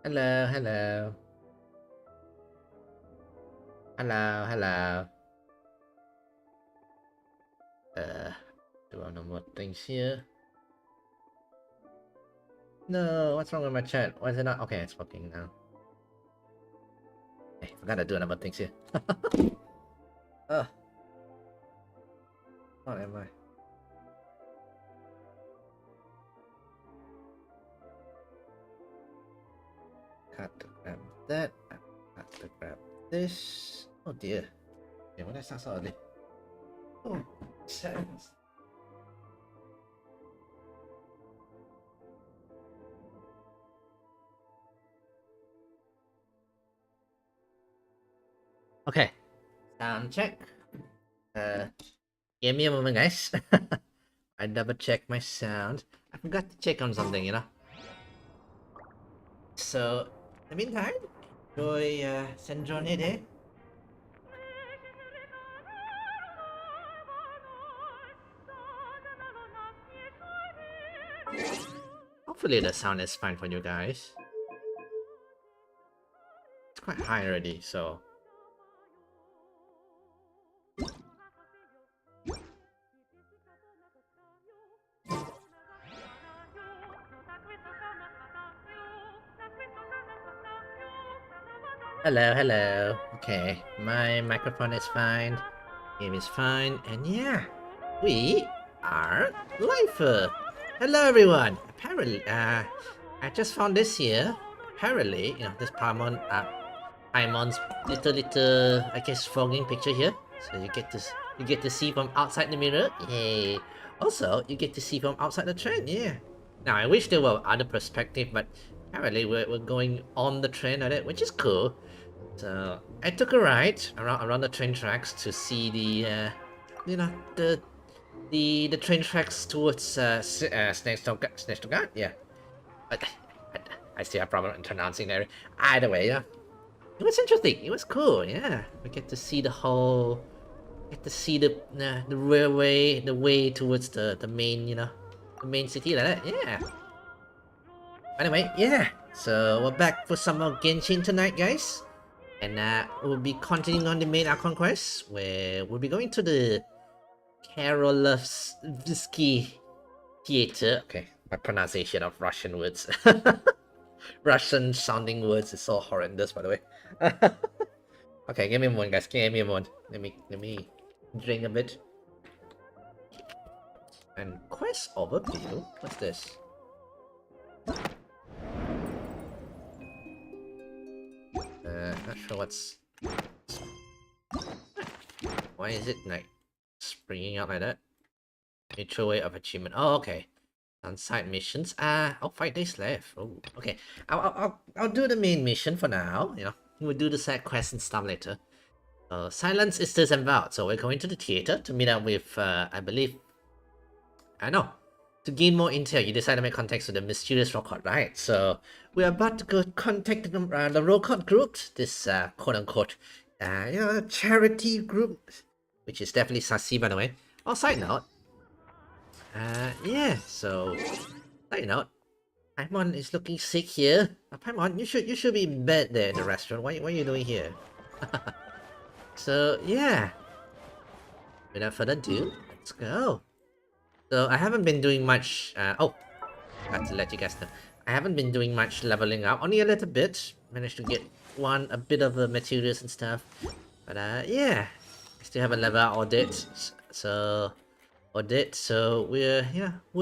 Hello, hello. Hello, hello. Do I know more things here? No, what's wrong with my chat? Why is it not? Okay, it's working now. Hey, forgot to do another things here. Oh. What am I? Got to grab that. Got to grab this. Oh dear. Yeah, when I start so early. Oh, seconds. Okay. Sound check. Give me a moment, guys. I double check my sound. I forgot to check on something, you know. So, in the meantime, enjoy Senjone Day. Hopefully the sound is fine for you guys. It's quite high already, so... Hello, hello. Okay, my microphone is fine. Game is fine, and yeah, we are live. Hello, everyone. Apparently, I just found this here. Apparently, you know, this Paimon's little, I guess, fogging picture here. So you get to see from outside the mirror. Yay! Also, you get to see from outside the train. Yeah. Now, I wish there were other perspective, but apparently we're going on the train at it, which is cool. So I took a ride around the train tracks to see the you know, the train tracks towards Snegstogard. Yeah, but I still have problem in pronouncing there. Either way, yeah, it was interesting. It was cool. Yeah, we get to see the whole, get to see the railway, the way towards the main, you know, the main city like that. Yeah. Anyway, yeah. So we're back for some more Genshin tonight, guys. And we'll be continuing on the main Archon quest, where we'll be going to the Karolovsky Theater. Okay, my pronunciation of Russian words. Russian sounding words is so horrendous, by the way. Okay, give me a moment, guys. Give me a moment. Let me drink a bit. And quest overview. What's this? Not sure what's... Why is it like springing up like that? Mutual way of achievement. Oh, okay. On side missions. 5 days left. Oh, okay. I'll do the main mission for now. You know, we'll do the side quests and stuff later. Silence is disavowed. So we're going to the theater to meet up with, I believe. I know. To gain more intel, you decide to make contacts with the mysterious Rokot, right? So we're about to go contact the Rokot group, this quote-unquote, you know, charity group, which is definitely sassy, by the way. Oh, side note, yeah. So, side note, Paimon is looking sick here. Paimon, you should be in bed there in the restaurant. What are you doing here? So yeah. Without further ado, let's go. So I haven't been doing much, got to let you guys know. I haven't been doing much leveling up, only a little bit. Managed to get a bit of the materials and stuff. But yeah, I still haven't leveled out Audit. So, we'll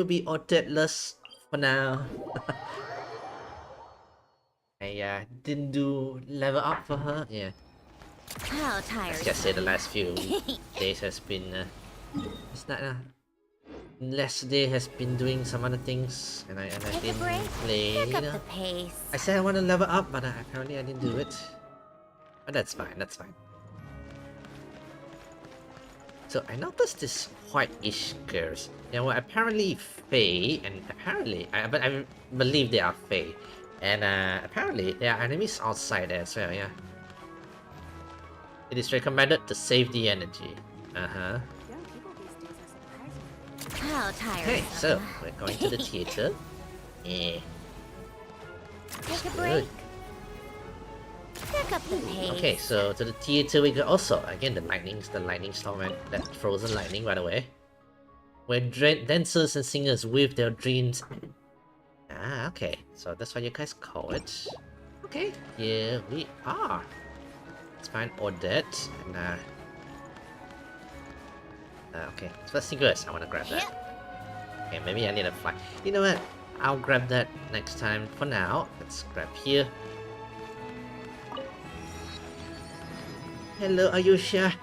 be Auditless for now. I didn't do level up for her, yeah. How tired? Let's just say the last few days has been, it's not, last day has been doing some other things, and I didn't play. Pick up the pace. I said I want to level up, but apparently I didn't do it. But that's fine. That's fine. So I noticed this white-ish girls. They were apparently Fae, and apparently I believe they are Fae, and apparently there are enemies outside there as well. Yeah. It is recommended to save the energy. How tired? Okay, so we're going to the theater. Yeah. Take a break. Pick up the pace. Okay, so to the tier 2 we go also. Again, the lightning storm, and that frozen lightning, by the way. Where dancers and singers weave their dreams. Ah, okay. So that's what you guys call it. Okay, here we are. Let's find Odette. And, okay, first thing first, I want to grab that. Okay, maybe I need a fly. You know what? I'll grab that next time. For now, let's grab here. Hello, Ayusha.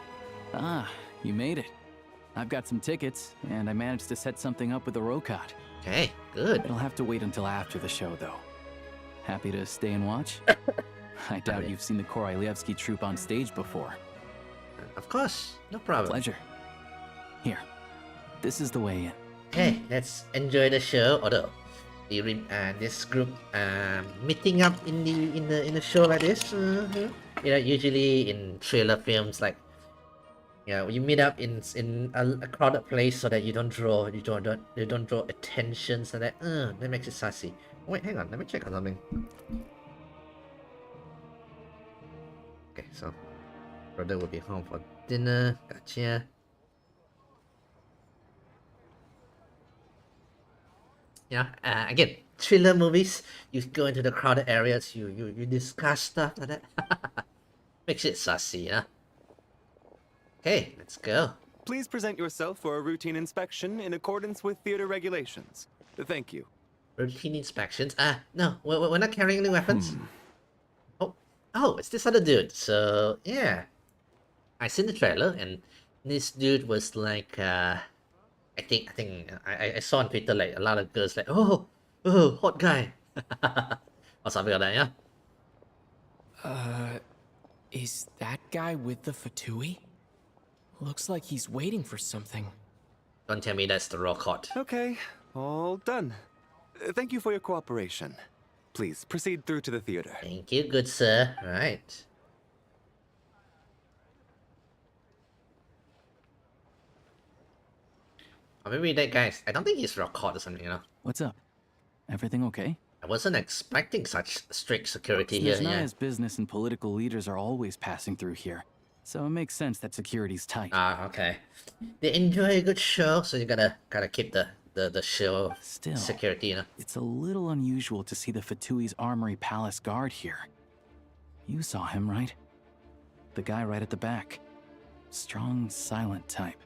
Ah, you made it. I've got some tickets, and I managed to set something up with the Rokot. Okay, good. It'll have to wait until after the show, though. Happy to stay and watch? I doubt you've seen the Korolyevsky troupe on stage before. Of course, no problem. Pleasure. Here, this is the way in. Okay, let's enjoy the show. Although, this group meeting up in the show like this, you know, usually in thriller films, like, you know, you meet up in a crowded place so that you don't draw attention, so that that makes it sassy. Wait, hang on, let me check on something. Okay, so brother will be home for dinner. Gotcha. Yeah, again, thriller movies, you go into the crowded areas, you discuss stuff like that. Makes it sassy, yeah? Okay, let's go. Please present yourself for a routine inspection in accordance with theater regulations. Thank you. Routine inspections? No, we're not carrying any weapons. Oh, it's this other dude. So, yeah. I seen the trailer, and this dude was like, I think I saw on Twitter, like, a lot of girls like, oh, hot guy. Or something like that, yeah? Is that guy with the Fatui? Looks like he's waiting for something. Don't tell me that's the Rokot. Okay, all done. Thank you for your cooperation. Please proceed through to the theater. Thank you, good sir. Right. Or maybe that guy's... I don't think he's Rokot or something, you know? What's up? Everything okay? I wasn't expecting such strict security There's here, not yeah. as business and political leaders are always passing through here, so it makes sense that security's tight. Ah, okay. They enjoy a good show, so you gotta keep the show Still, security, you know? it's a little unusual to see the Fatui's Armory Palace guard here. You saw him, right? The guy right at the back. Strong, silent type.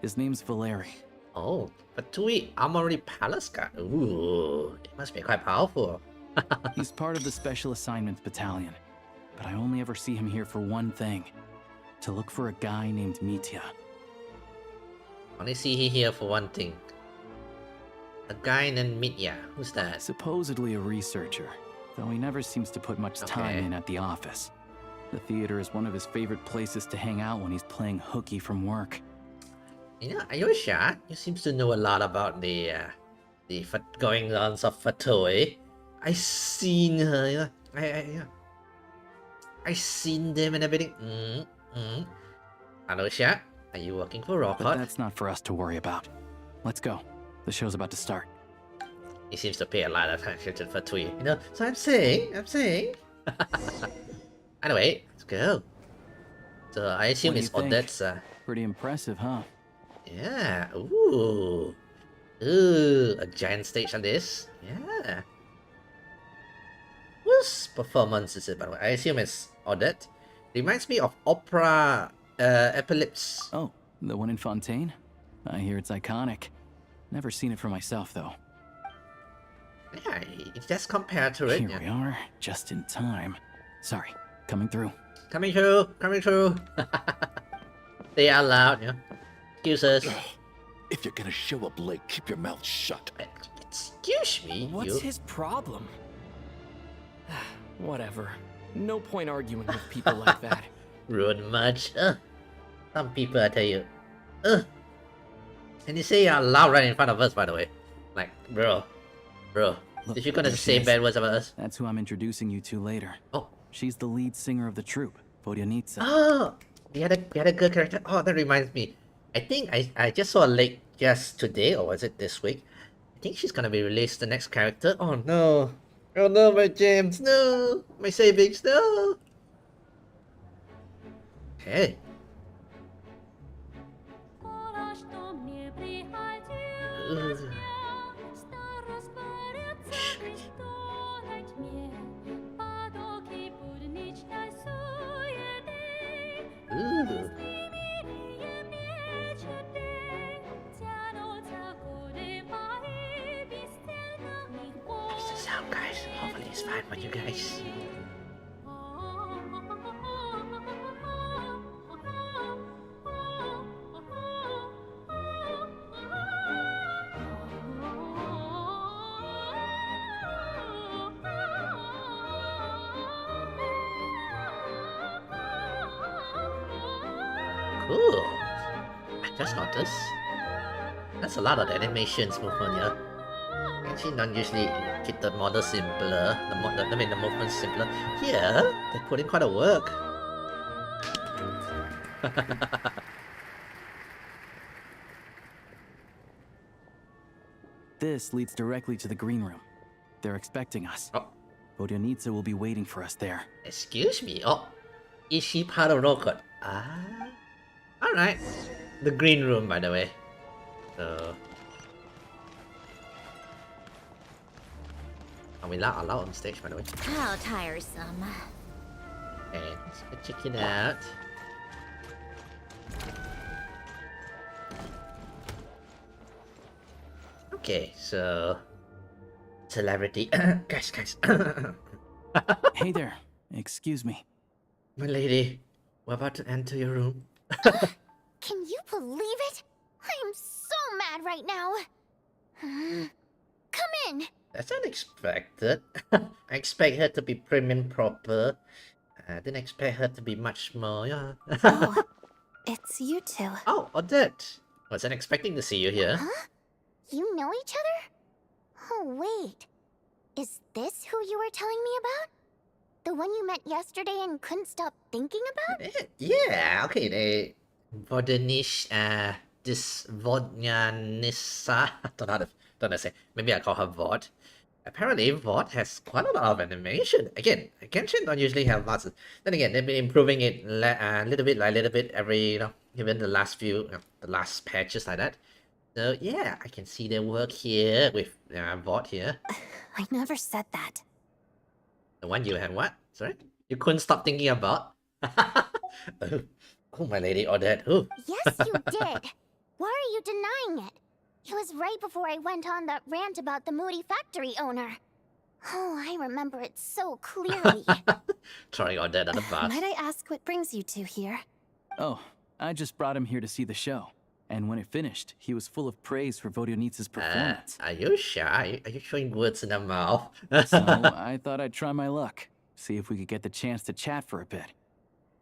His name's Valeri. Oh, Fatui Armory Palace guard. Ooh, it must be quite powerful. He's part of the Special Assignments Battalion, but I only ever see him here for one thing. To look for a guy named Mitya. Only see he here for one thing. A guy named Mitya. Who's that? Supposedly a researcher, though he never seems to put much time Okay. in at the office. The theater is one of his favorite places to hang out when he's playing hooky from work. You know, Ayosha, you seems to know a lot about the goings-ons of Fatui. I seen her, you know. I seen them and everything. Ayosha, are you working for But Rokot? that's not for us to worry about. Let's go. The show's about to start. He seems to pay a lot of attention to Fatui, you know. So I'm saying. Anyway, let's go. So I assume What do it's you think? Odette's. Pretty impressive, huh? Yeah. Ooh, a giant stage on this. Yeah. Whose performance is it, by the way? I assume it's Odette. Reminds me of Opera Epilepsy. Oh, the one in Fontaine? I hear it's iconic. Never seen it for myself, though. Yeah, just compared to it. Here Yeah. we are, just in time. Sorry, coming through. Coming through. They are loud, yeah. Excuse us. If you're gonna show up late, keep your mouth shut. Excuse me, What's you. his problem? Whatever. No point arguing with people like that. Rude much. Some people, I tell you. And you say you're loud right in front of us, by the way. Like, bro. Look, If you're gonna there she say is. bad words about us. That's who I'm introducing you to later. Oh. She's the lead singer of the troupe, Vodyanitsa. Oh! The other girl character. Oh, that reminds me. I think I just saw a leak just today, or was it this week? I think she's gonna be released, the next character. Oh no. Oh no, my gems. No. My savings. No. Okay. Ooh. Ooh. How's the sound, guys? Hopefully it's fine for you guys. Cool. I just noticed. That's a lot of the animations movement here. Actually, not usually keep the model simpler. I mean, the movement simpler. Here, they put in quite a work. This leads directly to the green room. They're expecting us. Oh, Vodyanitsa will be waiting for us there. excuse me. Oh, is she part of Rokot? Ah, all right. The green room, by the way. So, are we allowed on stage, by the way? How tiresome. And let's go check it out. Okay, so celebrity, guys. Hey there. Excuse me. My lady, we're about to enter your room. Can you believe it? I am so mad right now. Come in. That's unexpected. I expect her to be prim and proper. I didn't expect her to be much more, yeah. Oh, it's you two. Oh, Odette. Wasn't expecting to see you here. Huh? You know each other? Oh, wait. Is this who you were telling me about? The one you met yesterday and couldn't stop thinking about? Yeah, okay, they... this Vodnyanissa... don't know how to say. Maybe I call her Vod. Apparently, Vod has quite a lot of animation. Again, Genshin don't usually have lots of... Then again, they've been improving it little bit by little bit every, even the last few, the last patches like that. So yeah, I can see their work here with Vod here. I never said that. The one you had what? Sorry? You couldn't stop thinking about? Oh, my lady Odette. Oh. Yes, you did. Why are you denying it? It was right before I went on that rant about the moody factory owner. Oh, I remember it so clearly. Throwing Odette on the bus. Might I ask what brings you two here? Oh, I just brought him here to see the show. And when it finished, he was full of praise for Vodyanitsa's performance. Are you shy? Are you showing words in the mouth? So I thought I'd try my luck. See if we could get the chance to chat for a bit.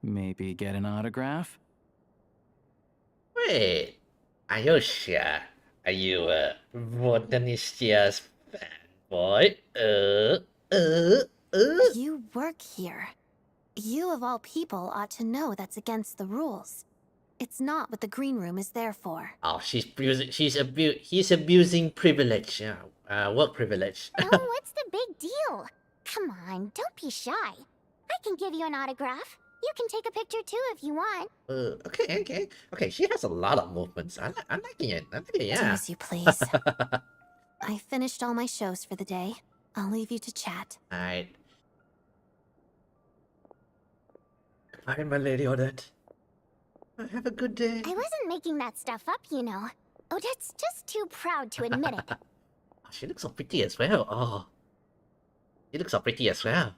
Maybe get an autograph? Wait, are you sure? Are you Vodanistia's fanboy? You work here. You of all people ought to know that's against the rules. It's not what the green room is there for. Oh, he's abusing privilege. Work privilege. Oh, what's the big deal? Come on, don't be shy. I can give you an autograph. You can take a picture too if you want. Okay. She has a lot of movements. I'm liking it. Do Yeah. as you please. I finished all my shows for the day. I'll leave you to chat. Alright. Goodbye, my lady Odette. Have a good day. I wasn't making that stuff up, you know. Odette's just too proud to admit it. Oh, she looks so pretty as well. Oh. She looks so pretty as well.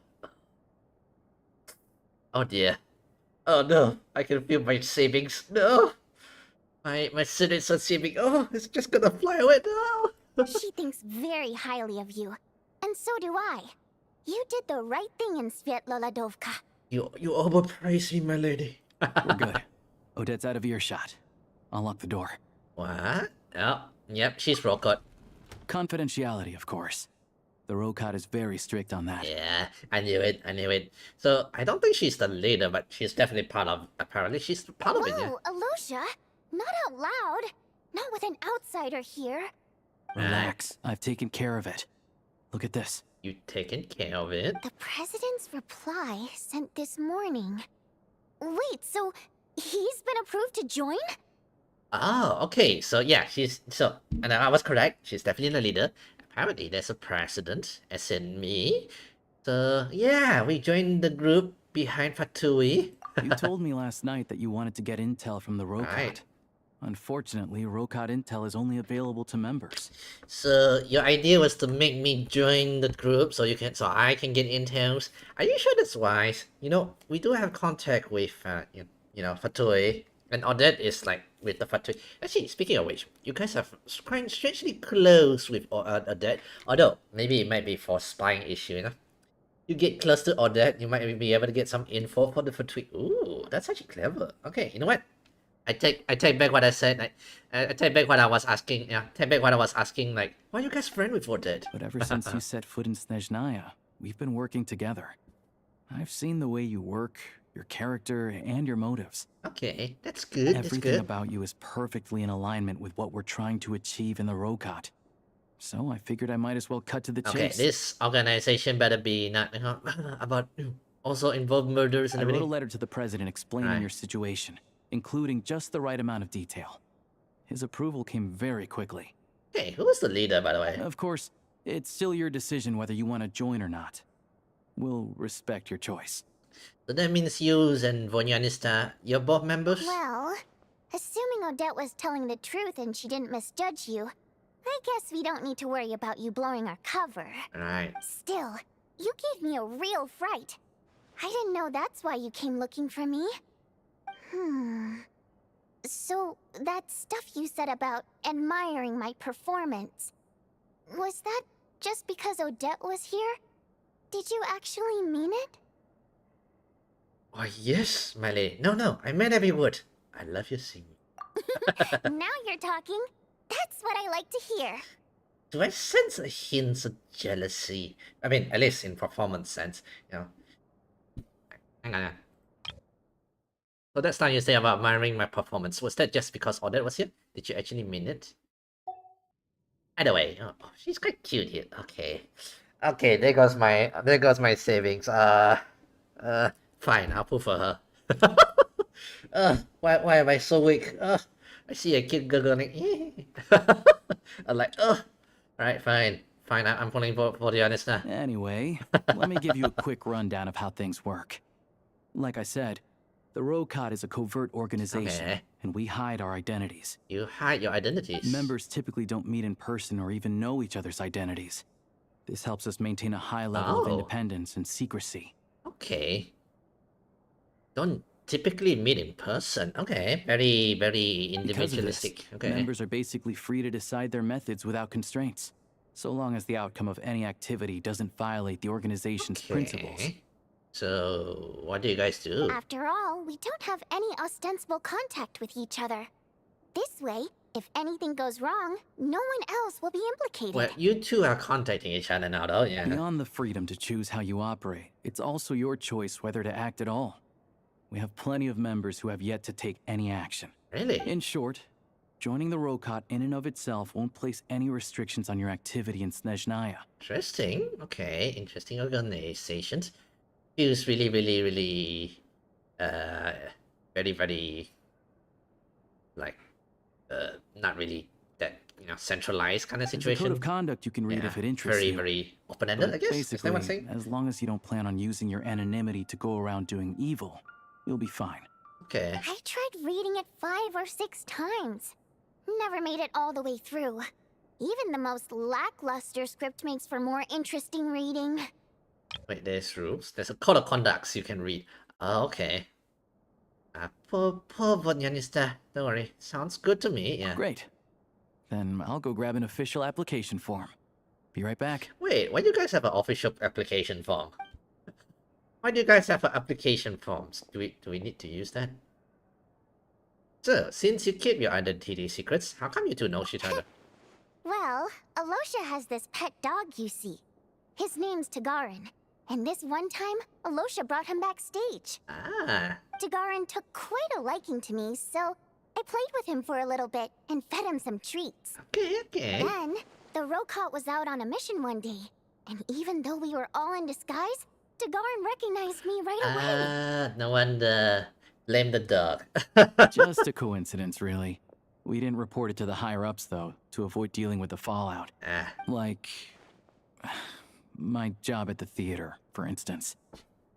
Oh dear. Oh no. I can feel my savings. No. My credits are saving. Oh, it's just gonna fly away. No. She thinks very highly of you. And so do I. You did the right thing in Svietloladovka. You overpraise me, my lady. We're good. Odette's out of earshot. I'll lock the door. What? Oh, yep, she's Rokot. Confidentiality, of course. The Rokot is very strict on that. Yeah, I knew it. So, I don't think she's the leader, but she's definitely part of... Apparently, she's part of it, yeah. Whoa, Alosia! Not out loud! Not with an outsider here. Relax. I've taken care of it. Look at this. You taken care of it? The president's reply sent this morning. Wait, so He's been approved to join? Oh, okay. So yeah, and I was correct. She's definitely the leader. Apparently, there's a president, as in me. So yeah, we joined the group behind Fatui. You told me last night that you wanted to get intel from the Rokot. Right. Unfortunately, Rokot intel is only available to members. So your idea was to make me join the group so I can get intels. Are you sure that's wise? You know, we do have contact with Fatui, and Odette is like with the Fatui. Actually, speaking of which, you guys are quite strangely close with Odette. Although maybe it might be for spying issue, you know. You get close to Odette, you might be able to get some info for the Fatui. Ooh, that's actually clever. Okay, you know what? I take back what I said. I take back what I was asking. Yeah, take back what I was asking. Like, why are you guys friends with Odette? But ever since you set foot in Snezhnaya, we've been working together. I've seen the way you work, your character, and your motives. Okay, that's good. Everything That's good. about you is perfectly in alignment with what we're trying to achieve in the Rokot. So I figured I might as well cut to the Okay, chase. this organization better be not about also involve murders and I wrote a everything. letter to the president explaining Right. your situation, including just the right amount of detail. His approval came very quickly. Okay, who was the leader, by the way? Of course, it's still your decision whether you want to join or not. We'll respect your choice. So that means you and Vonyanista, you're both members? Well, assuming Odette was telling the truth and she didn't misjudge you, I guess we don't need to worry about you blowing our cover. Right. Still, you gave me a real fright. I didn't know that's why you came looking for me. So, that stuff you said about admiring my performance, was that just because Odette was here? Did you actually mean it? Oh, yes, my lady. No, I meant every word. I love your singing. Now you're talking. That's what I like to hear. Do I sense a hint of jealousy? I mean, at least in performance sense, you know. Hang on. So that's time you say about admiring my performance. Was that just because Odette was here? Did you actually mean it? Either way, oh, she's quite cute here. Okay, there goes my savings. Fine, I'll pull for her. Why am I so weak? I see a kid giggling. I'm like, alright, fine. I'm pulling for the honest now. Anyway, let me give you a quick rundown of how things work. Like I said, the Rokot is a covert organization, Okay. and we hide our identities. You hide your identities. Members typically don't meet in person or even know each other's identities. This helps us maintain a high level of Oh. independence and secrecy. Okay. Don't typically meet in person. Okay, very Because of this, individualistic. Okay. members are basically free to decide their methods without constraints, so long as the outcome of any activity doesn't violate the organization's principles. Okay. So, what do you guys do? After all, we don't have any ostensible contact with each other. This way, if anything goes wrong, no one else will be implicated. Well, you two are contacting each other now, though, yeah. Beyond the freedom to choose how you operate, it's also your choice whether to act at all. We have plenty of members who have yet to take any action. Really? In short, joining the Rokot in and of itself won't place any restrictions on your activity in Snezhnaya. Interesting. Okay, interesting organizations. Feels really, very, like, not really that, centralized kind of There's a code situation. of conduct you can read if it interests you. Very open-ended, But I guess. Is that basically, what I'm saying? as long as you don't plan on using your anonymity to go around doing evil, you'll be fine. Okay. I tried reading it 5 or 6 times. Never made it all the way through. Even the most lackluster script makes for more interesting reading. Wait, there's rules. There's a code of conducts you can read. Oh, okay. Poor Vonyanista. Don't worry. Sounds good to me, yeah. Great. Then I'll go grab an official application form. Be right back. Wait, why do you guys have an official application form? Why do you guys have an application forms? Do we need to use that? So, since you keep your identity secrets, how come you two know each other? Well, Alosha has this pet dog you see. His name's Tagarin. And this one time, Alosha brought him backstage. Ah, Tagarin took quite a liking to me, so I played with him for a little bit and fed him some treats. okay. Then, the Rokot was out on a mission one day. And even though we were all in disguise, Tagarin recognized me right away. No wonder. Blame the dog. Just a coincidence, really. We didn't report it to the higher-ups, though, to avoid dealing with the fallout. Ah, Like... my job at the theater, for instance.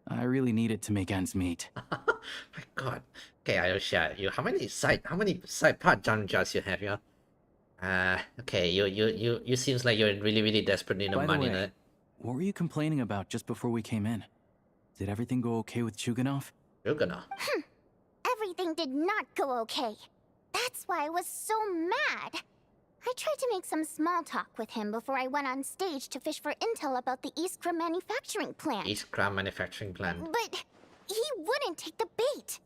I really need it to make ends meet. my God. Okay, I will share you. How many side part genres you have, yeah? Okay, you seems like you're really desperate need of By the money, way, right? what were you complaining about just before we came in? Did everything go okay with Chuganov? You're gonna. Everything did not go okay. That's why I was so mad. I tried to make some small talk with him before I went on stage to fish for intel about the Iskra manufacturing plant. Iskra manufacturing plant. But he wouldn't take the bait.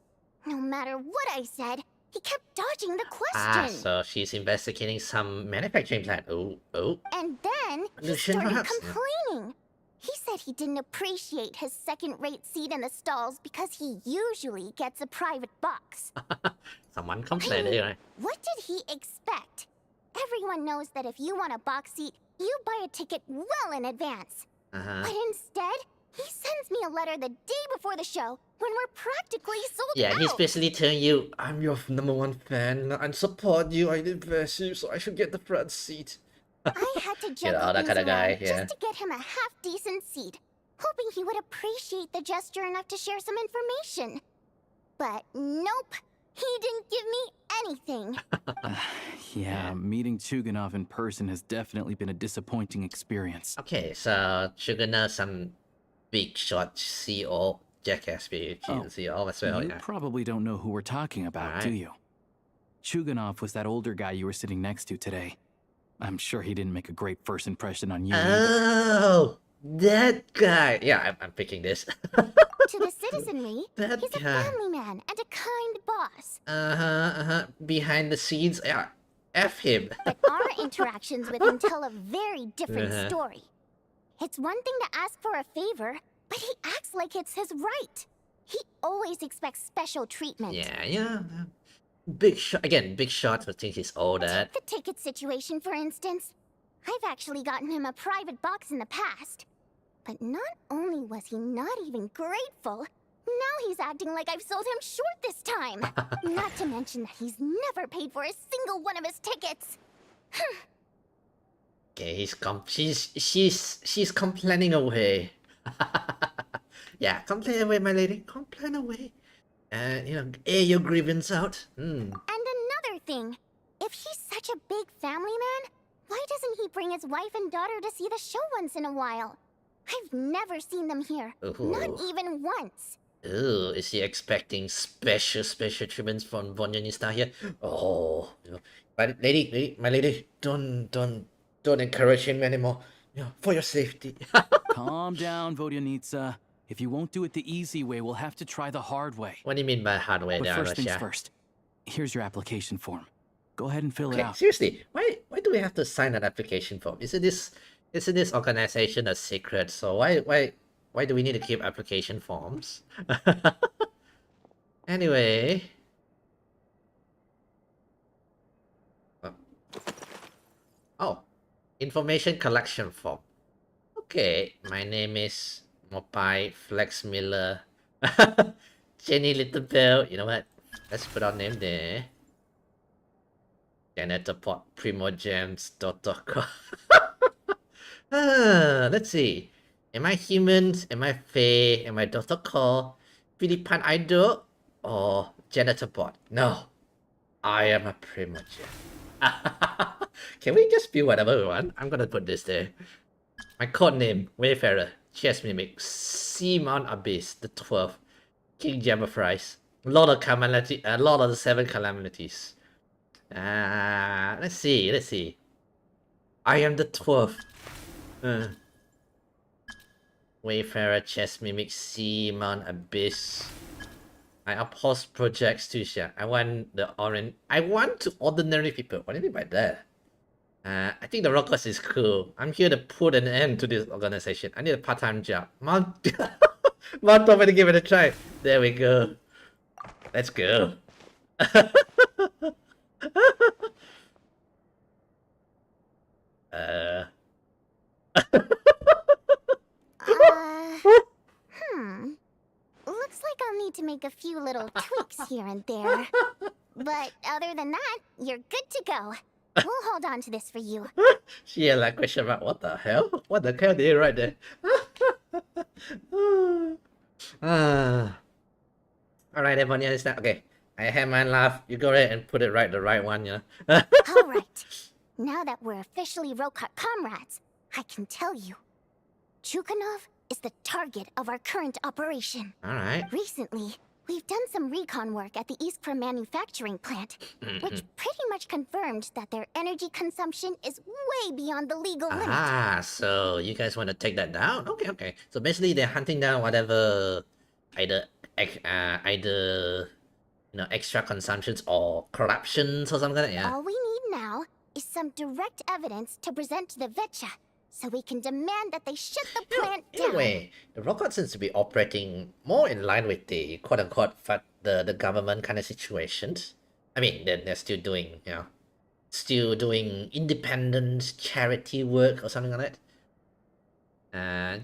No matter what I said, he kept dodging the question. So she's investigating some manufacturing plant. Oh. And then he Lucian, started perhaps? complaining. He said he didn't appreciate his second-rate seat in the stalls because he usually gets a private box. Someone complained, right? What did he expect? Everyone knows that if you want a box seat, you buy a ticket well in advance. But instead, he sends me a letter the day before the show when we're practically sold out. Yeah, he's basically telling you, I'm your #1 fan, I support you, I invest you, so I should get the front seat. I had to You juggle know, that things kind of guy, around yeah. just to get him a half-decent seat, hoping he would appreciate the gesture enough to share some information. But nope, he didn't give me anything. Yeah, meeting Chuganov in person has definitely been a disappointing experience. Okay, so Sugar some big shot CEO, jackass CEO as well, You yeah. probably don't know who we're talking about, do Alright. you? Chuganov was that older guy you were sitting next to today. I'm sure he didn't make a great first impression on you either. Oh, that guy. Yeah, I'm picking this. To the citizenry, That he's a guy. family man and a kind boss. Behind the scenes, yeah. F him. But our interactions with him tell a very different story. It's one thing to ask for a favor, but he acts like it's his right. He always expects special treatment. Yeah. Big shot again. Big shot who thinks he's all that. The ticket situation, for instance. I've actually gotten him a private box in the past. But not only was he not even grateful, now he's acting like I've sold him short this time. Not to mention that he's never paid for a single one of his tickets. Okay, she's complaining away. Yeah, complain away, my lady. Complain away. Air your grievance out. And another thing, if he's such a big family man, why doesn't he bring his wife and daughter to see the show once in a while? I've never seen them here. Not Ooh. even once. Ooh, is he expecting special treatments from Vonyanista here? Oh, but my lady, don't encourage him anymore. For your safety. Calm down, Vodyanitsa. If you won't do it the easy way, we'll have to try the hard way. What do you mean by hard way But there, first things Russia? first. Here's your application form. Go ahead and fill it Okay, out. seriously, why do we have to sign an application form? Isn't this organization a secret? So why do we need to keep application forms? Anyway. Oh, information collection form. Okay, my name is Mopai Flex Miller. Jenny Littlebell. You know what? Let's put our name there. Janitor Pot Primogems.com. Let's see. Am I human? Am I Fae? Am I Dr. Call? Philippine Idol? Or Janitor Bot? No. I am a Primogem. Can we just be whatever we want? I'm gonna put this there. My code name, Wayfarer, Chess Mimic, Seamount Abyss, the 12th, King Jammerfries, Lord of Calamity, Lord of the 7 Calamities. Let's see. I am the 12th. Wayfarer, Chess Mimic, Seamount Abyss. I oppose Project Stuzha. I want to ordinary people. What do you mean by that? I think the Rokot is cool. I'm here to put an end to this organization. I need a part-time job. Mount over to give it a try. There we go. Let's go. Looks like I'll need to make a few little tweaks here and there. But other than that, you're good to go. We'll hold on to this for you. She had like question mark. What the hell? What the hell did you write there? Alright, everyone, yeah, it's that. Okay, I have mine laugh. You go ahead and put it right, the right one, yeah. Alright. Now that we're officially Rokot comrades, I can tell you. Chukhanov is the target of our current operation. Alright. Recently, we've done some recon work at the Iskra manufacturing plant, which pretty much confirmed that their energy consumption is way beyond the legal limit. Ah, so you guys want to take that down? Okay, okay. So basically, they're hunting down whatever, either extra consumptions or corruptions or something like that. Yeah. All we need now is some direct evidence to present to the Vetcha, so we can demand that they shut the plant down. Anyway, the Rokot seems to be operating more in line with the quote-unquote the government kind of situations. I mean, they're still doing, independent charity work or something like that.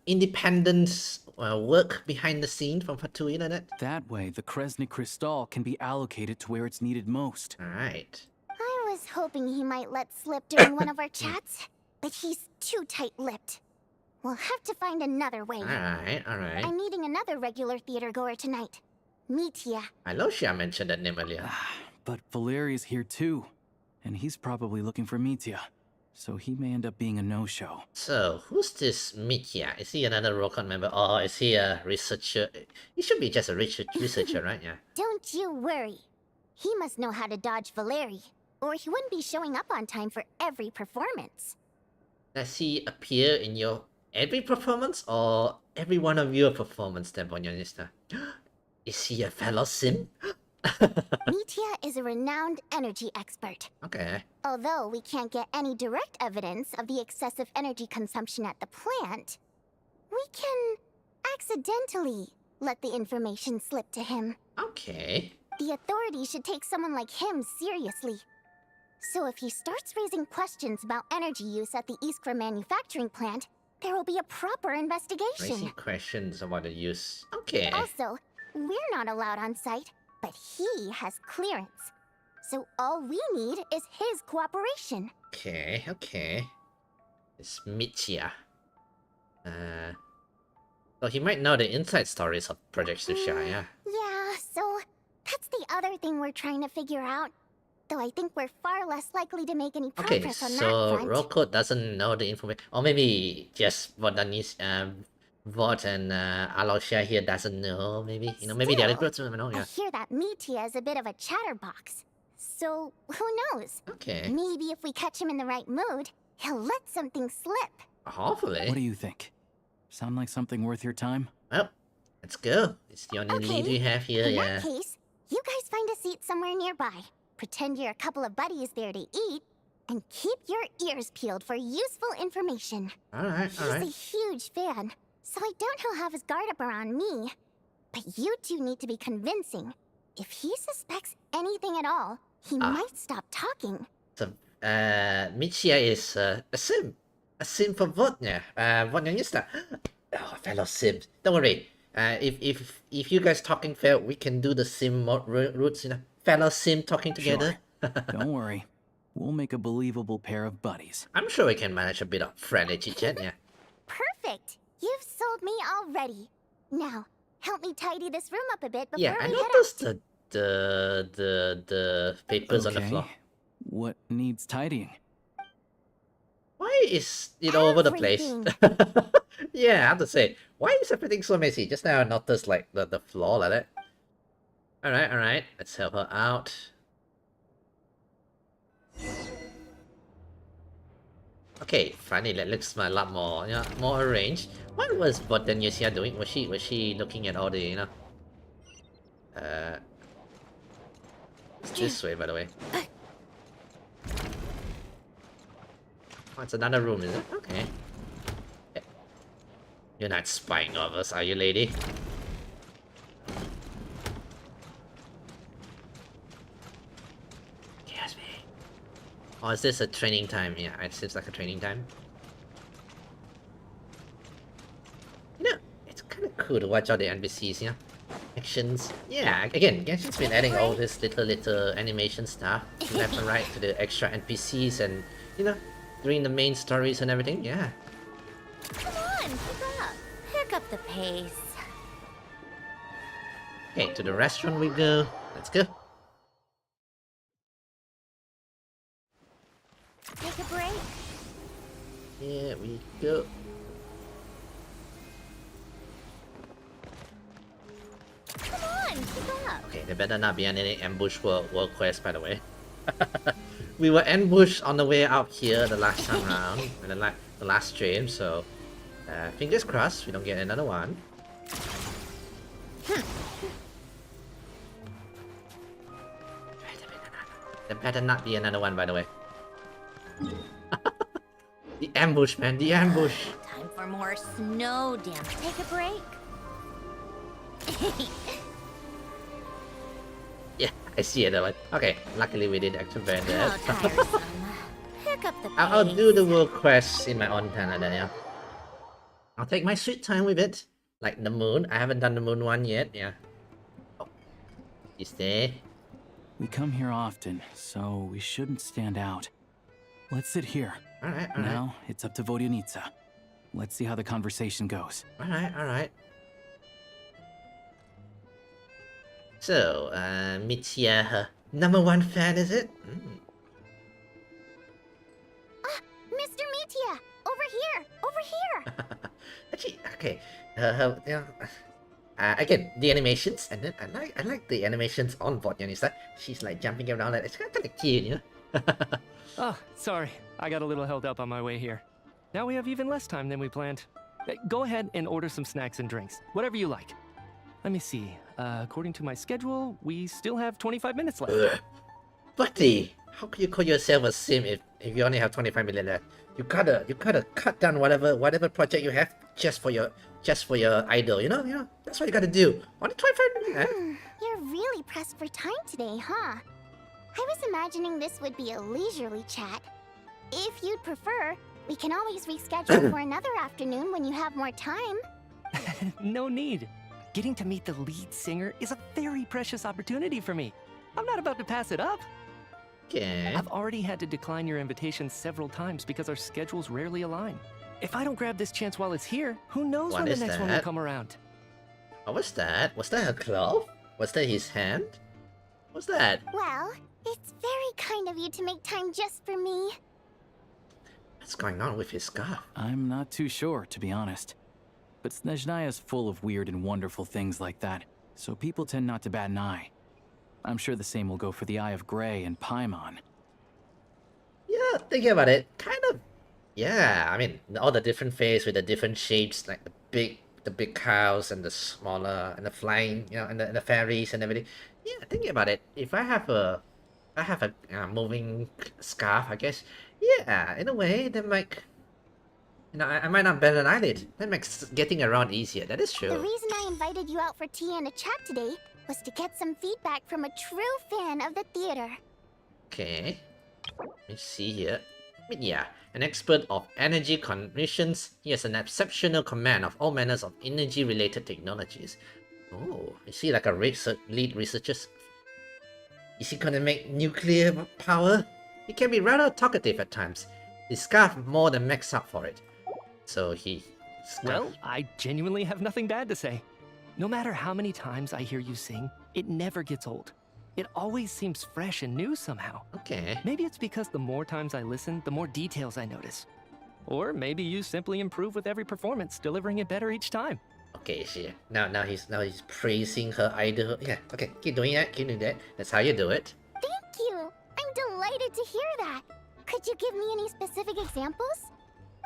Independent work behind the scene from Fatui like that. That way, the Kresny Crystal can be allocated to where it's needed most. Alright. I was hoping he might let slip during one of our chats, but he's too tight-lipped. We'll have to find another way. Alright. I'm meeting another regular theater goer tonight. Mitya. I know Shia mentioned that name earlier. But Valeri's here too, and he's probably looking for Mitya, so he may end up being a no-show. So, who's this Mitya? Is he another Rokon member, or is he a researcher? He should be just a researcher, right? Yeah. Don't you worry. He must know how to dodge Valeri, or he wouldn't be showing up on time for every performance. Does he appear in your every performance, or every one of your performance, then, Bonyanista? Is he a fellow sim? Mitya is a renowned energy expert. Okay. Although we can't get any direct evidence of the excessive energy consumption at the plant, we can accidentally let the information slip to him. Okay. The authorities should take someone like him seriously. So if he starts raising questions about energy use at the Iskra manufacturing plant, there will be a proper investigation. Raising questions about the use. Okay. Also, we're not allowed on site, but he has clearance. So all we need is his cooperation. Okay. It's Mitya. So he might know the inside stories of Project Stuzha, yeah. Yeah, so that's the other thing we're trying to figure out. Though I think we're far less likely to make any Okay, progress on that so front. Rokot doesn't know the information, or maybe just Vought and Alosia here doesn't know. Maybe maybe the other Still, groups don't know. I Yeah. hear that Mitya is a bit of a chatterbox. So, who knows? Okay. Maybe if we catch him in the right mood, he'll let something slip. Hopefully. What do you think? Sound like something worth your time? Well, let's go. It's the only lead we have here. In Yeah. that case, you guys find a seat somewhere nearby. Pretend you're a couple of buddies there to eat, and keep your ears peeled for useful information. Alright. He's a huge fan, so I doubt he'll have his guard up around me. But you two need to be convincing. If he suspects anything at all, he might stop talking. So, Mitya is a sim. A sim for Vodnya. Vodnyanista. Oh, fellow sims. Don't worry. If you guys talking fair, we can do the sim roots, fellow sim talking together. Sure. Don't worry. We'll make a believable pair of buddies. I'm sure we can manage a bit of friendly chit-chat, yeah. Perfect! You've sold me already. Now, help me tidy this room up a bit before Yeah, we I head noticed out. the papers on the floor. What needs tidying? Why is it all over the place? Yeah, I have to say, why is everything so messy? Just now I noticed like the floor like that. Alright, let's help her out. Okay, finally that looks a lot more, more arranged. What was Vodnya doing? Was she looking at all the, it's this way, by the way. Oh, it's another room, is it? Okay. Yeah. You're not spying on us, are you, lady? Yes, me. Oh, is this a training time? Yeah, it seems like a training time. It's kind of cool to watch all the NPCs, actions. Yeah, again, Genshin's been adding all this little animation stuff left and right to the extra NPCs and, you know, doing the main stories and everything. Yeah. Come on, keep up. Pick up the pace. Okay, to the restaurant we go. Let's go. Take a break. Here we go. Come on, keep up. Okay, there better not be any ambush world quest, by the way. We were ambushed on the way out here the last time round, and the last stream, so fingers crossed we don't get another one. There better not be another one, by the way. The ambush, man, the ambush. Time for more snow dance. Take a break. Yeah, I see it. Like, okay, luckily we did activate How that. tiresome. Pick up the pace. I'll do the world quest in my own time, like that, yeah. I'll take my sweet time with it. Like the moon. I haven't done the moon one yet, yeah. Oh, is there? We come here often, so we shouldn't stand out. Let's sit here. Alright. Now, it's up to Vodyanica. Let's see how the conversation goes. Alright. So, Mitya, her #1 fan, is it? Mr. Mitya, over here. Actually, okay. You know, again, the animations, and then I like the animations on Vodyanica. She's like jumping around, like, it's kind of cute, you know? Oh, sorry. I got a little held up on my way here. Now we have even less time than we planned. Go ahead and order some snacks and drinks. Whatever you like. Let me see. According to my schedule, we still have 25 minutes left. Ugh. Buddy, how could you call yourself a sim if you only have 25 million left? You gotta cut down whatever project you have just for your idol, you know? That's what you gotta do. Only 25 million. You're really pressed for time today, huh? I was imagining this would be a leisurely chat. If you'd prefer, we can always reschedule for another afternoon when you have more time. No need. Getting to meet the lead singer is a very precious opportunity for me. I'm not about to pass it up. Okay. I've already had to decline your invitation several times because our schedules rarely align. If I don't grab this chance while it's here, who knows What when the is next one will that? come around. What was that? Was that a glove? Was that his hand? What's that? Well, it's very kind of you to make time just for me. What's going on with his scarf? I'm not too sure, to be honest. But Snezhnaya's full of weird and wonderful things like that, so people tend not to bat an eye. I'm sure the same will go for the Eye of Grey and Paimon. Yeah, thinking about it, kind of. Yeah, I mean, all the different face with the different shapes, like the big cows and the smaller and the flying, you know, and the fairies and everything. Yeah, thinking about it, if I have a moving scarf, I guess. Yeah, in a way, that might. You know, I might not bat an eyelid. That makes getting around easier. That is true. The reason I invited you out for tea and a chat today was to get some feedback from a true fan of the theater. Okay. Let me see here. Yeah, an expert of energy conditions. He has an exceptional command of all manners of energy-related technologies. Oh, is he like a lead researcher? Is he gonna make nuclear power? He can be rather talkative at times. His scarf more than makes up for it. So Well, I genuinely have nothing bad to say. No matter how many times I hear you sing, it never gets old. It always seems fresh and new somehow. Okay. Maybe it's because the more times I listen, the more details I notice. Or maybe you simply improve with every performance, delivering it better each time. Okay, see. Now he's praising her idol. Yeah, okay, keep doing that, That's how you do it. Thank you! I'm delighted to hear that! Could you give me any specific examples?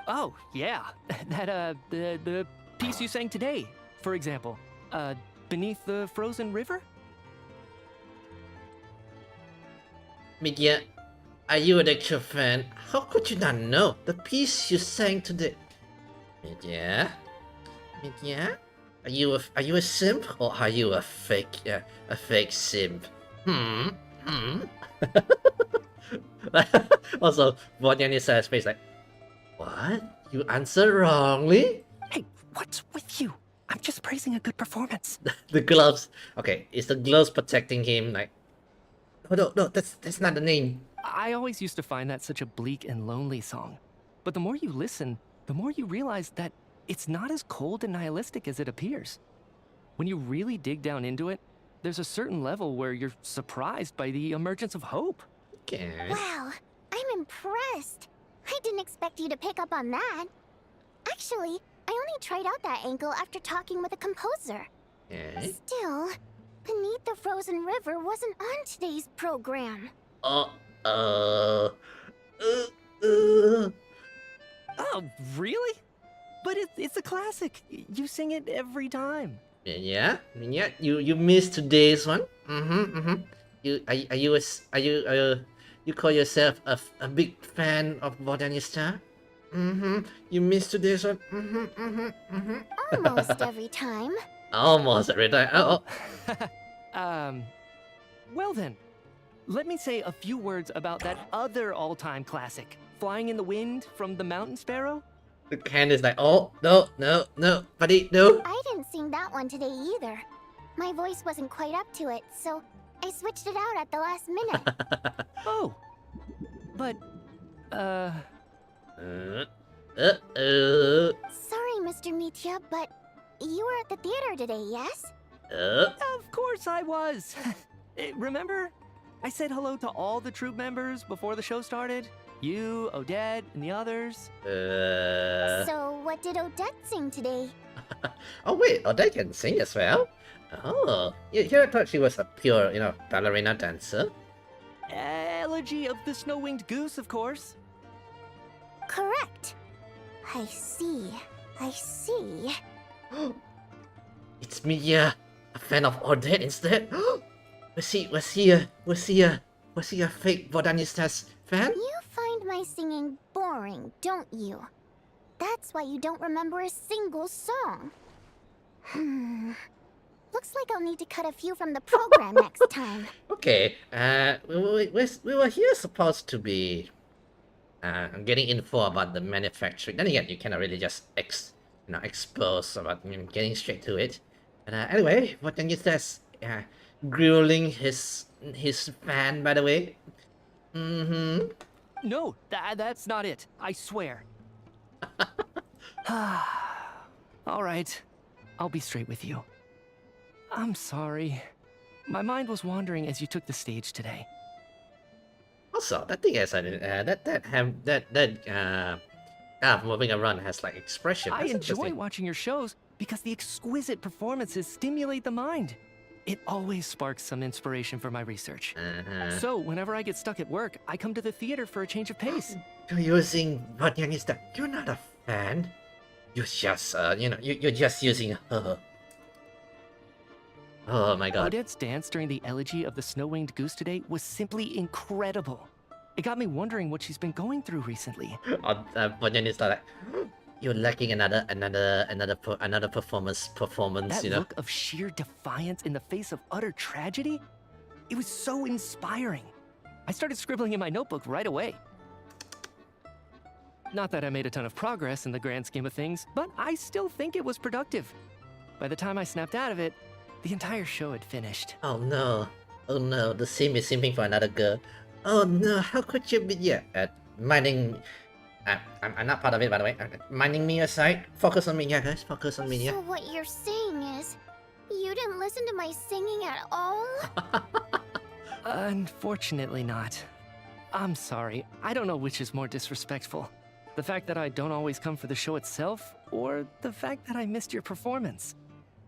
Oh, yeah. The piece you sang today, for example. Beneath the Frozen River? Miguel, are you an actual fan? How could you not know? The piece you sang today. Miguel? Are you a simp or are you a fake simp? Also, Vodyanica face like, what? You answered wrongly? Hey, what's with you? I'm just praising a good performance. The gloves. Okay, is the gloves protecting him? Like, oh no, that's not the name. I always used to find that such a bleak and lonely song. But the more you listen, the more you realize that it's not as cold and nihilistic as it appears. When you really dig down into it, there's a certain level where you're surprised by the emergence of hope. Okay. Wow, I'm impressed. I didn't expect you to pick up on that. Actually, I only tried out that ankle after talking with a composer. Okay. Still, Beneath the Frozen River wasn't on today's program. Oh, Oh, really? But it's a classic. You sing it every time. yeah. You missed today's one. You call yourself a big fan of Botanista? You missed today's one. Almost every time. Almost every time. Oh. Well then, let me say a few words about that other all-time classic, Flying in the Wind from the Mountain Sparrow. The can is like, oh, no, buddy, no. I didn't sing that one today either. My voice wasn't quite up to it, so I switched it out at the last minute. Oh, but, Sorry, Mr. Mitya, but you were at the theater today, yes? Of course I was. Remember? I said hello to all the troupe members before the show started. You, Odette, and the others. So what did Odette sing today? Oh wait, Odette can sing as well? Oh, yeah, I thought she was a pure, ballerina dancer. Elegy of the Snow-Winged Goose, of course. Correct. I see. It's me, a fan of Odette instead. Was he a fake Bodanista's fan? You find my singing boring, don't you? That's why you don't remember a single song. Looks like I'll need to cut a few from the program next time. Okay, we were here supposed to be getting info about the manufacturing. Then again, you cannot really just expose about getting straight to it. And anyway, what then is this? Grilling his fan, by the way. No, that's not it. I swear. All right, I'll be straight with you. I'm sorry. My mind was wandering as you took the stage today. Also, that thing is moving around has like expression. I That's enjoy interesting. watching your shows because the exquisite performances stimulate the mind. It always sparks some inspiration for my research. So whenever I get stuck at work, I come to the theater for a change of pace. You're using Botanista. You're not a fan. You're just you're just using her. Oh my god. Odette's dance during the elegy of the Snow-Winged Goose today was simply incredible. It got me wondering what she's been going through recently. Botanista like, you're lacking another performance. That look of sheer defiance in the face of utter tragedy? It was so inspiring. I started scribbling in my notebook right away. Not that I made a ton of progress in the grand scheme of things, but I still think it was productive. By the time I snapped out of it, the entire show had finished. Oh no, the sim is simping for another girl. Oh no, how could you be minding? I'm not part of it, by the way. Minding me aside. Focus on me, yeah, guys. Focus on me, yeah. So what you're saying is, you didn't listen to my singing at all? Unfortunately not. I'm sorry. I don't know which is more disrespectful. The fact that I don't always come for the show itself, or the fact that I missed your performance.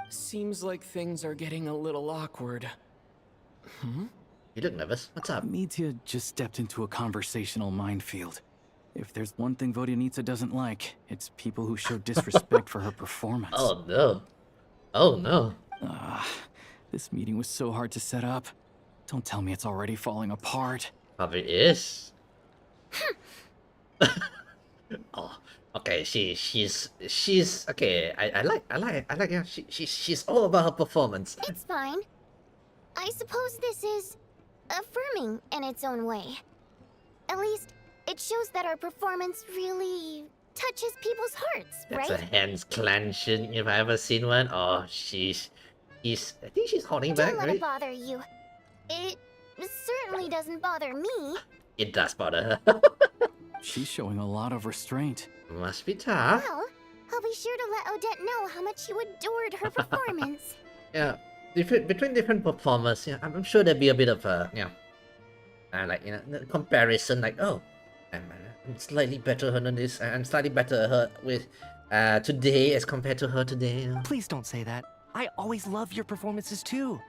Seems like things are getting a little awkward. You look nervous. What's up? Mitya just stepped into a conversational minefield. If there's one thing Vodyanitsa doesn't like, it's people who show disrespect for her performance. Oh no. Oh no. This meeting was so hard to set up. Don't tell me it's already falling apart. Probably is. Oh, okay. She's okay. I like her. She's all about her performance. It's fine. I suppose this is affirming in its own way. At least, it shows that our performance really touches people's hearts, That's right? a hands clenching if I ever seen one. Oh, I think she's holding back, Don't let right? it bother you. It certainly doesn't bother me. It does bother her. She's showing a lot of restraint. Must be tough. Well, I'll be sure to let Odette know how much you adored her performance. Yeah, between different performers, yeah, I'm sure there'll be a bit of a, comparison. Like, oh, I'm slightly better than this. I'm slightly better her with today as compared to her today. Please don't say that. I always love your performances too.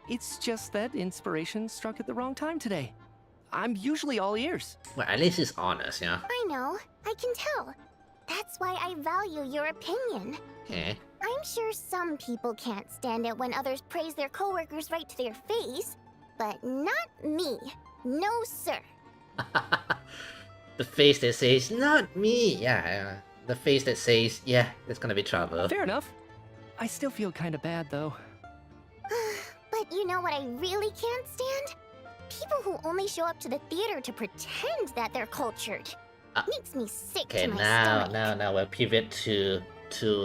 It's just that inspiration struck at the wrong time today. I'm usually all ears. Well, at least it's honest, yeah. I know, I can tell. That's why I value your opinion. Okay. I'm sure some people can't stand it when others praise their coworkers right to their face, but not me. No, sir. The face that says, not me. Yeah, the face that says, yeah, there's gonna be trouble. Fair enough. I still feel kind of bad though. But you know what I really can't stand? People who only show up to the theater to pretend that they're cultured. Makes me sick Okay, to my stomach. now we'll pivot to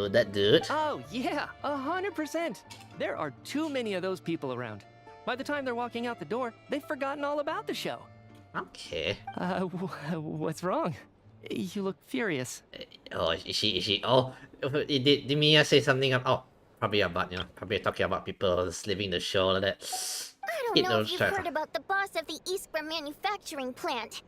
that dude. Oh yeah, 100%. There are too many of those people around. By the time they're walking out the door, they've forgotten all about the show. Okay. What's wrong? You look furious. Oh, is she? Oh, did Mia say something? Oh, probably about, probably talking about people leaving the show like that. I don't know if you've heard about the boss of the Iskra manufacturing plant.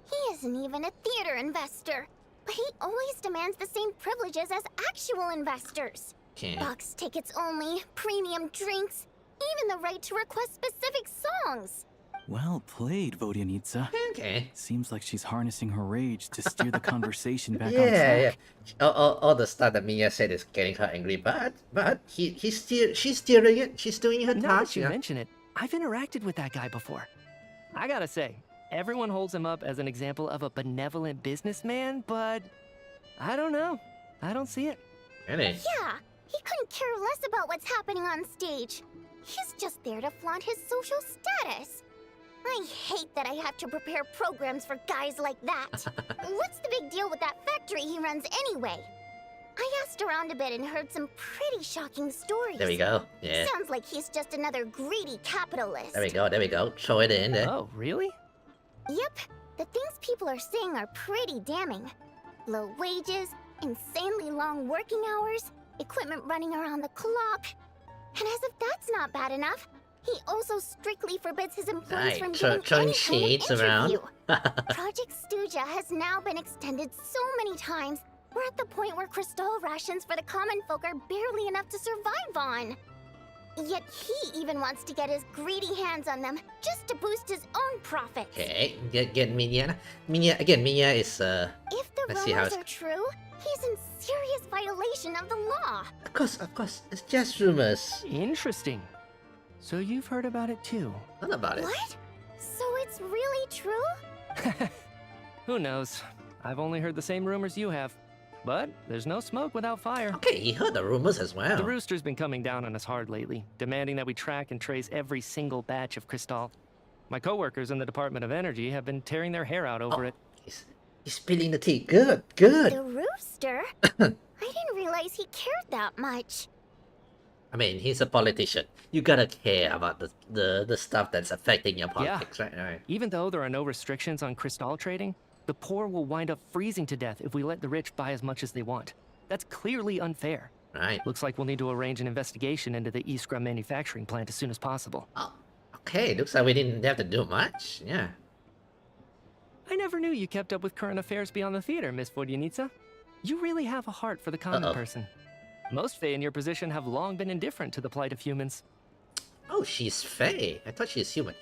He isn't even a theater investor, but he always demands the same privileges as actual investors. Okay. Box tickets only, premium drinks, even the right to request specific songs. Well played, Vodyanitsa. Okay. Seems like she's harnessing her rage to steer the conversation back on Yeah. track. All the stuff that Mia said is getting her angry, but she's steering it. She's doing her Now task. that you mention it, I've interacted with that guy before. I gotta say, everyone holds him up as an example of a benevolent businessman, but I don't know. I don't see it. Really? Yeah, he couldn't care less about what's happening on stage. He's just there to flaunt his social status. I hate that I have to prepare programs for guys like that. What's the big deal with that factory he runs anyway? I asked around a bit and heard some pretty shocking stories. There we go. Yeah. Sounds like he's just another greedy capitalist. There we go. Throw it in there. Oh, really? Yep, the things people are saying are pretty damning. Low wages, insanely long working hours, equipment running around the clock. And as if that's not bad enough, he also strictly forbids his employees Right, from throwing giving any kind shades of around. interview. Project Stuzha has now been extended so many times, we're at the point where crystal rations for the common folk are barely enough to survive on. Yet he even wants to get his greedy hands on them just to boost his own profits. Okay, get Mia. Mia is If the Let's see how rumors it's- are true, he's in serious violation of the law. of course, it's just rumors. Interesting. So you've heard about it too. Not about it. What? So it's really true? Who knows? I've only heard the same rumors you have. But there's no smoke without fire. Okay, he heard the rumors as well. The Rooster's been coming down on us hard lately, demanding that we track and trace every single batch of crystal. My coworkers in the Department of Energy have been tearing their hair out over it. He's spilling the tea. Good. The rooster? I didn't realize he cared that much. I mean, he's a politician. You gotta care about the stuff that's affecting your politics, right? Even though there are no restrictions on crystal trading, the poor will wind up freezing to death if we let the rich buy as much as they want. That's clearly unfair. Right. Looks like we'll need to arrange an investigation into the Iskra manufacturing plant as soon as possible. Oh, okay. Looks like we didn't have to do much. Yeah. I never knew you kept up with current affairs beyond the theater, Miss Vodyanitsa. You really have a heart for the common person. Most Fae in your position have long been indifferent to the plight of humans. Oh, she's Fae. I thought she's human.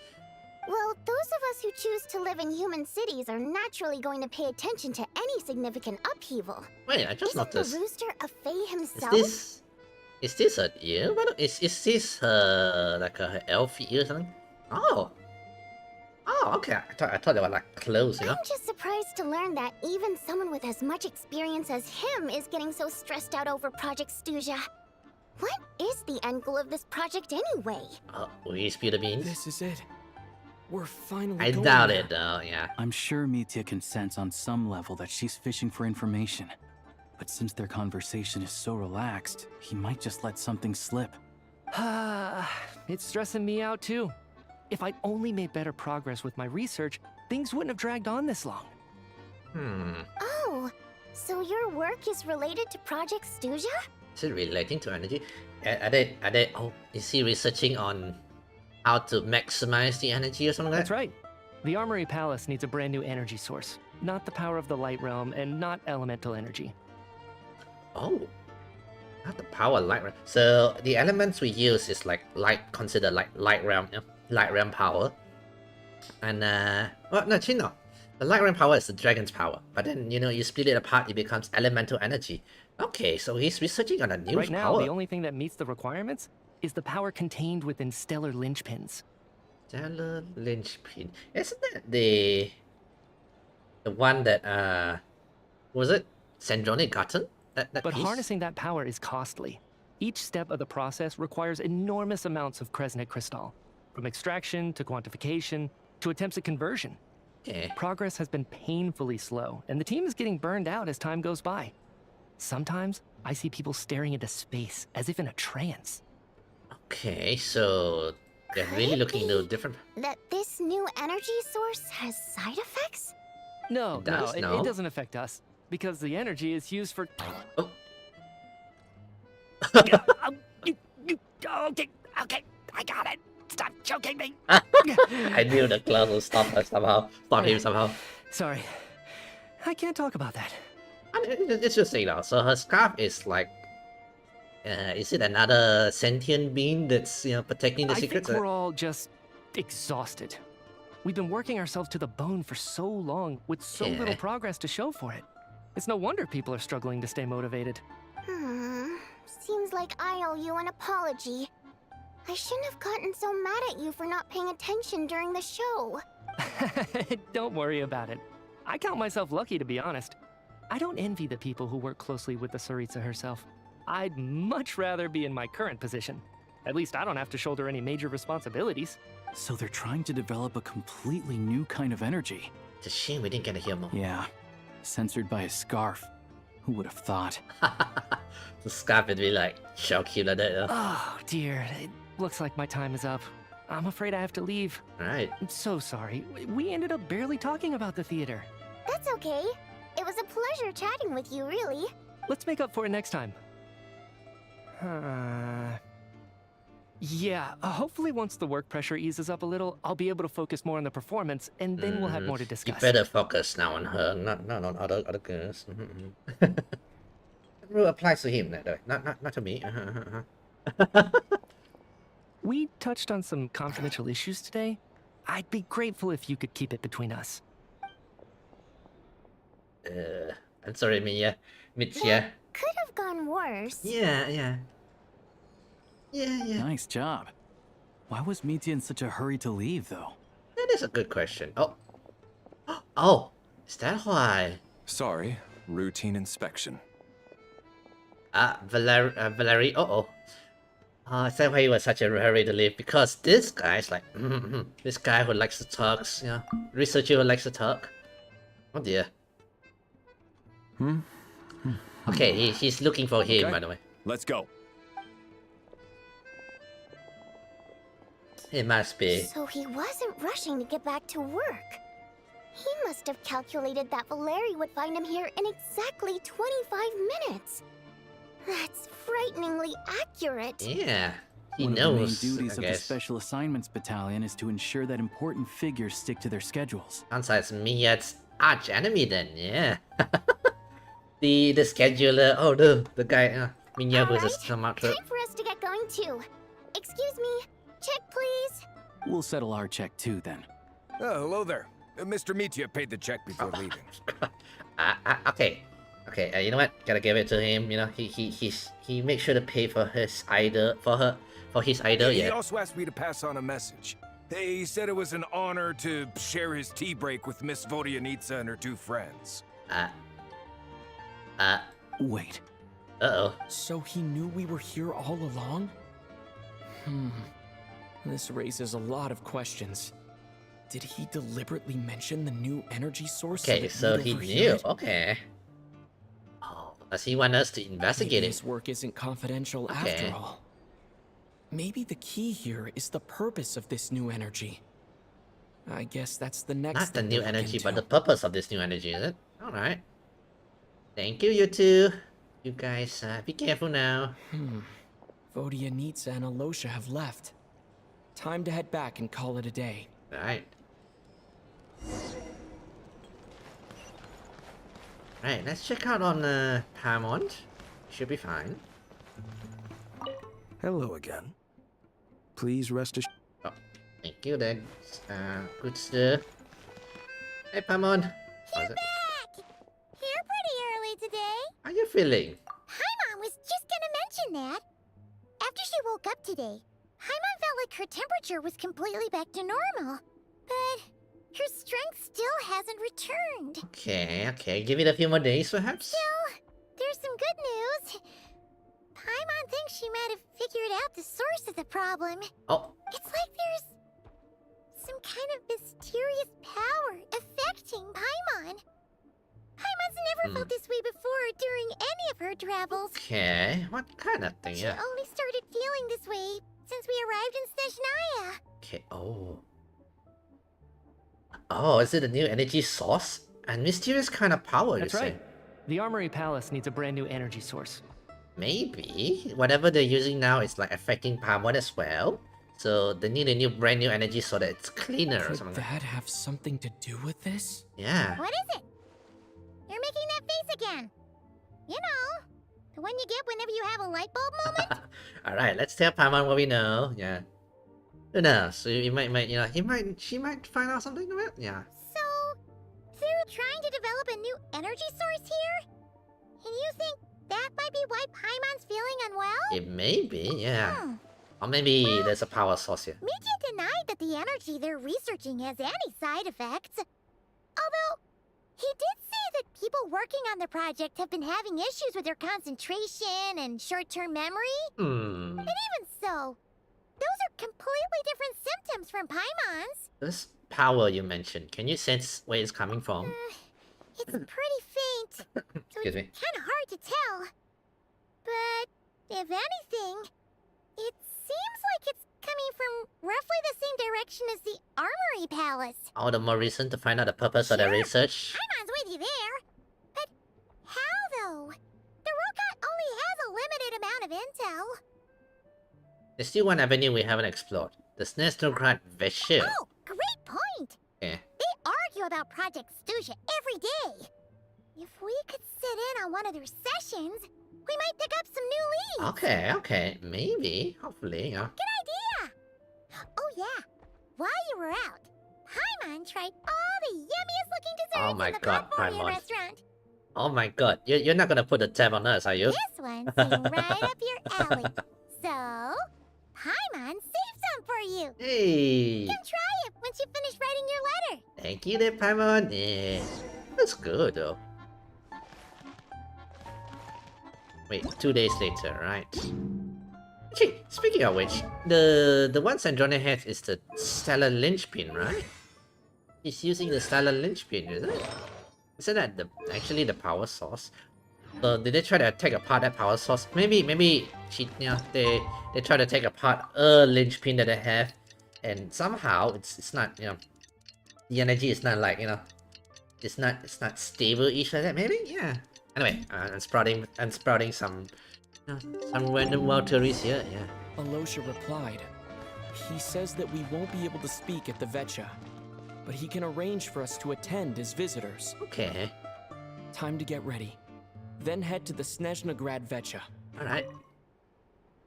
Well, those of us who choose to live in human cities are naturally going to pay attention to any significant upheaval. Wait, I just Isn't noticed. the rooster a fae Is himself? this an ear? Is this like her elf ear or something? Oh, okay. I thought they were like clothes, you know. I'm just surprised to learn that even someone with as much experience as him is getting so stressed out over Project Stuzha. What is the end goal of this project anyway? Will you spill the beans? This is it. We're finally I going doubt there. it though, yeah. I'm sure Mitya can sense on some level that she's fishing for information. But since their conversation is so relaxed, he might just let something slip. It's stressing me out too. If I'd only made better progress with my research, things wouldn't have dragged on this long. Oh, so your work is related to Project Stuzha? Is it relating to energy? Oh, is he researching on how to maximize the energy or something like That's that? right. The Armory Palace needs a brand new energy source. Not the power of the light realm and not elemental energy. Oh, not the power light realm. So the elements we use is like considered like light realm power. And well, no, actually no. The light realm power is the dragon's power. But then you split it apart, it becomes elemental energy. Okay, so he's researching on a new Right now, power. the only thing that meets the requirements is the power contained within stellar linchpins. Stellar linchpin. Isn't that the one that was it Sandronic gotten? That But piece? harnessing that power is costly. Each step of the process requires enormous amounts of Kresnik crystal, from extraction to quantification to attempts at conversion. Yeah. Progress has been painfully slow, and the team is getting burned out as time goes by. Sometimes I see people staring into space as if in a trance. Okay, so they're really Could it looking into be different. That this new energy source has side effects? No, It does? No? it doesn't affect us, because the energy is used for... Oh. Okay, I got it. Stop choking me. I knew the clown would stop her somehow. Stop him somehow. Sorry, I can't talk about that. I mean, it's just saying now. So her scarf is like, is it another sentient being that's protecting the I secrets? think we're all just exhausted. We've been working ourselves to the bone for so long with so Yeah. little progress to show for it. It's no wonder people are struggling to stay motivated. Seems like I owe you an apology. I shouldn't have gotten so mad at you for not paying attention during the show. Don't worry about it. I count myself lucky, to be honest. I don't envy the people who work closely with the Tsaritsa herself. I'd much rather be in my current position. At least I don't have to shoulder any major responsibilities. So they're trying to develop a completely new kind of energy. It's a shame we didn't get to hear more. Yeah, censored by a scarf. Who would have thought? The scarf would be like shock you like that. Oh, dear. It looks like my time is up. I'm afraid I have to leave. Alright. I'm so sorry. We ended up barely talking about the theater. That's okay. It was a pleasure chatting with you, really. Let's make up for it next time. Yeah, hopefully once the work pressure eases up a little, I'll be able to focus more on the performance, and then we'll have more to You discuss. better focus now on her, not on other girls. The rule applies to him, not to me. We touched on some confidential issues today. I'd be grateful if you could keep it between us. I'm sorry, Mitya. Could have gone worse. Yeah. Nice job. Why was Mitya in such a hurry to leave, though? That is a good question. Oh, is that why? Sorry, routine inspection. Valerie. Is that why he was such a hurry to leave? Because this guy's like, this guy who likes to talk, researcher who likes to talk. Oh dear. Okay, he's looking for him, Okay. by the way. Let's go. It must be. So he wasn't rushing to get back to work. He must have calculated that Valerie would find him here in exactly 25 minutes. That's frighteningly accurate. Yeah, he One knows. of the main duties I of the guess. Special Assignments Battalion is to ensure that important figures stick to their schedules. Sounds like Mia's arch enemy then. Yeah. the scheduler. Oh, the guy. Minya versus Alright, Sumatra. time for us to get going too. Excuse me, check please. We'll settle our check too, then. Oh, hello there. Mr. Mitya paid the check before leaving. Okay. You know what? Gotta give it to him. He makes sure to pay for his idol for his idol. He Yeah. also asked me to pass on a message. He said it was an honor to share his tea break with Miss Vodyanitsa and her two friends. Wait, Uh-oh. So he knew we were here all along? This raises a lot of questions. Did he deliberately mention the new energy source? Okay, that so we'd he overhear knew. it? Okay. Oh, does he want us to investigate Maybe it? his work isn't confidential Okay. after all. Maybe the key here is the purpose of this new energy. I guess that's the next Not the thing new to look energy, but the into. purpose of this new energy, is it? Alright. Thank you, you two. You guys, be careful now. Vodianitsa and Alosha have left. Time to head back and call it a day. Right. Right, let's check out on Paramount. Should be fine. Hello again. Please rest assured. Oh, thank you then. Good sir. Hey Paramount. How's it? Back! Here pretty early today. How you feeling? Paimon was just gonna mention that. After she woke up today, Paimon felt like her temperature was completely back to normal. But her strength still hasn't returned. Okay, okay. Give it a few more days perhaps? Still, there's some good news. Paimon thinks she might have figured out the source of the problem. Oh, It's like there's some kind of mysterious power affecting Paimon. Paimon's never felt this way before during any of her travels. okay. What kind of thing? She Yeah. only started feeling this way since we arrived in Snezhnaya. Okay, oh. Oh, is it a new energy source? A mysterious kind of power, That's you say? right. The Armory Palace needs a brand new energy source. Maybe. Whatever they're using now is like affecting Paramount as well. So they need a brand new energy so that it's cleaner or Could something. that have something to do with this? Yeah. What is it? You're making that face again. You know, the one you get whenever you have a light bulb moment. Alright, let's tell Paramount what we know. Yeah. Who knows? So you might, you know, she might find out something about it. Yeah. So, they're trying to develop a new energy source here? And you think that might be why Paimon's feeling unwell? It may be, yeah. Hmm. Or maybe there's a power source here. Miki denied that the energy they're researching has any side effects. Although, he did say that people working on the project have been having issues with their concentration and short-term memory. Hmm. And even so, those are completely different symptoms from Paimon's. This power you mentioned, can you sense where it's coming from? It's pretty faint, so Excuse it's me. kind of hard to tell. But, if anything, it seems like it's coming from roughly the same direction as the Armory Palace. All the more reason to find out the purpose of the Sure. research. Paimon's with you there. But how, though? The Rokot only has a limited amount of intel. There's still one avenue we haven't explored. The Snezhnograd Veshir. Oh, great point! Yeah. They argue about Project Stuzha every day. If we could sit in on one of their sessions, we might pick up some new leads. Okay, okay. Maybe. Hopefully, yeah. Good idea! Oh yeah, while you were out, Paimon tried all the yummiest looking desserts Oh my in the God, Platformia Paimon. restaurant. Oh my god. You're not gonna put the tab on us, are you? This one seemed right up your alley. So, Paimon saved some for you. Hey! Come try it once you finish writing your letter. Thank you there, Paimon. Yeah. That's good, though. Wait, 2 days later, right? Okay, speaking of which, the one Sandrone has is the stellar linchpin, right? He's using the stellar linchpin, isn't it? Isn't that actually the power source? So did they try to take apart that power source? Maybe she, you know, they try to take apart a linchpin that they have, and somehow it's not, you know, the energy is not like, you know, it's not stable-ish like that. Maybe, yeah. Anyway, I'm sprouting some, you know, some random wild theories here. Yeah. Alosha replied. He says that we won't be able to speak at the Vetcha, but he can arrange for us to attend as visitors. Okay. Time to get ready. Then head to the Snezhnograd Vetcha. All right.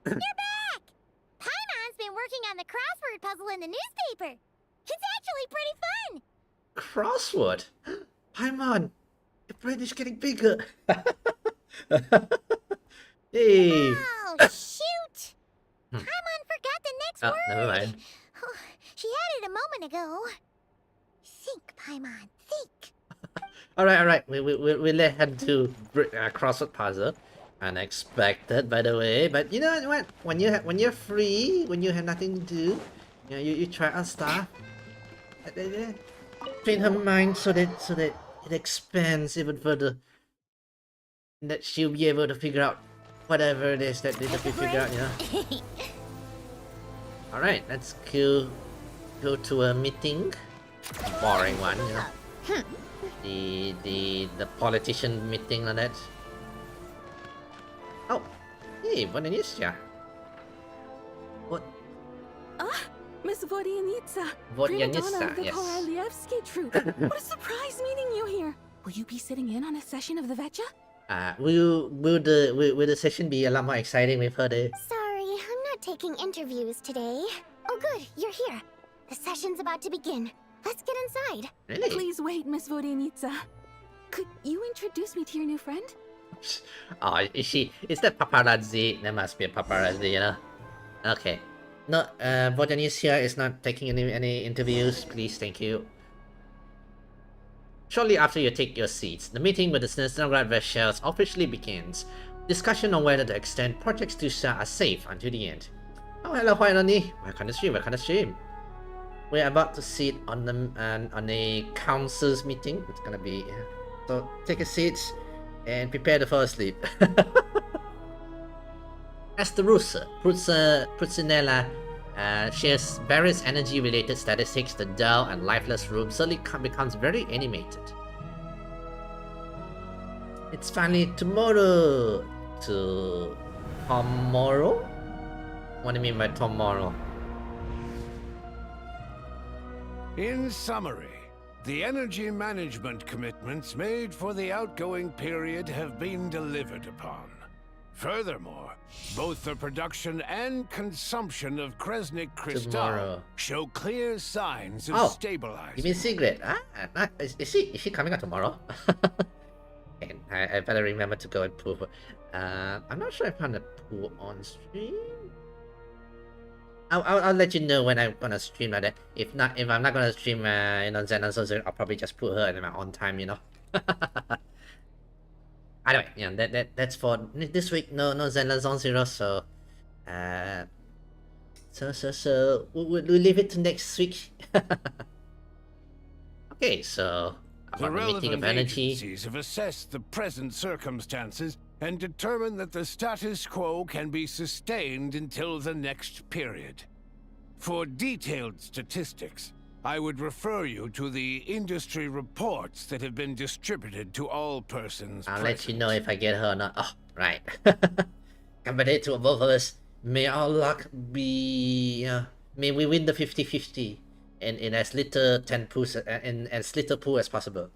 You're back! Paimon's been working on the crossword puzzle in the newspaper. It's actually pretty fun. Crossword. Paimon, your brain is getting bigger. Hey. Oh, shoot! Paimon forgot the next Oh, word. never mind. Oh, she had it a moment ago. Think, Paimon, think. All right. We let him do crossword puzzle. Unexpected, by the way. But you know what? When you're free, when you have nothing to do, you know, you try out stuff. Train her mind so that it expands even further. And that she'll be able to figure out whatever it is that needs to be figured out, you know. Alright, let's go to a meeting. Boring one, you know. The politician meeting like that. Oh, hey, Vodanitsa. What? Ah, Miss Vodyanitsa. Vodyanitsa, of the yes. Korolievsky troupe. What a surprise meeting you here. Will you be sitting in on a session of the Vetcha? Will the session be a lot more exciting with her there? Sorry, I'm not taking interviews today. Oh good, you're here. The session's about to begin. Let's get inside. Really? Please wait, Miss Vodyanitsa. Could you introduce me to your new friend? Oh, is that paparazzi? There must be a paparazzi, you know? Okay. No, Vodanitsa is not taking any interviews, please, thank you. Shortly after you take your seats, the meeting with the Snezhnograd Veshels officially begins. Discussion on whether to extend Project Stuzha are safe until the end. Oh, hello, Huairani. Welcome to the stream. We're about to sit on a council's meeting. It's gonna be... So, take a seat and prepare to fall asleep. As the Rusa, Prutsinella shares various energy-related statistics, the dull and lifeless room suddenly becomes very animated. It's finally tomorrow. Tomorrow? What do you mean by tomorrow? In summary, the energy management commitments made for the outgoing period have been delivered upon. Furthermore, both the production and consumption of Kresnik Crystal Tomorrow. show clear signs of Oh, stabilizing. you mean Secret? Is she coming out tomorrow? And I better remember to go and pull her. I'm not sure if I'm gonna pull on stream. I'll let you know when I'm gonna stream like that. If I'm not gonna stream, Zen Zero, I'll probably just put her in my own time, you know. Anyway, yeah, that's for this week. No Zen Zero, so we'll leave it to next week. Okay, so The about the meeting of relevant energy. agencies have assessed the present circumstances and determined that the status quo can be sustained until the next period. For detailed statistics, I would refer you to the industry reports that have been distributed to all persons I'll present. let you know if I get her or not. Oh, right. Compared to both of us, may our luck be... may we win the 50-50 in as little 10 pools in as little pool as possible.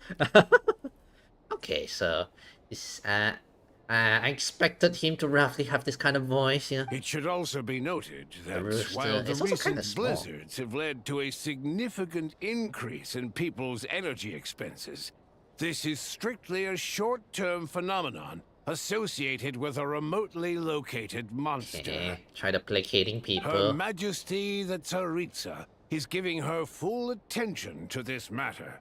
Okay, so this I expected him to roughly have this kind of voice, yeah. It should also be noted that rooster while the is also kinda recent small. blizzards have led to a significant increase in people's energy expenses, this is strictly a short-term phenomenon associated with a remotely located monster. Try to placating Her people. Majesty the Tsaritsa is giving her full attention to this matter.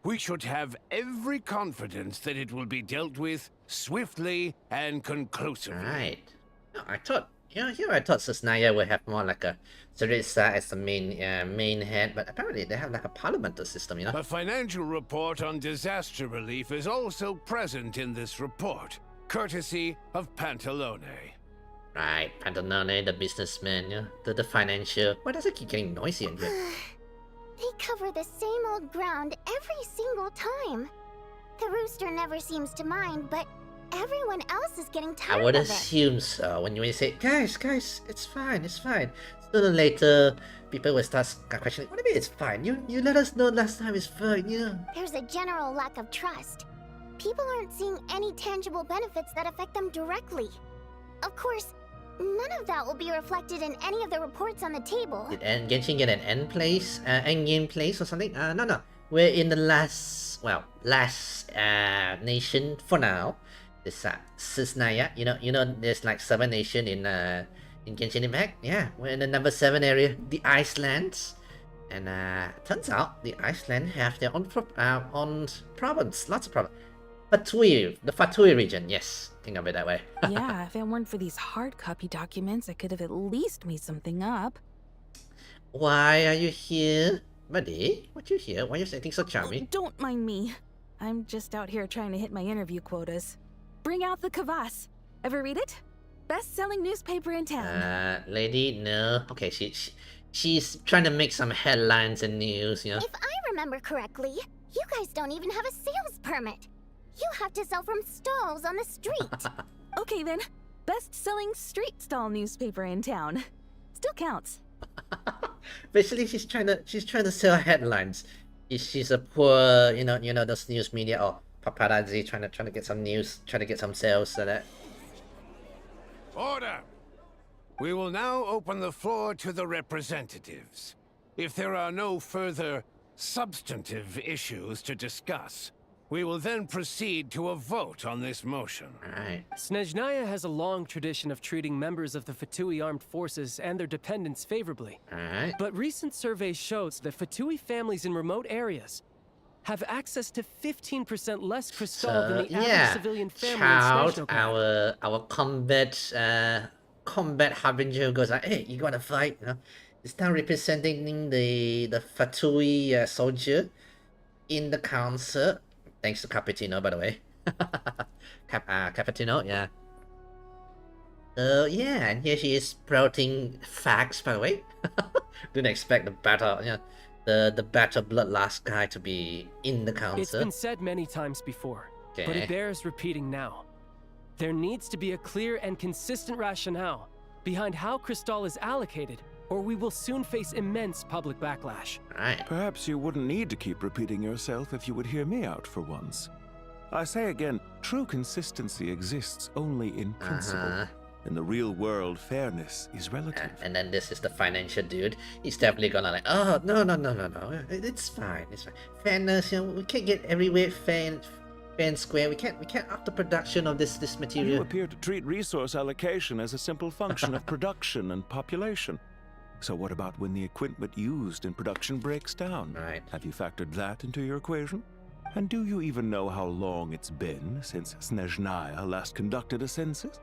We should have every confidence that it will be dealt with swiftly and conclusively. Right. No, I thought I thought Sasnaya would have more like a Tsaritsa as the main head, but apparently they have like a parliamental system, you know. A financial report on disaster relief is also present in this report, courtesy of Pantalone. Right, Pantalone, the businessman, yeah. The financial. Why does it keep getting noisy in here? They cover the same old ground every single time. The rooster never seems to mind, but everyone else is getting I tired would of it. assume so. When you say, guys, it's fine. Sooner or later, people will start questioning, what do you mean it's fine? You let us know last time it's fine, yeah. There's a general lack of trust. People aren't seeing any tangible benefits that affect them directly. Of course, none of that will be reflected in any of the reports on the table. Did Genshin get an end game place or something? No. We're in the last nation for now. This Sisnaya, you know, there's like 7 nations in Genshin Impact. Yeah, we're in the number 7 area, the Icelands, and turns out the Iceland have their own province, lots of province. Fatui, the Fatui region, yes, think of it that way. Yeah, if it weren't for these hard copy documents, I could have at least made something up. Why are you here? Buddy, what you here? Why are you acting so Oh, charming? don't mind me. I'm just out here trying to hit my interview quotas. Bring out the kvass. Ever read it? Best-selling newspaper in town. Lady, no. Okay, she's trying to make some headlines and news, you know? If I remember correctly, you guys don't even have a sales permit. You have to sell from stalls on the street. Okay then. Best-selling street stall newspaper in town. Still counts. Basically, she's trying to sell headlines. She's a poor, you know, those news media or paparazzi trying to get some news, trying to get some sales, so that. Order! We will now open the floor to the representatives. If there are no further substantive issues to discuss, we will then proceed to a vote on this motion. Alright. Snezhnaya has a long tradition of treating members of the Fatui armed forces and their dependents favorably. Alright. But recent surveys shows that Fatui families in remote areas have access to 15% less crystal than the average civilian family Child, in Snezhnaya. our combat harbinger goes like, hey, you gotta fight, you know? It's now representing the Fatui soldier in the council. Thanks to Cappuccino, by the way. Cappuccino, yeah. Yeah, and here she is sprouting facts, by the way. Didn't expect the battle, you know, the battle bloodlust guy to be in the council. It's been said many times before, but it bears repeating now. There needs to be a clear and consistent rationale behind how Crystal is allocated, or we will soon face immense public backlash. Right. Perhaps you wouldn't need to keep repeating yourself if you would hear me out for once. I say again, true consistency exists only in principle. In the real world, fairness is relative. And then this is the financial dude. He's definitely gonna like, oh, no. It's fine, it's fine. Fairness, you know, we can't get everywhere fair and square. We can't up the production of this material. You appear to treat resource allocation as a simple function of production and population. So what about when the equipment used in production breaks down? Right. Have you factored that into your equation? And do you even know how long it's been since Snezhnaya last conducted a census?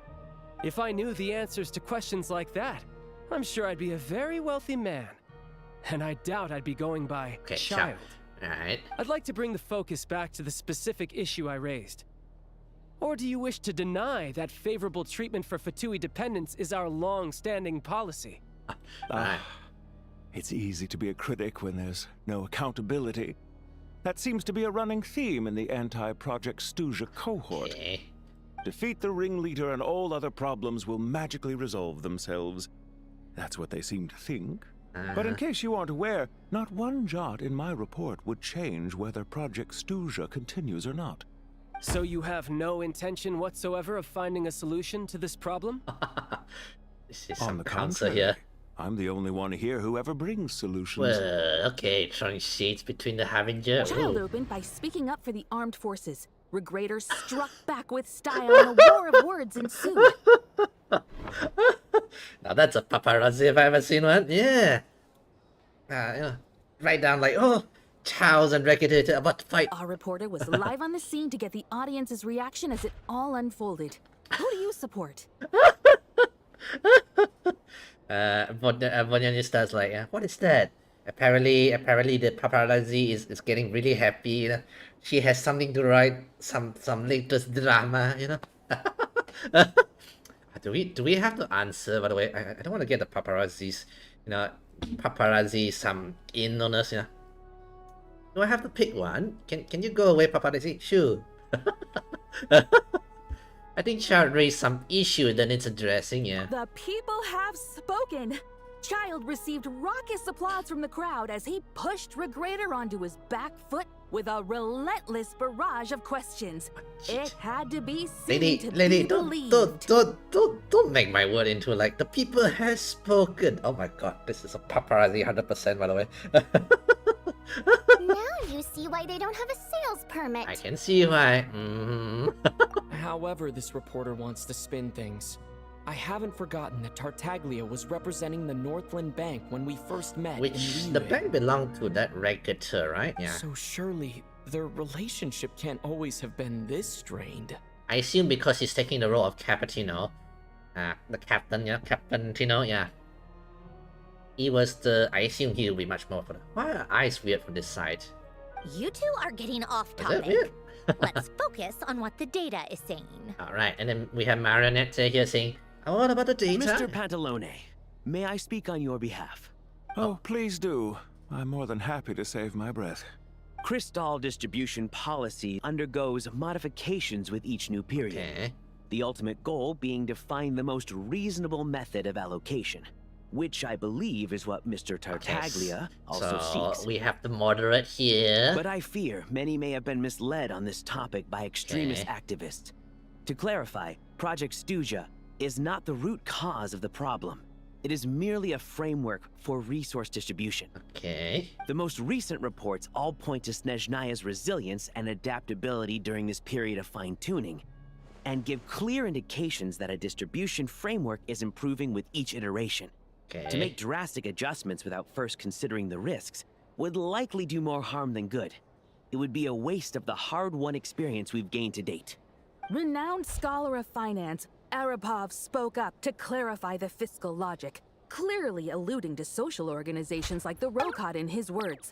If I knew the answers to questions like that, I'm sure I'd be a very wealthy man. And I doubt I'd be going by child. Alright. I'd like to bring the focus back to the specific issue I raised. Or do you wish to deny that favorable treatment for Fatui dependents is our long-standing policy? It's easy to be a critic when there's no accountability. That seems to be a running theme in the anti-Project Stuzha cohort. Okay. Defeat the ringleader and all other problems will magically resolve themselves. That's what they seem to think. But in case you aren't aware, not one jot in my report would change whether Project Stuzha continues or not. So you have no intention whatsoever of finding a solution to this problem? This is On some the counsel contrary, here. I'm the only one here who ever brings solutions. Well, okay, throwing shades between the Harbinger. Child opened by speaking up for the armed forces. Regrator struck back with style and a war of words ensued. Now that's a paparazzi if I ever seen one. Yeah. You know, right down like, oh, Charles and Regulator about to fight. Our reporter was live on the scene to get the audience's reaction as it all unfolded. Who do you support? Vonyanista like, what is that? Apparently the paparazzi is getting really happy, you know. She has something to write, some latest drama, you know. Do we have to answer, by the way? I don't want to get the paparazzis, you know, some in on us, you know. Do I have to pick one? Can you go away, paparazzi? Sure. I think Child raised some issue that needs addressing, yeah. The people have spoken. Child received raucous applause from the crowd as he pushed Regrator onto his back foot with a relentless barrage of questions. It had to be seen to be believed. Don't make my word into like the people has spoken. Oh my god, this is a paparazzi 100% by the way. Now you see why they don't have a sales permit. I can see why. However this reporter wants to spin things, I haven't forgotten that Tartaglia was representing the Northland Bank when we first met. Which the bank belonged to that Rokot, right? Yeah. So surely their relationship can't always have been this strained. I assume because he's taking the role of Cappuccino. The captain, yeah, Captain Tino, yeah. He was the. I assume he will be much more for the. Why are eyes weird from this side? You two are getting off Is that topic. weird? Let's focus on what the data is saying. Alright, and then we have Marionette here saying, oh, what about the data? Mr. Pantalone, may I speak on your behalf? Oh, please do. I'm more than happy to save my breath. Crystal distribution policy undergoes modifications with each new period. Okay. The ultimate goal being to find the most reasonable method of allocation, which I believe is what Mr. Tartaglia also seeks. We have the moderate here. But I fear many may have been misled on this topic by extremist activists. To clarify, Project Stuzha is not the root cause of the problem. It is merely a framework for resource distribution. Okay. The most recent reports all point to Snezhnaya's resilience and adaptability during this period of fine-tuning, and give clear indications that a distribution framework is improving with each iteration. Okay. To make drastic adjustments without first considering the risks would likely do more harm than good. It would be a waste of the hard-won experience we've gained to date. Renowned scholar of finance, Arapov spoke up to clarify the fiscal logic, clearly alluding to social organizations like the Rokot in his words.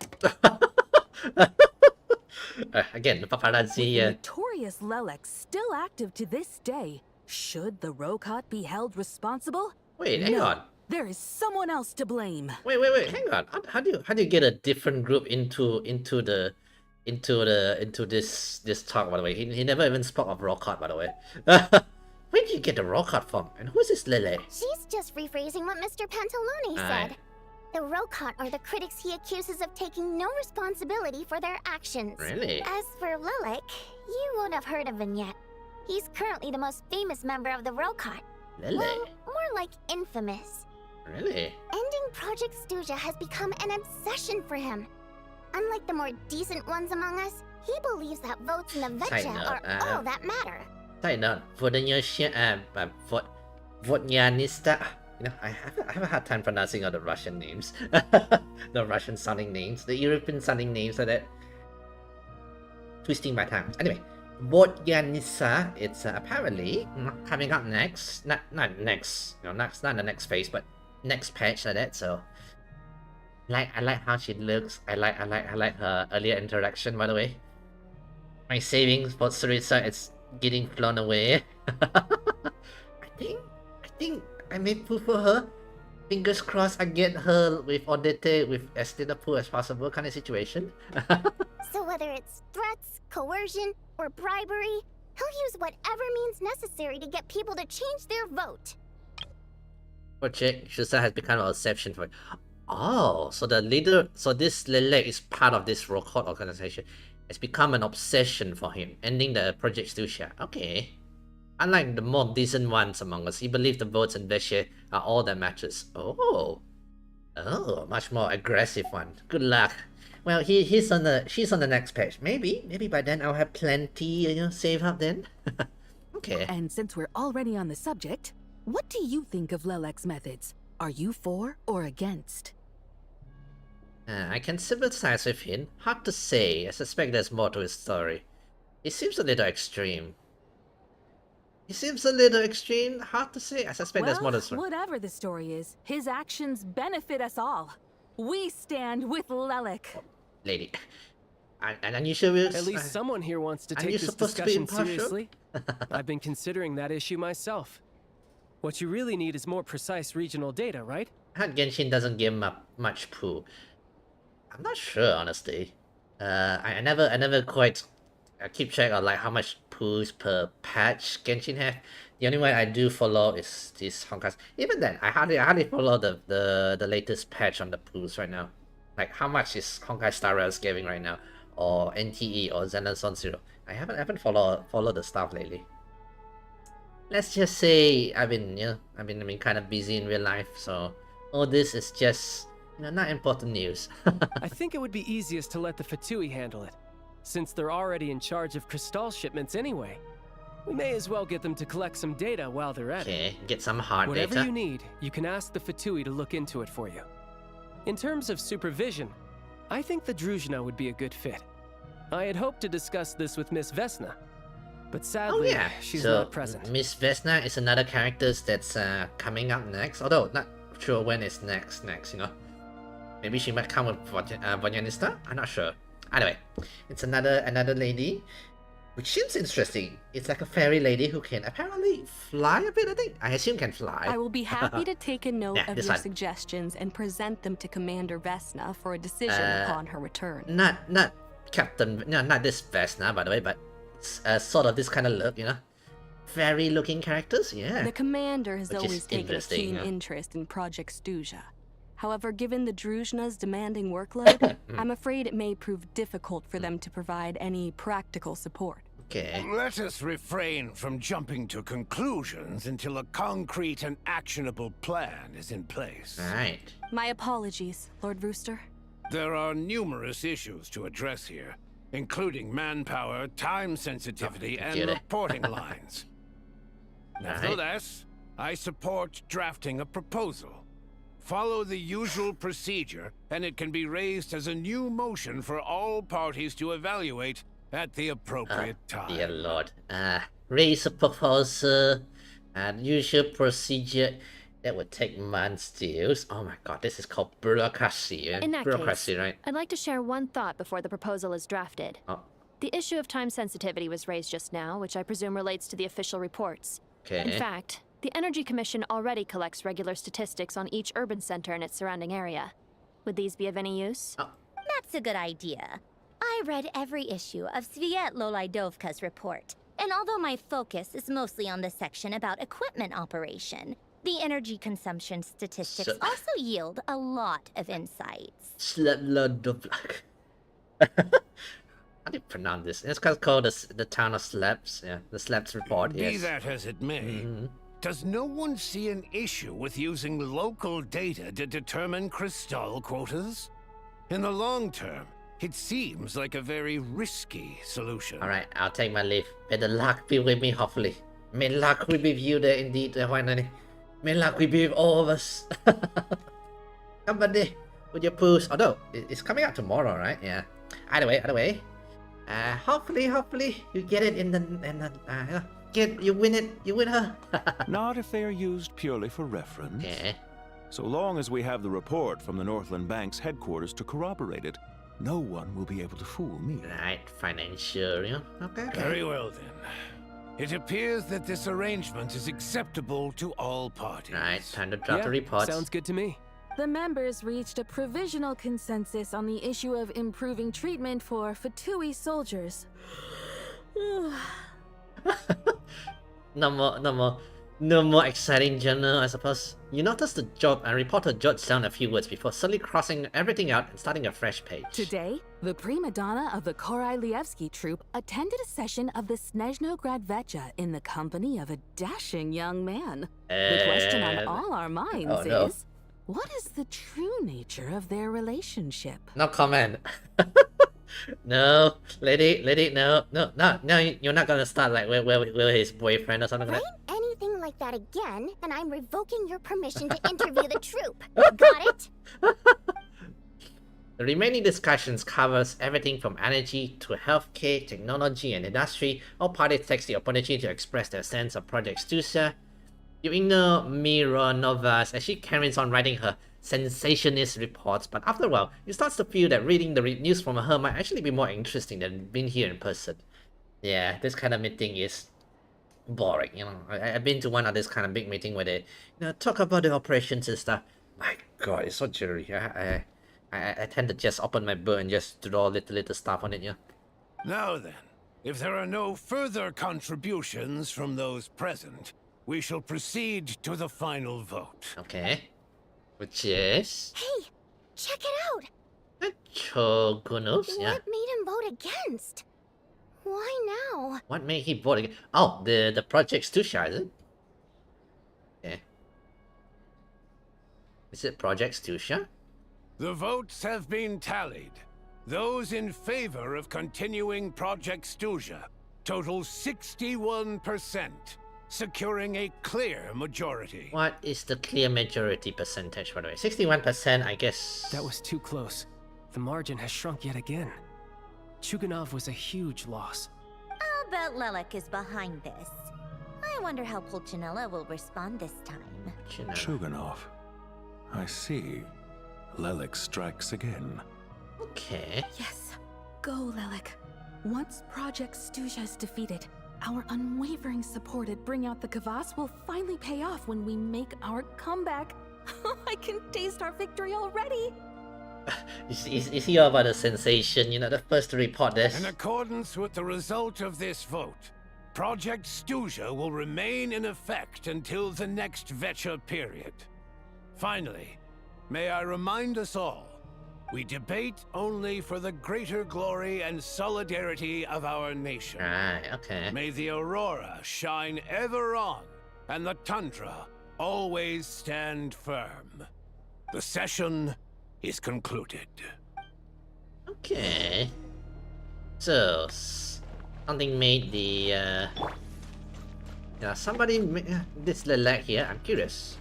Again, the paparazzi With here. notorious Lelek still active to this day, should the Rokot be held responsible? Wait, hang on. There is someone else to blame. Wait, hang on. How do you get a different group into this talk, by the way? He never even spoke of Rokot, by the way. Where did you get the Rokot from? And who's this Lele? She's just rephrasing what Mr. Pantalone said. The Rokot are the critics he accuses of taking no responsibility for their actions. Really? As for Lilac, you won't have heard of him yet. He's currently the most famous member of the Rokot. Lele? Well, more like infamous. Really? Ending Project Stuzha has become an obsession for him. Unlike the more decent ones among us, he believes that votes in the Vetcha are all that matter. Side note, Vodnyanista. You know, I have a hard time pronouncing all the Russian names. The Russian sounding names, the European sounding names like that. Twisting my tongue. Anyway, Vodnyanista, it's apparently coming up next. Not next, you know, not the next phase, but next patch like that. So, I like how she looks. I like her earlier interaction. By the way, my savings for Sarisa, it's getting flown away. I think I may pull for her. Fingers crossed I get her with Odette with as little pull as possible kind of situation. So whether it's threats, coercion, or bribery, he'll use whatever means necessary to get people to change their vote. Project Shusa has become an exception for it. Oh, so the leader, so this Lele is part of this Rokot organization. It's become an obsession for him, ending the Project Stuzha. Okay. Unlike the more decent ones among us, he believes the votes in Veshe are all that matters. Oh, much more aggressive one. Good luck. Well, she's on the next page. Maybe by then I'll have plenty, saved up then. Okay. And since we're already on the subject, what do you think of Lelek's methods? Are you for or against? I can sympathize with him. Hard to say. I suspect there's more to his story. He seems a little extreme. Hard to say. I suspect there's more to the story. Whatever the story is, his actions benefit us all. We stand with Lelek. Lady. And you sure At least someone here wants to take this discussion seriously. I've been considering that issue myself. What you really need is more precise regional data, right? Genshin doesn't give much poo. I'm not sure, honestly. I never quite keep track of like how much poos per patch Genshin have. The only one I do follow is this Honkai. Even then, I hardly follow the latest patch on the poos right now. Like how much is Honkai Star Rails giving right now, or NTE or Xenoson Zero. I haven't followed the stuff lately. Let's just say I've been kind of busy in real life, so all this is just not important news. I think it would be easiest to let the Fatui handle it, since they're already in charge of Crystal shipments anyway. We may as well get them to collect some data while they're at it. Okay, get some hard data. Whatever you need, you can ask the Fatui to look into it for you. In terms of supervision, I think the Druzhna would be a good fit. I had hoped to discuss this with Miss Vesna, but sadly, she's not present. Miss Vesna is another character that's coming up next, although not sure when it's next, Maybe she might come with Vonyanista? I'm not sure. Anyway, it's another lady, which seems interesting. It's like a fairy lady who can apparently fly a bit, I think. I assume can fly. I will be happy to take a note Yeah, of this your one. suggestions and present them to Commander Vesna for a decision upon her return. Not Captain, no, not this Vesna, by the way, but sort of this kind of look, you know? Fairy looking characters, yeah. The Commander has Which is always taken a interesting, keen huh? interest in Project Stuzha. However, given the Druzhna's demanding workload, I'm afraid it may prove difficult for them to provide any practical support. Okay. Let us refrain from jumping to conclusions until a concrete and actionable plan is in place. Alright. My apologies, Lord Rooster. There are numerous issues to address here, including manpower, time sensitivity, and get it. reporting lines. Nevertheless, I support drafting a proposal. Follow the usual procedure, and it can be raised as a new motion for all parties to evaluate at the appropriate time. Dear Lord. Raise a proposal and usual procedure that would take months to use. Oh my god, this is called bureaucracy. In that bureaucracy, case, right? I'd like to share one thought before the proposal is drafted. Oh. The issue of time sensitivity was raised just now, which I presume relates to the official reports. Okay. In fact, the Energy Commission already collects regular statistics on each urban center and its surrounding area. Would these be of any use? That's a good idea. I read every issue of Sviet Lolaidovka's report, and although my focus is mostly on the section about equipment operation, the energy consumption statistics also yield a lot of insights. Slabladovlak. How do you pronounce this? It's called the town of Slabs. Yeah, the Slabs report. Be Yes. that as it may, does no one see an issue with using local data to determine crystal quotas? In the long term, it seems like a very risky solution. Alright, I'll take my leave. May the luck be with me, hopefully. May luck be with you there indeed, finally. May luck be with all of us. Somebody with your poos. Although, it's coming out tomorrow, right? Yeah. Either way. Hopefully you get it in the you win it, you win her. Not if they are used purely for reference. Okay. So long as we have the report from the Northland Bank's headquarters to corroborate it, no one will be able to fool me. Right, financial, yeah. Okay. Very well then. It appears that this arrangement is acceptable to all parties. Right, time to draft the report. Sounds good to me. The members reached a provisional consensus on the issue of improving treatment for Fatui soldiers. No more exciting journal, I suppose. You notice the reporter jots down a few words before suddenly crossing everything out and starting a fresh page. Today, the prima donna of the Korailievsky troupe attended a session of the Snezhnograd Vecha in the company of a dashing young man. The question on all our minds is, what is the true nature of their relationship? No comment. No, lady, no, you're not gonna start like with his boyfriend or something like that. Anything like that again, and I'm revoking your permission to interview the troupe. Got it? The remaining discussions covers everything from energy to healthcare, technology, and industry. All parties take the opportunity to express their sense of Project Stuzha. You ignore Mira Novas as she carries on writing her sensationist reports, but after a while, you start to feel that reading the news from her might actually be more interesting than being here in person. Yeah, this kind of meeting is boring, you know. I've been to one of this kind of big meeting where they, talk about the operations and stuff. My god, it's so dreary. I tend to just open my book and just draw little stuff on it, yeah. Now then, if there are no further contributions from those present, we shall proceed to the final vote. Okay. Which is... Hey, check it out! Chogunos, yeah. What made him vote against? Why now? What made he vote again? Oh, the Project Stuzha, is it? Yeah. Is it Project Stuzha? The votes have been tallied. Those in favor of continuing Project Stuzha total 61%, securing a clear majority. What is the clear majority percentage, by the way? 61%, I guess. That was too close. The margin has shrunk yet again. Chuganov was a huge loss. I'll bet Lelek is behind this. I wonder how Pulcinella will respond this time. Chuganov. I see. Lelek strikes again. Okay. Yes. Go, Lelek. Once Project Stuzha is defeated, our unwavering support at Bring Out the Kvass will finally pay off when we make our comeback. I can taste our victory already. You see all about the sensation, you know, the first to report this. In accordance with the result of this vote, Project Stuzha will remain in effect until the next Veccha period. Finally, may I remind us all, we debate only for the greater glory and solidarity of our nation. Right, okay. May the aurora shine ever on, and the tundra always stand firm. The session is concluded. Okay. So, something made the, yeah, somebody made this Lelek here. I'm curious.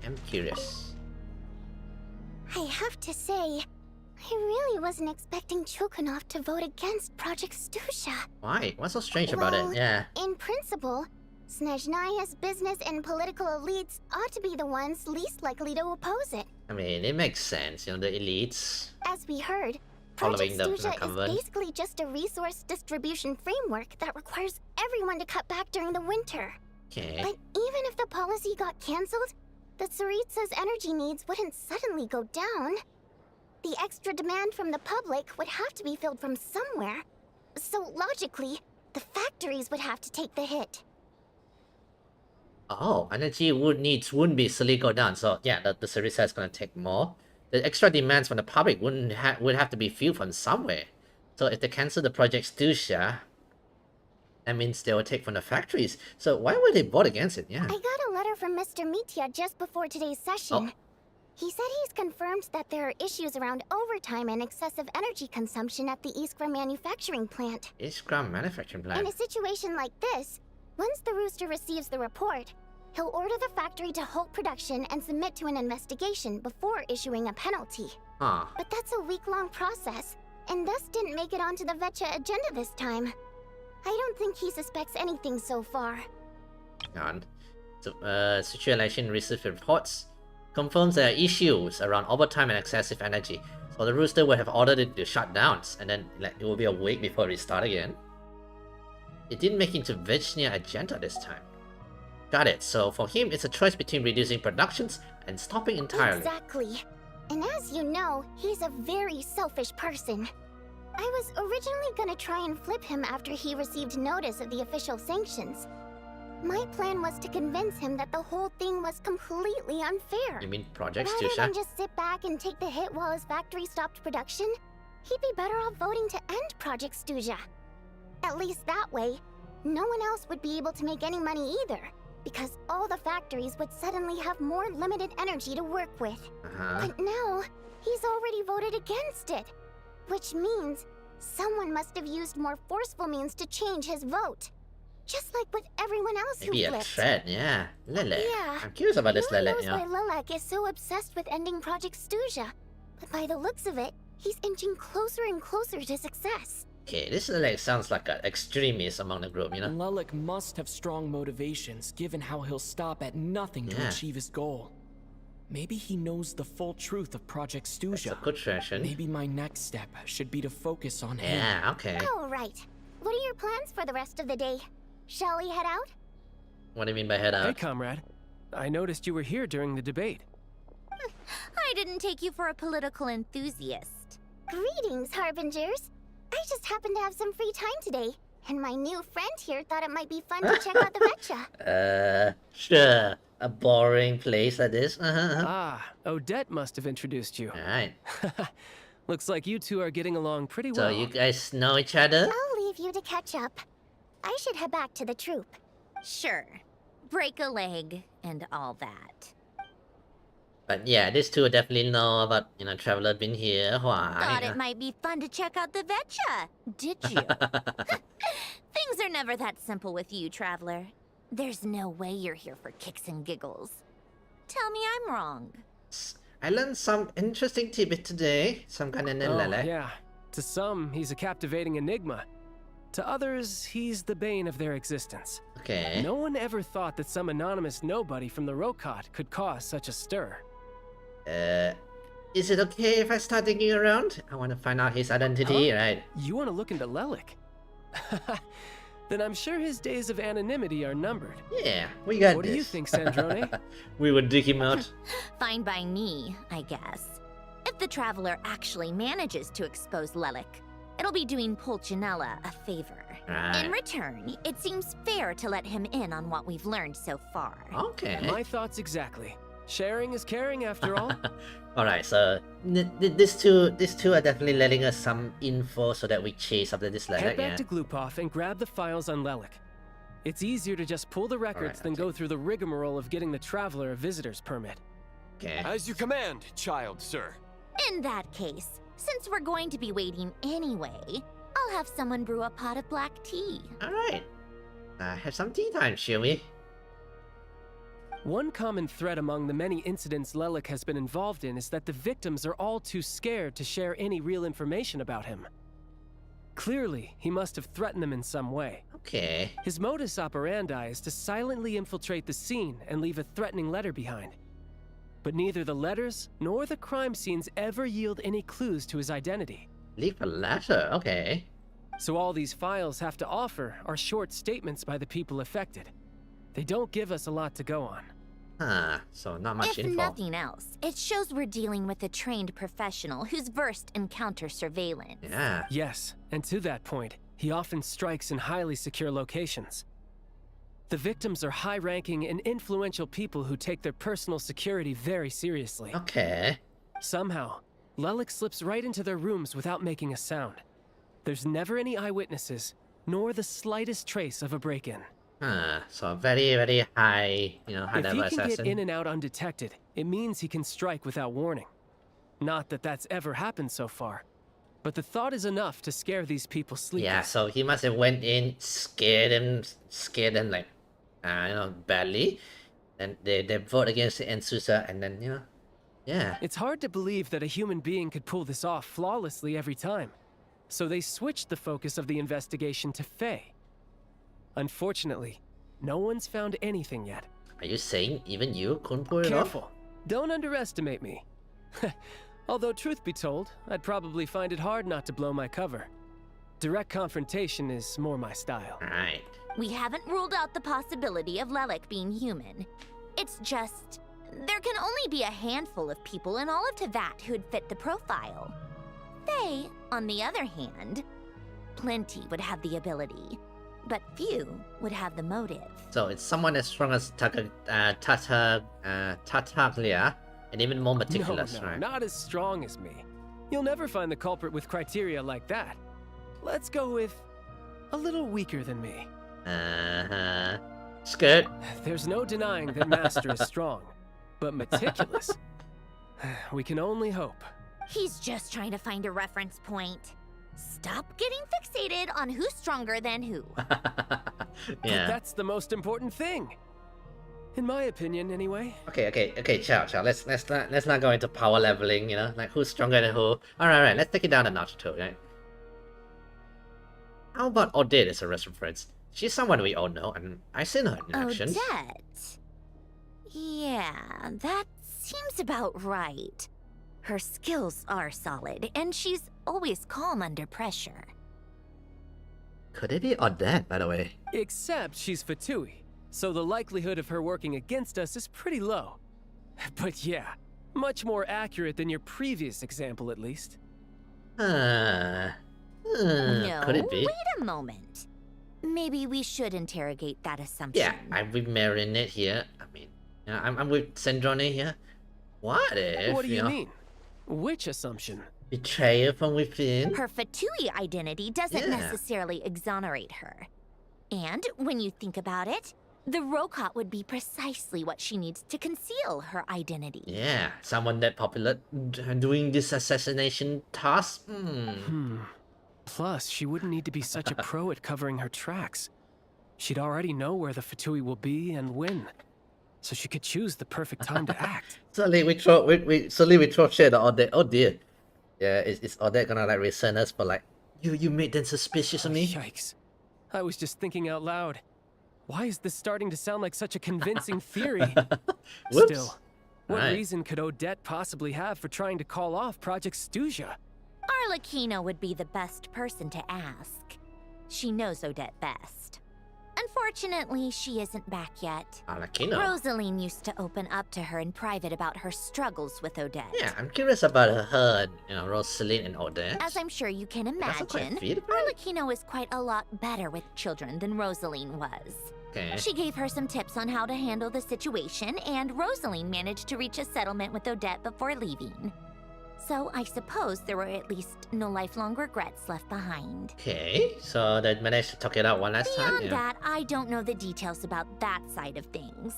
I am curious. I have to say, I really wasn't expecting Chukunov to vote against Project Stuzha. Why? What's so strange about Well, it? Yeah. In principle, Snezhnaya's business and political elites ought to be the ones least likely to oppose it. I mean, it makes sense, you know, the elites. As we heard, Following Project the Stuzha covenant. is basically just a resource distribution framework that requires everyone to cut back during the winter. Okay. But even if the policy got cancelled, the Tsaritsa's energy needs wouldn't suddenly go down. The extra demand from the public would have to be filled from somewhere. So logically, the factories would have to take the hit. Oh, energy wouldn't be silly go down. So yeah, the Tsaritsa is gonna take more. The extra demands from the public would have to be filled from somewhere. So if they cancel the Project Stuzha, that means they will take from the factories. So why would they vote against it? Yeah. I got a letter from Mr. Mitya just before today's session. He said he's confirmed that there are issues around overtime and excessive energy consumption at the Iskra manufacturing plant. Iskra manufacturing In plant. a situation like this, once the Rooster receives the report, he'll order the factory to halt production and submit to an investigation before issuing a penalty. Huh. But that's a week-long process, and thus didn't make it onto the Veccha agenda this time. I don't think he suspects anything so far. God. So, situation received reports confirms there are issues around overtime and excessive energy. So the Rooster will have ordered it to shut down, and then like, it will be a week before it restart again. It didn't make it into Vecchia agenda this time. Got it. So for him, it's a choice between reducing productions and stopping entirely. Exactly. And as you know, he's a very selfish person. I was originally gonna try and flip him after he received notice of the official sanctions. My plan was to convince him that the whole thing was completely unfair. You mean Project Rather Stuzha? than just sit back and take the hit while his factory stopped production, he'd be better off voting to end Project Stuzha. At least that way, no one else would be able to make any money either, because all the factories would suddenly have more limited energy to work with. But now, he's already voted against it, which means someone must have used more forceful means to change his vote. Just like with everyone else Maybe who a flipped. threat, yeah. Lelek. Yeah. I'm curious about this No one Lelek, knows you know. why Lelek is so obsessed with ending Project Stuzha, but by the looks of it, he's inching closer and closer to success. Okay, this Lelek sounds like an extremist among the group, you know. Lelek must have strong motivations, given how he'll stop at nothing to Yeah. achieve his goal. Maybe he knows the full truth of Project Stuzha. That's a good suggestion. Maybe my next step should be to focus on him. Yeah, okay. Oh, right. What are your plans for the rest of the day? Shall we head out? What do you mean by head out? Hey, comrade. I noticed you were here during the debate. I didn't take you for a political enthusiast. Greetings, Harbingers. I just happened to have some free time today, and my new friend here thought it might be fun to check out the Veccha. Sure. A boring place like this. Ah, Odette must have introduced you. Alright. Looks like you two are getting along pretty So well. you guys know each other? I'll leave you to catch up. I should head back to the troop. Sure. Break a leg and all that. But yeah, these two definitely know about, you know, Traveler been here. Why? Thought it might be fun to check out the Veccha, did you? Things are never that simple with you, Traveler. There's no way you're here for kicks and giggles. Tell me I'm wrong. I learned some interesting tidbit today. Some kind of Lelek. Yeah. To some, he's a captivating enigma. To others, he's the bane of their existence. Okay. No one ever thought that some anonymous nobody from the Rokot could cause such a stir. Is it okay if I start digging around? I want to find out his identity, right? You want to look into Lelik? Then I'm sure his days of anonymity are numbered. Yeah, we got What this. do you think, Sandrone? We would dig him out. Fine by me, I guess. If the Traveler actually manages to expose Lelik, it'll be doing Pulcinella a favor. Right. In return, it seems fair to let him in on what we've learned so far. Okay. My thoughts exactly. Sharing is caring, after all. Alright, so these two are definitely letting us some info so that we chase after this letter. Head back Yeah. to Glupov and grab the files on Lelik. It's easier to just pull the records than go through the rigmarole of getting the Traveler a visitor's permit. Okay. As you command, child, sir. In that case, since we're going to be waiting anyway, I'll have someone brew a pot of black tea. Alright. Have some tea time, shall we? One common thread among the many incidents Lelik has been involved in is that the victims are all too scared to share any real information about him. Clearly, he must have threatened them in some way. Okay. His modus operandi is to silently infiltrate the scene and leave a threatening letter behind. But neither the letters nor the crime scenes ever yield any clues to his identity. Leave a letter, okay. So all these files have to offer are short statements by the people affected. They don't give us a lot to go on. Huh, so not much If info. nothing else, it shows we're dealing with a trained professional who's versed in counter surveillance. Yeah. Yes, and to that point, he often strikes in highly secure locations. The victims are high-ranking and influential people who take their personal security very seriously. Okay. Somehow, Lelik slips right into their rooms without making a sound. There's never any eyewitnesses, nor the slightest trace of a break-in. Huh, so very, very high, high If level he can assassin. get in and out undetected, it means he can strike without warning. Not that that's ever happened so far, but the thought is enough to scare these people sleepless. Yeah, so he must have went in, scared them like, badly. And they vote against the Stuzha, and then, yeah. It's hard to believe that a human being could pull this off flawlessly every time. So they switched the focus of the investigation to Faye. Unfortunately, no one's found anything yet. Are you saying even you couldn't pull it off? Careful. Don't underestimate me. Although truth be told, I'd probably find it hard not to blow my cover. Direct confrontation is more my style. Right. We haven't ruled out the possibility of Lelik being human. It's just, there can only be a handful of people in all of Teyvat who'd fit the profile. Faye, on the other hand, plenty would have the ability, but few would have the motive. So it's someone as strong as Tartaglia, and even more meticulous, No, right? not as strong as me. You'll never find the culprit with criteria like that. Let's go with a little weaker than me. Skirt. There's no denying that Master is strong, but meticulous. We can only hope. He's just trying to find a reference point. Stop getting fixated on who's stronger than who. But that's the most important thing. In my opinion, anyway. Okay, chill. Let's not go into power leveling, like who's stronger than who. Alright, let's take it down a notch or two, right? How about Odette as a reference? She's someone we all know, and I've seen her in action. Odette? Yeah, that seems about right. Her skills are solid, and she's always calm under pressure. Could it be Odette, by the way? Except she's Fatui, so the likelihood of her working against us is pretty low. But yeah, much more accurate than your previous example, at least. No, could it be? Wait a moment. Maybe we should interrogate that assumption. Yeah, I'm with Marinette here. I mean, I'm with Sandrone here. What if? What do you mean? Which assumption? Betrayal from within? Her Fatui identity doesn't necessarily exonerate her. And when you think about it, the Rokot would be precisely what she needs to conceal her identity. Yeah, someone that popular doing this assassination task? Plus, she wouldn't need to be such a pro at covering her tracks. She'd already know where the Fatui will be and when. So she could choose the perfect time to act. Suddenly we throw shade at Odette. Oh dear. Yeah, is Odette gonna like resent us for like you made them suspicious of me? Yikes. I was just thinking out loud. Why is this starting to sound like such a convincing theory? Whoops. Still, What Right. reason could Odette possibly have for trying to call off Project Stuzha? Arlecchino would be the best person to ask. She knows Odette best. Unfortunately, she isn't back yet. Arlecchino. Rosaline used to open up to her in private about her struggles with Odette. Yeah, I'm curious about her and, Rosaline and Odette. As I'm sure you can That's not quite imagine, fit, right? Arlecchino is quite a lot better with children than Rosaline was. Okay. She gave her some tips on how to handle the situation, and Rosaline managed to reach a settlement with Odette before leaving. So I suppose there were at least no lifelong regrets left behind. Okay, so they managed to talk it out one last time. Beyond that, I don't know the details about that side of things.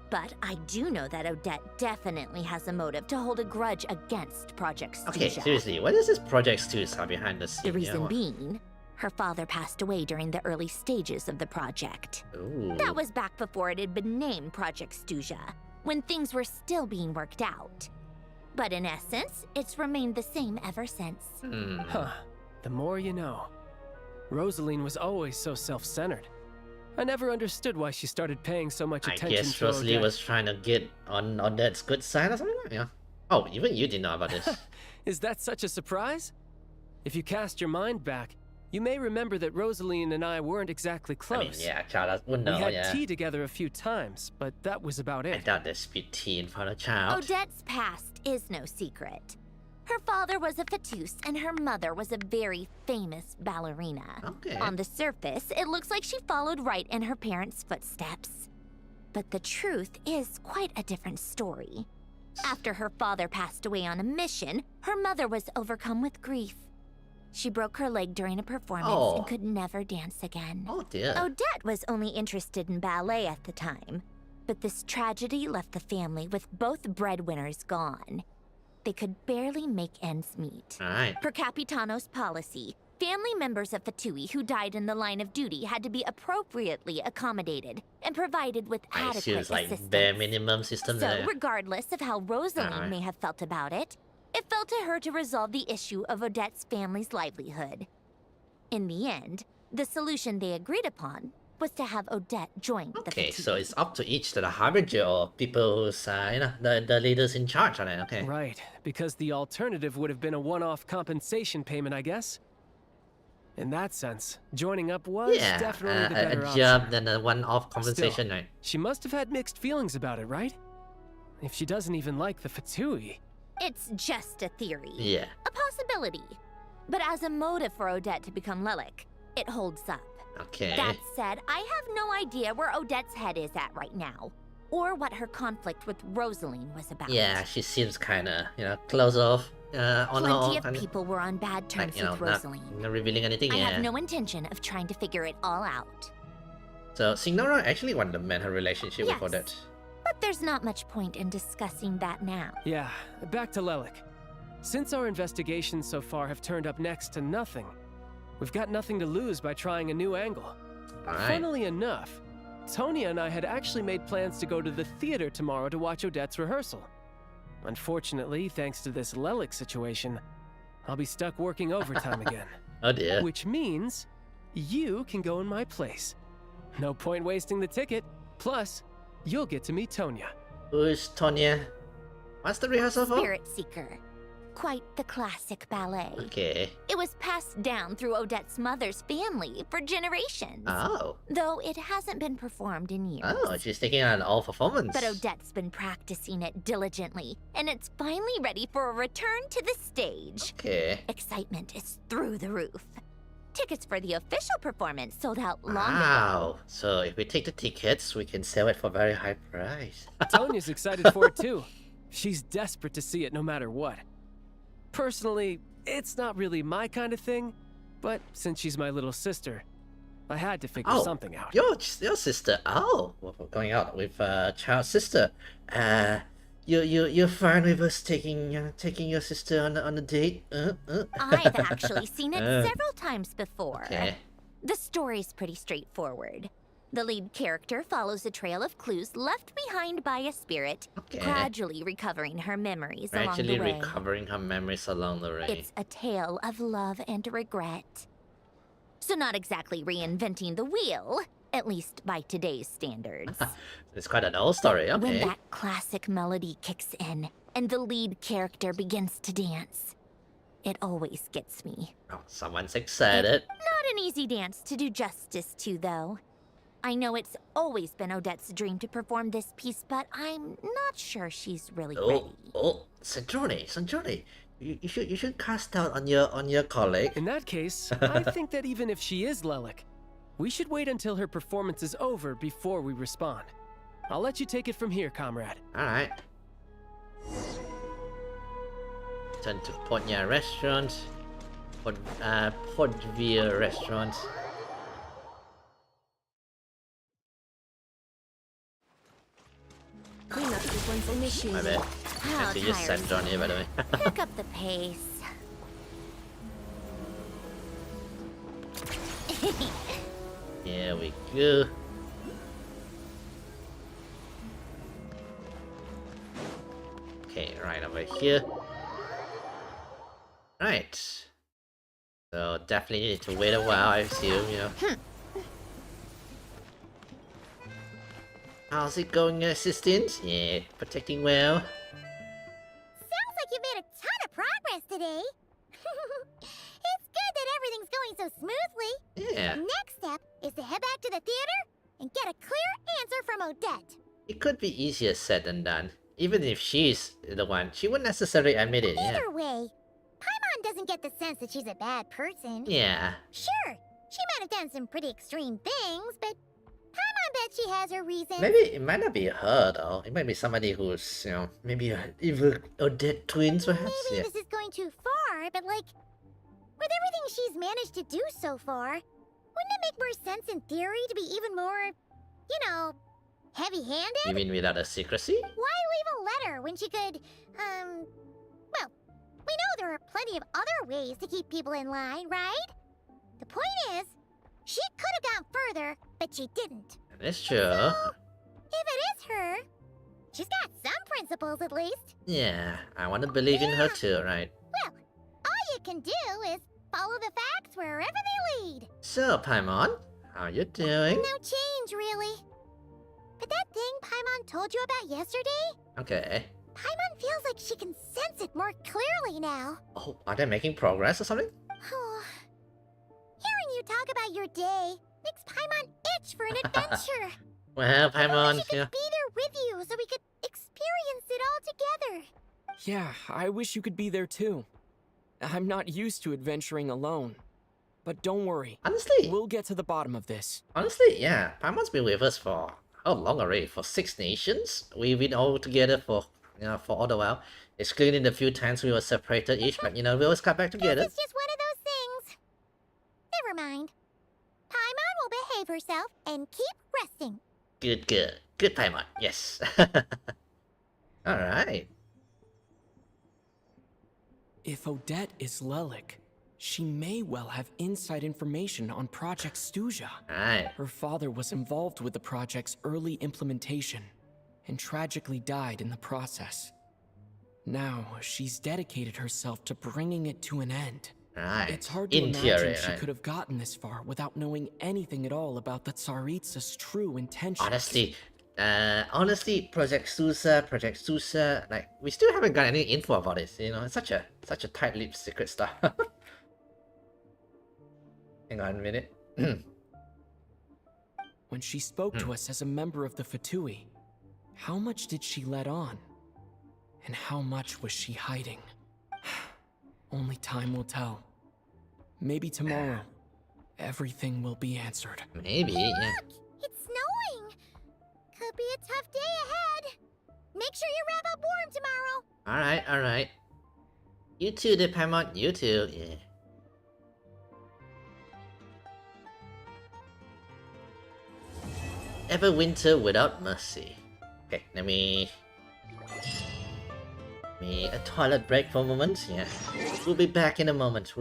But I do know that Odette definitely has a motive to hold a grudge against Project Stuzha. Okay, seriously, what is this Project Stuzha behind the scene? The reason being, her father passed away during the early stages of the project. Ooh. That was back before it had been named Project Stuzha, when things were still being worked out. But in essence, it's remained the same ever since. Huh. The more you know. Rosaline was always so self-centered. I never understood why she started paying so much I attention guess to Rosalie Odette. was trying to get on Odette's good side or something? Yeah. Oh, even you didn't know about this. Is that such a surprise? If you cast your mind back, you may remember that Rosaline and I weren't exactly close. I mean, yeah, child would know, We had yeah. tea together a few times, but that was about I it. doubt they spit tea in front of a child. Odette's past is no secret. Her father was a fetus and her mother was a very famous ballerina. Okay. On the surface, it looks like she followed right in her parents' footsteps. But the truth is quite a different story. After her father passed away on a mission, her mother was overcome with grief. She broke her leg during a performance and could never dance again. Oh dear. Odette was only interested in ballet at the time, but this tragedy left the family with both breadwinners gone. They could barely make ends meet. Alright. Per Capitano's policy, family members of Fatui who died in the line of duty had to be appropriately accommodated and provided with I adequate see, it's like assistance. bare minimum system So, there. regardless of how Rosaline Alright. may have felt about it, it fell to her to resolve the issue of Odette's family's livelihood. In the end, the solution they agreed upon was to have Odette join the Okay, Fatui. so it's up to each to the harbinger or people who's, the leaders in charge on it, okay. Right, because the alternative would have been a one-off compensation payment, I guess. In that sense, joining up was Yeah, definitely the better a option. job than a one-off compensation, Still, right? She must have had mixed feelings about it, right? If she doesn't even like the Fatui. It's just a theory. Yeah. A possibility. But as a motive for Odette to become Lelik, it holds up. Okay. That said, I have no idea where Odette's head is at right now, or what her conflict with Rosaline was about. Yeah, she seems kinda, close off on her Plenty own. of people were on bad terms with not Rosaline. revealing anything, I yeah. have no intention of trying to figure it all out. So, Signora actually wanted to mend her relationship Yes. with Odette. But there's not much point in discussing that now. Yeah, back to Lelik. Since our investigations so far have turned up next to nothing, we've got nothing to lose by trying a new angle. Alright. Funnily enough, Tonya and I had actually made plans to go to the theater tomorrow to watch Odette's rehearsal. Unfortunately, thanks to this Lelik situation, I'll be stuck working overtime again. Oh dear. Which means you can go in my place. No point wasting the ticket. Plus, you'll get to meet Tonya. Who's Tonya? What's the rehearsal for? Spirit Seeker. Quite the classic ballet. Okay. It was passed down through Odette's mother's family for generations. Oh. Though it hasn't been performed in years. Oh, she's taking on all performance. But Odette's been practicing it diligently, and it's finally ready for a return to the stage. Okay. Excitement is through the roof. Tickets for the official performance sold out long ago. Wow. So if we take the tickets, we can sell it for a very high price. Tonya's excited for it too. She's desperate to see it no matter what. Personally, it's not really my kind of thing, but since she's my little sister, I had to figure something out. Your sister. Oh, we're going out with child's sister. You're fine with us taking your sister on a date? I've actually seen it several times before. Okay. The story's pretty straightforward. The lead character follows a trail of clues left behind by a spirit, gradually recovering her memories along Gradually the way. recovering her memories along the way. It's a tale of love and regret. So not exactly reinventing the wheel, At least by today's standards. It's quite an old story, When okay. that classic melody kicks in and the lead character begins to dance, it always gets me. Oh, someone's excited. Not an easy dance to do justice to, though. I know it's always been Odette's dream to perform this piece, but I'm not sure she's really ready. Oh, Sanjoni, you should cast out on your colleague. In that case, I think that even if she is Lelik, we should wait until her performance is over before we respond. I'll let you take it from here, comrade. Alright. Turn to Podnia Restaurant. Podvir Restaurant. Cleanup sequence My initiated. bad. How I should just send Johnny, by the way. Pick up the pace. Here we go. Okay, right over here. Right. So definitely need to wait a while, I assume, you know. How's it going, assistant? Yeah, protecting well. Sounds like you made a ton of progress today. It's good that everything's going so smoothly. Yeah. The next step is to head back to the theater and get a clear answer from Odette. It could be easier said than done. Even if she's the one, she wouldn't necessarily admit it, yeah. Either way, Paimon doesn't get the sense that she's a bad person. Yeah. Sure, she might have done some pretty extreme things, but Paimon bet she has her reasons. Maybe it might not be her though. It might be somebody who's, you know, maybe a evil or dead twins perhaps. Maybe Yeah. this is going too far, but like, with everything she's managed to do so far, wouldn't it make more sense in theory to be even more, you know, heavy-handed? You mean without a secrecy? Why leave a letter when she could, well, we know there are plenty of other ways to keep people in line, right? The point is, she could have gone further, but she didn't. That's true. If it is her, she's got some principles at least. Yeah, I want to believe in her too, right? Well, all you can do is follow the facts wherever they lead. So, Paimon, how you doing? No change, really. But that thing Paimon told you about yesterday? Okay. Paimon feels like she can sense it more clearly now. Oh, are they making progress or something? Hearing you talk about your day makes Paimon itch for an adventure. Well, Paimon, She could yeah. be there with you so we could experience it all together. Yeah, I wish you could be there too. I'm not used to adventuring alone. But don't worry. Honestly. We'll get to the bottom of this. Honestly, yeah. Paimon's been with us for how long already? For 6 nations? We've been all together for, you know, for all the while. Excluding the few times we were separated each, but you know, we always got back together. It's just one of those things. Never mind. Paimon will behave herself and keep resting. Good, good. Good Paimon, yes. Alright. If Odette is Lelik, she may well have inside information on Project Stuzha. Right. Her father was involved with the project's early implementation and tragically died in the process. Now, she's dedicated herself to bringing it to an end. Right. It's hard to In imagine theory, she right. could have gotten this far without knowing anything at all about the Tsaritsa's true intentions. Honestly, Project Stuzha, like, we still haven't got any info about it, you know, it's such a tight-lipped secret stuff. Hang on a minute. When she spoke to us as a member of the Fatui, how much did she let on? And how much was she hiding? Only time will tell. Maybe tomorrow, everything will be answered. Maybe, yeah. It's snowing. Could be a tough day ahead. Make sure you wrap up warm tomorrow. Alright. You too, the Paimon, you too, yeah. Everwinter without mercy. Okay, let me a toilet break for a moment, yeah. We'll be back in a moment.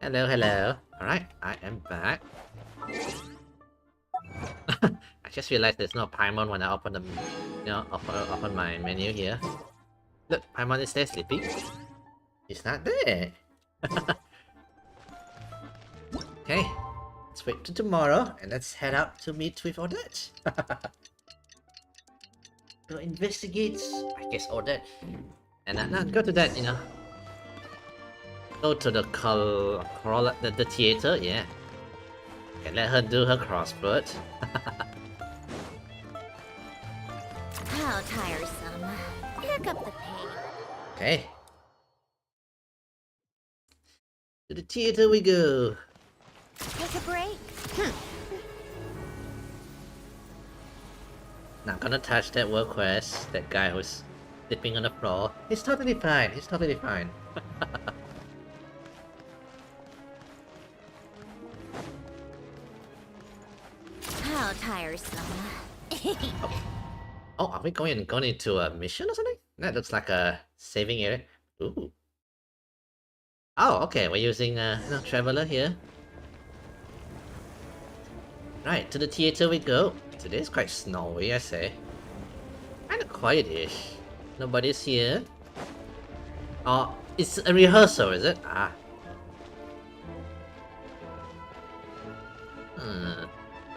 Hello, hello. Alright, I am back. I just realized there's no Paimon when I open the, open my menu here. Look, Paimon is there sleeping. He's not there. Okay, let's wait till tomorrow and let's head out to meet with Odette. Go investigate, I guess, Odette. And not go to that, go to the the theater, yeah. And let her do her crossword. How tiresome. Pick up the pace. Okay. To the theater we go. Take a break. Not gonna touch that work quest. That guy who's sleeping on the floor. He's totally fine. He's totally fine. How tiresome. Oh, are we going into a mission or something? That looks like a saving area. Ooh. Oh, okay. We're using Traveler here. Right, to the theater we go. Today's quite snowy, I say. Kinda quiet-ish. Nobody's here. Oh, it's a rehearsal, is it? Ah.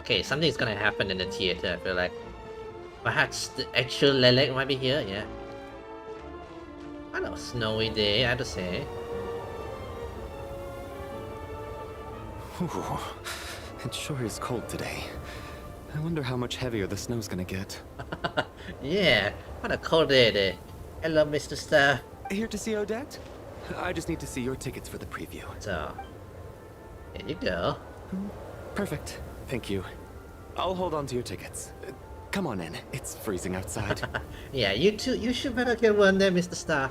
Okay, something's gonna happen in the theater, I feel like. Perhaps the actual Lelek might be here, yeah. I know, snowy day, I have to say. Ooh, it sure is cold today. I wonder how much heavier the snow's gonna get. Yeah, what a cold day there. Hello, Mr. Star. Here to see Odette? I just need to see your tickets for the preview. So, here you go. Perfect. Thank you. I'll hold on to your tickets. Come on in. It's freezing outside. Yeah, you too. You should better get one there, Mr. Star.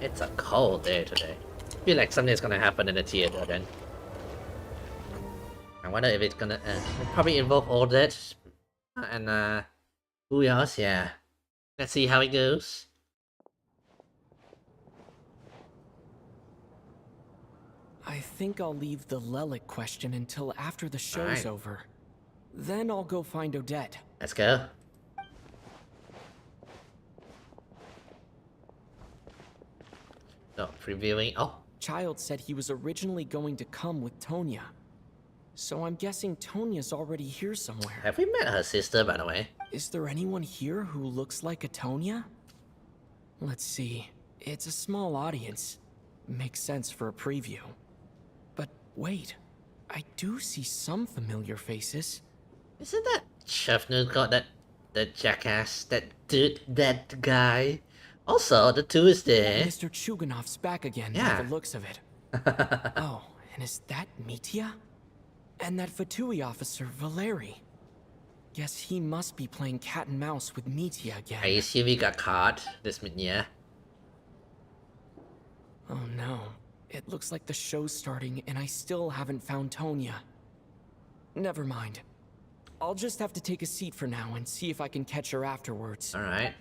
It's a cold day today. I feel like something's gonna happen in the theater then. I wonder if it's gonna probably involve all that and who else? Yeah. Let's see how it goes. I think I'll leave the Lelek question until after the show's over. Then I'll go find Odette. Let's go. So, previewing. Oh. Child said he was originally going to come with Tonya. So I'm guessing Tonya's already here somewhere. Have we met her sister, by the way? Is there anyone here who looks like a Tonya? Let's see. It's a small audience. Makes sense for a preview. But wait. I do see some familiar faces. Isn't that Chefner got that jackass, that dude, that guy? Also, the two is there. Mr. Chuganov's back again by the looks of it. Oh, and is that Mitya? And that Vtuber officer, Valeri. Guess he must be playing cat and mouse with Mitya again. I assume he got caught, this Mitya. Oh no. It looks like the show's starting and I still haven't found Tonya. Never mind. I'll just have to take a seat for now and see if I can catch her afterwards. Alright.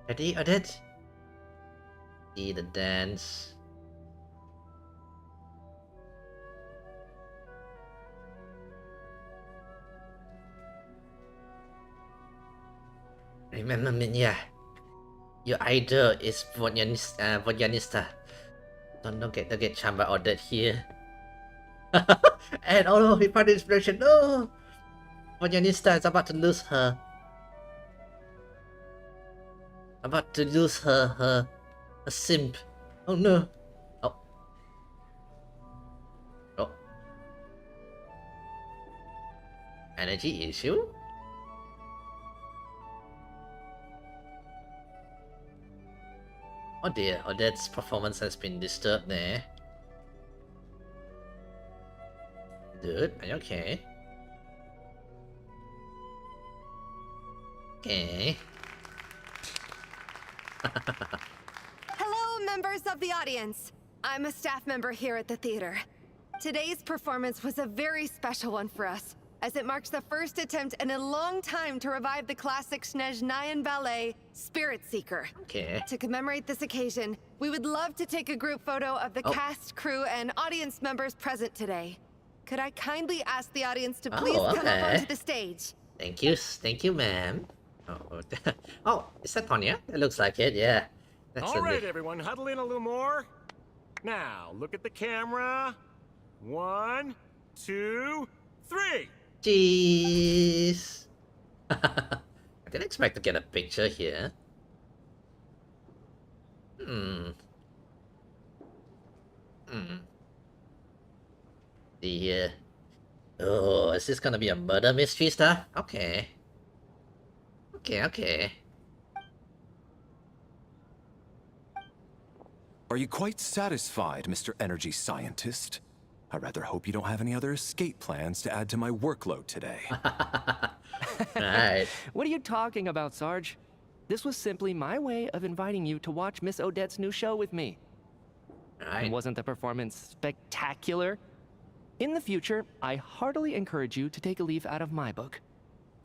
Ready, Odette? See the dance. Remember, Minya, your idol is Vodyanista. Don't get charmed by Odette here. And oh no, he found inspiration. No! Vodyanista is about to lose her. About to lose her simp. Oh no. Oh. Oh. Energy issue? Oh dear, Odette's performance has been disturbed there. Dude, are you okay? Okay. Hello, members of the audience. I'm a staff member here at the theater. Today's performance was a very special one for us, as it marks the first attempt in a long time to revive the classic Snezhnayan ballet, Spirit Seeker. Okay. To commemorate this occasion, we would love to take a group photo of the cast, crew, and audience members present today. Could I kindly ask the audience to please come up onto the stage? Thank you, ma'am. Oh, oh, is that Tonya? It looks like it, yeah. That's All right, everyone, huddle in a little more. Now, look at the camera. 1, 2, 3. Jeez. I didn't expect to get a picture here. Oh, is this gonna be a murder mystery stuff? Okay. Okay. Are you quite satisfied, Mr. Energy Scientist? I rather hope you don't have any other escape plans to add to my workload today. Right. What are you talking about, Sarge? This was simply my way of inviting you to watch Miss Odette's new show with me. Right. And wasn't the performance spectacular? In the future, I heartily encourage you to take a leaf out of my book.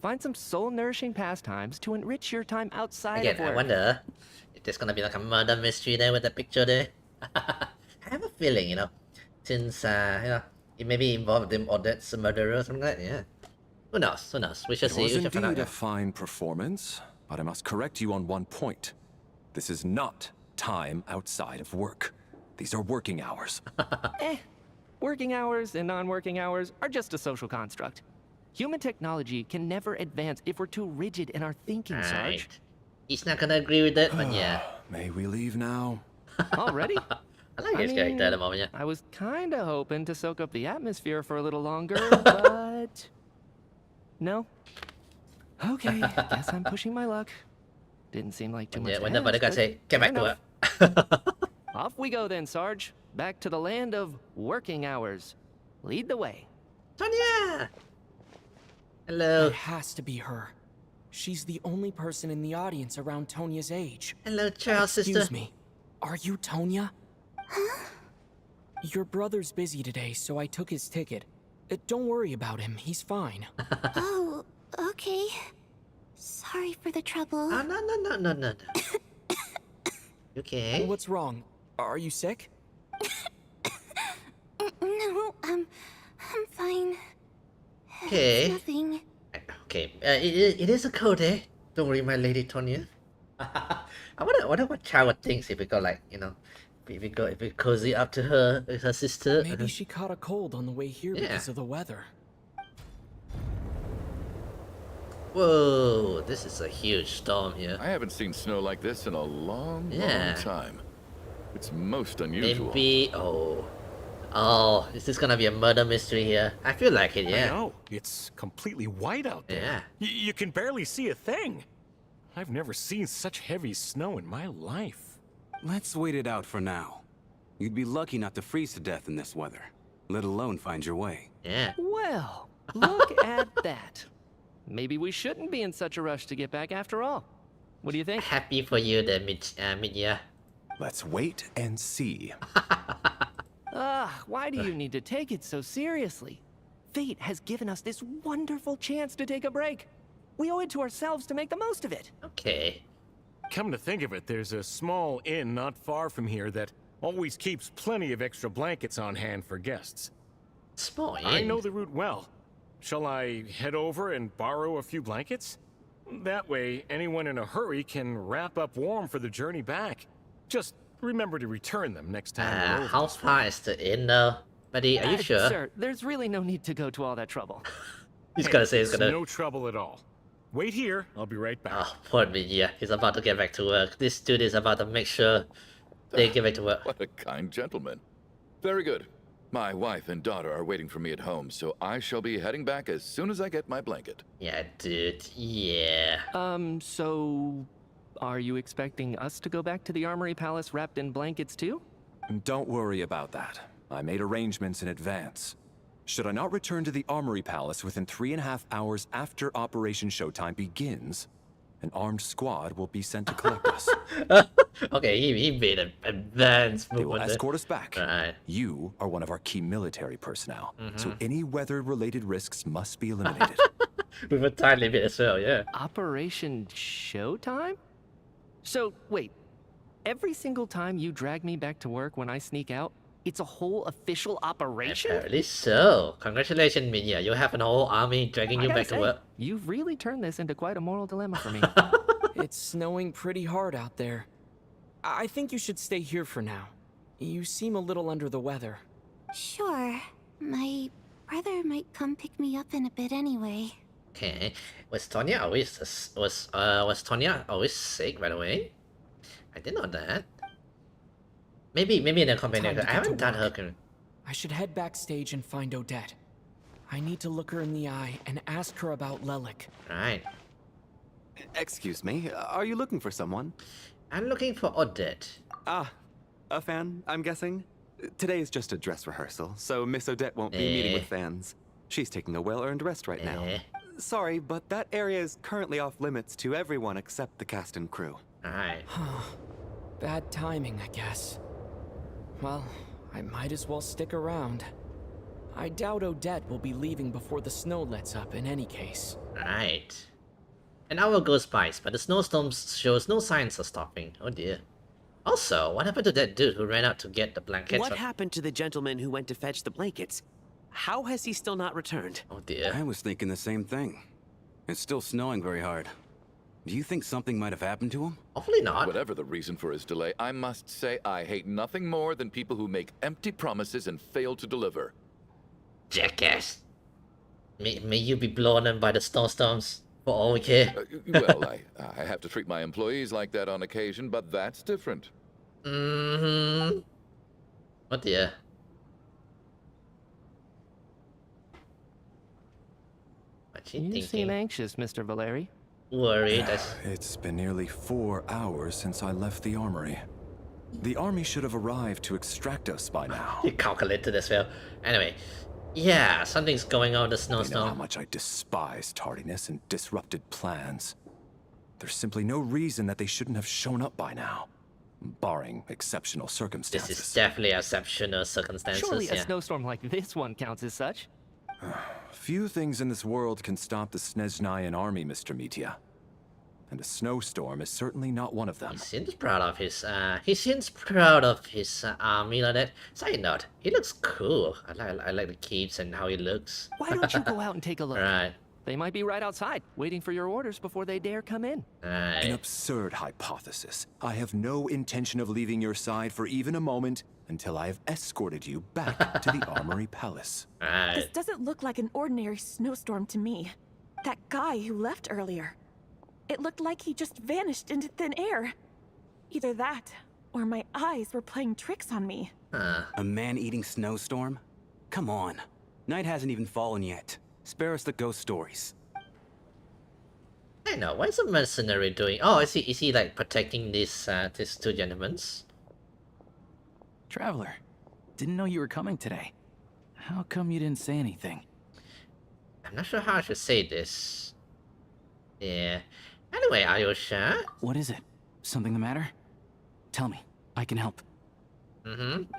Find some soul-nourishing pastimes to enrich your time outside of work. I wonder if there's gonna be like a murder mystery there with the picture there. I have a feeling, since it may be involved in Odette's murderer or something like that, yeah. Who knows? We shall see. It was indeed a fine performance, but I must correct you on one point. This is not time outside of work. These are working hours. Working hours and non-working hours are just a social construct. Human technology can never advance if we're too rigid in our thinking, Sarge. He's not gonna agree with that, but yeah. May we leave now? Already? I like his character at the moment, yeah. I was kinda hoping to soak up the atmosphere for a little longer, but... No? Okay, guess I'm pushing my luck. Didn't seem like too much to When the ask, guy but say, get back to fair work. enough. Off we go then, Sarge. Back to the land of working hours. Lead the way. Tonya! Hello. It has to be her. She's the only person in the audience around Tonya's age. Hello, child sister. Excuse me. Are you Tonya? Your brother's busy today, so I took his ticket. Don't worry about him. He's fine. Oh, okay. Sorry for the trouble. Oh, no. Okay. What's wrong? Are you sick? No, I'm fine. Okay. It's nothing. Okay, it is a cold, eh? Don't worry, my lady Tonya. I wonder what Child thinks if we go like, if we cozy up to her, her sister. Maybe she caught a cold on the way here because of the weather. Whoa, this is a huge storm here. I haven't seen snow like this in a long time. It's most unusual. Maybe, oh, is this gonna be a murder mystery here? I feel like it, yeah. I know. It's completely white out there. Yeah. You can barely see a thing. I've never seen such heavy snow in my life. Let's wait it out for now. You'd be lucky not to freeze to death in this weather, let alone find your way. Yeah. Well, look at that. Maybe we shouldn't be in such a rush to get back after all. What do you think? Happy for you there, mid-year. Let's wait and see. Why do you need to take it so seriously? Fate has given us this wonderful chance to take a break. We owe it to ourselves to make the most of it. Okay. Come to think of it, there's a small inn not far from here that always keeps plenty of extra blankets on hand for guests. Small inn? I know the route well. Shall I head over and borrow a few blankets? That way, anyone in a hurry can wrap up warm for the journey back. Just remember to return them next time we're over. How far is the inn though? Buddy, are you sure? Sir, there's really no need to go to all that trouble. He's gonna say he's It's gonna... no trouble at all. Wait here, I'll be right back. Oh, poor mid-year. He's about to get back to work. This dude is about to make sure they get back to work. What a kind gentleman. Very good. My wife and daughter are waiting for me at home, so I shall be heading back as soon as I get my blanket. Yeah, dude. Yeah. So... Are you expecting us to go back to the Armory Palace wrapped in blankets too? Don't worry about that. I made arrangements in advance. Should I not return to the Armory Palace within 3.5 hours after Operation Showtime begins, An armed squad will be sent to collect us. Okay, he made an advanced They will movement there. escort us back. Right. You are one of our key military personnel, so Mhm. any weather-related risks must be eliminated. With a time limit as well, yeah. Operation Showtime? So, wait. Every single time you drag me back to work when I sneak out, it's a whole official operation? Apparently so. Congratulations, Minya. You have an whole army dragging I you gotta back to say, work. You've really turned this into quite a moral dilemma for me. It's snowing pretty hard out there. I think you should stay here for now. You seem a little under the weather. Sure. My brother might come pick me up in a bit anyway. Okay. Was Tonya always sick, by the way? I didn't know that. Maybe in the company. Time to I get haven't to done her. work. I should head backstage and find Odette. I need to look her in the eye and ask her about Lelik. Right. Excuse me, are you looking for someone? I'm looking for Odette. Ah, a fan, I'm guessing? Today is just a dress rehearsal, so Miss Odette won't be meeting with fans. She's taking a well-earned rest right now. Sorry, but that area is currently off limits to everyone except the cast and crew. Alright. Bad timing, I guess. Well, I might as well stick around. I doubt Odette will be leaving before the snow lets up in any case. Right. An hour goes by, but the snowstorm shows no signs of stopping. Oh dear. Also, what happened to that dude who ran out to get the blankets? What happened to the gentleman who went to fetch the blankets? How has he still not returned? Oh dear. I was thinking the same thing. It's still snowing very hard. Do you think something might have happened to him? Hopefully not. Whatever the reason for his delay, I must say I hate nothing more than people who make empty promises and fail to deliver. Jackass. May you be blown in by the snowstorms, for all we care. Well, I have to treat my employees like that on occasion, but that's different. Mm-hmm. Oh dear. What's he You thinking? seem anxious, Mr. Valeri. Worried. It's been nearly 4 hours since I left the armory. The army should have arrived to extract us by now. He calculated as well. Anyway, yeah, something's going on with the You know how snowstorm. much I despise tardiness and disrupted plans. There's simply no reason that they shouldn't have shown up by now, barring exceptional circumstances. This is definitely exceptional circumstances. Surely a yeah. snowstorm like this one counts as such. Few things in this world can stop the Snezhnayan army, Mr. Mitya. And a snowstorm is certainly not one of them. He seems proud of his army like that. Side note, he looks cool. I like the keeps and how he looks. Why don't you go out and take a look? Right. They might be right outside, waiting for your orders before they dare come in. An absurd hypothesis. I have no intention of leaving your side for even a moment until I have escorted you back to the Armory Palace. This doesn't look like an ordinary snowstorm to me. That guy who left earlier. It looked like he just vanished into thin air. Either that, or my eyes were playing tricks on me. A man-eating snowstorm? Come on. Night hasn't even fallen yet. Spare us the ghost stories. I know. What is a mercenary doing? Oh, is he like protecting these two gentlemen? Traveler, didn't know you were coming today. How come you didn't say anything? I'm not sure how I should say this. Yeah. Anyway, are you sure? What is it? Something the matter? Tell me. I can help.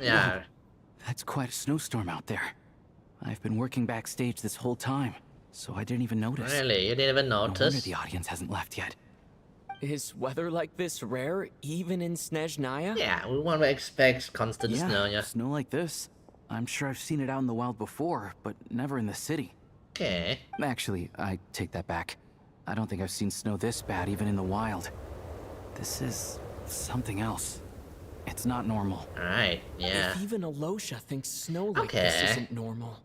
Yeah. Whoa, that's quite a snowstorm out there. I've been working backstage this whole time, so I didn't even notice. Really? You didn't even No wonder notice? the audience hasn't left yet. Is weather like this rare, even in Snezhnaya? Yeah, we want to expect constant snow, yeah. Snow like this. I'm sure I've seen it out in the wild before, but never in the city. Okay. Actually, I take that back. I don't think I've seen snow this bad even in the wild. This is something else. It's not normal. Alright, yeah. If even Alosha thinks snow like this isn't normal,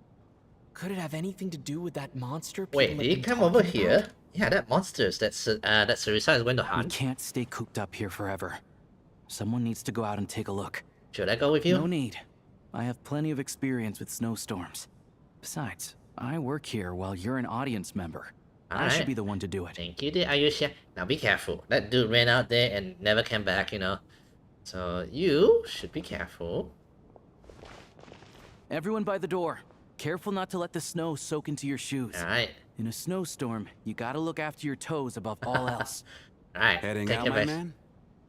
could it have anything to do with that monster people Wait, have did he been come over talking here? about? Yeah, that monsters that Sarisa is going to We hunt. can't stay cooped up here forever. Someone needs to go out and take a look. Should I go with you? No need. I have plenty of experience with snowstorms. Besides, I work here while you're an audience member. I should be the one to do it. Thank you, Ayusha. Now be careful. That dude ran out there and never came back, you know. So you should be careful. Everyone by the door. Careful not to let the snow soak into your shoes. Alright. In a snowstorm, you gotta look after your toes above all else. Alright, Heading take out, it my back. man?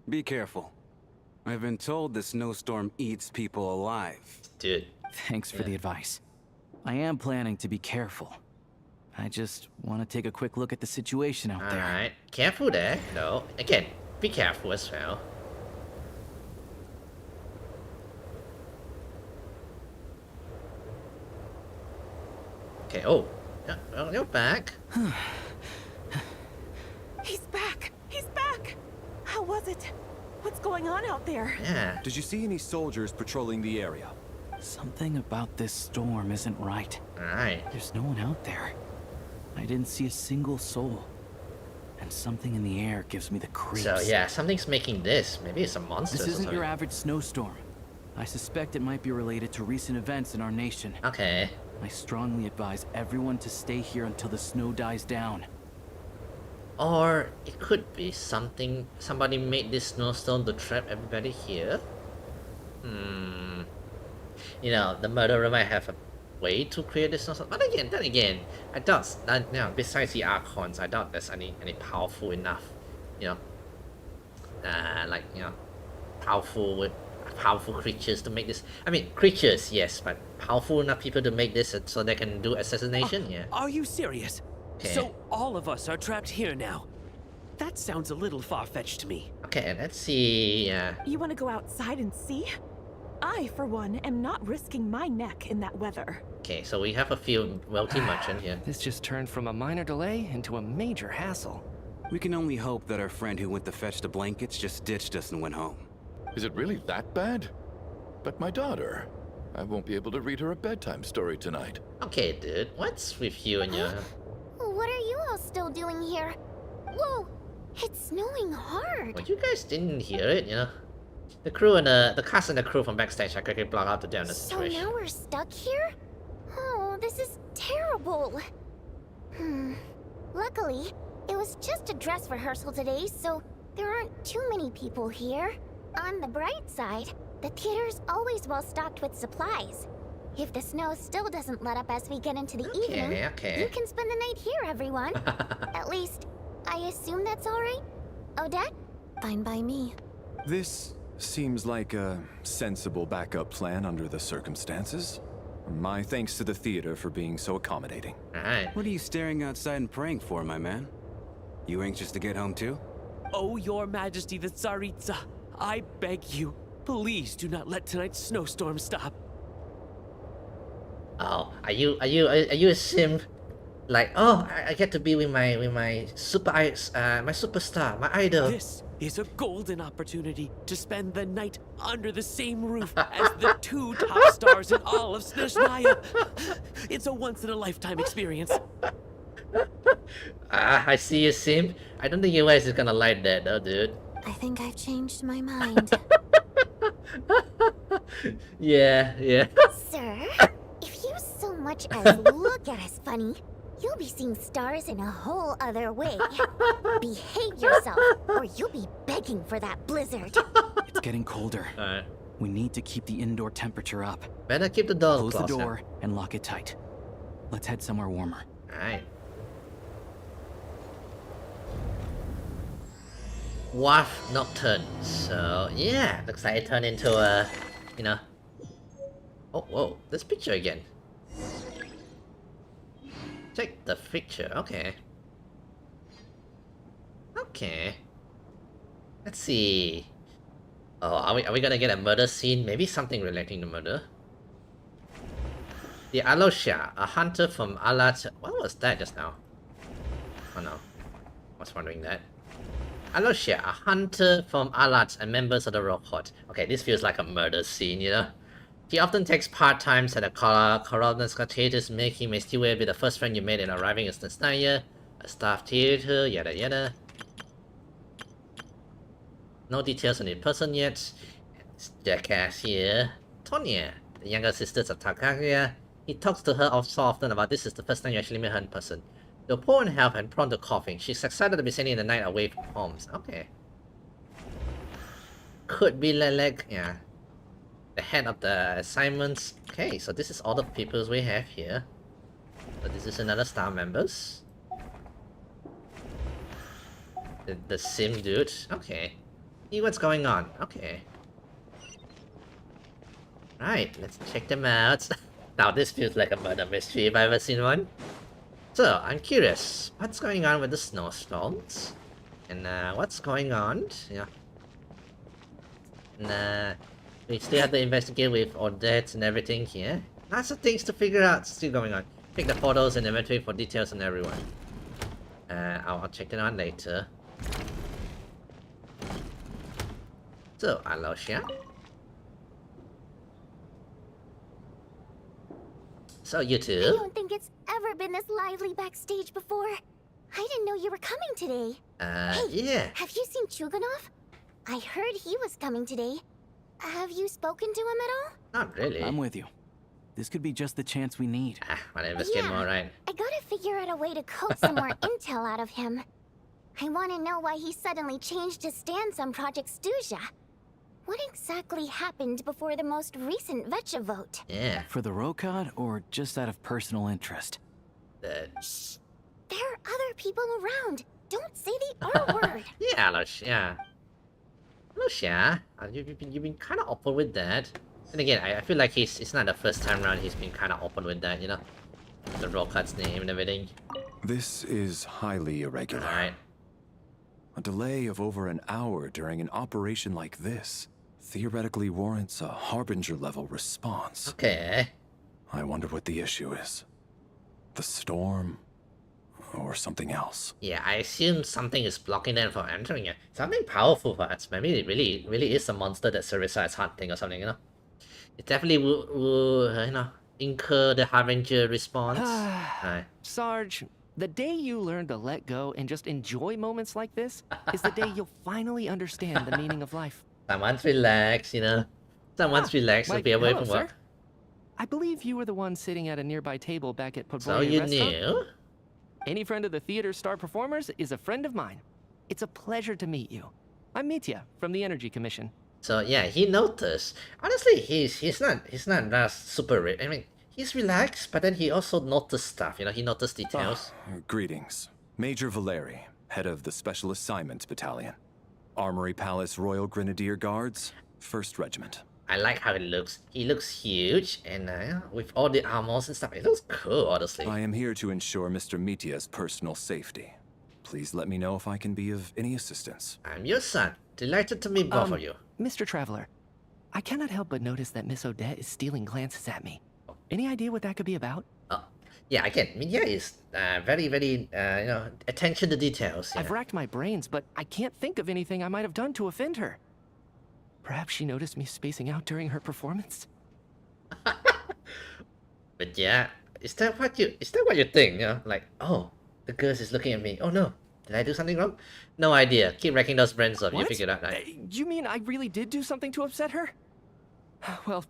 Be careful. I've been told the snowstorm eats people alive. Dude. Thanks for the advice. I am planning to be careful. I just want to take a quick look at the situation out there. Alright, careful there. No, again, be careful as well. Okay, oh, yeah, well, you're back. He's back! He's back! How was it? What's going on out there? Yeah. Did you see any soldiers patrolling the area? Something about this storm isn't right. Alright. There's no one out there. I didn't see a single soul. And something in the air gives me the creeps. So yeah, something's making this. Maybe it's a monster. This isn't your average snowstorm. I suspect it might be related to recent events in our nation. Okay. I strongly advise everyone to stay here until the snow dies down. Or it could be something. Somebody made this snowstorm to trap everybody here. You know, the murderer might have a way to create this snowstorm. But again, then again, I doubt that. You know, besides the Archons, I doubt there's any powerful enough. You know, like you know, powerful creatures to make this. I mean, creatures, yes, but powerful enough people to make this so they can do assassination. Yeah. Are you serious? Okay. So all of us are trapped here now? That sounds a little far-fetched to me. Okay, let's see. You want to go outside and see? I, for one, am not risking my neck in that weather. Okay, so we have a few wealthy merchants here. This just turned from a minor delay into a major hassle. We can only hope that our friend who went to fetch the blankets just ditched us and went home. Is it really that bad? But my daughter, I won't be able to read her a bedtime story tonight. Okay, dude, what's with you and your... What are you all still doing here? Whoa, it's snowing hard. Well, you guys didn't hear it, you know? The crew and the cast and the crew from backstage, I quickly block out the damn So situation. now we're stuck here? Oh, this is terrible. Luckily, it was just a dress rehearsal today, so there aren't too many people here. On the bright side, the theater's always well stocked with supplies. If the snow still doesn't let up as we get into the evening, you can spend the night here, everyone. At least, I assume that's all right? Odette? Fine by me. This seems like a sensible backup plan under the circumstances. My thanks to the theater for being so accommodating. What are you staring outside and praying for, my man? You anxious to get home too? Oh, your majesty the Tsaritsa, I beg you, please do not let tonight's snowstorm stop. Oh, are you a sim? Like, oh, I get to be with my my superstar, my idol. This is a golden opportunity to spend the night under the same roof as the two top stars in all of Snezhnaya. It's a once-in-a-lifetime experience. I see you, sim. I don't think your guys is gonna like that, though, dude. I think I've changed my mind. Yeah. Sir, if you so much as look at us funny, you'll be seeing stars in a whole other way. Behave yourself, or you'll be begging for that blizzard. It's getting colder. We need to keep the indoor temperature up. Better keep the door closed. Close the closed, door and lock it tight. Let's head somewhere warmer. Alright. Wharf Nocturne. So, yeah, looks like it turned into a, you know... Oh, whoa, this picture again. Check the picture, okay. Okay. Let's see. Oh, are we gonna get a murder scene? Maybe something relating to murder. The Alosha, a hunter from Alat. What was that just now? Oh no. I was wondering that. Alosha, a hunter from Alat and members of the Rokot. Okay, this feels like a murder scene, you know? He often takes part-times at the Coroner's Theaters, making him still be the first friend you made in arriving in Snezhnaya, a staff theater, yada yada. No details on the person yet. It's Jackass here. Tonya, the younger sister of Takaya. He talks to her so often about this is the first time you actually meet her in person. Though poor in health and prone to coughing, she's excited to be spending the night away from home. Okay. Could be Lelek, yeah. The head of the assignments. Okay, so this is all the people we have here. So this is another staff members. The sim dude. Okay. See what's going on. Okay. Right, let's check them out. Now this feels like a murder mystery if I've ever seen one. So, I'm curious, what's going on with the snowstorms? And what's going on? Yeah. And we still have to investigate with Odette and everything here. Lots of things to figure out still going on. Check the photos and inventory for details on everyone. I'll check it on later. So, Alosia. So, you two? I don't think it's ever been this lively backstage before. I didn't know you were coming today. Hey, yeah. Have you seen Chuganov? I heard he was coming today. Have you spoken to him at all? Not really. I'm with you. This could be just the chance we need. Whatever, let's get more right. I gotta figure out a way to coax some more intel out of him. I want to know why he suddenly changed his stance on Project Stuzha. What exactly happened before the most recent Vetcha vote? Yeah. For the Rokot, or just out of personal interest? Shh! There are other people around. Don't say the R word. Yeah, Alosia. Alosia, you've been kind of open with that. And again, I feel like it's not the first time around he's been kind of open with that, you know? The Rokot's name and everything. This is highly irregular. Alright. A delay of over an hour during an operation like this theoretically warrants a Harbinger-level response. Okay. I wonder what the issue is. The storm, or something else. Yeah, I assume something is blocking them from entering it. Something powerful perhaps. Maybe it really is a monster that Sarissa is hunting or something, you know? It definitely will you know, incur the Harbinger response. Sarge, the day you learn to let go and just enjoy moments like this is the day you'll finally understand the meaning of life. Someone's relaxed, you know? Someone's relaxed to be away hello, from work. sir. I believe you were the one sitting at a nearby table back at Podboya So you restaurant? knew? Any friend of the theater star performers is a friend of mine. It's a pleasure to meet you. I'm Mitya from the Energy Commission. So yeah, he noticed. Honestly, he's not that super. I mean, he's relaxed, but then he also noticed stuff. You know, he noticed details. Greetings, Major Valeri, head of the Special Assignments Battalion, Armory Palace Royal Grenadier Guards, 1st Regiment. I like how it looks. He looks huge, and with all the armors and stuff, it looks cool. Honestly. I am here to ensure Mr. Mitya's personal safety. Please let me know if I can be of any assistance. I'm your son. Delighted to meet both of you. Mr. Traveler, I cannot help but notice that Miss Odette is stealing glances at me. Any idea what that could be about? Yeah, I can. Mitya is very, you know, attention to details. Yeah. I've racked my brains, but I can't think of anything I might have done to offend her. Perhaps she noticed me spacing out during her performance. But yeah, is that what you think? You know, like, oh, the girl is looking at me. Oh no, did I do something wrong? No idea. Keep racking those brains up. You What? figure it out. Right? You mean I really did do something to upset her? Well,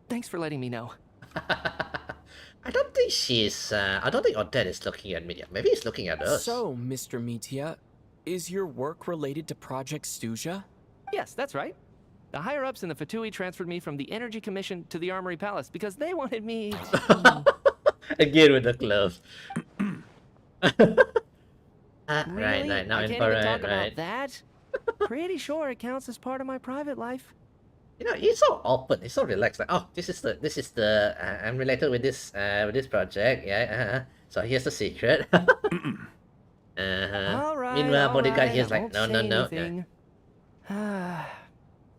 thanks for letting me know. I don't think she's. I don't think Odette is looking at me. Maybe he's looking at us. So, Mr. Mitya, is your work related to Project Stuzha? Yes, that's right. The higher-ups in the Fatui transferred me from the Energy Commission to the Armory Palace because they wanted me to... Again with the gloves. Really? Right, now I in can't for even talk right. about that. Pretty sure it counts as part of my private life. You know, he's so open. He's so relaxed. Like, oh, this is the. I'm related with this project. Yeah. So here's the secret. All right. Meanwhile, bodyguard I here's like, won't no. say Yeah. anything.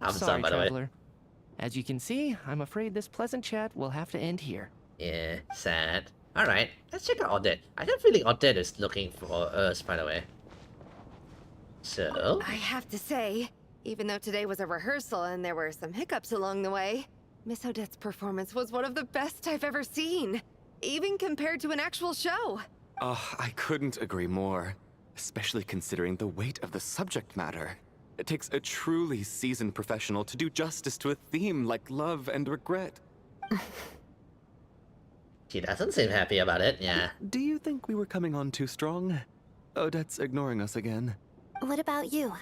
I'm Sorry, by the way. Traveler. As you can see, I'm afraid this pleasant chat will have to end here. Yeah, sad. Alright, let's check out Odette. I have a feeling Odette is looking for us, by the way. So... I have to say, even though today was a rehearsal and there were some hiccups along the way, Miss Odette's performance was one of the best I've ever seen, even compared to an actual show. I couldn't agree more, especially considering the weight of the subject matter. It takes a truly seasoned professional to do justice to a theme like love and regret. She doesn't seem happy about it, yeah. Do you think we were coming on too strong? Odette's ignoring us again. What about you?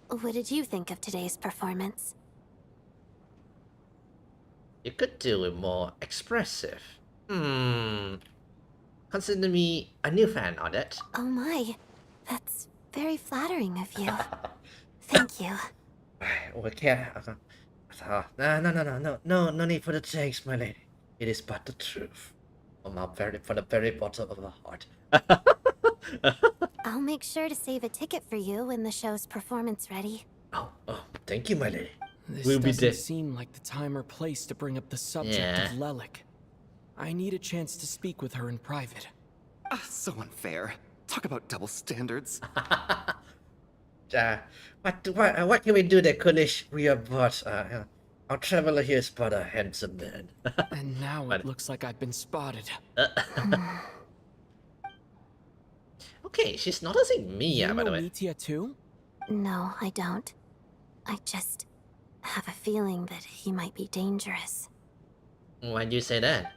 What did you think of today's performance? You could do it more expressive. Come consider me a new fan on it. Oh my, that's very flattering of you. Thank you. Okay. No need for the thanks, my lady. It is but the truth. From the very bottom of my heart. I'll make sure to save a ticket for you when the show's performance ready. Oh, thank you, my lady. This We'll be doesn't there. seem like the time or place to bring up the subject Yeah. of Lelik. I need a chance to speak with her in private. So unfair. Talk about double standards. What can we do that Kunish we are but our traveler here is but a handsome man. And now it looks like I've been spotted. Okay, she's noticing me, You by the know way. Mitya too? No, I don't. I just have a feeling that he might be dangerous. Why'd you say that?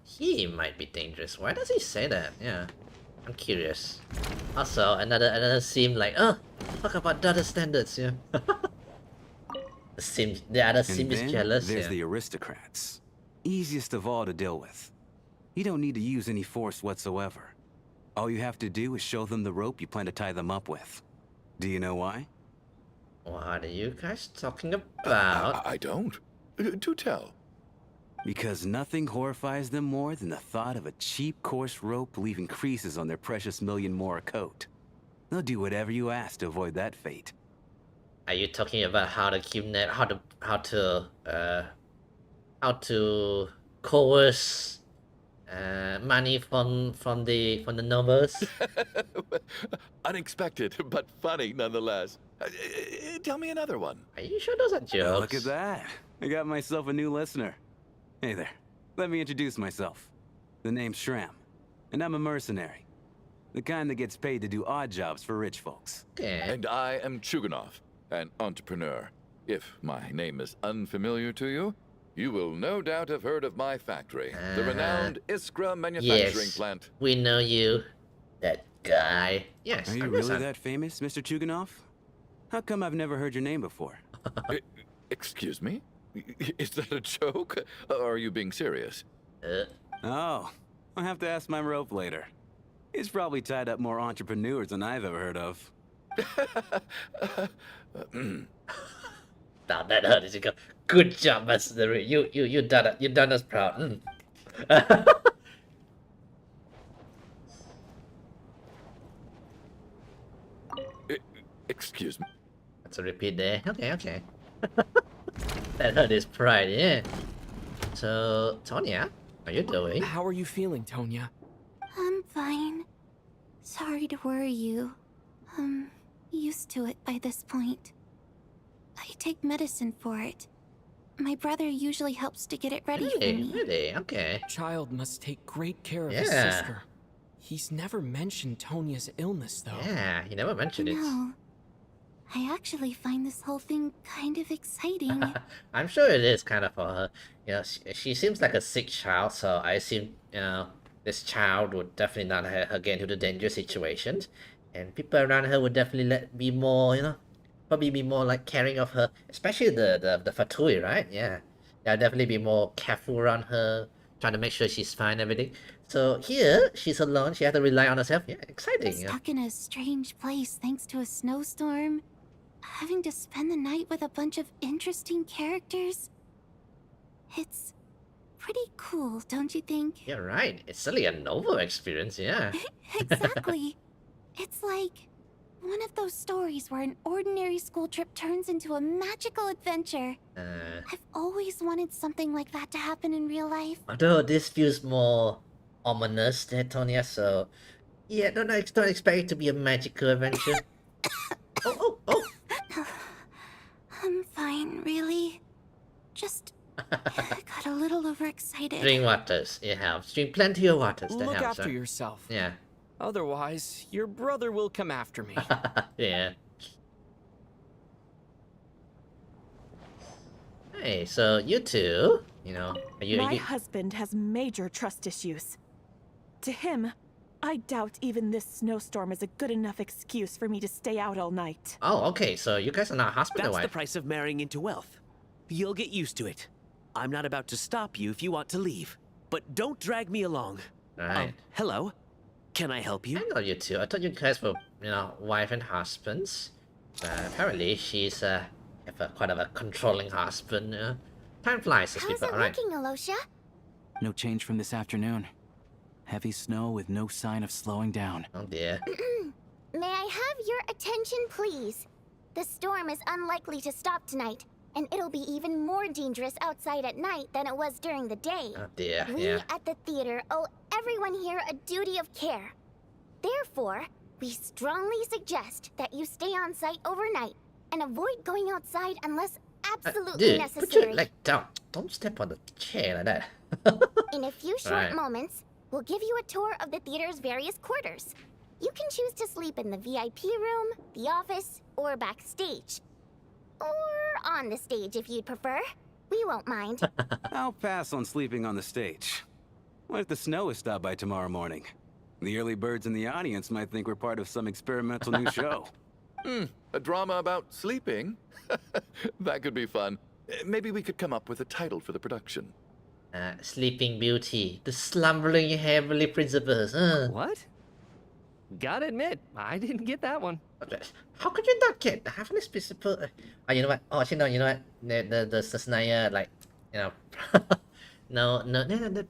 He might be dangerous. Why does he say that? Yeah, I'm curious. Also, another seem like, oh, talk about double standards, yeah. The other And seem is then jealous, there's yeah. the aristocrats. Easiest of all to deal with. You don't need to use any force whatsoever. All you have to do is show them the rope you plan to tie them up with. Do you know why? What are you guys talking about? I don't. Do tell. Because nothing horrifies them more than the thought of a cheap, coarse rope leaving creases on their precious million Mora coat. They'll do whatever you ask to avoid that fate. Are you talking about how to kidnap, how to coerce money from the nobles? Unexpected, but funny nonetheless. Tell me another one. Are you sure those are jokes? Oh, look at that. I got myself a new listener. Hey there. Let me introduce myself. The name's Shram, and I'm a mercenary. The kind that gets paid to do odd jobs for rich folks. And I am Chuganov, an entrepreneur. If my name is unfamiliar to you, you will no doubt have heard of my factory, the renowned Iskra manufacturing Yes, plant. we know you. That guy. Yes, Are you really that famous, Mr. Chuganov? How come I've never heard your name before? Excuse me? Is that a joke? Or are you being serious? Oh, I'll have to ask my rope later. He's probably tied up more entrepreneurs than I've ever heard of. That hurt. As you go. Good job, mercenary. You done it. You done us proud. Excuse me. That's a repeat there. Okay. That hurt his pride, yeah. So, Tonya, how you doing? How are you feeling, Tonya? I'm fine. Sorry to worry you. I'm used to it by this point. I take medicine for it. My brother usually helps to get it ready for me. Really? Okay. Child must take great care of his Yeah. sister. He's never mentioned Tonya's illness, though. Yeah, he never mentioned it. No. I actually find this whole thing kind of exciting. I'm sure it is kind of for her. You know, she seems like a sick child, so I assume, you know, this child would definitely not let her get into the dangerous situations. And people around her would definitely be more, you know, probably be more like caring of her, especially the Fatui, right? Yeah. They'll definitely be more careful around her, trying to make sure she's fine and everything. So here, she's alone, she has to rely on herself. Yeah, exciting. Yeah. Stuck in a strange place thanks to a snowstorm. Having to spend the night with a bunch of interesting characters. It's pretty cool, don't you think? You're right. It's certainly a novel experience, yeah. Exactly. It's like one of those stories where an ordinary school trip turns into a magical adventure. I've always wanted something like that to happen in real life. Although this feels more ominous than Tonya, so yeah, don't expect it to be a magical adventure. Oh. I'm fine, really. Just got a little overexcited. Drink waters, you have. Drink plenty of waters. That Look helps, after right? yourself. Yeah. Otherwise, your brother will come after me. Yeah. Hey, so you two, you know, My husband has major trust issues. To him, I doubt even this snowstorm is a good enough excuse for me to stay out all night. Oh, okay, so you guys are not That's hospitalized. the price of marrying into wealth. You'll get used to it. I'm not about to stop you if you want to leave. but don't drag me along. Right. Hello. Can I help you? I know you two. I thought you guys were, wife and husbands. Apparently, she's have quite of a controlling husband. Time flies, as How's people. it Alright. looking, Alosha? No change from this afternoon. Heavy snow with no sign of slowing down. Oh dear. May I have your attention, please? The storm is unlikely to stop tonight, and it'll be even more dangerous outside at night than it was during the day. Oh dear. We Yeah. at the theater owe everyone here a duty of care. Therefore, we strongly suggest that you stay on site overnight and avoid going outside unless absolutely Dude, necessary. put your leg down. Don't step on the chair like that. In a few short Right. moments, we'll give you a tour of the theater's various quarters. You can choose to sleep in the VIP room, the office, or backstage. Or on the stage if you'd prefer. We won't mind. I'll pass on sleeping on the stage. What if the snow is stopped by tomorrow morning? The early birds in the audience might think we're part of some experimental new show. A drama about sleeping? That could be fun. Maybe we could come up with a title for the production. Sleeping Beauty. The slumbering heavenly principles. What? Gotta admit, I didn't get that one. How could you not get the heavenly principle? Oh, you know what? Oh, actually, no, you know what? The Sasnaya, like, no,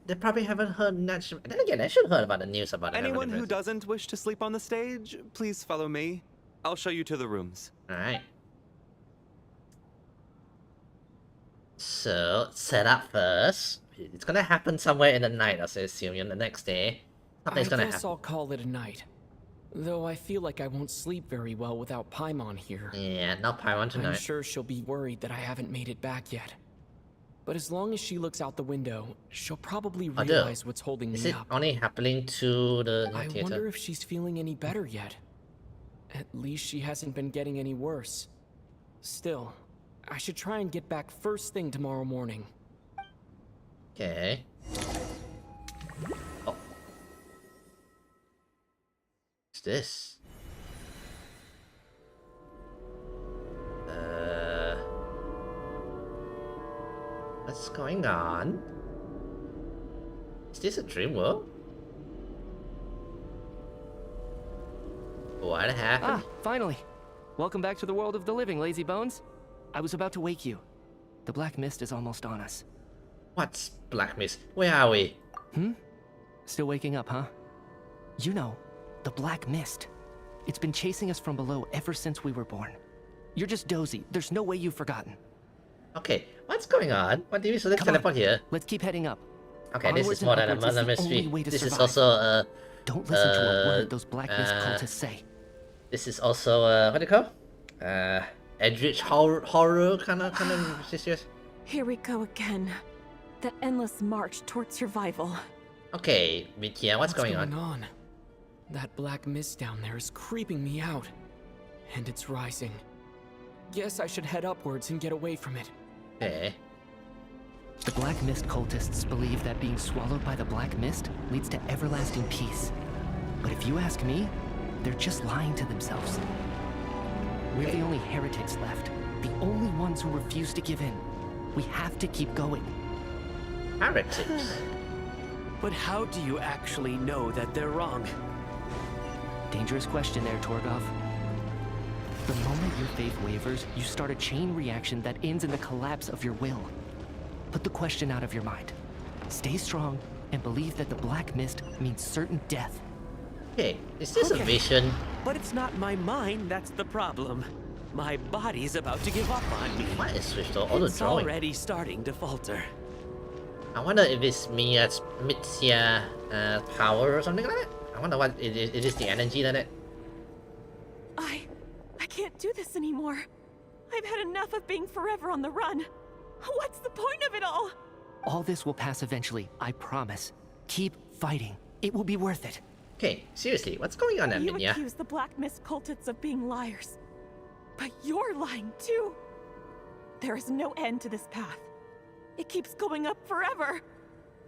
they probably haven't heard much. Then again, I should have heard about the news about the Anyone heavenly who doesn't wish to sleep on the stage, please follow me. I'll show you to the rooms. Alright. So, set up first. It's gonna happen somewhere in the night, I assume, the next day. Something's gonna I guess happen. I'll call it a night. Though I feel like I won't sleep very well without Paimon here. Yeah, not Paimon tonight. I'm sure she'll be worried that I haven't made it back yet. But as long as she looks out the window, she'll probably realize what's holding Is me it up. only happening to the I theater? wonder if she's feeling any better yet. At least she hasn't been getting any worse. Still, I should try and get back first thing tomorrow morning. Okay. Oh. What's this? What's going on? Is this a dream world? What happened? Ah, finally. Welcome back to the world of the living, lazy bones. I was about to wake you. The black mist is almost on us. What's black mist? Where are we? Still waking up, huh? You know, the black mist. It's been chasing us from below ever since we were born. You're just dozy. There's no way you've forgotten. Okay, what's going on? What did we select teleport here? Let's keep heading up. Okay, this is Onwards and more than a upwards is murder the only mystery. way to This is survive. also Don't listen to a word those black mist cultists say. This is also what do you call? Eldritch horror kind of situation. Here we go again. The endless march towards survival. Okay, Mikia, what's going on? That black mist down there is creeping me out. And it's rising. Guess I should head upwards and get away from it. Okay. The black mist cultists believe that being swallowed by the black mist leads to everlasting peace. But if you ask me, they're just lying to themselves. We're the only heretics left. The only ones who refuse to give in. We have to keep going. Heretics? But how do you actually know that they're wrong? Dangerous question there, Torgov. The moment your faith wavers, you start a chain reaction that ends in the collapse of your will. Put the question out of your mind. Stay strong and believe that the black mist means certain death. Hey, is this a vision? But it's not my mind that's the problem. My body's about to give up on me. What is with all the It's drawing? already starting to falter. I wonder if it's Mia's power or something like that. I wonder what it is the energy that it. I can't do this anymore. I've had enough of being forever on the run. What's the point of it all? All this will pass eventually, I promise. Keep fighting. It will be worth it. Okay, seriously, what's going on, You Minya? accuse the Black Mist cultists of being liars. But you're lying too. There is no end to this path. It keeps going up forever.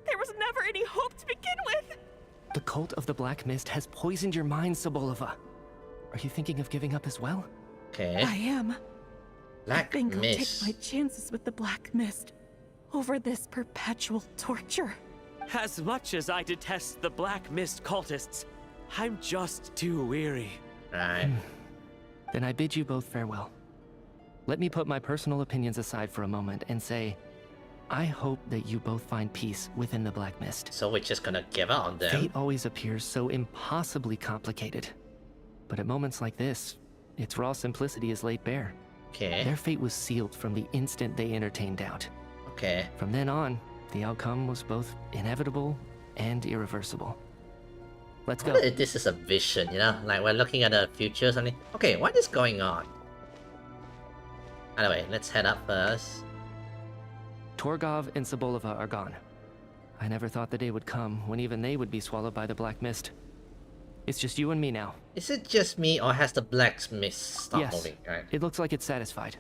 There was never any hope to begin with. The cult of the Black Mist has poisoned your mind, Sobolova. Are you thinking of giving up as well? Okay. I am. Black I think Mist. I'll take my chances with the Black Mist over this perpetual torture. As much as I detest the Black Mist cultists, I'm just too weary. Right. Then I bid you both farewell. Let me put my personal opinions aside for a moment and say, I hope that you both find peace within the Black Mist. So we're just gonna give out on them? Fate always appears so impossibly complicated. But at moments like this, its raw simplicity is laid bare. Okay. Their fate was sealed from the instant they entertained doubt. Okay. From then on, the outcome was both inevitable and irreversible. Let's go. What if this is a vision, you know? Like we're looking at the future or something. Okay, what is going on? Anyway, let's head up first. Torgov and Sobolova are gone. I never thought the day would come when even they would be swallowed by the Black Mist. It's just you and me now. Is it just me, or has the Black Mist stopped Yes, moving? Right. it looks like it's satisfied.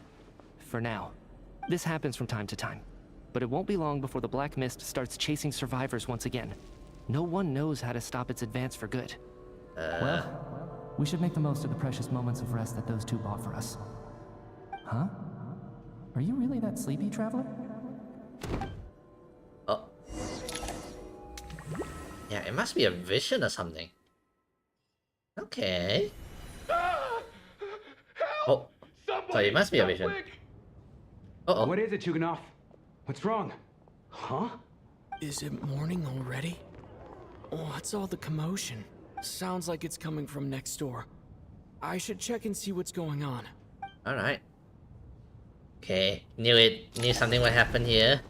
For now. This happens from time to time. But it won't be long before the Black Mist starts chasing survivors once again. No one knows how to stop its advance for good. Well, we should make the most of the precious moments of rest that those two bought for us. Huh? Are you really that sleepy, traveler? Oh. Yeah, it must be a vision or something. Okay. Oh. So it must be a vision. Uh-oh. What is it, Chuganov? What's wrong? Huh? Is it morning already? What's all the commotion? Sounds like it's coming from next door. I should check and see what's going on. Alright. Okay, knew it. Knew something would happen here.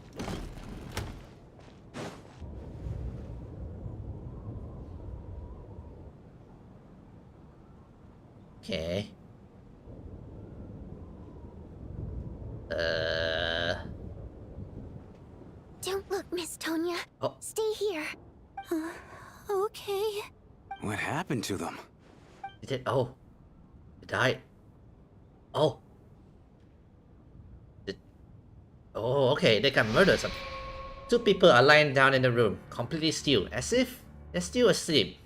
Okay. Don't look, Miss Tonya. Oh. Stay here. Okay. What happened to them? It did. Oh. It died. Oh. Oh, okay. They got murdered. Two people are lying down in the room, completely still, as if they're still asleep.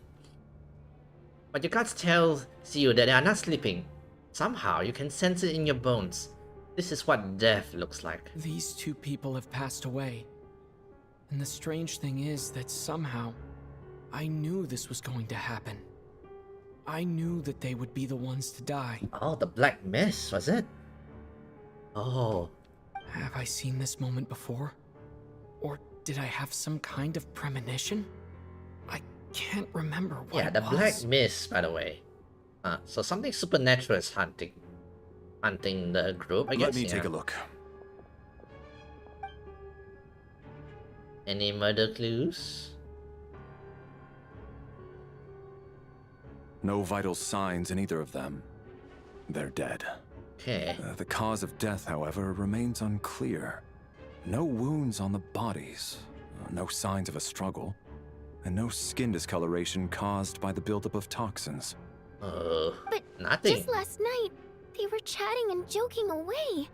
But you can't tell you that they are not sleeping. Somehow, you can sense it in your bones. This is what death looks like. These two people have passed away. And the strange thing is that somehow, I knew this was going to happen. I knew that they would be the ones to die. Oh, the Black Mist, was it? Oh. Have I seen this moment before? Or did I have some kind of premonition? I can't remember what Yeah, the it was. Black Mist, by the way. So something supernatural is hunting the group, I guess. Let me take a look. Any murder clues? No vital signs in either of them. They're dead. Okay. The cause of death, however, remains unclear. No wounds on the bodies, no signs of a struggle, and no skin discoloration caused by the buildup of toxins. But nothing. just last night, they were chatting and joking away.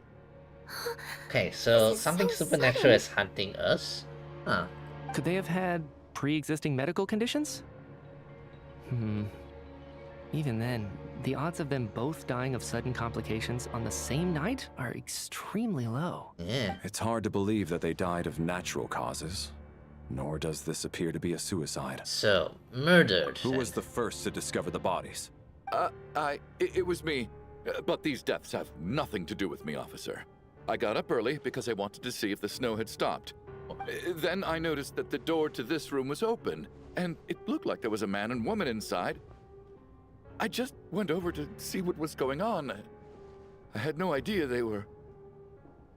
Okay, so This is something so supernatural sudden. is hunting us? Huh. Could they have had pre-existing medical conditions? Even then, the odds of them both dying of sudden complications on the same night are extremely low. Yeah. It's hard to believe that they died of natural causes, nor does this appear to be a suicide. So, murdered. Who was the first to discover the bodies? It was me. But these deaths have nothing to do with me, officer. I got up early because I wanted to see if the snow had stopped. Then I noticed that the door to this room was open, and it looked like there was a man and woman inside. I just went over to see what was going on. I had no idea they were...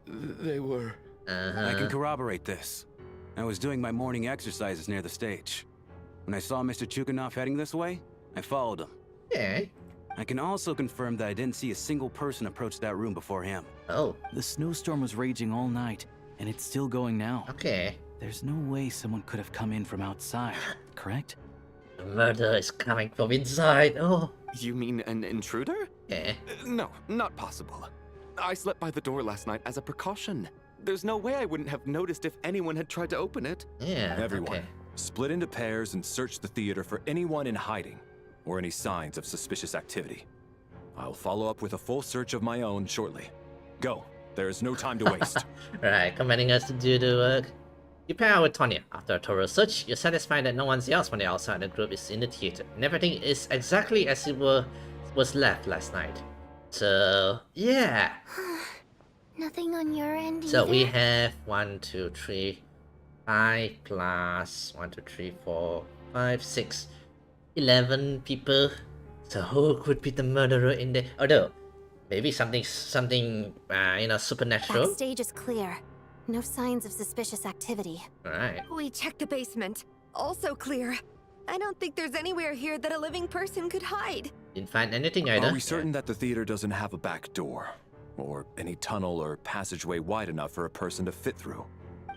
I can corroborate this. I was doing my morning exercises near the stage. When I saw Mr. Chuganov heading this way, I followed him. Yeah. I can also confirm that I didn't see a single person approach that room before him. Oh. The snowstorm was raging all night, and it's still going now. Okay. There's no way someone could have come in from outside, correct? The murder is coming from inside. Oh. You mean an intruder? Yeah. No, not possible. I slept by the door last night as a precaution. There's no way I wouldn't have noticed if anyone had tried to open it. Yeah. Everyone, split into pairs and search the theater for anyone in hiding or any signs of suspicious activity. I'll follow up with a full search of my own shortly. Go. There is no time to waste. Right, commanding us to do the work. You pair out with Tonya. After a thorough search, you're satisfied that no one else from the outside the group is in the theater, and everything is exactly as it was left last night. So, yeah. Nothing on your end So either? we have 1, 2, 3, 5 plus 1, 2, 3, 4, 5, 6, 11 people. So who could be the murderer in there? Although, maybe something, supernatural. Backstage is clear. No signs of suspicious activity. Alright. We checked the basement. Also clear. I don't think there's anywhere here that a living person could hide. Didn't find anything either. Are we certain that the theater doesn't have a back door? Or any tunnel or passageway wide enough for a person to fit through?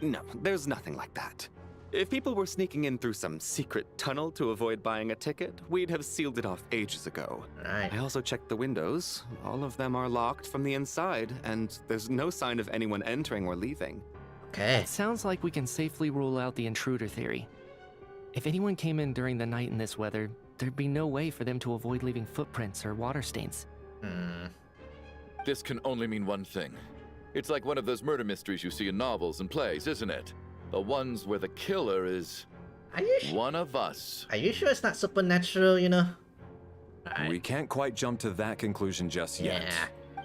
No, there's nothing like that. If people were sneaking in through some secret tunnel to avoid buying a ticket, we'd have sealed it off ages ago. Right. I also checked the windows. All of them are locked from the inside, and there's no sign of anyone entering or leaving. Okay. It sounds like we can safely rule out the intruder theory. If anyone came in during the night in this weather, there'd be no way for them to avoid leaving footprints or water stains. This can only mean one thing. It's like one of those murder mysteries you see in novels and plays, isn't it? The ones where the killer is one of us. Are you sure it's not supernatural, you know? We can't quite jump to that conclusion just yet.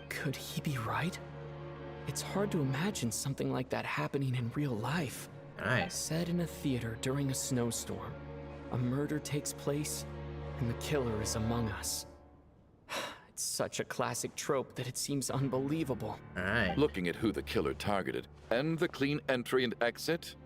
Could he be right? It's hard to imagine something like that happening in real life. Alright. Set in a theater during a snowstorm. A murder takes place, and the killer is among us. It's such a classic trope that it seems unbelievable. Alright. Looking at who the killer targeted, and the clean entry and exit,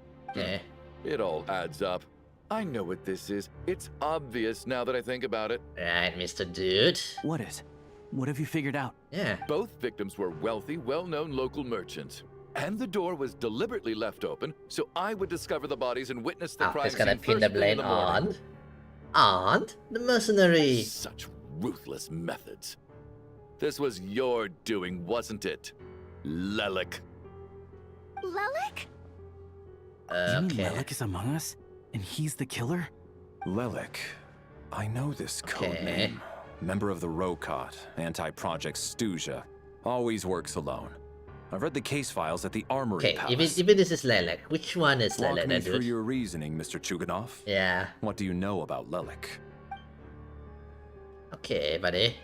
it all adds up. I know what this is. It's obvious now that I think about it. Right, Mr. Dude. What is? What have you figured out? Yeah. Both victims were wealthy, well-known local merchants. And the door was deliberately left open, so I would discover the bodies and witness the crime It's gonna scene pin the first thing in blame the morning. on the mercenary. Such ruthless methods. This was your doing, wasn't it, Lelik? Lelik? You mean Lelik is among us? And he's the killer? Lelik. I know this code name. Member of the Rokot, anti-project Stuzha. Always works alone. I've read the case files at the Armory Palace. If this is Lelik, which one is Walk Lelik, me dude? through your reasoning, Mr. Chuganov. Yeah. What do you know about Lelik? Okay, buddy.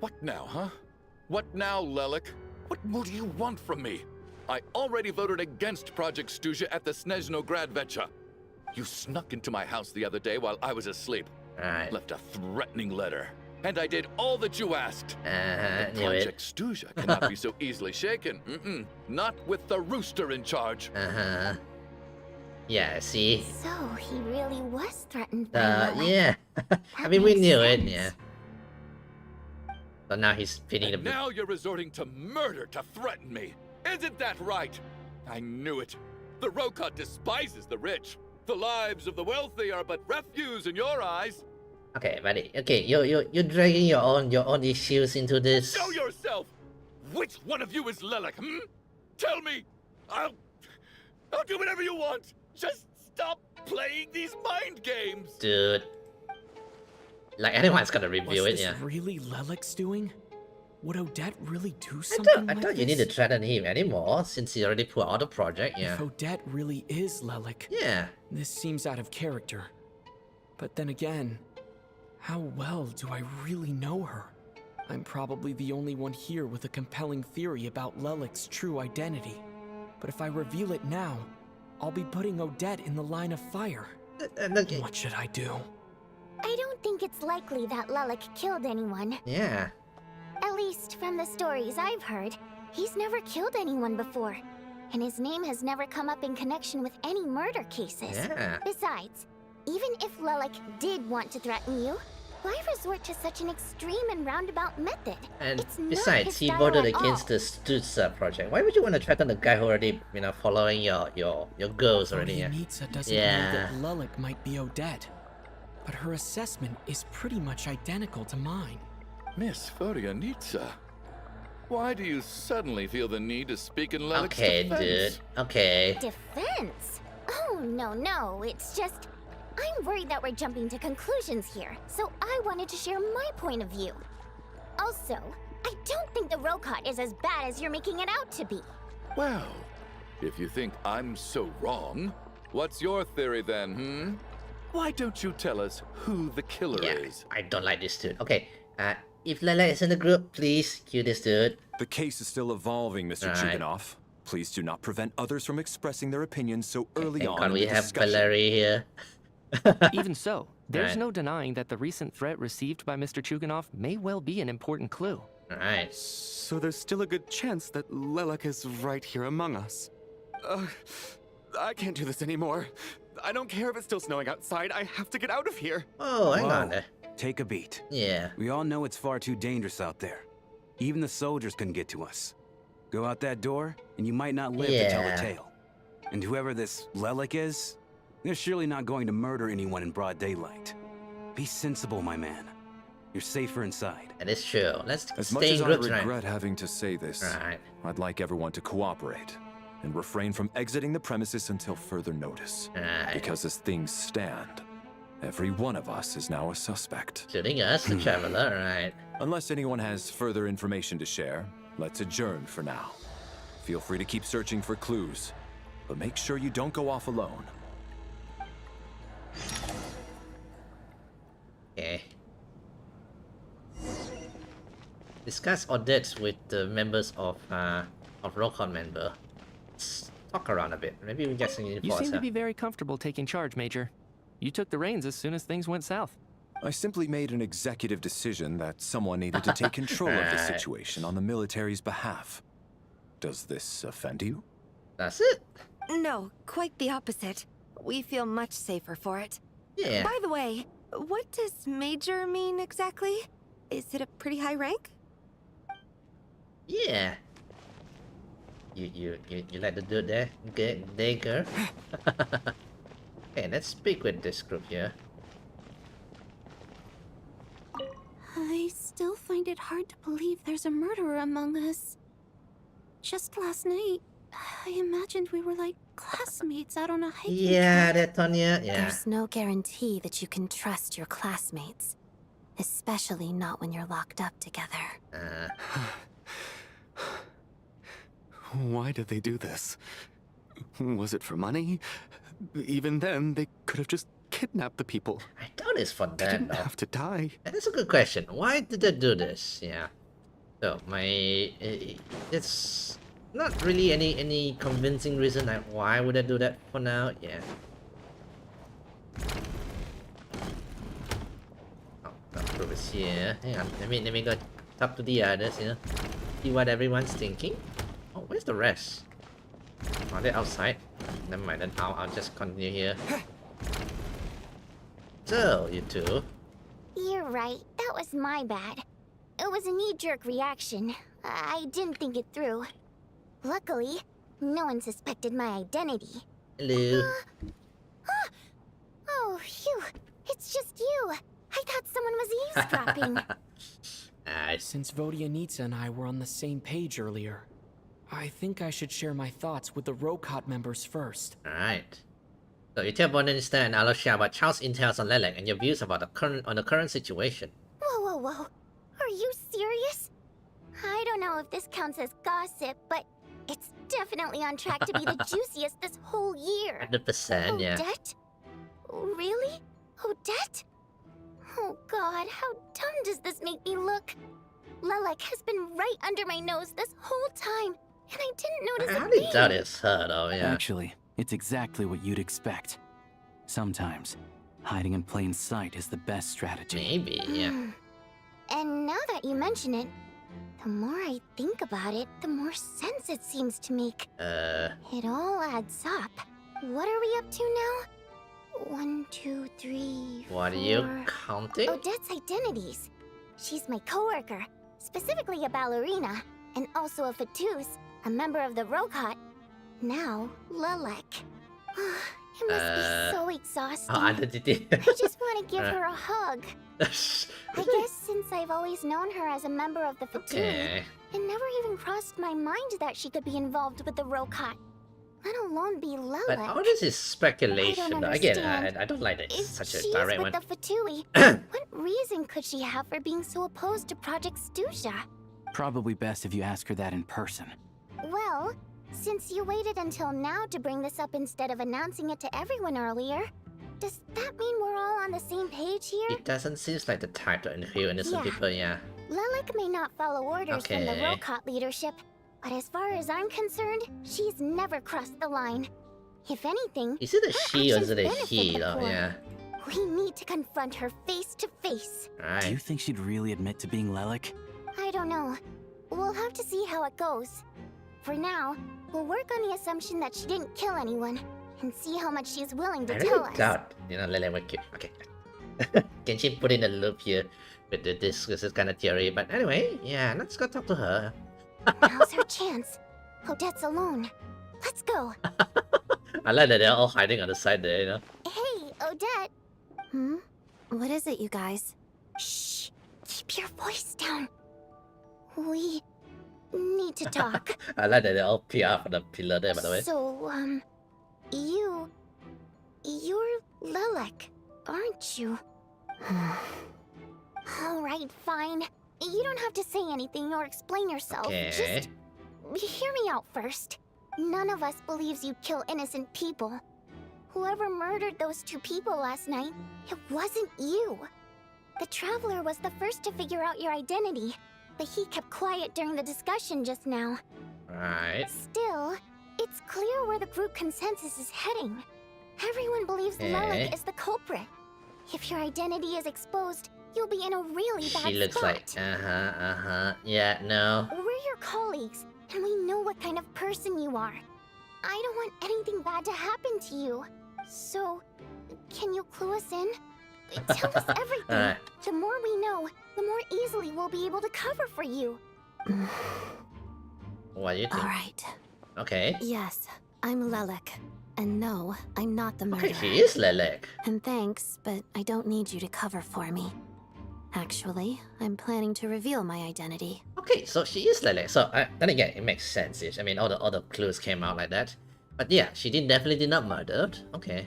What now, huh? What now, Lelik? What more do you want from me? I already voted against Project Stuzha at the Snezhno Gradvecha. You snuck into my house the other day while I was asleep. Left a threatening letter. And I did all that you asked. But Project Stuzha cannot be so easily shaken. Not with the rooster in charge. Yeah, see? So he really was threatened by Lelik. Yeah. I mean, we knew it, yeah. But now he's feeding the... Now you're resorting to murder to threaten me. Isn't that right? I knew it. The Rokot despises the rich. The lives of the wealthy are but refuse in your eyes. Okay, buddy. Okay, you're dragging your own issues into this. Show yourself. Which one of you is Lelik? Tell me. I'll do whatever you want. Just stop playing these mind games. Dude. Like, anyone's gonna review it, yeah. Was this really Lelik's doing? Would Odette really do something I thought you need to threaten him anymore, since he already put out the project, yeah. If Odette really is Lelik, this seems out of character. But then again, how well do I really know her? I'm probably the only one here with a compelling theory about Lelik's true identity. But if I reveal it now, I'll be putting Odette in the line of fire. What should I do? I don't think it's likely that Lelik killed anyone. Yeah. At least from the stories I've heard, he's never killed anyone before. And his name has never come up in connection with any murder cases. Yeah. Besides, even if Lelik did want to threaten you, why resort to such an extreme and roundabout method? And it's not besides, his he style voted at against the Stuzha project. Why would you want to threaten the guy who already, following your goals already? Yeah. Nitsa doesn't know that Lelik might be Odette, but her assessment is pretty much identical to mine. Miss Nitsa, why do you suddenly feel the need to speak in Lelik's Okay, defense? dude. Okay. Defense? Oh, no, it's just... I'm worried that we're jumping to conclusions here, so I wanted to share my point of view. Also, I don't think the Rokot is as bad as you're making it out to be. Well, If you think I'm so wrong, what's your theory then, hmm? Why don't you tell us who the killer is? I don't like this dude. Okay, if Lele is in the group, please cue this dude. The case is still evolving, Mr. Chuganov. Please do not prevent others from expressing their opinions so early on in we the have discussion. Valerie here. Even so, there's no denying that the recent threat received by Mr. Chuganov may well be an important clue. Alright. So there's still a good chance that Lelek is right here among us. I can't do this anymore. I don't care if it's still snowing outside. I have to get out of here. Oh, hang on there. Take a beat. Yeah. We all know it's far too dangerous out there. Even the soldiers couldn't get to us. Go out that door, and you might not live to tell the tale. And whoever this Lelek is, they're surely not going to murder anyone in broad daylight. Be sensible, my man. You're safer inside. That is true. Let's As much stay as in I groups, regret having to say this, I'd like everyone to cooperate and refrain from exiting the premises until further notice. Because as things stand, every one of us is now a suspect. Including us, the traveler, right? Unless anyone has further information to share, let's adjourn for now. Feel free to keep searching for clues, but make sure you don't go off alone. Okay. Discuss audits with the members of Rokot member. Let's talk around a bit. Maybe we get some info. You seem to be very comfortable taking charge, Major. You took the reins as soon as things went south. I simply made an executive decision that someone needed to take control of the situation on the military's behalf. Does this offend you? That's it? No, quite the opposite. We feel much safer for it. Yeah. By the way, what does Major mean exactly? Is it a pretty high rank? Yeah. You like the dude there? There, girl. Okay, let's speak with this group here. I still find it hard to believe there's a murderer among us. Just last night, I imagined we were like classmates out on a hiking Yeah, trip. that Tonya. Yeah. There's no guarantee that you can trust your classmates. Especially not when you're locked up together. Why did they do this? Was it for money? Even then, they could have just kidnapped the people. I doubt it's for They that, didn't though. have to die. That is a good question. Why did they do this? Yeah. So it's not really any convincing reason like why would they do that for now. Yeah. Oh, that group is here. Hang on. Let me go talk to the others. See what everyone's thinking. Oh, where's the rest? Are they outside? Never mind. Then I'll just continue here. So you two. You're right. That was my bad. It was a knee-jerk reaction. I didn't think it through. Luckily, no one suspected my identity. Hello. Oh, phew. It's just you. I thought someone was eavesdropping. Since Vodianitsa and I were on the same page earlier, I think I should share my thoughts with the Rokot members first. Alright. So you tell Bonanista and I'll share about Charles' intels on Lelek and your views about the current situation. Whoa. Are you serious? I don't know if this counts as gossip, but it's definitely on track to be the juiciest this whole year. 100%, yeah. Odette? Really? Odette? Oh god, how dumb does this make me look? Lelek has been right under my nose this whole time, and I didn't notice I a highly thing. doubt it's her though, yeah. Actually, it's exactly what you'd expect. Sometimes, hiding in plain sight is the best strategy. Maybe, yeah. And now that you mention it, the more I think about it, the more sense it seems to make. It all adds up. What are we up to now? 1, 2, 3, What are 4. you counting? Odette's identities. She's my coworker, specifically a ballerina, and also a Fatous, a member of the Rokot. Now, Lelek. It must be so exhausting. Identity. I just want to give her a hug. I guess since I've always known her as a member of the Fatui, Okay. it never even crossed my mind that she could be involved with the Rokot, let alone be Lelek. But all this is speculation. I Again, understand. I don't like that. It's If such a she is direct with one. the Fatui, what reason could she have for being so opposed to Project Stuzha? Probably best if you ask her that in person. Well, Since you waited until now to bring this up instead of announcing it to everyone earlier, does that mean we're all on the same page here? It doesn't seem like the type to interview innocent people, yeah. Lilac may not follow orders from the Okay. Rokot leadership, but as far as I'm concerned, she's never crossed the line. If anything, Is it a her she or is it a actions he benefit the though? poor. Yeah. We need to confront her face to face. Do you think she'd really admit to being Lilac? I don't know. We'll have to see how it goes. For now, we'll work on the assumption that she didn't kill anyone, and see how much she's willing to I tell really us. doubt, Lele would kill. Okay. Genshin put in a loop here with this kind of theory, but anyway, yeah, let's go talk to her. Now's her chance. Odette's alone. Let's go. I like that they're all hiding on the side there, you know. Hey, Odette. What is it, you guys? Shh. Keep your voice down. We need to talk. I like that they're all PR for the pillar there, by the way. So, you're Lilac, aren't you? Alright, fine. You don't have to say anything or explain yourself. Okay. Just hear me out first. None of us believes you kill innocent people. Whoever murdered those 2 people last night, it wasn't you. The Traveler was the first to figure out your identity, but he kept quiet during the discussion just now. Right. Still, it's clear where the group consensus is heading. Everyone believes Okay. Lilac is the culprit. If your identity is exposed, you'll be in a really bad She looks spot. like, yeah, no. We're your colleagues, and we know what kind of person you are. I don't want anything bad to happen to you. So, can you clue us in? Tell us everything. Alright. The more we know, the more easily we'll be able to cover for you. What do you think? Alright. Okay. Yes, I'm Lilac. And no, I'm not the murderer. Okay, she is Lilac. And thanks, but I don't need you to cover for me. Actually, I'm planning to reveal my identity. Okay, so she is Lilac. So then again, it makes sense. I mean, all the clues came out like that. But yeah, she definitely did not murder. Okay.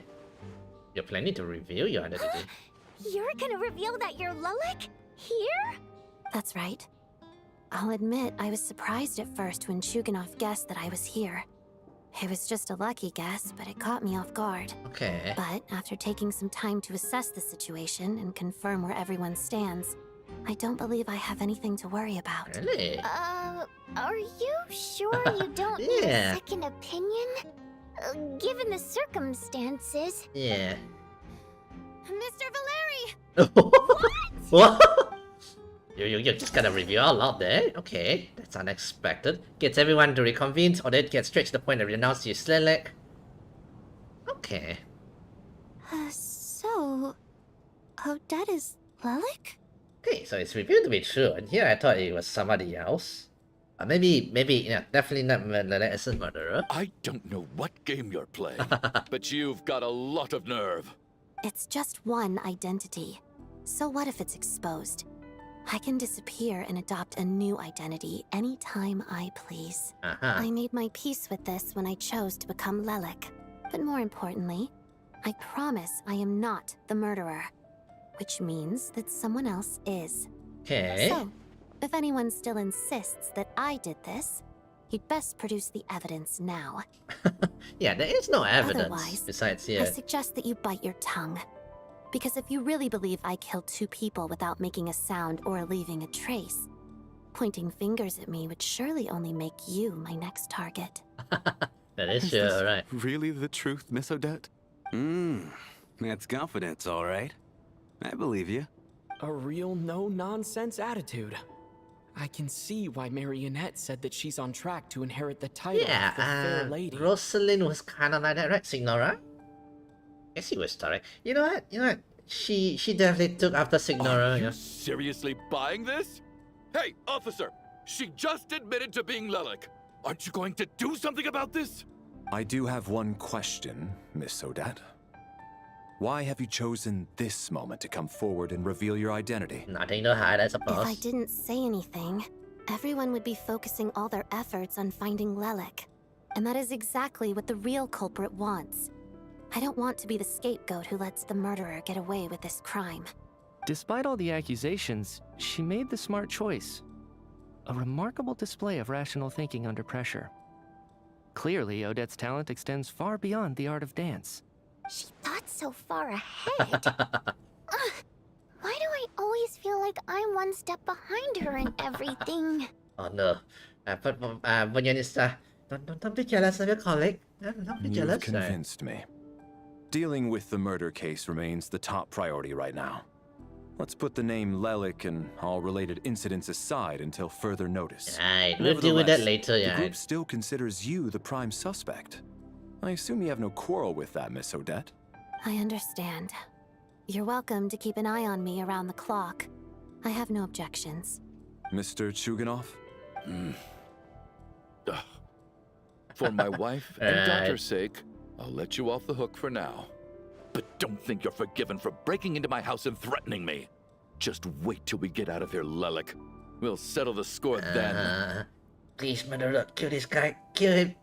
You're planning to reveal your identity. You're gonna reveal that you're Lilac? Here? That's right. I'll admit I was surprised at first when Chuganov guessed that I was here. It was just a lucky guess, but it caught me off guard. Okay. But after taking some time to assess the situation and confirm where everyone stands, I don't believe I have anything to worry about. Really? Are you sure you don't need a Yeah. second opinion? Given the circumstances. Yeah. Mr. Valeri! What? You just gotta reveal out loud there? Okay, that's unexpected. Gets everyone to reconvene, or they get straight to the point and renounce you Lilac. Okay. So... Odette is Lilac? Okay, so it's revealed to be true, and here I thought it was somebody else. Maybe, yeah, definitely not Lilac as a murderer. I don't know what game you're playing, but you've got a lot of nerve. It's just one identity. So what if it's exposed? I can disappear and adopt a new identity anytime I please. I made my peace with this when I chose to become Lilac. But more importantly, I promise I am not the murderer. Which means that someone else is. Okay. So, if anyone still insists that I did this, you'd best produce the evidence now. Yeah, there is no evidence Otherwise, besides I here. suggest that you bite your tongue. Because if you really believe I killed 2 people without making a sound or leaving a trace, pointing fingers at me would surely only make you my next target. That is true, right. Really the truth, Miss Odette? That's confidence, all right. I believe you. A real no-nonsense attitude. I can see why Marionette said that she's on track to inherit the title of the Fair Yeah, Lady. Rosalind was kind of like that, right, Signora? Yes, he was correct. You know what? She definitely took after Signora. Are you seriously buying this? Hey, officer! She just admitted to being Lilac. Aren't you going to do something about this? I do have one question, Miss Odette. Why have you chosen this moment to come forward and reveal your identity? Nothing to hide, I suppose. If I didn't say anything, everyone would be focusing all their efforts on finding Lilac. And that is exactly what the real culprit wants. I don't want to be the scapegoat who lets the murderer get away with this crime. Despite all the accusations, she made the smart choice. A remarkable display of rational thinking under pressure. Clearly, Odette's talent extends far beyond the art of dance. She thought so far ahead. Why do I always feel like I'm one step behind her in everything? Oh no. Bonyanista, don't be jealous of your colleague. Don't be jealous. You've convinced me. Dealing with the murder case remains the top priority right now. Let's put the name Lelik and all related incidents aside until further notice. Alright, we'll deal with that later, yeah. The group still considers you the prime suspect. I assume you have no quarrel with that, Miss Odette? I understand. You're welcome to keep an eye on me around the clock. I have no objections. Mr. Chuganov? For my wife and daughter's sake, I'll let you off the hook for now. But don't think you're forgiven for breaking into my house and threatening me. Just wait till we get out of here, Lelik. We'll settle the score then. Please, murderer, kill this guy. Kill him.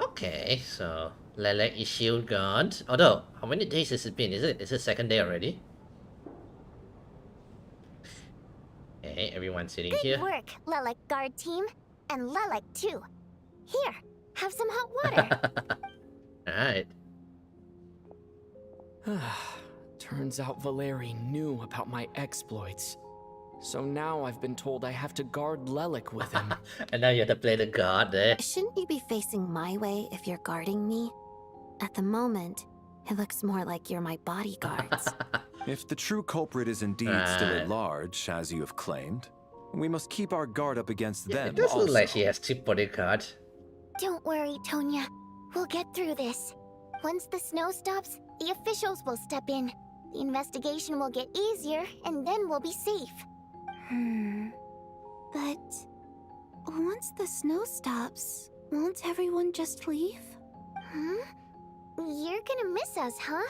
Okay, so Lelik is shield guard. Although, how many days has it been? Is it second day already? Okay, everyone's sitting here. Good work, Lelik guard team. And Lelik too. Here, have some hot water. Alright. Turns out Valeri knew about my exploits. So now I've been told I have to guard Lelik with him. And now you have to play the guard there. Shouldn't you be facing my way if you're guarding me? At the moment, it looks more like you're my bodyguards. If the true culprit is indeed still at large, as you have claimed, we must keep our guard up against them. It does also. look like she has 2 bodyguards. Don't worry, Tonya. We'll get through this. Once the snow stops, the officials will step in. The investigation will get easier, and then we'll be safe. But once the snow stops, won't everyone just leave? You're gonna miss us, huh?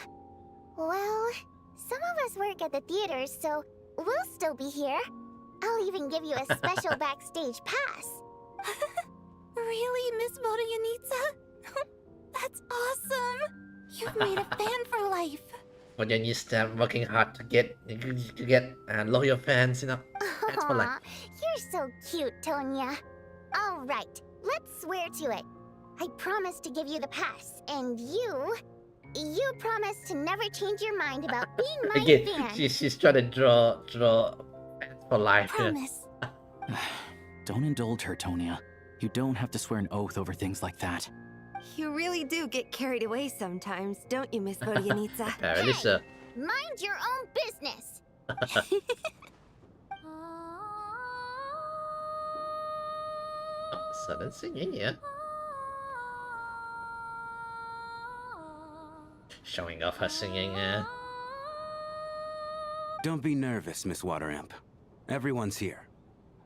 Well, some of us work at the theaters, so we'll still be here. I'll even give you a special backstage pass. Really, Miss Vodyanitsa? That's awesome! You've made a fan for life. But then you start working hard to get loyal fans, you know. Fans for life. You're so cute, Tonya. All right, let's swear to it. I promise to give you the pass, and you promise to never change your mind about being my fan. She's trying to draw fans for life. Promise. Don't indulge her, Tonya. You don't have to swear an oath over things like that. You really do get carried away sometimes, don't you, Miss Vodyanitsa? Apparently so. Mind your own business. Sudden singing, yeah. Showing off her singing, Don't be nervous, Miss Water Imp. Everyone's here.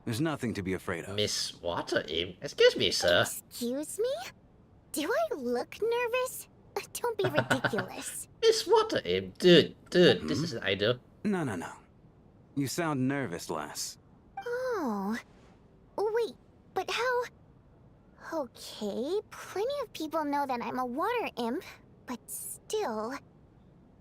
There's nothing to be afraid of. Miss Water Imp? Excuse me, sir. Excuse me? Do I look nervous? Don't be ridiculous. Miss Water Imp, dude, this is an idol. No. You sound nervous, lass. Oh. Wait, but how... Okay, plenty of people know that I'm a water imp, but still...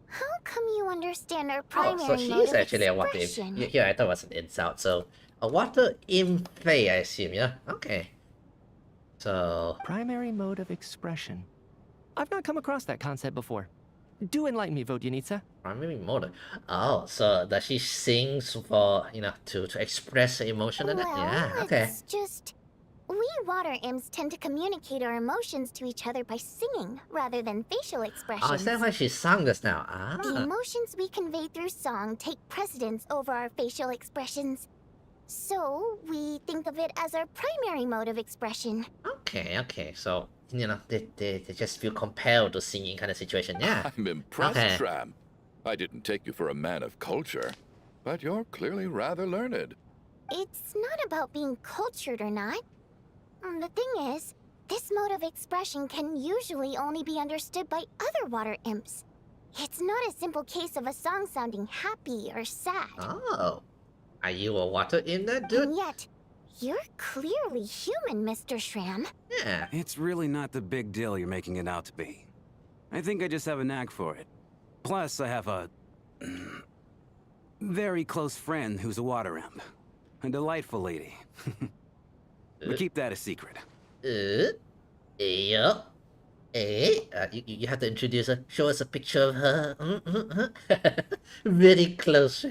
How come you understand our primary so she mode is of actually a water expression? imp. Yeah, I thought it was an insult. So, a water imp fae, I assume, yeah? Okay. So... Primary mode of expression. I've not come across that concept before. Do enlighten me, Vodyanitsa. Primary mode. Oh, so does she sing for, you know, to express her emotion in it? Yeah, okay. It's just... We water imps tend to communicate our emotions to each other by singing, rather than facial expressions. Oh, is that why she sung just now? The emotions we convey through song take precedence over our facial expressions. So, we think of it as our primary mode of expression. Okay. So, you know, they just feel compelled to sing in kind of situation. Yeah. I'm impressed, Shram. I didn't take you for a man of culture, but you're clearly rather learned. It's not about being cultured or not. The thing is, this mode of expression can usually only be understood by other water imps. It's not a simple case of a song sounding happy or sad. Oh. Are you a water imp then, dude? And yet, you're clearly human, Mr. Shram. Yeah. It's really not the big deal you're making it out to be. I think I just have a knack for it. Plus, I have a... very close friend who's a water imp. A delightful lady. But keep that a secret. Yeah. You have to introduce her. Show us a picture of her. Very close.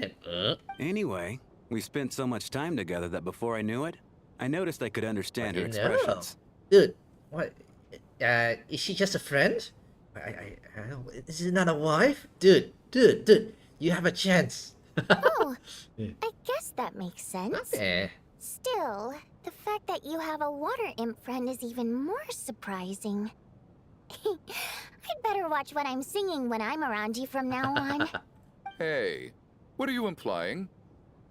Anyway, we spent so much time together that before I knew it, I noticed I could understand her You know. expressions. Dude, what? Is she just a friend? Is it not a wife? Dude, you have a chance. Oh, I guess that makes sense. Okay. Still, the fact that you have a water imp friend is even more surprising. I'd better watch what I'm singing when I'm around you from now on. Hey, what are you implying?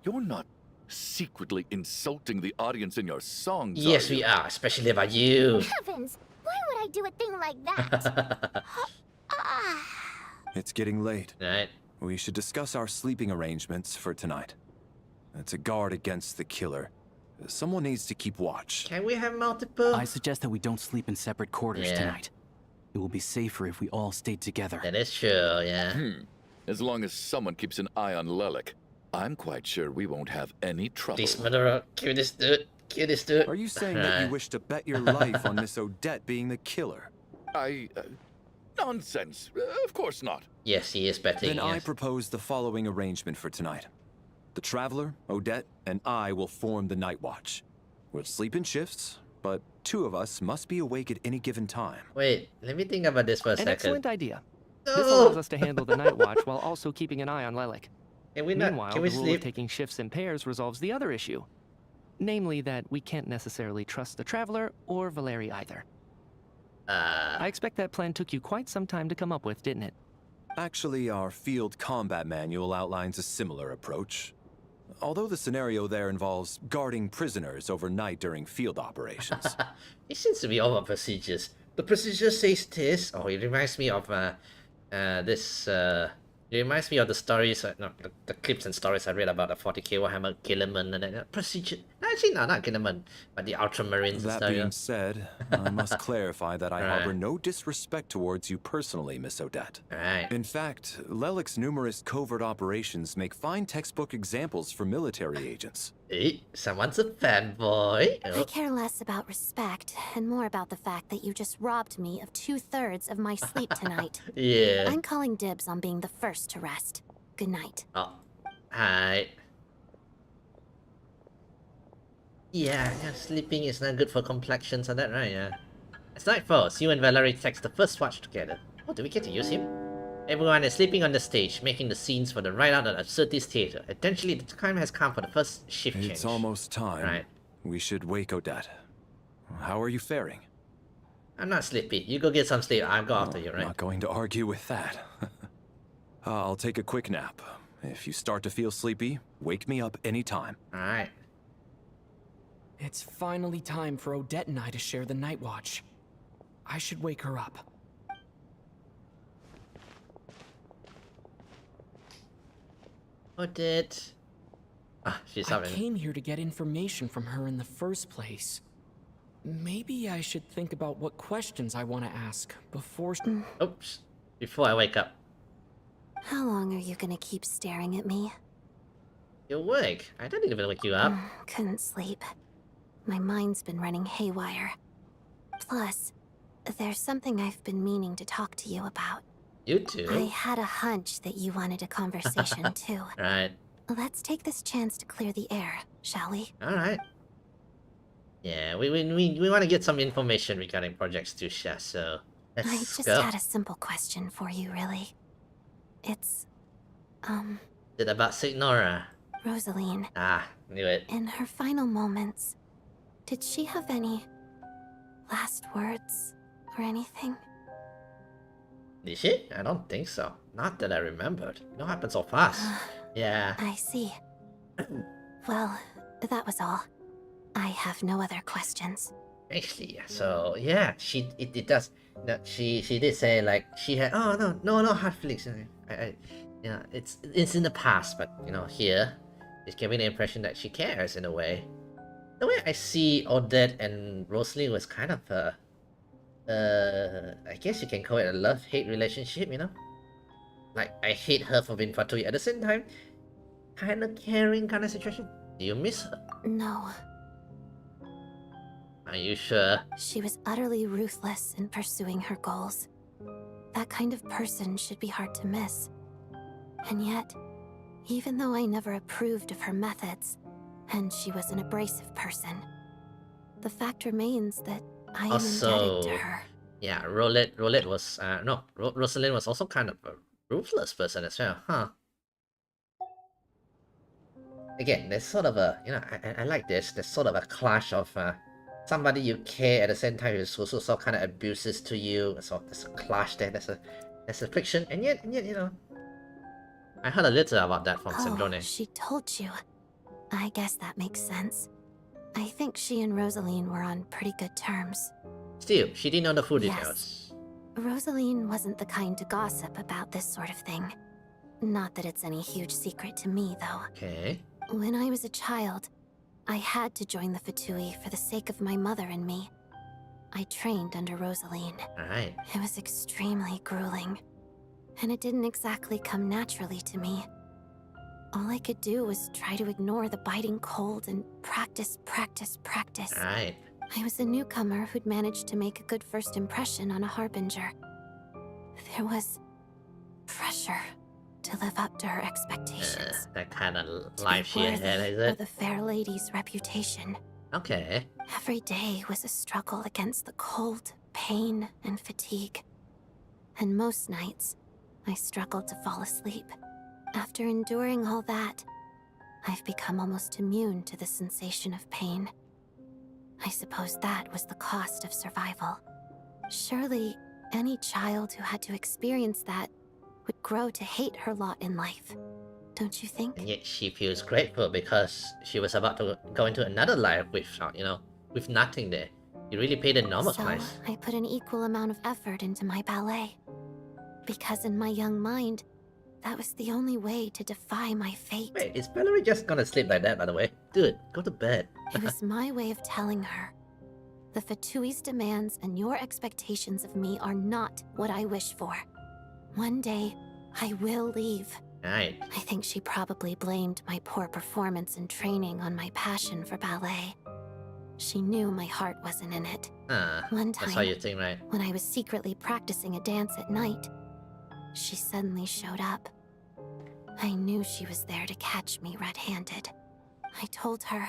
You're not secretly insulting the audience in your songs, Yes, are you? we are, especially about you. Heavens, why would I do a thing like that? It's getting late. Right. We should discuss our sleeping arrangements for tonight. To guard against the killer, someone needs to keep watch. Can we have multiple? I suggest that we don't sleep in separate quarters tonight. It will be safer if we all stay together. That is true, yeah. As long as someone keeps an eye on Lelik, I'm quite sure we won't have any trouble. This murderer, kill this dude. Kill this dude. Are you saying that you wish to bet your life on Miss Odette being the killer? Nonsense. Of course not. Yes, he is betting. Then I propose the following arrangement for tonight. The Traveler, Odette, and I will form the Night Watch. We'll sleep in shifts, but 2 of us must be awake at any given time. Wait, let me think about this for a second. An excellent idea. This allows us to handle the night watch while also keeping an eye on Lelik. Meanwhile, can we the rule sleep? of taking shifts in pairs resolves the other issue. Namely that we can't necessarily trust the Traveler or Valeri either. I expect that plan took you quite some time to come up with, didn't it? Actually, our field combat manual outlines a similar approach. Although the scenario there involves guarding prisoners overnight during field operations. It seems to be all about procedures. The procedure says this. Oh, it reminds me of this. It reminds me of the stories, the clips and stories I read about the 40k Warhammer Gilliman and that procedure. Actually, no, not Gilliman, but the Ultramarines. That being said, I must clarify that I harbor no disrespect towards you personally, Miss Odette. Right. In fact, Lelik's numerous covert operations make fine textbook examples for military agents. Hey, someone's a fanboy. I care less about respect and more about the fact that you just robbed me of 2/3 of my sleep tonight. Yeah. I'm calling dibs on being the first to rest. Good night. Oh, hi. Yeah, sleeping is not good for complexions and that, right? Yeah. It's nightfall. You and Valerie text the first watch together. Oh, do we get to use him? Everyone is sleeping on the stage, making the scenes for the ride out of Absurdist Theater. Essentially, the time has come for the first shift change. It's almost time. Right. We should wake Odette. How are you faring? I'm not sleepy. You go get some sleep. I'll go after you, right? Not going to argue with that. I'll take a quick nap. If you start to feel sleepy, wake me up anytime. Alright. It's finally time for Odette and I to share the night watch. I should wake her up. Odette. Ah, she's I having. came here to get information from her in the first place. Maybe I should think about what questions I want to ask before... Oops. Before I wake up. How long are you gonna keep staring at me? You're awake. I didn't even wake you up. Couldn't sleep. My mind's been running haywire. Plus, there's something I've been meaning to talk to you about. You too? I had a hunch that you wanted a conversation too. Right. Let's take this chance to clear the air, shall we? Alright. Yeah, we want to get some information regarding Project Stuzha, so let's I just go. had a simple question for you, really. It's, Is it about Signora? Rosaline. Ah, knew it. In her final moments, did she have any last words or anything? Did she? I don't think so. Not that I remembered. It all happened so fast. Yeah. I see. Well, that was all. I have no other questions. Actually, yeah. So yeah, it does. No, she did say like she had. Oh no hard feelings. It's in the past, but here, it's giving the impression that she cares in a way. The way I see Odette and Rosalie was kind of I guess you can call it a love-hate relationship, Like, I hate her for being Fatui. At the same time, kind of caring kind of situation. Do you miss her? No. Are you sure? She was utterly ruthless in pursuing her goals. That kind of person should be hard to miss. And yet, even though I never approved of her methods, and she was an abrasive person, the fact remains that I am indebted to her. Yeah, Rosalind was also kind of a ruthless person as well, huh? Again, there's sort of a, I like this. There's sort of a clash of somebody you care at the same time who's also so kind of abuses to you. So there's a clash there. There's a friction, and yet, I heard a little about that from Sembrone. She told you. I guess that makes sense. I think she and Rosaline were on pretty good terms. Still, she didn't know the full Yes. details. Rosaline wasn't the kind to gossip about this sort of thing. Not that it's any huge secret to me, though. Okay. When I was a child, I had to join the Fatui for the sake of my mother and me. I trained under Rosaline. Alright. It was extremely grueling, and it didn't exactly come naturally to me. All I could do was try to ignore the biting cold and practice. Alright. I was a newcomer who'd managed to make a good first impression on a harbinger. There was pressure to live up to her expectations. That kind of life she worthy had, is of it? the fair lady's reputation. Okay. Every day was a struggle against the cold, pain, and fatigue. And most nights, I struggled to fall asleep. After enduring all that, I've become almost immune to the sensation of pain. I suppose that was the cost of survival. Surely, any child who had to experience that would grow to hate her lot in life. Don't you think? And yet she feels grateful because she was about to go into another life with, with nothing there. You really paid an enormous So, price. I put an equal amount of effort into my ballet. Because in my young mind, that was the only way to defy my fate. Wait, is Valerie just gonna sleep like that, by the way? Dude, go to bed. It was my way of telling her. The Fatui's demands and your expectations of me are not what I wish for. One day, I will leave. Right. I think she probably blamed my poor performance in training on my passion for ballet. She knew my heart wasn't in it. One time, that's how you think, right? when I was secretly practicing a dance at night, she suddenly showed up. I knew she was there to catch me red-handed. I told her,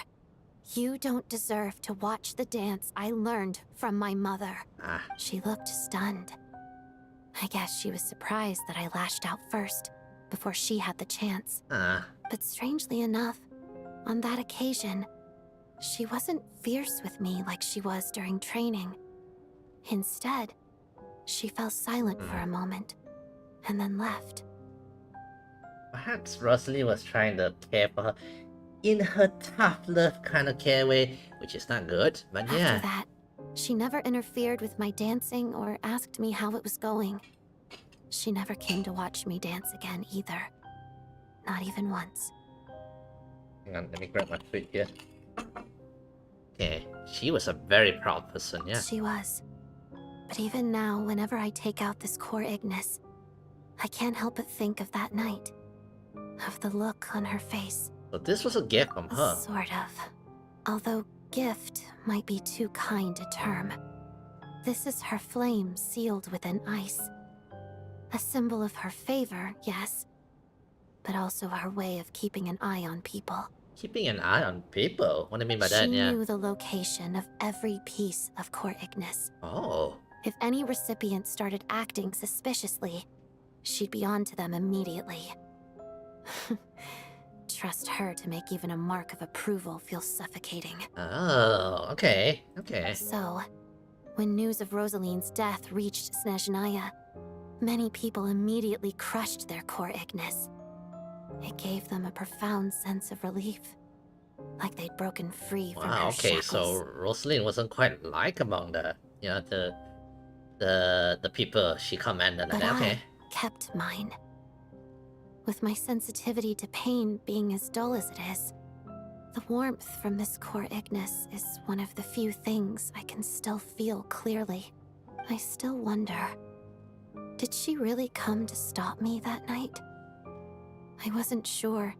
"You don't deserve to watch the dance I learned from my mother." She looked stunned. I guess she was surprised that I lashed out first, before she had the chance. But strangely enough, on that occasion, she wasn't fierce with me like she was during training. Instead, she fell silent for a moment, and then left. Perhaps Rosalie was trying to care for her in her tough love kind of care way, which is not good, but yeah. After that, she never interfered with my dancing or asked me how it was going. She never came to watch me dance again either. Not even once. Hang on, let me grab my foot here. Okay, she was a very proud person, yeah. She was. But even now, whenever I take out this core Ignis, I can't help but think of that night. Of the look on her face. So this was a gift from her. Sort of. Although gift might be too kind a term. This is her flame sealed within ice. A symbol of her favor, yes. But also her way of keeping an eye on people. Keeping an eye on people? What do you mean by that, She yeah? knew the location of every piece of core Ignis. Oh. If any recipient started acting suspiciously, she'd be on to them immediately. Trust her to make even a mark of approval feel suffocating. Oh, okay, okay. So, when news of Rosaline's death reached Snezhnaya, many people immediately crushed their core Ignis. It gave them a profound sense of relief, like they'd broken free from her Okay, shackles. so Rosaline wasn't quite like among the, the people she commanded. But Okay. I kept mine. With my sensitivity to pain being as dull as it is, the warmth from this core Ignis is one of the few things I can still feel clearly. I still wonder, did she really come to stop me that night? I wasn't sure,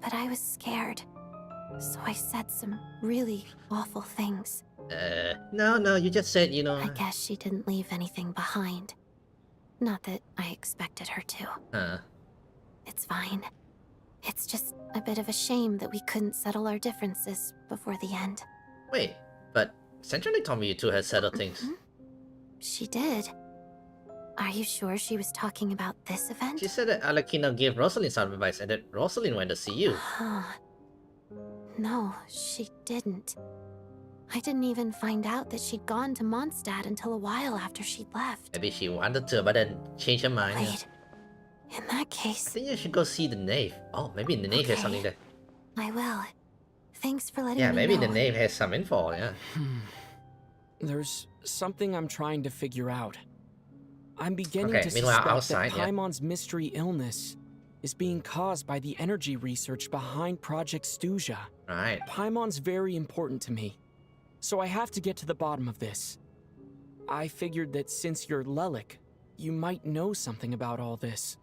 but I was scared, so I said some really awful things. No, you just said, you know. I guess she didn't leave anything behind. Not that I expected her to. It's fine. It's just a bit of a shame that we couldn't settle our differences before the end. Wait, but Centrally told me you two had settled things. She did. Are you sure she was talking about this event? She said that Alekina gave Rosalind some advice and that Rosalind went to see you. No, she didn't. I didn't even find out that she'd gone to Mondstadt until a while after she'd left. Maybe she wanted to, but then changed her mind. Wait. In that case... I think you should go see the Knave. Oh, maybe the Knave has something there. I will. Thanks for letting me Yeah, maybe know. the Knave has some info, yeah. There's something I'm trying to figure out. I'm beginning Okay, to meanwhile, suspect outside, that yeah. Paimon's mystery illness is being caused by the energy research behind Project Stuzha. Right. Paimon's very important to me, so I have to get to the bottom of this. I figured that since you're Lelik, you might know something about all this.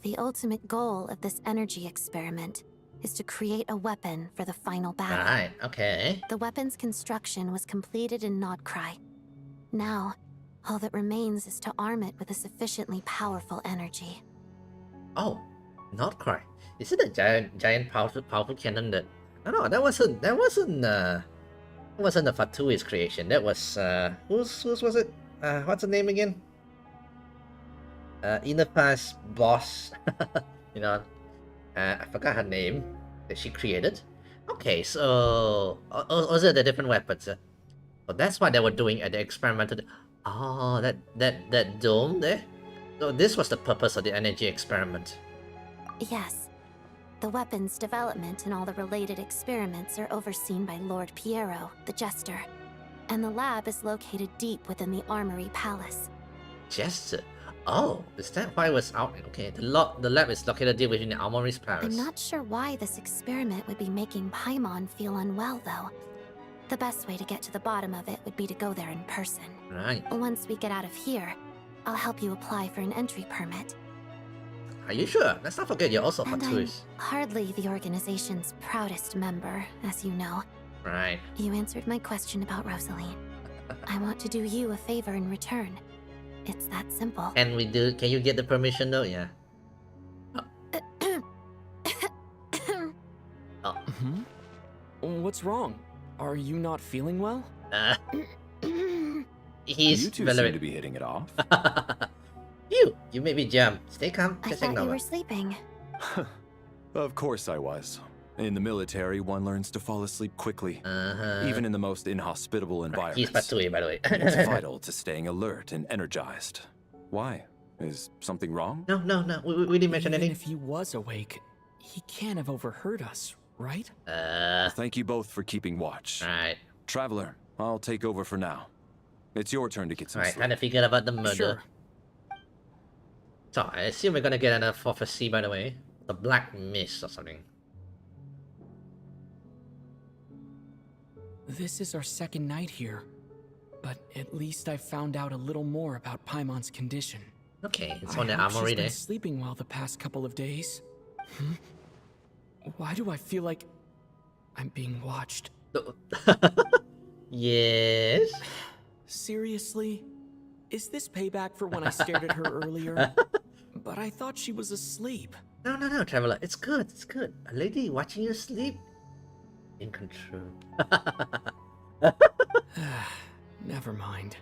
The ultimate goal of this energy experiment is to create a weapon for the final battle. Right, okay. The weapon's construction was completed in Nodcry. Now, all that remains is to arm it with a sufficiently powerful energy. Oh, Nodcry. Is it a giant powerful cannon that... No, that wasn't the Fatui's creation. That was whose was it? What's the name again? Inapa's boss. You know, I forgot her name that she created. Okay, so was it the different weapons? So that's what they were doing at the experimental. Oh, that dome there. So this was the purpose of the energy experiment. Yes. The weapon's development and all the related experiments are overseen by Lord Piero, the Jester. And the lab is located deep within the Armory Palace. Jester? Oh, is that why it was out? Okay, the lab is located deep within the Armory's Palace. I'm not sure why this experiment would be making Paimon feel unwell, though. The best way to get to the bottom of it would be to go there in person. Right. Once we get out of here, I'll help you apply for an entry permit. Are you sure? Let's not forget you're also And I'm Fatuis. hardly the organization's proudest member, as you know. Right. You answered my question about Rosaline. I want to do you a favor in return. It's that simple. And can you get the permission though? Yeah. Oh. What's wrong? Are you not feeling well? He's You two relevant. seem to be hitting it off. You made me jump. Stay calm. I Just thought you ignore were it. sleeping. Of course I was. In the military, one learns to fall asleep quickly, even in the most inhospitable environments. He's Fatui, by the way. It's vital to staying alert and energized. Why? Is something wrong? No. We didn't mention Even anything. if he was awake, he can't have overheard us, right? Thank you both for keeping watch. Right. Traveler, I'll take over for now. It's your turn to get some Alright, sleep. trying to figure about the murder. Sure. So, I assume we're gonna get another prophecy, by the way. The Black Mist or something. This is our second night here, but at least I found out a little more about Paimon's condition. Okay, it's I on the hope armory she's been there. sleeping well the past couple of days. Why do I feel like I'm being watched? Yes? Seriously? Is this payback for when I stared at her earlier? But I thought she was asleep. No, Traveler. It's good. A lady watching you sleep? In control. Never mind.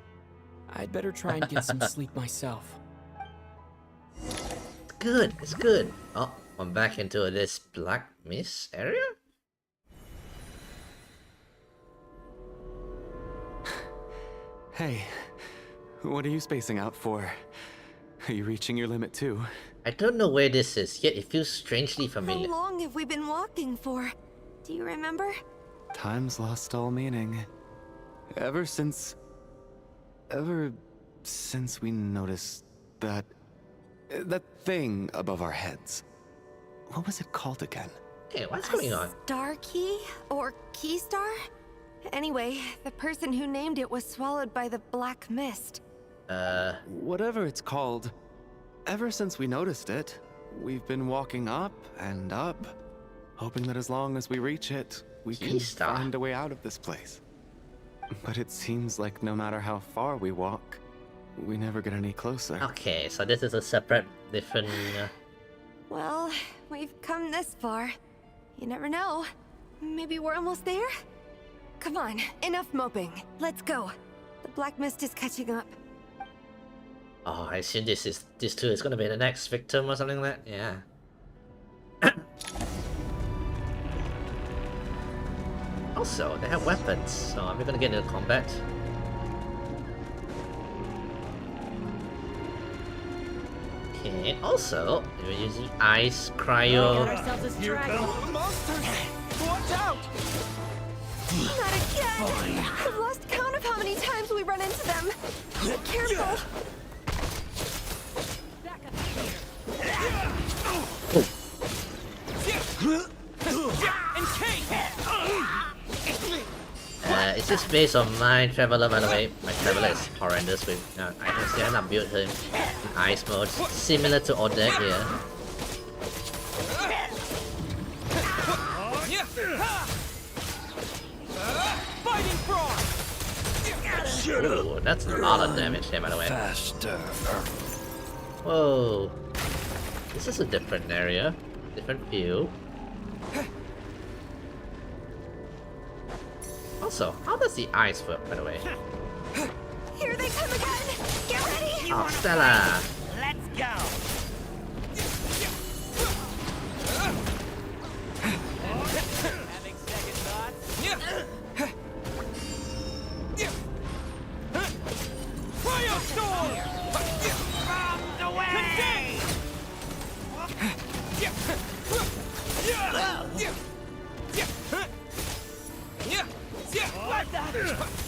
I'd better try and get some sleep myself. It's good. Oh, I'm back into this Black Mist area? Hey, what are you spacing out for? Are you reaching your limit too? I don't know where this is, yet it feels strangely How familiar. long have we been walking for? Do you remember? Time's lost all meaning. Ever since we noticed that thing above our heads. What was it called again? Okay, what's going on? Star Key? Or Key Star? Anyway, the person who named it was swallowed by the Black Mist. Whatever it's called, ever since we noticed it, we've been walking up and up, hoping that as long as we reach it, we can Key Star. find a way out of this place. But it seems like no matter how far we walk, we never get any closer. Okay, so this is a separate, different... Well, we've come this far. You never know. Maybe we're almost there? Come on, enough moping. Let's go. The black mist is catching up. Oh, I assume this too is gonna be the next victim or something like that. Yeah. Also, they have weapons, so are we gonna get into combat? Okay, also, we're using ice, cryo. Watch out! Not again! I've lost count of how many times we run into them. Careful! It's just based on my traveler, by the way. My traveler is horrendous with items. They end up build him in ice mode, similar to Odette here. Ooh, that's a lot of damage there, by the way. Whoa. This is a different area, different view. Also, how does the ice work, by the way? Here they come again! Get ready! Oh, Stella! Let's go! Having second thoughts? Cryo storm! From the way!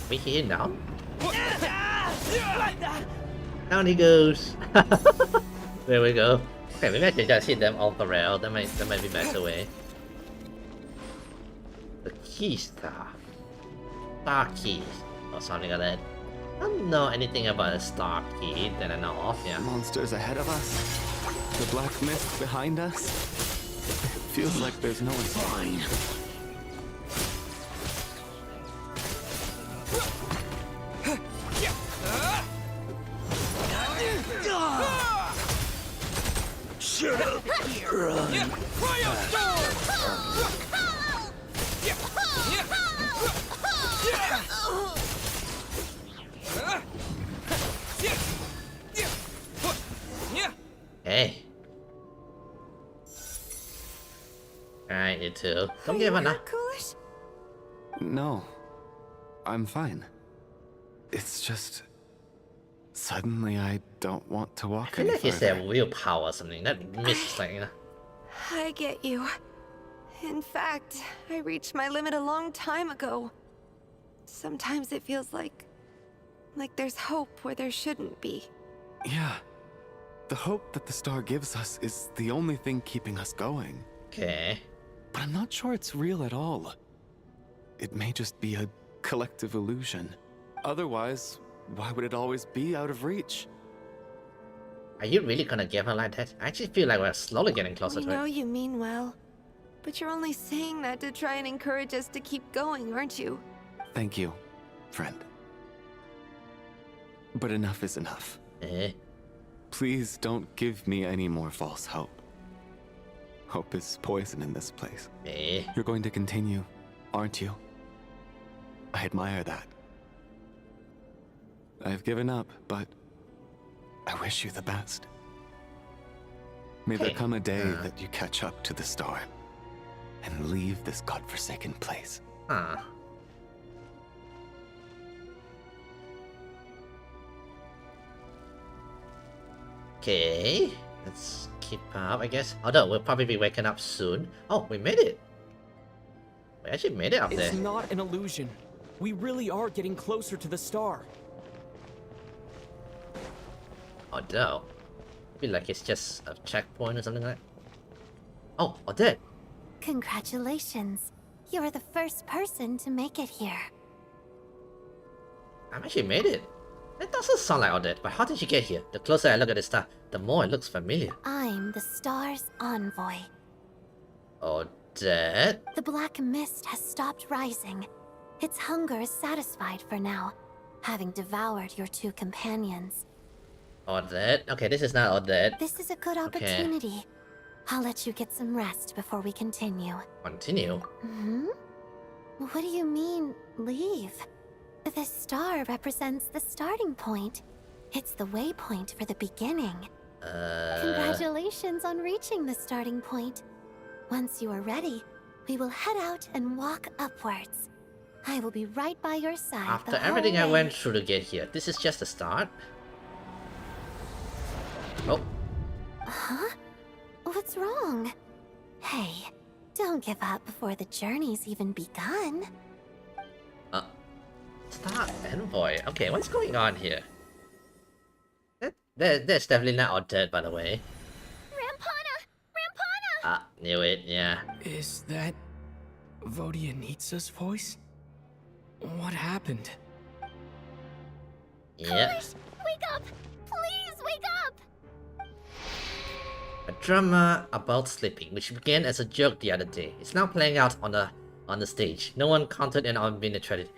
We hit him down? Down he goes! There we go. Okay, maybe I can just hit them off the rail. That might be better way. The key star. Star key. Or something like that. I don't know anything about a star key that I know of, yeah. Monsters ahead of us. The black mist behind us. It feels like there's no escape. Shut up! Run! Hey. Alright, you two. Don't give up now. No. I'm fine. It's just... Suddenly I don't want to walk I feel any like it's further. their willpower or something. That misses like, you know. I get you. In fact, I reached my limit a long time ago. Sometimes it feels like there's hope where there shouldn't be. Yeah. The hope that the star gives us is the only thing keeping us going. Okay. But I'm not sure it's real at all. It may just be a collective illusion. Otherwise, why would it always be out of reach? Are you really gonna give her like that? I actually feel like we're slowly getting closer We to know it. you mean well, but you're only saying that to try and encourage us to keep going, aren't you? Thank you, friend. But enough is enough. Please don't give me any more false hope. Hope is poison in this place. You're going to continue, aren't you? I admire that. I've given up, but I wish you the best. May there come a day that you catch up to the star and leave this godforsaken place. Okay, let's keep up, I guess. Although we'll probably be waking up soon. Oh, we made it. We actually made it up there. It's not an illusion. We really are getting closer to the star. Oh no. I feel like it's just a checkpoint or something like that. Oh, Odette. Congratulations. You are the first person to make it here. I've actually made it. That doesn't sound like Odette, but how did she get here? The closer I look at this star, the more it looks familiar. I'm the star's envoy. Odette? The black mist has stopped rising, Its hunger is satisfied for now, having devoured your two companions. Odette? Okay, this is not Odette. This is a good opportunity. I'll let you get some rest before we continue. Continue? Hmm? What do you mean, leave? The star represents the starting point. It's the waypoint for the beginning. Congratulations on reaching the starting point. Once you are ready, we will head out and walk upwards. I will be right by your side. After everything I went through to get here, this is just the start? Oh. Huh? What's wrong? Hey, don't give up before the journey's even begun. Star Envoy. Okay, what's going on here? That's definitely not Odette, by the way. Rampana! Knew it, yeah. Is that Vodianitsa's voice? What happened? Yeah. Wake up! Please wake up! A drama about sleeping, which began as a joke the other day, is now playing out on the stage. No one counted on being a tragedy.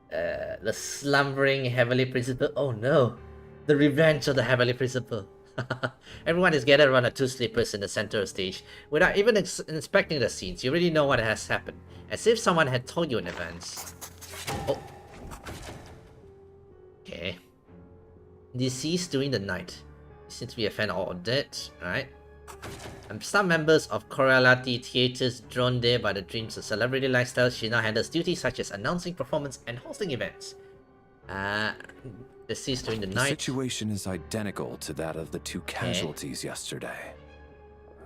The slumbering Heavenly Principal. Oh no, the revenge of the Heavenly Principal. Everyone is gathered around the two sleepers in the center of the stage. Without even inspecting the scenes, you already know what has happened, as if someone had told you in advance. Oh. Okay. Deceased during the night. Seems to be a fan of Odette, right? And some members of Correlati Theatres drawn there by the dreams of celebrity lifestyle, she now handles duties such as announcing performance and hosting events. Deceased during the night. The situation is identical to that of the two casualties yesterday.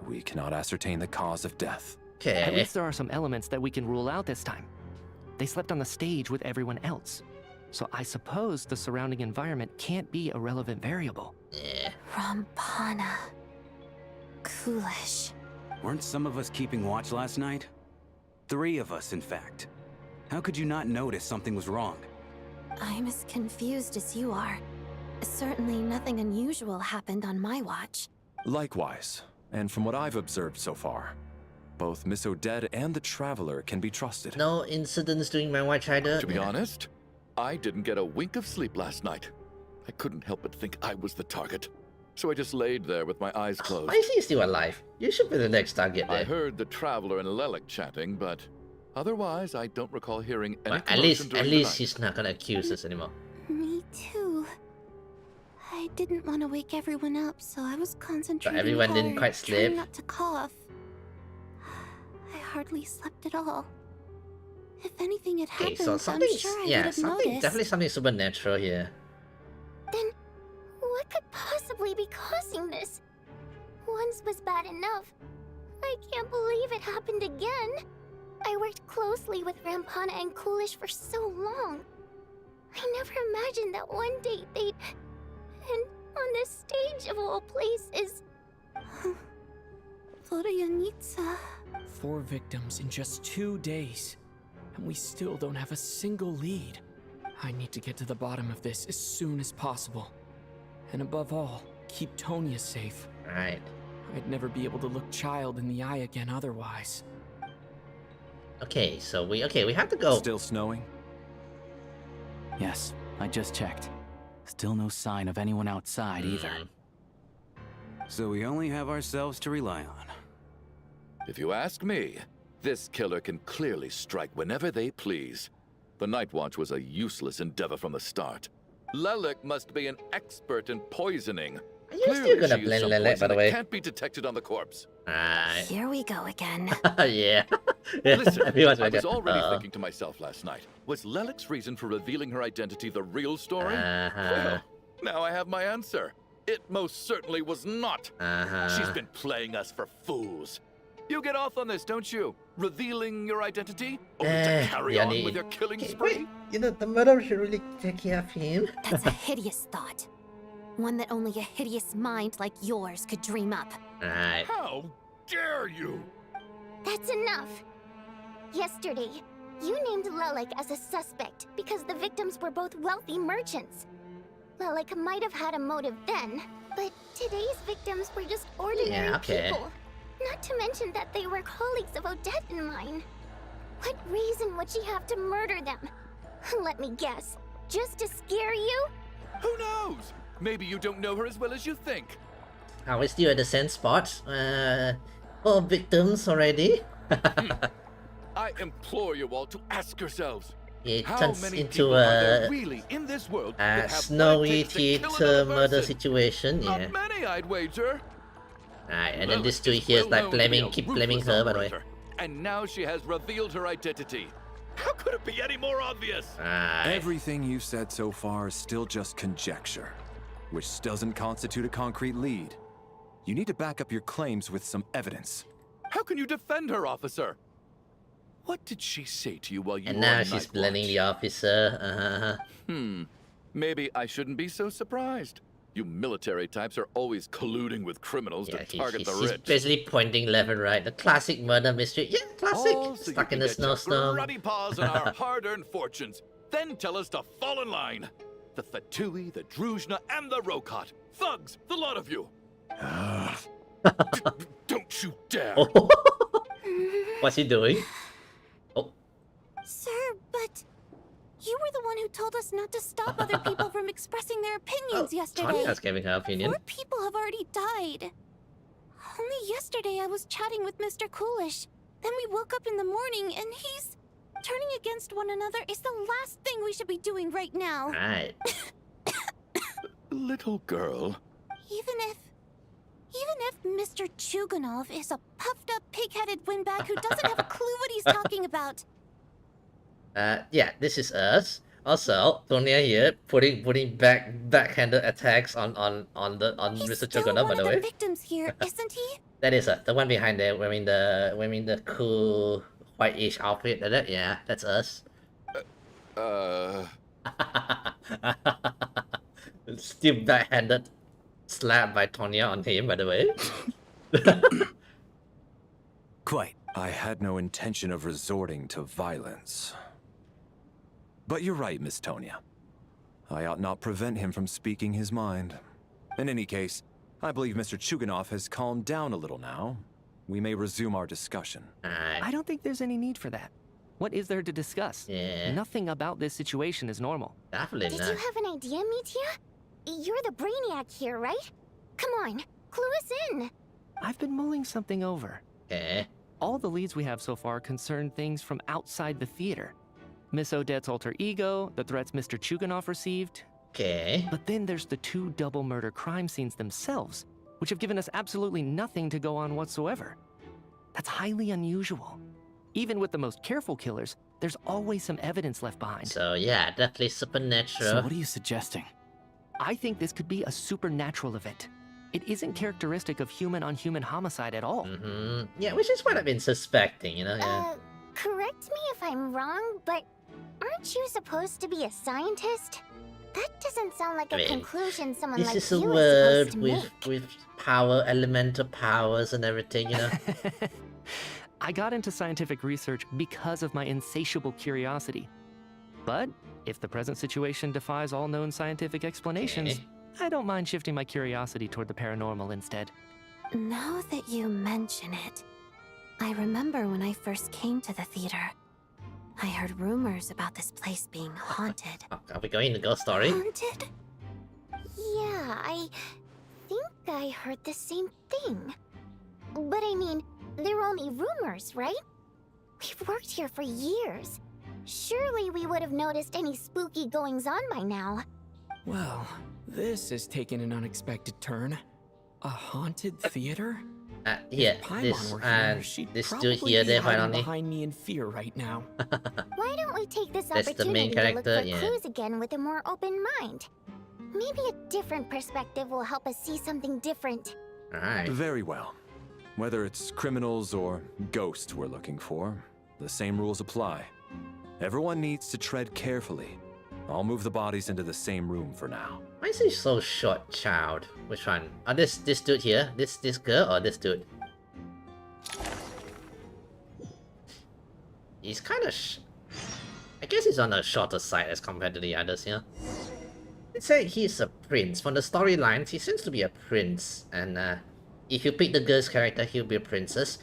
We cannot ascertain the cause of death. Okay. At least there are some elements that we can rule out this time. They slept on the stage with everyone else. So I suppose the surrounding environment can't be a relevant variable. Yeah. Rampana. Coolish. Weren't some of us keeping watch last night? 3 of us, in fact. How could you not notice something was wrong? I'm as confused as you are. Certainly nothing unusual happened on my watch. Likewise, and from what I've observed so far, both Miss Odette and the Traveler can be trusted. No incidents during my watch either. To be honest, I didn't get a wink of sleep last night. I couldn't help but think I was the target. So I just laid there with my eyes closed. Why is he still alive? You should be the next target there. I heard the Traveler and Lelek chatting, but otherwise I don't recall hearing any At least she's not gonna accuse us anymore. Me too. I didn't want to wake everyone up, so I was concentrating But everyone didn't hard, quite sleep. trying not to cough. I hardly slept at all. If anything had Okay, happened, so I'm something, sure I would have noticed. definitely something supernatural here. Then, what could possibly be causing this? Once was bad enough. I can't believe it happened again. I worked closely with Rampana and Coolish for so long. I never imagined that one day they'd... And on the stage of all places... Vodianitsa. 4 victims in just 2 days. And we still don't have a single lead. I need to get to the bottom of this as soon as possible. And above all, keep Tonya safe. Right. I'd never be able to look Child in the eye again otherwise. Okay, so we have to go. Still snowing? Yes, I just checked. Still no sign of anyone outside either. So we only have ourselves to rely on. If you ask me, this killer can clearly strike whenever they please. The Night Watch was a useless endeavor from the start. Lelek must be an expert in poisoning. Are you still gonna blame Lelek, by the way? Can't be detected on the corpse. Right. Here we go again. Yeah. Listen, Everyone's I like, was already thinking to myself last night, was Lelek's reason for revealing her identity the real story? Well, now I have my answer. It most certainly was not. She's been playing us for fools. You get off on this, don't you? Revealing your identity? Only to carry on with your killing spree? You know, the murderer should really take care of him. That's a hideous thought. One that only a hideous mind like yours could dream up. Right. How dare you? That's enough. Yesterday, you named Lelek as a suspect because the victims were both wealthy merchants. Lelek might have had a motive then, but today's victims were just ordinary people. Not to mention that they were colleagues of Odette and mine. What reason would she have to murder them? Let me guess. Just to scare you? Who knows? Maybe you don't know her as well as you think. Are we still at the same spot? All victims already? I implore you all to ask yourselves. It how turns many into people are there a really in this world that have what it snowy takes to kill theater another murder person? situation, yeah. Not many, I'd wager. Alright, and then this dude here is like keep blaming her, by the way. And now she has revealed her identity. How could it be any more obvious? Everything you've said so far is still just conjecture, which doesn't constitute a concrete lead. You need to back up your claims with some evidence. How can you defend her, officer? What did she say to you while you And were now on she's night blaming watch? the officer. Maybe I shouldn't be so surprised. You military types are always colluding with criminals to target the She's rich. basically pointing left and right. The classic murder mystery. Yeah, classic. All so Stuck you in can the get your snowstorm. grubby paws on our hard-earned fortunes. Then tell us to fall in line. The Fatui, the Druzhna, and the Rokot. Thugs, the lot of you. Don't you dare. What's he doing? Sir, but you were the one who told us not to stop other people from expressing their opinions yesterday. Tanya's giving her opinion. 4 people have already died. Only yesterday I was chatting with Mr. Coolish. Then we woke up in the morning and he's... Turning against one another is the last thing we should be doing right now. Right. Little girl. Even if Mr. Chuganov is a puffed up pig-headed windbag who doesn't have a clue what he's talking about. Yeah, this is us. Also, Tonya here putting backhanded attacks on Mr. Chocono, by the way. Victims here, isn't he? That is the one behind there wearing the cool white-ish outfit. Yeah, that's us. Still backhanded slap by Tonya on him, by the way. Quite. I had no intention of resorting to violence. But you're right, Miss Tonya. I ought not prevent him from speaking his mind. In any case, I believe Mr. Chuganov has calmed down a little now. We may resume our discussion. I don't think there's any need for that. What is there to discuss? Yeah. Nothing about this situation is normal. Definitely Did you have an idea, Mitya? You're the brainiac here, right? Come on, clue us in. I've been mulling something over. Okay. All the leads we have so far concern things from outside the theater. Miss Odette's alter ego, the threats Mr. Chuganov received. Okay. But then there's the 2 double murder crime scenes themselves, which have given us absolutely nothing to go on whatsoever. That's highly unusual. Even with the most careful killers, there's always some evidence left behind. So yeah, definitely supernatural. So what are you suggesting? I think this could be a supernatural event. It isn't characteristic of human-on-human homicide at all. Yeah, which is what I've been suspecting, you know? Yeah. Correct me if I'm wrong, but aren't you supposed to be a scientist? That doesn't sound like a conclusion someone This like is a you is word supposed to make. with power, elemental powers and everything, you know? I got into scientific research because of my insatiable curiosity. But if the present situation defies all known scientific explanations, I don't mind shifting my curiosity toward the paranormal instead. Now that you mention it, I remember when I first came to the theater. I heard rumors about this place being haunted. Are we going to ghost story? Haunted? Yeah, I think I heard the same thing. But I mean, they're only rumors, right? We've worked here for years. Surely we would have noticed any spooky goings-on by now. Well, this has taken an unexpected turn. A haunted theater? Yeah, If Paimon this were and here, she'd this dude probably here, be they hiding finally. behind me in fear right now. Why don't we take this That's the main opportunity to look character, for yeah. clues again with a more open mind? Maybe a different perspective will help us see something different. Alright. Very well. Whether it's criminals or ghosts we're looking for, the same rules apply. Everyone needs to tread carefully. I'll move the bodies into the same room for now. Why is he so short, child? Which one? Oh, this dude here? This girl or this dude? He's kind of I guess he's on the shorter side as compared to the others, yeah? Let's say he's a prince. From the storylines, he seems to be a prince. And if you pick the girl's character, he'll be a princess.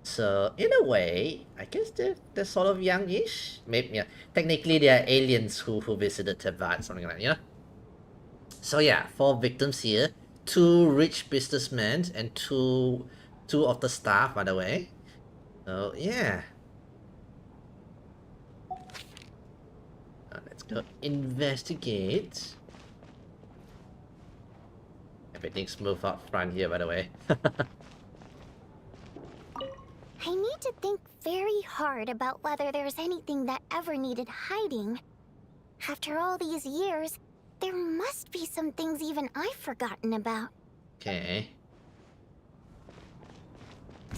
So in a way, I guess they're sort of youngish. Maybe yeah. Technically, they are aliens who visited Teyvat, something like that, you know. So yeah, 4 victims here, 2 rich businessmen and two of the staff, by the way. So yeah. Now let's go investigate. Everything's smooth up front here, by the way. I need to think very hard about whether there's anything that ever needed hiding. After all these years, there must be some things even I've forgotten about. Okay.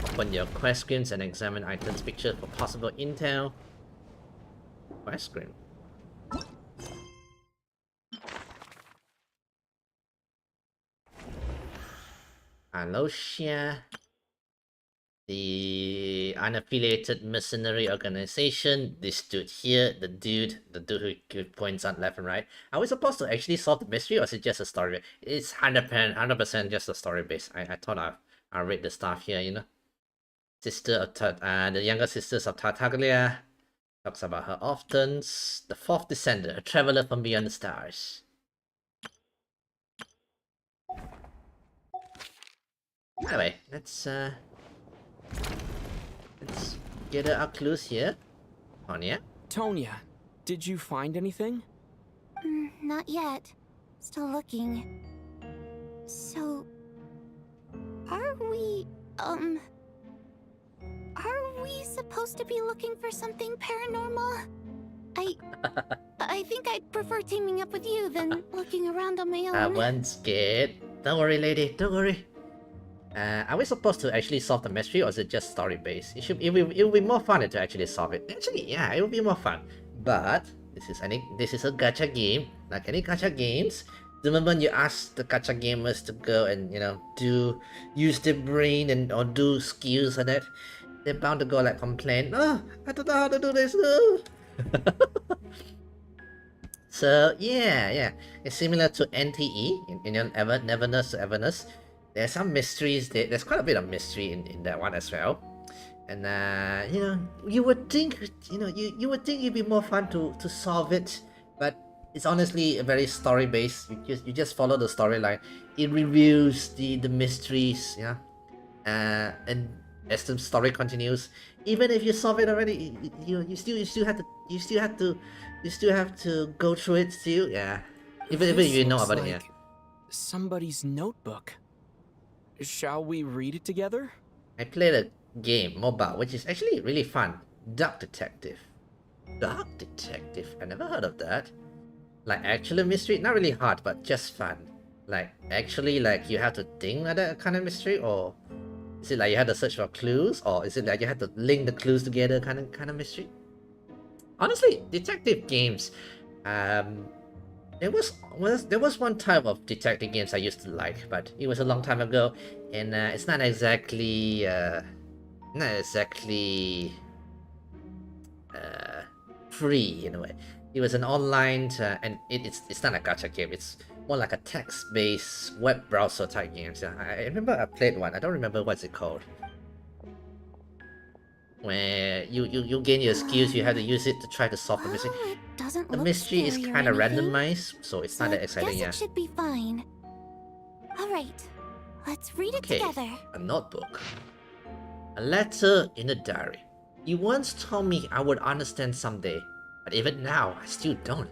Open your quest screens and examine items pictures for possible intel. Quest screen. Alosia. The unaffiliated mercenary organization. This dude here, the dude who points out left and right. Are we supposed to actually solve the mystery, or is it just a story? It's 100% just a story base. I thought I'll read the stuff here, you know. Sister of the younger sisters of Tartaglia. Talks about her often. The 4th descendant, a traveler from beyond the stars. Anyway, let's get our clues here. Tonya? Tonya, did you find anything? Not yet. Still looking. So... Are we supposed to be looking for something paranormal? I think I'd prefer teaming up with you than looking around on my own. I wasn't scared. Don't worry, lady. Don't worry. Are we supposed to actually solve the mystery, or is it just story based? It will be more fun to actually solve it. Actually, yeah, it will be more fun. But this is a gacha game, like any gacha games. The moment you ask the gacha gamers to go and use their brain and or do skills and that, they're bound to go like complain. Oh, I don't know how to do this. No. So yeah, it's similar to NTE in Neverness to Everness. There's some mysteries. There's quite a bit of mystery in that one as well. And you would think you would think it'd be more fun to solve it, but it's honestly a very story based. You just follow the storyline. It reveals the mysteries, yeah. And as the story continues, even if you solve it already, you still have to go through it still, yeah. Even if you know about it, yeah. Somebody's notebook. Shall we read it together? I played a game, mobile, which is actually really fun. Dark Detective. Dark Detective? I never heard of that. Like actual mystery? Not really hard, but just fun. Like actually like you have to think like that kind of mystery, or is it like you have to search for clues, or is it like you have to link the clues together kind of mystery? Honestly, detective games, there was one type of detective games I used to like, but it was a long time ago, and it's not exactly free in a way. It was an online, and it's not a gacha game. It's more like a text-based web browser type game. So I remember I played one. I don't remember what's it called. Where you gain your skills, you have to use it to try to solve the mystery. The mystery is kind of randomized, so it's not that exciting. Guess it should be fine. All right, let's read it together. A notebook. A letter in a diary. You once told me I would understand someday, but even now, I still don't.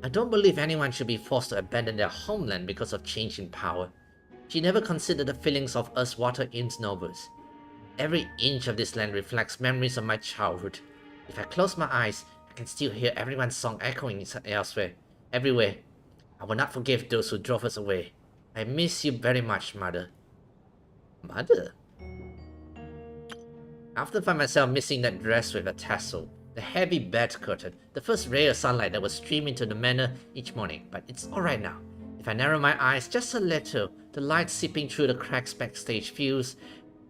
I don't believe anyone should be forced to abandon their homeland because of change in power. She never considered the feelings of us water imps nobles. Every inch of this land reflects memories of my childhood. If I close my eyes, I can still hear everyone's song echoing elsewhere, everywhere. I will not forgive those who drove us away. I miss you very much, Mother. Mother? I often find myself missing that dress with a tassel, the heavy bed curtain, the first ray of sunlight that would stream into the manor each morning, but it's alright now. If I narrow my eyes just a little, the light seeping through the cracks backstage feels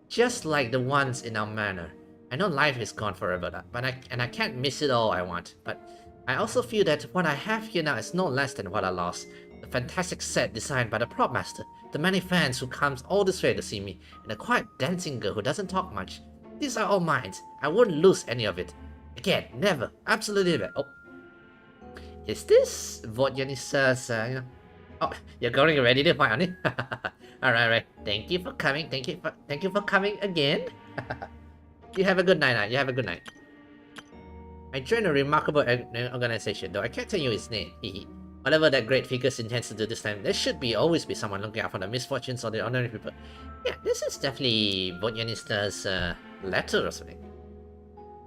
just like the ones in our manor. I know life is gone forever, but I can't miss it all I want, but I also feel that what I have here now is no less than what I lost. The fantastic set designed by the prop master, the many fans who comes all this way to see me, and a quiet dancing girl who doesn't talk much. These are all mine. I won't lose any of it. Again, never. Absolutely never. Oh. Is this Vodjanisa's, Oh, you're going ready to fight on it? Alright. Thank you for coming. Thank you for coming again. You have a good night, You have a good night. I joined a remarkable organization, though I can't tell you its name. Whatever that great figure intends to do this time, there should always be someone looking out for the misfortunes of the ordinary people. Yeah, this is definitely Vodjanista's letter or something.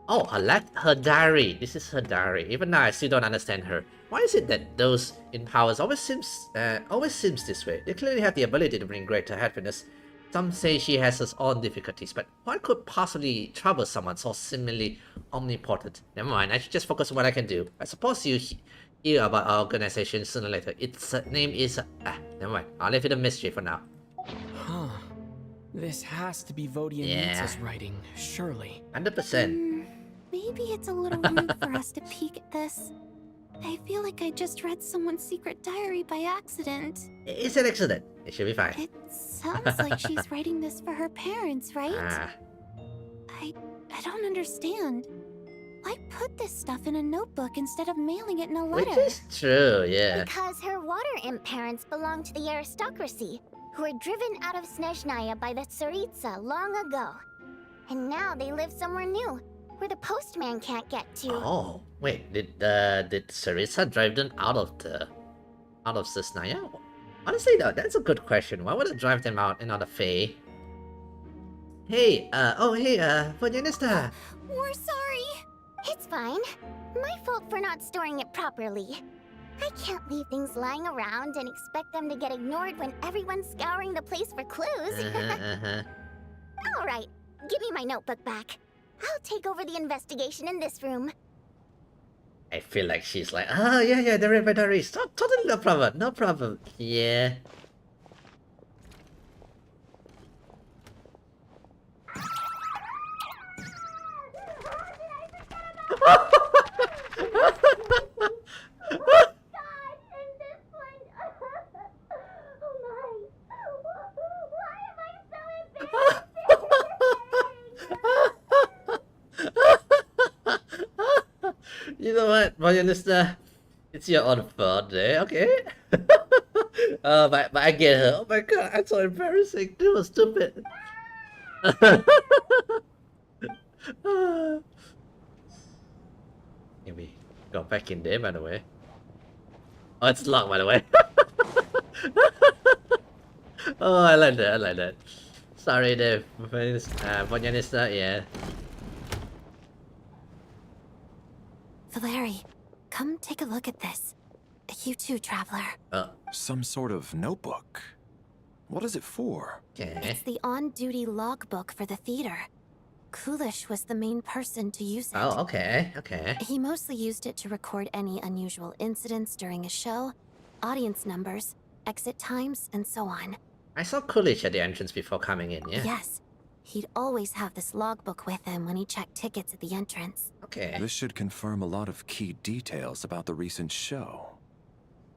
Oh, her diary. This is her diary. Even now, I still don't understand her. Why is it that those in powers always seems this way? They clearly have the ability to bring greater happiness. Some say she has her own difficulties, but what could possibly trouble someone so seemingly omnipotent? Never mind, I should just focus on what I can do. I suppose you hear about our organization sooner or later. Its name is... never mind. I'll leave it a mystery for now. Huh. This has to be Vodianitsa's writing, surely. 100%. Maybe it's a little rude for us to peek at this. I feel like I just read someone's secret diary by accident. It's an accident. It should be fine. It sounds like she's writing this for her parents, right? I don't understand. Why put this stuff in a notebook instead of mailing it in a letter? Which is true, yeah. Because her water imp parents belong to the aristocracy, who were driven out of Snezhnaya by the Tsaritsa long ago. And now they live somewhere new, where the postman can't get to. Oh, wait, did Tsaritsa drive them out of Snezhnaya? Honestly though, that's a good question. Why would it drive them out and not a Fae? Hey, Vodjanista! We're sorry. It's fine. My fault for not storing it properly. I can't leave things lying around and expect them to get ignored when everyone's scouring the place for clues. Alright, give me my notebook back. I'll take over the investigation in this room. I feel like she's like, yeah, the repertory. Totally no problem. Yeah. You know what, Vodjanista? It's your own fault, okay? But I get her. Oh my god, I'm so embarrassing. That was stupid. Maybe go back in there, by the way. Oh, it's locked, by the way. Oh, I like that. Sorry, Dave. Vodjanista, yeah. Valeri, come take a look at this. You too, traveler. Some sort of notebook. What is it for? It's the on-duty logbook for the theater. Kulish was the main person to use it. Oh, okay. He mostly used it to record any unusual incidents during a show, audience numbers, exit times, and so on. I saw Kulish at the entrance before coming in, yeah? Yes. He'd always have this logbook with him when he checked tickets at the entrance. Okay. This should confirm a lot of key details about the recent show.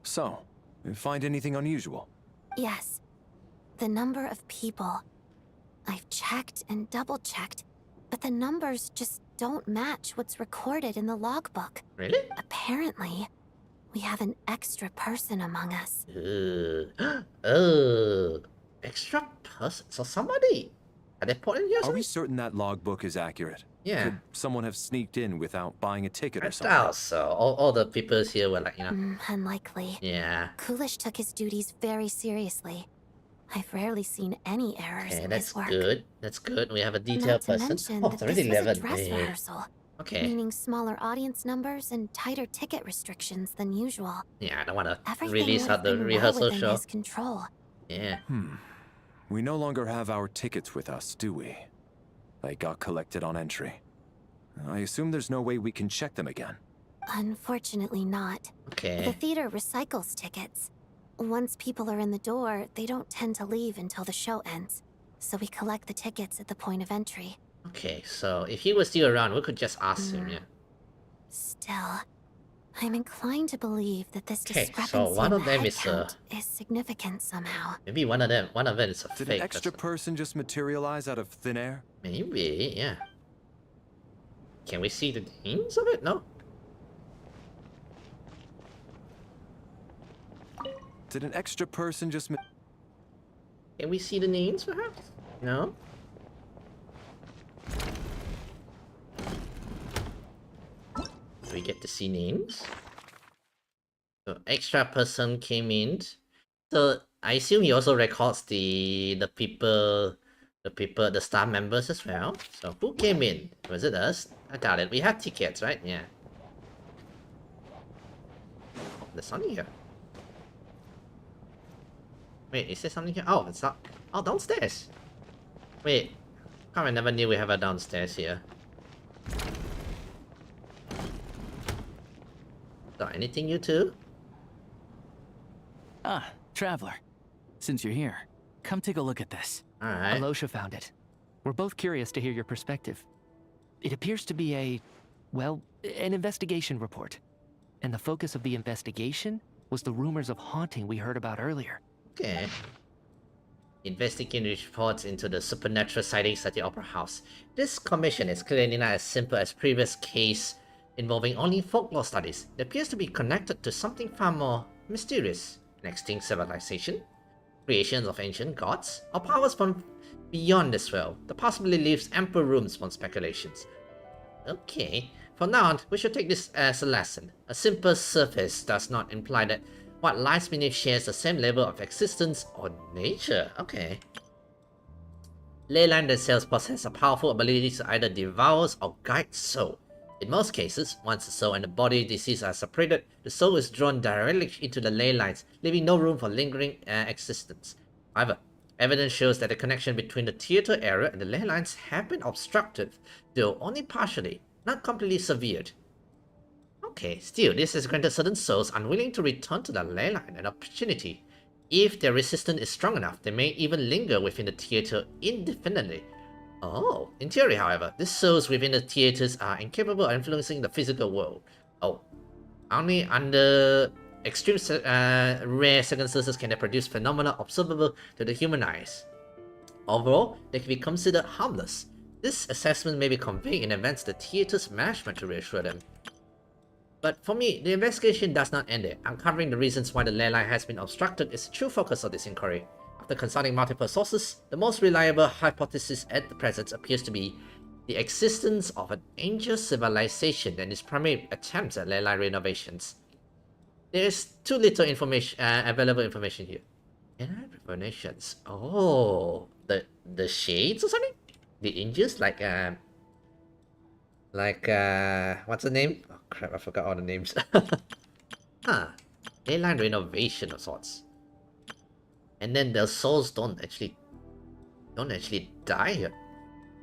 So, find anything unusual? Yes. The number of people. I've checked and double-checked, but the numbers just don't match what's recorded in the logbook. Really? Apparently, we have an extra person among us. Oh, extra person? So somebody... Are we certain that logbook is accurate? Yeah. Could someone have sneaked in without buying a ticket or something? I doubt so. All the people here were like, you know... Unlikely. Yeah. Kulish took his duties very seriously. I've rarely seen any errors in his work. That's good. We have a detailed person. Mention Oh, that it's already this was 11. a dress rehearsal. Okay. Meaning smaller audience numbers and tighter ticket restrictions than usual. Yeah, I don't want to Everything release out the rehearsal show. His control. Yeah. We no longer have our tickets with us, do we? They got collected on entry. I assume there's no way we can check them again. Unfortunately not. Okay. The theater recycles tickets. Once people are in the door, they don't tend to leave until the show ends. So we collect the tickets at the point of entry. Okay, so if he was still around, we could just ask him, yeah. Still, I'm inclined to believe that this Okay, discrepancy so one in of the them head is count is significant somehow. maybe one of them is a Did fake. an extra person just materialize out of thin air? Maybe, yeah. Can we see the names of it? No. Did an extra person just Can we see the names, perhaps? No. Do we get to see names? So extra person came in. So I assume he also records the staff members as well. So who came in? Was it us? I doubt it. We had tickets, right? Yeah. Oh, there's something here. Wait, is there something here? Oh, it's not. Oh, downstairs. Wait. I never knew we have a downstairs here. So anything you two? Ah, traveler. Since you're here, come take a look at this. Alright. Alosha found it. We're both curious to hear your perspective. It appears to be an investigation report. And the focus of the investigation was the rumors of haunting we heard about earlier. Okay. Investigating reports into the supernatural sightings at the Opera House. This commission is clearly not as simple as previous case involving only folklore studies. It appears to be connected to something far more mysterious. An extinct civilization, creations of ancient gods, or powers from beyond this world. The possibility leaves ample rooms for speculations. Okay, from now on, we should take this as a lesson. A simple surface does not imply that what lies beneath shares the same level of existence or nature. Okay. Leyline themselves possess a powerful ability to either devour or guide soul. In most cases, once the soul and the body disease are separated, the soul is drawn directly into the ley lines, leaving no room for lingering existence. However, evidence shows that the connection between the theater area and the ley lines have been obstructed, though only partially, not completely severed. Okay, still, this has granted certain souls unwilling to return to the ley line an opportunity. If their resistance is strong enough, they may even linger within the theater indefinitely. Oh, in theory, however, these souls within the theaters are incapable of influencing the physical world. Oh, only under extreme rare circumstances can they produce phenomena observable to the human eyes. Overall, they can be considered harmless. This assessment may be conveyed in advance to the theater's management to reassure them. But for me, the investigation does not end there. Uncovering the reasons why the ley line has been obstructed is the true focus of this inquiry. After consulting multiple sources, the most reliable hypothesis at the present appears to be the existence of an ancient civilization and its primary attempts at ley line renovations. There is too little information, available information here. Renovations. Oh, the shades or something? The angels, like what's the name? Oh crap, I forgot all the names. Ley line renovation of sorts. And then the souls don't actually die here.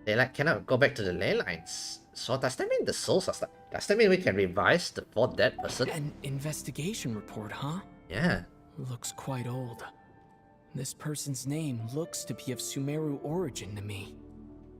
They cannot go back to the ley lines. So does that mean the souls are stuck? Does that mean we can revise the fourth dead person? An investigation report, huh? Yeah. Looks quite old. This person's name looks to be of Sumeru origin to me.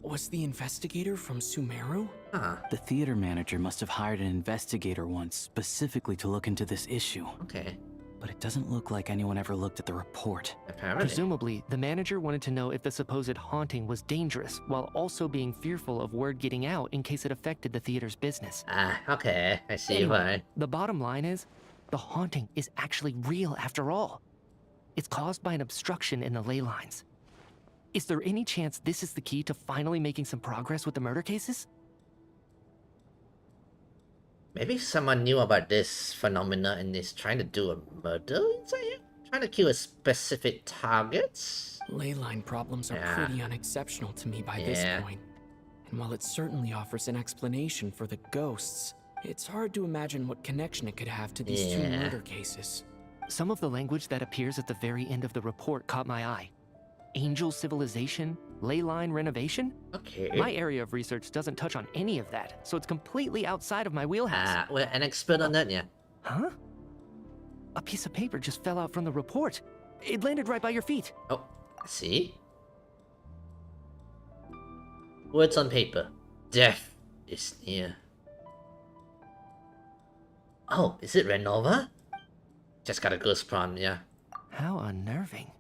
Was the investigator from Sumeru? The theater manager must have hired an investigator once specifically to look into this issue. Okay. But it doesn't look like anyone ever looked at the report. Apparently. Presumably, the manager wanted to know if the supposed haunting was dangerous, while also being fearful of word getting out in case it affected the theater's business. Okay, I see anyway, why. The bottom line is, the haunting is actually real after all. It's caused by an obstruction in the ley lines. Is there any chance this is the key to finally making some progress with the murder cases? Maybe someone knew about this phenomena and is trying to do a murder inside here? Trying to kill a specific targets? Leyline problems are pretty unexceptional to me by this point. And while it certainly offers an explanation for the ghosts, it's hard to imagine what connection it could have to these two murder cases. Some of the language that appears at the very end of the report caught my eye. Angel civilization, ley line renovation? Okay. My area of research doesn't touch on any of that, so it's completely outside of my wheelhouse. We're an expert on that, yeah. Huh? A piece of paper just fell out from the report. It landed right by your feet. Oh, see? Words on paper. Death is near. Oh, is it Renova? Just got a goosebump, yeah. How unnerving.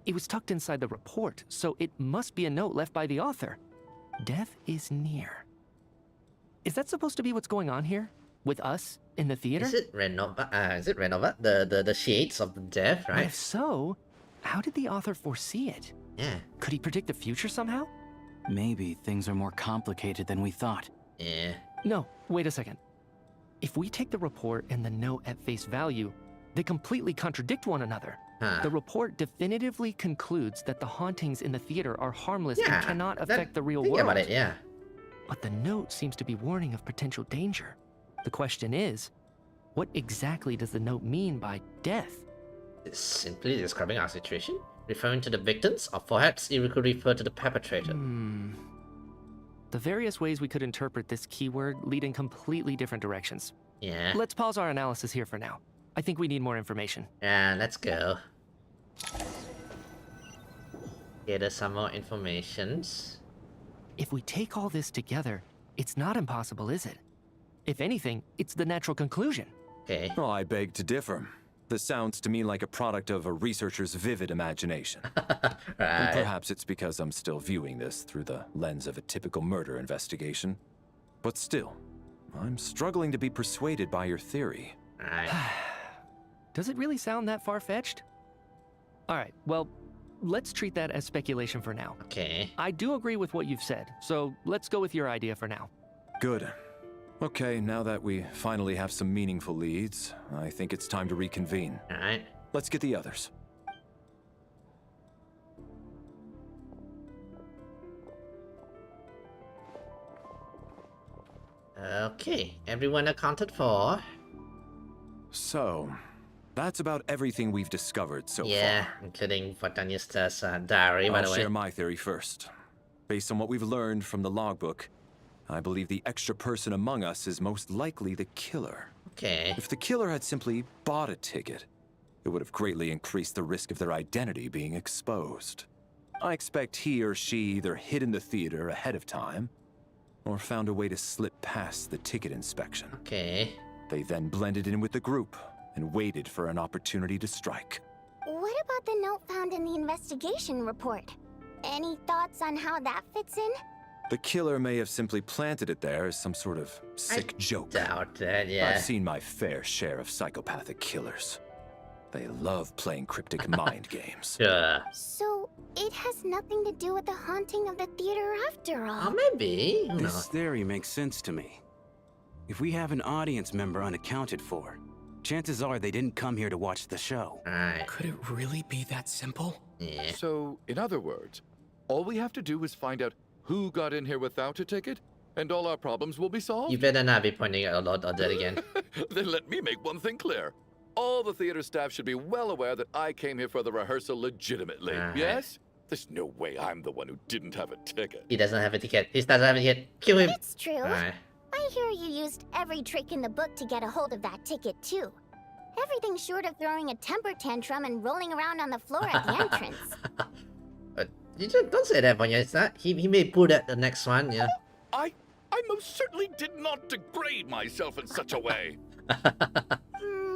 It was tucked inside the report, so it must be a note left by the author. Death is near. Is that supposed to be what's going on here? With us in the theater? Is it Renova? Is it Renova? The shades of the death, right? If so, how did the author foresee it? Yeah. Could he predict the future somehow? Maybe things are more complicated than we thought. Yeah. No, wait a second. If we take the report and the note at face value, they completely contradict one another. The report definitively concludes that the hauntings in the theater are harmless and cannot affect the real world. Think about it, yeah. But the note seems to be warning of potential danger. The question is, what exactly does the note mean by death? It's simply describing our situation, referring to the victims, or perhaps it could refer to the perpetrator. The various ways we could interpret this keyword lead in completely different directions. Yeah. Let's pause our analysis here for now. I think we need more information. Yeah, let's go. Gather some more informations. If we take all this together, it's not impossible, is it? If anything, it's the natural conclusion. Okay. Well, I beg to differ. This sounds to me like a product of a researcher's vivid imagination. And perhaps it's because I'm still viewing this through the lens of a typical murder investigation. But still, I'm struggling to be persuaded by your theory. Does it really sound that far-fetched? Alright, well, let's treat that as speculation for now. Okay. I do agree with what you've said, so let's go with your idea for now. Good. Okay, now that we finally have some meaningful leads, I think it's time to reconvene. Alright. Let's get the others. Okay, everyone accounted for. So, that's about everything we've discovered so Yeah, far. including Botanista's diary, by I'll the way. share my theory first. Based on what we've learned from the logbook, I believe the extra person among us is most likely the killer. Okay. If the killer had simply bought a ticket, it would have greatly increased the risk of their identity being exposed. I expect he or she either hid in the theater ahead of time, or found a way to slip past the ticket inspection. Okay. They then blended in with the group and waited for an opportunity to strike. What about the note found in the investigation report? Any thoughts on how that fits in? The killer may have simply planted it there as some sort of sick joke. Doubt that, yeah. I've seen my fair share of psychopathic killers. They love playing cryptic mind games. Sure. So, it has nothing to do with the haunting of the theater after all. Oh, maybe. Who This knows? theory makes sense to me. If we have an audience member unaccounted for, chances are they didn't come here to watch the show. Right. Could it really be that simple? Yeah. So, in other words, all we have to do is find out who got in here without a ticket, and all our problems will be solved? You better not be pointing at a lot of that again. Then let me make one thing clear. All the theater staff should be well aware that I came here for the rehearsal legitimately, yes? There's no way I'm the one who didn't have a ticket. He doesn't have a ticket. He doesn't have a ticket. Kill him. It's true. Alright. I hear you used every trick in the book to get a hold of that ticket, too. Everything short of throwing a temper tantrum and rolling around on the floor at the entrance. You just don't say that, Vanya. It's not. He may pull that the next one, yeah. I most certainly did not degrade myself in such a way.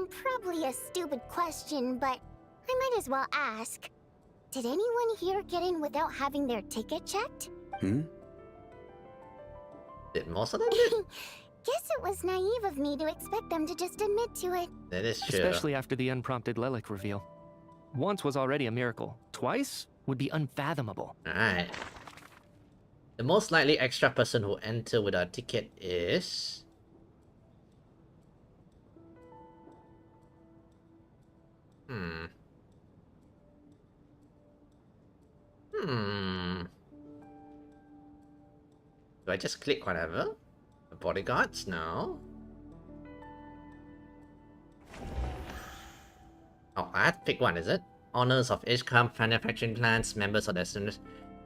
Probably a stupid question, but I might as well ask. Did anyone here get in without having their ticket checked? Did most of them did? Guess it was naive of me to expect them to just admit to it. That is true. Especially after the unprompted Lelic reveal. Once was already a miracle. Twice would be unfathomable. Alright. The most likely extra person who enter without a ticket is... Do I just click whatever? The bodyguards? No. Oh, I have to pick one, is it? Owners of each manufacturing plants, members of the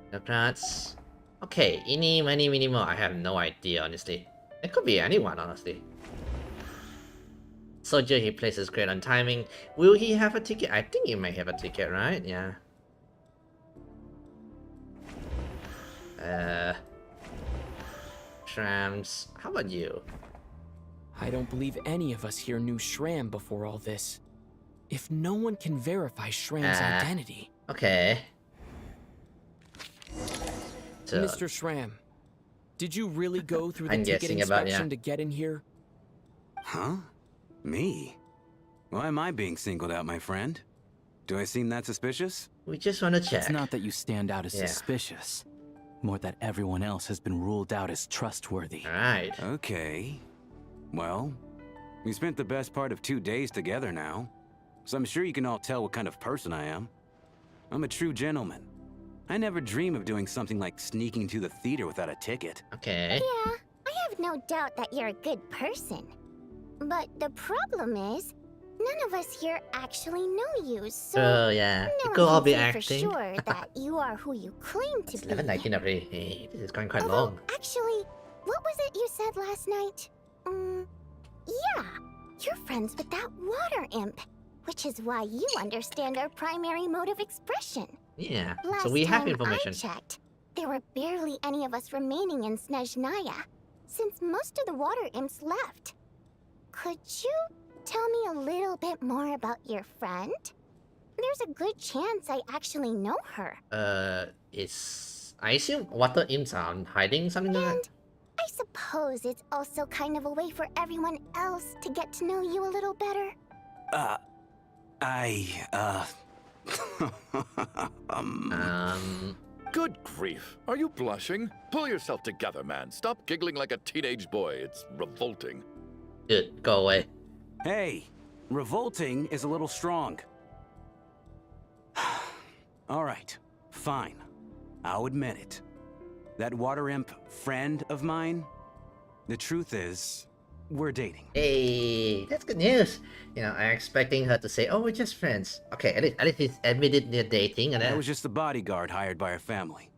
bureaucrats. Okay, any, many, many more. I have no idea, honestly. It could be anyone, honestly. Soldier, he places great on timing. Will he have a ticket? I think he may have a ticket, right? Yeah. Trams. How about you? I don't believe any of us here knew Shram before all this. If no one can verify Shram's identity... Okay. So, Mr. Shram, did you really go through the I'm ticket guessing inspection about, to get in here? Huh? Me? Why am I being singled out, my friend? Do I seem that suspicious? We just want to check. It's not that you stand out as suspicious. More that everyone else has been ruled out as trustworthy. Right. Okay. Well, we spent the best part of 2 days together now. So I'm sure you can all tell what kind of person I am. I'm a true gentleman. I never dream of doing something like sneaking to the theater without a ticket. Okay. Yeah, I have no doubt that you're a good person. But the problem is, none of us here actually know you, so yeah, no it could all one be can say acting. for sure that you are who you claim to It's be. 11:19 already. Hey, this is going quite long. Actually, what was it you said last night? Yeah, you're friends with that water imp, which is why you understand our primary mode of expression. Yeah, Last so we have time information. I checked, there were barely any of us remaining in Snezhnaya, since most of the water imps left. Could you tell me a little bit more about your friend? There's a good chance I actually know her. I assume water imps are hiding something like that? I suppose it's also kind of a way for everyone else to get to know you a little better. Good grief. Are you blushing? Pull yourself together, man. Stop giggling like a teenage boy. It's revolting. Dude, go away. Hey, revolting is a little strong. All right, fine. I'll admit it. That water imp friend of mine, the truth is, we're dating. Hey, that's good news. You know, I'm expecting her to say, "Oh, we're just friends." Okay, at least he's admitted they're dating, and I was just the bodyguard hired by our family.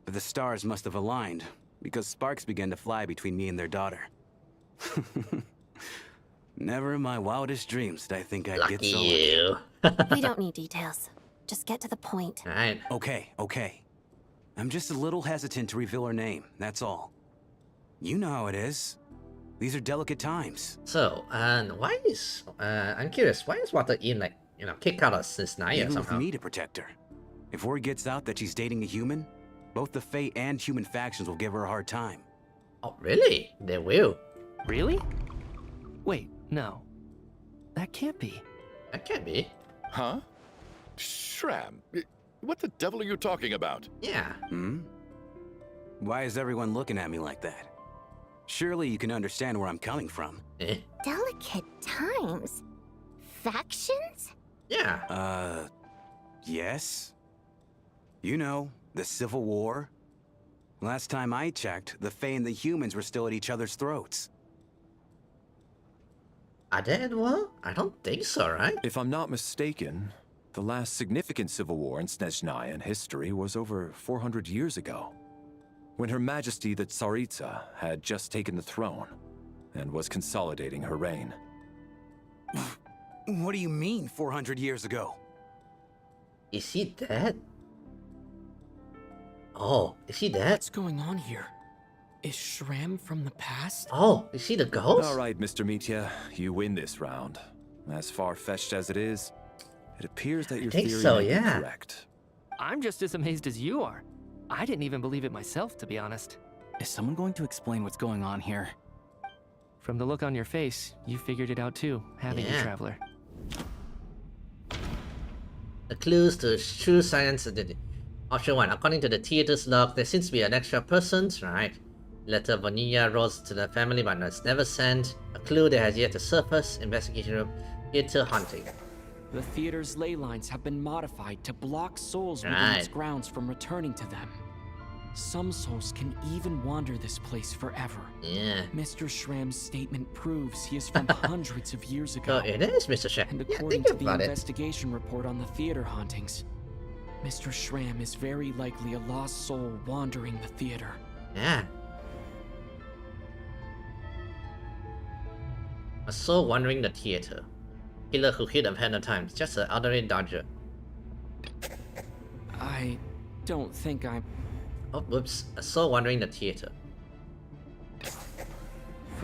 But the stars must have aligned because sparks began to fly between me and their daughter. Never in my wildest dreams did I think I'd get so you. We don't need details. Just get to the point. Right. Okay. I'm just a little hesitant to reveal her name, that's all. You know how it is. These are delicate times. So, why is I'm curious, why is Water Imp like, you know, kicked out of Snezhnaya Even somehow? with me to protect her. If word gets out that she's dating a human, both the Fae and human factions will give her a hard time. Oh, really? They will. Really? Wait, no. That can't be. That can't be. Huh? Shram, what the devil are you talking about? Yeah. Why is everyone looking at me like that? Surely you can understand where I'm coming from. Delicate times? Factions? Yeah. Yes. You know, the Civil War. Last time I checked, the Fae and the humans were still at each other's throats. Are they at war? I don't think so, right? If I'm not mistaken, the last significant civil war in Snezhnayan history was over 400 years ago, when Her Majesty the Tsaritsa had just taken the throne and was consolidating her reign. What do you mean, 400 years ago? Is he dead? Oh, is he dead? What's going on here? Is Shram from the past? Oh, is he the ghost? All right, Mr. Mitya, you win this round. As far-fetched as it is, it appears that your think theory so, may be yeah. correct. I'm just as amazed as you are. I didn't even believe it myself, to be honest. Is someone going to explain what's going on here? From the look on your face, you figured it out too, haven't you, Traveler? The clues to true science identity. Option 1. According to the theater's log, there seems to be an extra person, right? Letter Vanilla rose to the family but was never sent. A clue that has yet to surface. Investigation room. Theater haunting. The theater's ley lines have been modified to block souls within its grounds from returning to them. Some souls can even wander this place forever. Yeah. Mr. Shram's statement proves he is from hundreds of years ago. So it is Mr. Shram. And Yeah, according think to the about it. investigation report on the theater hauntings, Mr. Shram is very likely a lost soul wandering the theater. Yeah. A soul wandering the theater. Killer who hid ahead of time. Just an elderly dodger. I don't think I'm... Oh, whoops. A soul wandering the theater.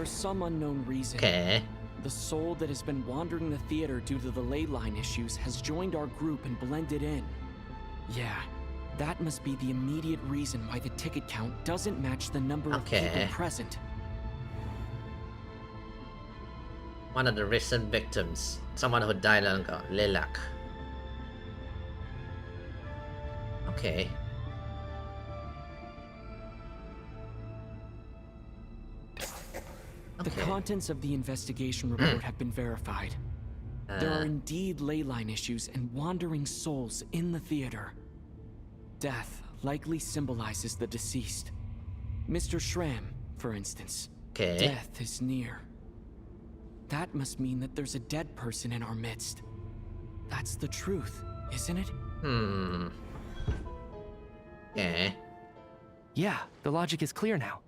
For some unknown reason, the soul that has been wandering the theater due to the ley line issues has joined our group and blended in. Yeah, that must be the immediate reason why the ticket count doesn't match the number of people present. One of the recent victims, someone who died long ago, Lilac. Okay. The contents of the investigation report have been verified. There are indeed ley line issues and wandering souls in the theater. Death likely symbolizes the deceased. Mr. Schramm, for instance. Death is near. That must mean that there's a dead person in our midst. That's the truth, isn't it? Yeah, the logic is clear now.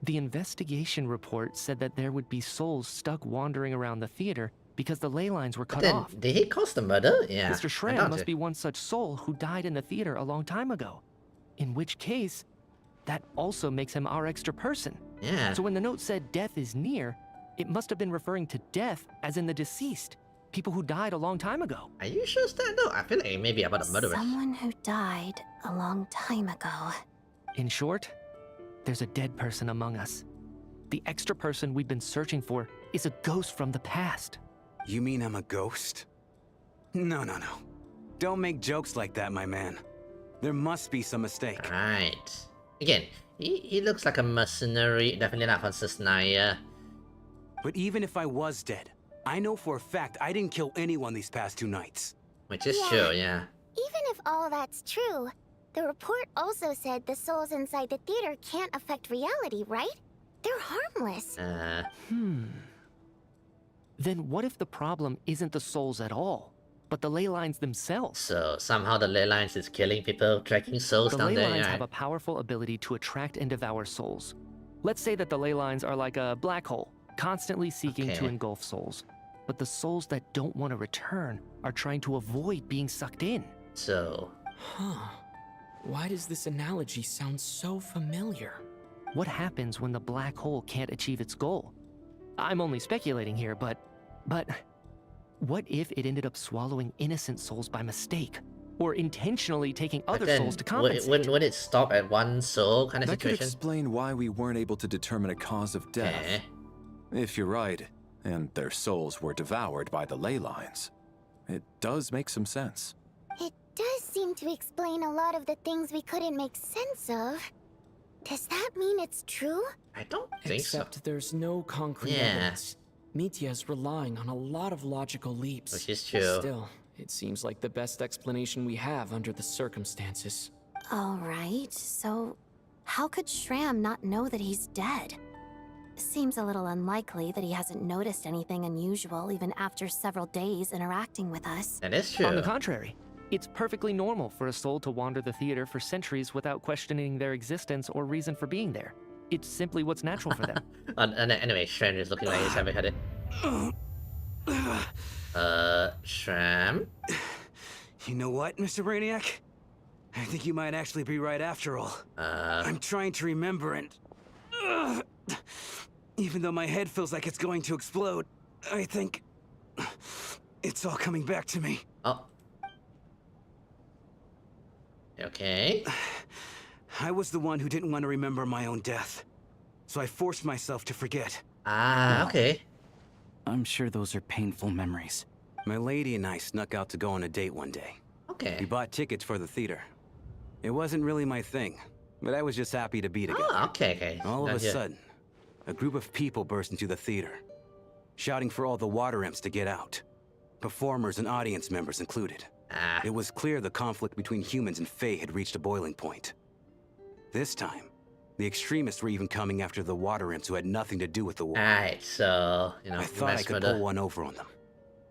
The investigation report said that there would be souls stuck wandering around the theater because the ley lines were cut off. Did he cause the murder? Yeah. Mr. Schramm must be one such soul who died in the theater a long time ago. In which case, that also makes him our extra person. Yeah. So when the note said death is near, it must have been referring to death as in the deceased. People who died a long time ago. Are you sure it's that though? I feel like it may be about a murderer. Someone who died a long time ago. In short, there's a dead person among us. The extra person we've been searching for is a ghost from the past. You mean I'm a ghost? No. Don't make jokes like that, my man. There must be some mistake. Right. Again, he looks like a mercenary, definitely not from Sisnaya. But even if I was dead, I know for a fact I didn't kill anyone these past 2 nights. Which is true, yeah. Even if all that's true, the report also said the souls inside the theater can't affect reality, right? They're harmless. Then what if the problem isn't the souls at all, but the ley lines themselves? So somehow the ley lines is killing people, tracking souls down there. The ley lines have a powerful ability to attract and devour souls. Let's say that the ley lines are like a black hole, constantly seeking to engulf souls. But the souls that don't want to return are trying to avoid being sucked in. So... Why does this analogy sound so familiar? What happens when the black hole can't achieve its goal? I'm only speculating here, but what if it ended up swallowing innocent souls by mistake? Or intentionally taking other souls to compensate? Would it stop at one soul kind of that situation? Could explain why we weren't able to determine a cause of death. If you're right, and their souls were devoured by the ley lines, it does make some sense. It does seem to explain a lot of the things we couldn't make sense of. Does that mean it's true? I don't think Except there's no concrete evidence. Mitya's relying on a lot of logical leaps. Which is true. Still, it seems like the best explanation we have under the circumstances. Alright, so how could Schramm not know that he's dead? Seems a little unlikely that he hasn't noticed anything unusual even after several days interacting with us. That is true. On the contrary, it's perfectly normal for a soul to wander the theater for centuries without questioning their existence or reason for being there. It's simply what's natural for them. Anyway, Shram is looking like he's heavy-headed. Shram? You know what, Mr. Brainiac? I think you might actually be right after all. I'm trying to remember and... even though my head feels like it's going to explode, I think... it's all coming back to me. Oh. Okay. I was the one who didn't want to remember my own death. So I forced myself to forget. Okay. I'm sure those are painful memories. My lady and I snuck out to go on a date one day. Okay. We bought tickets for the theater. It wasn't really my thing, but I was just happy to be together. Okay. All of a sudden, a group of people burst into the theater, shouting for all the water imps to get out. Performers and audience members included. It was clear the conflict between humans and Fae had reached a boiling point. This time, the extremists were even coming after the water imps who had nothing to do with the war. Alright, so, you know, I thought I could pull one over on them.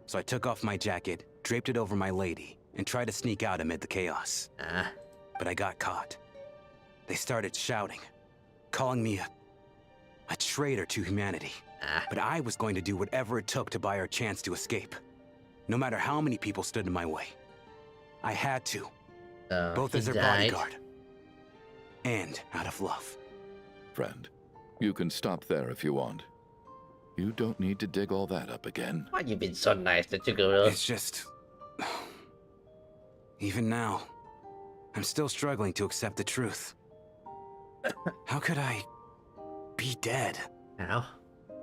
So I took off my jacket, draped it over my lady, and tried to sneak out amid the chaos. But I got caught. They started shouting, calling me a traitor to humanity. But I was going to do whatever it took to buy her a chance to escape. No matter how many people stood in my way. I had to. Both as their bodyguard and out of love. Friend, you can stop there if you want. You don't need to dig all that up again. Why you been so nice that you go? It's just... Even now, I'm still struggling to accept the truth. How could I be dead? Now,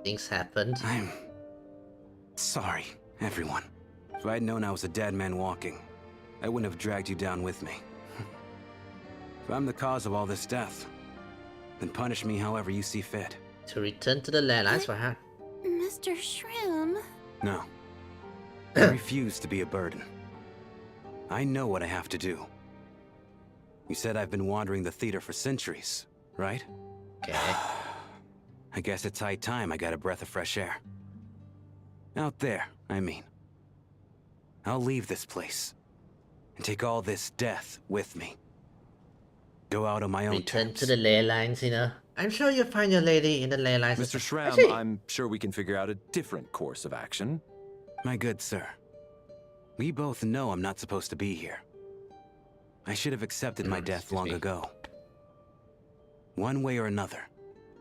things happened. I'm sorry, everyone. If I'd known I was a dead man walking, I wouldn't have dragged you down with me. If I'm the cause of all this death, then punish me however you see fit. To return to the landlines for her. Mr. Shrim? No. I refuse to be a burden. I know what I have to do. You said I've been wandering the theater for centuries, right? Okay. I guess it's high time I got a breath of fresh air. Out there, I mean. I'll leave this place and take all this death with me. Go out on my own Return terms. to the ley lines, you know. I'm sure you'll find your lady in the ley lines. Mr. Shram, Actually, I'm sure we can figure out a different course of action. My good sir, we both know I'm not supposed to be here. I should have accepted my death long ago. One way or another,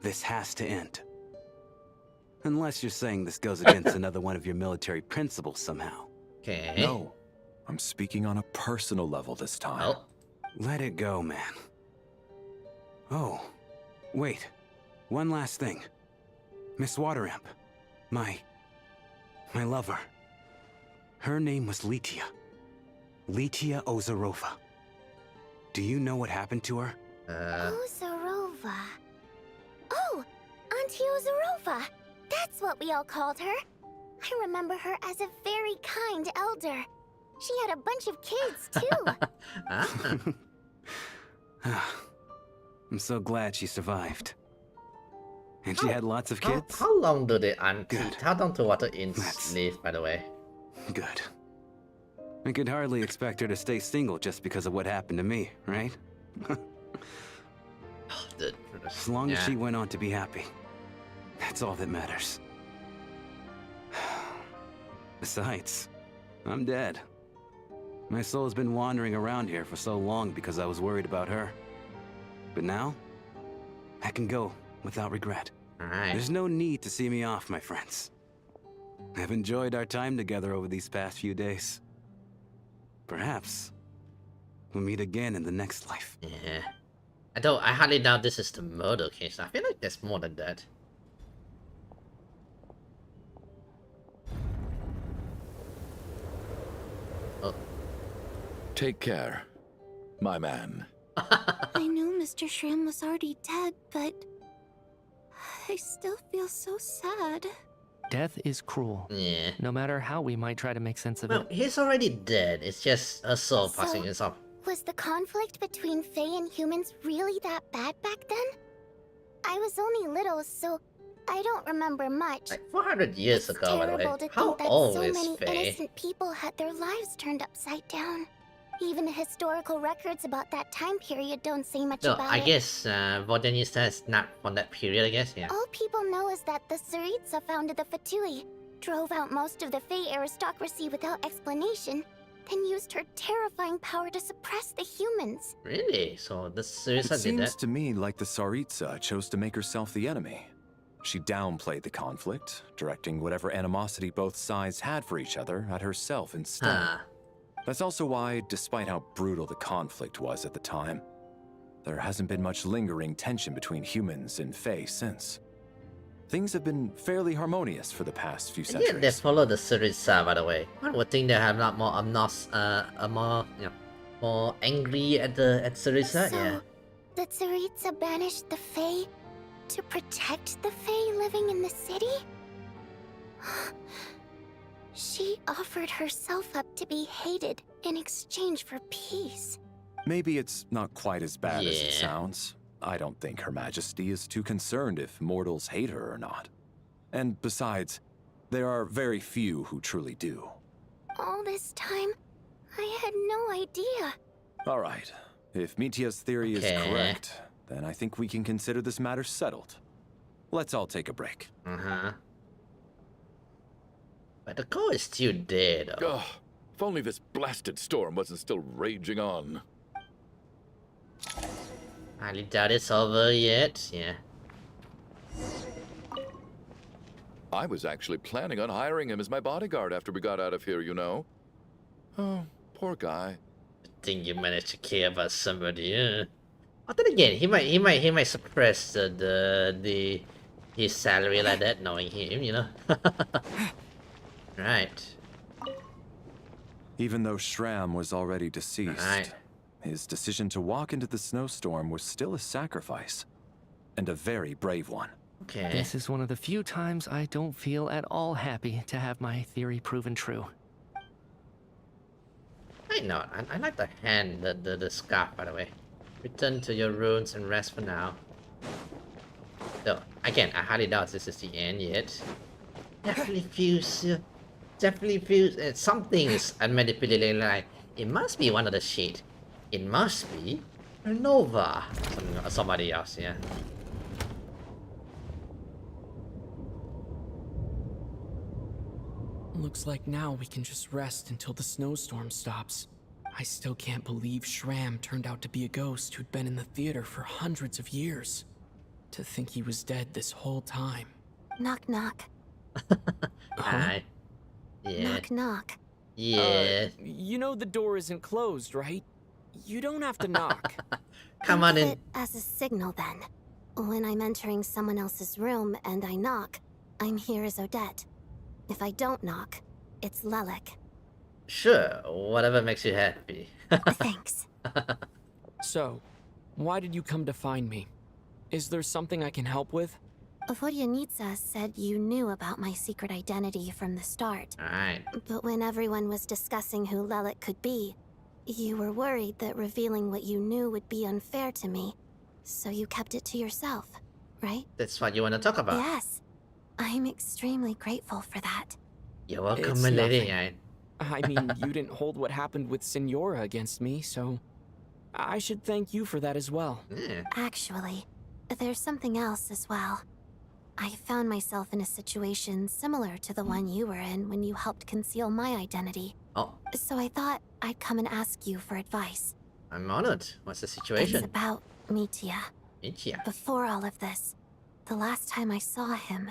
this has to end. Unless you're saying this goes against another one of your military principles somehow. Okay. No, I'm speaking on a personal level this time. Oh. Let it go, man. Oh, wait. One last thing. Miss Wateramp. My lover. Her name was Letia. Letia Ozarova. Do you know what happened to her? Ozarova. Oh, Auntie Ozarova. That's what we all called her. I remember her as a very kind elder. She had a bunch of kids, too. I'm so glad she survived. And she had lots of kids? How long do the auntie? Good. How long to water in live, by the way? Good. I could hardly expect her to stay single just because of what happened to me, right? As long as she went on to be happy. That's all that matters. Besides, I'm dead. My soul's been wandering around here for so long because I was worried about her. But now, I can go without regret. Alright. There's no need to see me off, my friends. I've enjoyed our time together over these past few days. Perhaps we'll meet again in the next life. Yeah. I hardly doubt this is the murder case. I feel like there's more than that. Oh. Take care, my man. I knew Mr. Shrim was already dead, but I still feel so sad. Death is cruel. Yeah. No matter how we might try to make sense of Well, it. he's already dead. It's just a soul passing his up. Was the conflict between Fae and humans really that bad back then? I was only little, so I don't remember much. Like 400 years ago, by the way. Terrible to How think that old so is many Faye? innocent people had their lives turned upside down. Even the historical records about that time period don't say much No, about I it. guess Vodanista is not from that period, I guess, yeah. All people know is that the Tsaritsa founded the Fatui, drove out most of the Fae aristocracy without explanation, then used her terrifying power to suppress the humans. Really? So the It Tsaritsa did seems that? to me like the Tsaritsa chose to make herself the enemy. She downplayed the conflict, directing whatever animosity both sides had for each other at herself instead. Huh. That's also why, despite how brutal the conflict was at the time, there hasn't been much lingering tension between humans and Fae since. Things have been fairly harmonious for the past few And yet they centuries. follow the Tsaritsa, by the way. One would think they have a lot more more angry at Tsaritsa, So, yeah. the Tsaritsa banished the Fae to protect the Fae living in the city? She offered herself up to be hated in exchange for peace. Maybe it's not quite as bad as it Yeah. sounds. I don't think Her Majesty is too concerned if mortals hate her or not. And besides, there are very few who truly do. All this time, I had no idea. All right, if Mitia's theory is Okay. correct, then I think we can consider this matter settled. Let's all take a break. Uh-huh. But the core is still dead, though. Ugh, if only this blasted storm wasn't still raging on. I highly doubt it's over yet, yeah. I was actually planning on hiring him as my bodyguard after we got out of here, you know. Oh, poor guy. I think you managed to care about somebody, huh? But then again, he might suppress his salary like that, knowing him, you know. Right. Even though Shram was already deceased, his decision to walk into the snowstorm was still a sacrifice, and a very brave one. Okay. This is one of the few times I don't feel at all happy to have my theory proven true. I know. I like the hand, the scarf, by the way. Return to your ruins and rest for now. So again, I highly doubt this is the end yet. Definitely feels something is unmanipulated. Like it must be one of the shit. It must be Nova. Somebody else, yeah. Looks like now we can just rest until the snowstorm stops. I still can't believe Shram turned out to be a ghost who'd been in the theater for hundreds of years. To think he was dead this whole time. Knock knock. Hi. Yeah. Knock knock. Yeah. You know the door isn't closed, right? You don't have to knock. Come on Think of in. it as a signal then. When I'm entering someone else's room and I knock, I'm here as Odette. If I don't knock, it's Lelik. Sure, whatever makes you happy. Thanks. So, why did you come to find me? Is there something I can help with? Vodyanitsa said you knew about my secret identity from the start. Alright. But when everyone was discussing who Lelik could be, you were worried that revealing what you knew would be unfair to me. So you kept it to yourself, right? That's what you want to talk about. Yes. I'm extremely grateful for that. You're welcome, It's my lady. nothing. I mean, you didn't hold what happened with Signora against me, so I should thank you for that as well. Yeah. Actually, there's something else as well. I found myself in a situation similar to the one you were in when you helped conceal my identity. Oh. So I thought I'd come and ask you for advice. I'm honored. What's the situation? It's about Mitya. Mitya? Before all of this, the last time I saw him,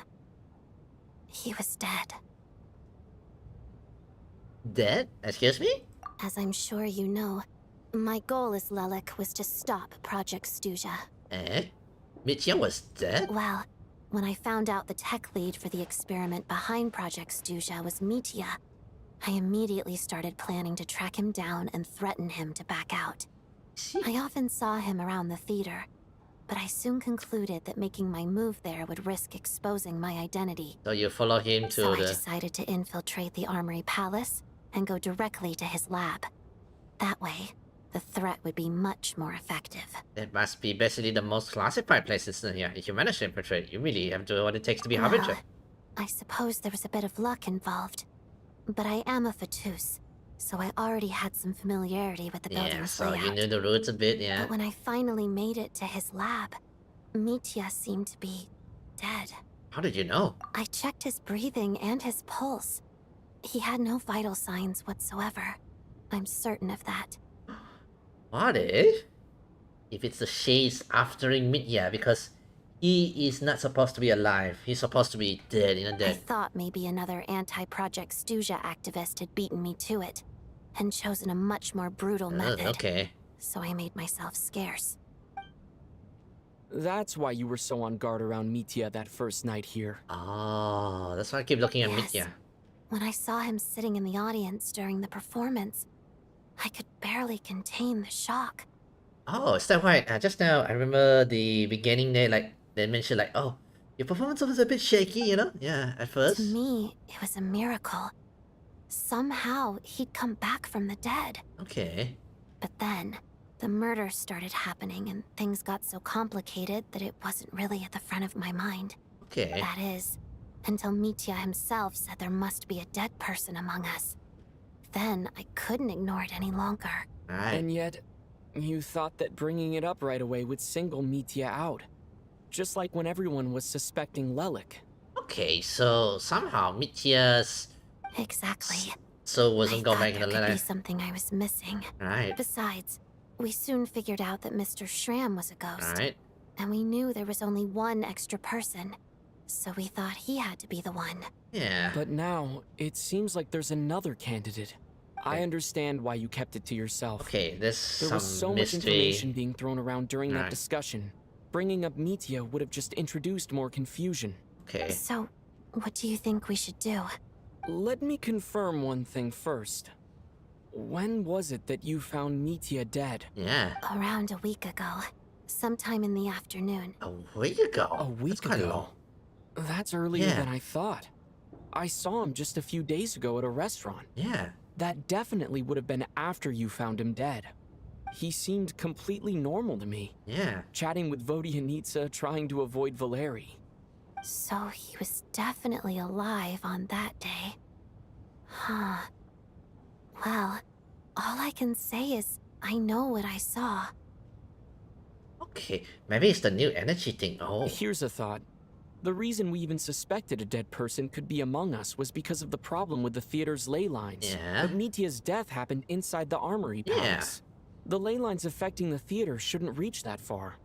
he was dead. Dead? Excuse me? As I'm sure you know, my goal as Lelik was to stop Project Stuzha. Eh? Mitya was dead? Well, when I found out the tech lead for the experiment behind Project Stuzha was Mitya, I immediately started planning to track him down and threaten him to back out. I often saw him around the theater, but I soon concluded that making my move there would risk exposing my identity. So you follow him to So I the... decided to infiltrate the Armory Palace and go directly to his lab. That way, the threat would be much more effective. That must be basically the most classified places in here. If you manage to infiltrate, you really have to do what it takes to be a harbinger. I suppose there was a bit of luck involved. But I am a Fatus, so I already had some familiarity with the Yeah, building's so layout. you knew the roots a bit, yeah. But when I finally made it to his lab, Mitya seemed to be dead. How did you know? I checked his breathing and his pulse. He had no vital signs whatsoever. I'm certain of that. What if? If it's the shades aftering Mitya, because he is not supposed to be alive. He's supposed to be dead, I dead. thought maybe another anti-Project Stuzha activist had beaten me to it, and chosen a much more brutal method. Okay. So I made myself scarce. That's why you were so on guard around Mitya that first night here. Oh, that's why I keep looking at Mitya. When I saw him sitting in the audience during the performance, I could barely contain the shock. Oh, is that right? Just now, I remember the beginning there, like, they mentioned, like, oh, your performance was a bit shaky, you know? Yeah, at first. To me, it was a miracle. Somehow, he'd come back from the dead. Okay. But then, the murders started happening and things got so complicated that it wasn't really at the front of my mind. Okay. That is, until Mitya himself said there must be a dead person among us. Then, I couldn't ignore it any longer. And yet, you thought that bringing it up right away would single Mitya out. Just like when everyone was suspecting Lelik. Okay, so somehow Mitya's... Exactly. So wasn't going back in the There could be letter. something I was missing. Right. Besides, we soon figured out that Mr. Shram was a ghost. Right. And we knew there was only one extra person. so we thought he had to be the one. Yeah. But now, it seems like there's another candidate. I understand why you kept it to yourself. Okay, there's There was so mystery. much information being thrown around during that Right. discussion. Bringing up Mitya would have just introduced more confusion. Okay. So, what do you think we should do? Let me confirm one thing first. When was it that you found Mitya dead? Yeah. Around a week ago. Sometime in the afternoon. A week ago? A week kinda ago? long. That's earlier Yeah. than I thought. I saw him just a few days ago at a restaurant. Yeah. That definitely would have been after you found him dead. He seemed completely normal to me. Yeah. Chatting with Vodyanitsa, trying to avoid Valeri. So he was definitely alive on that day. Huh. Well, all I can say is I know what I saw. Okay, maybe it's the new energy thing. Oh. Here's a thought. The reason we even suspected a dead person could be among us was because of the problem with the theater's ley lines. Yeah. But Mitya's death happened inside the armory palace. The ley lines affecting the theater shouldn't reach that far.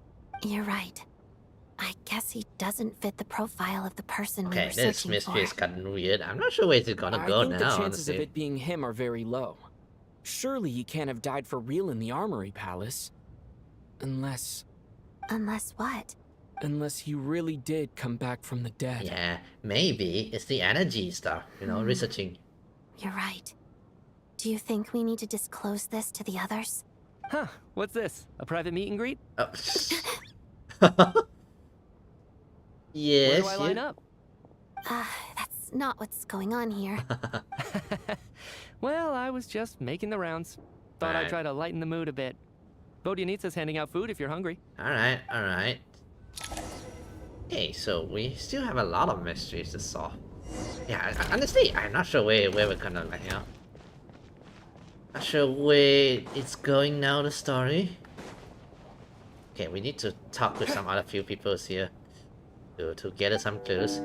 You're right. I guess he doesn't fit the profile of the person we Okay, were this searching mystery is for. kind of weird. I'm not sure where it's gonna I go think now, the chances honestly. of it being him are very low. Surely he can't have died for real in the armory palace. Unless what? Unless he really did come back from the dead. Yeah, maybe it's the energy stuff, you know, researching. You're right. Do you think we need to disclose this to the others? Huh, what's this? A private meet and greet? Oh. Where Yes. do I line up? That's not what's going on here. Well, I was just making the rounds. Thought I'd Right. try to lighten the mood a bit. Vodyanitsa's handing out food if you're hungry. Alright, alright. Okay, so we still have a lot of mysteries to solve. Yeah, honestly, I'm not sure where we're gonna, like, you know. Not sure where it's going now, the story. Okay, we need to talk with some other few people here to gather some clues.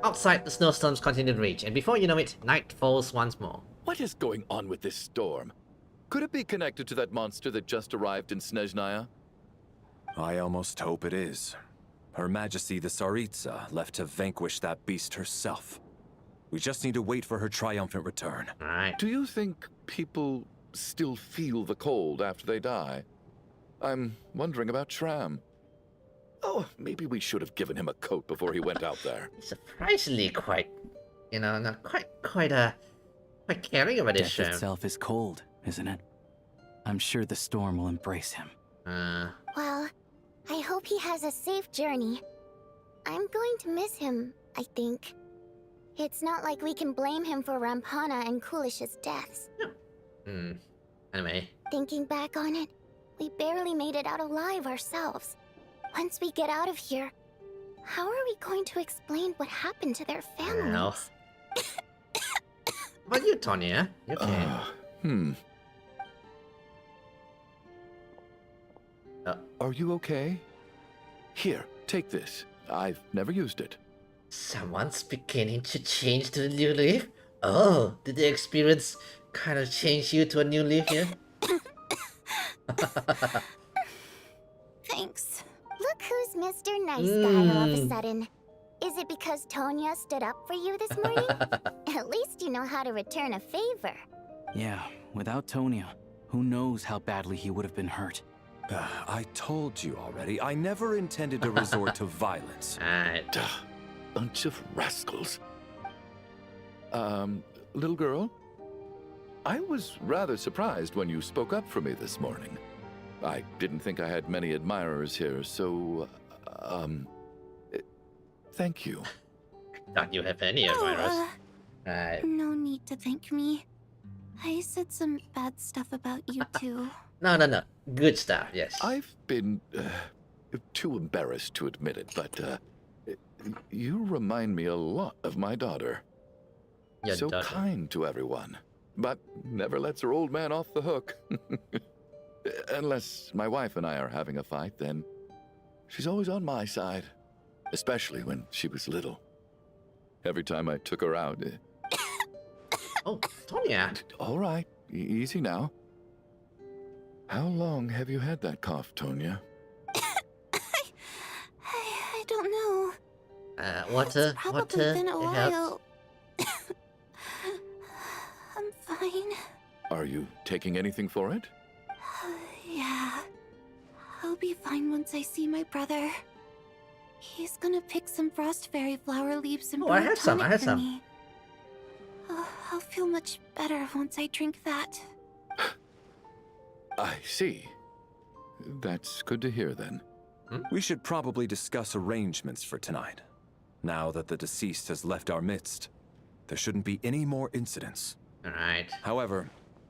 Outside, the snowstorms continue to rage, and before you know it, night falls once more. What is going on with this storm? Could it be connected to that monster that just arrived in Snezhnaya? I almost hope it is. Her Majesty the Tsaritsa left to vanquish that beast herself. We just need to wait for her triumphant return. Alright. Do you think people still feel the cold after they die? I'm wondering about Shram. Oh, maybe we should have given him a coat before he went out there. Surprisingly quite, you know, not quite caring about this Death show. itself is cold, isn't it? I'm sure the storm will embrace him. Well, I hope he has a safe journey. I'm going to miss him, I think. It's not like we can blame him for Rampana and Kulish's deaths. Anyway. Thinking back on it, we barely made it out alive ourselves. Once we get out of here, how are we going to explain what happened to their families? Well. How about you, Tonya? You okay? Are you okay? Here, take this. I've never used it. Someone's beginning to change to the new leaf? Oh, did the experience kind of change you to a new leaf here? Thanks. Look who's Mr. Nice Guy all of a sudden. Is it because Tonya stood up for you this morning? At least you know how to return a favor. Yeah, without Tonya, who knows how badly he would have been hurt. I told you already, I never intended to resort to violence. Bunch of rascals. Little girl? I was rather surprised when you spoke up for me this morning. I didn't think I had many admirers here, so, thank you. Not you have any admirers. No need to thank me. I said some bad stuff about you too. No. Good stuff, yes. I've been too embarrassed to admit it, but you remind me a lot of my daughter. Your so daughter. Kind to everyone, but never lets her old man off the hook. Unless my wife and I are having a fight, then she's always on my side, especially when she was little. Every time I took her out. Oh, Tonya. All right, easy now. How long have you had that cough, Tonya? I don't know. Water, Probably water, been a it helps. while. I'm fine. Are you taking anything for it? Yeah. I'll be fine once I see my brother. He's gonna pick some frost fairy flower leaves and Oh, brew I a have some, I tonic have for some. me. I'll feel much better once I drink that. I see. That's good to hear then. We should probably discuss arrangements for tonight. Now that the deceased has left our midst, there shouldn't be any more incidents. Alright. However,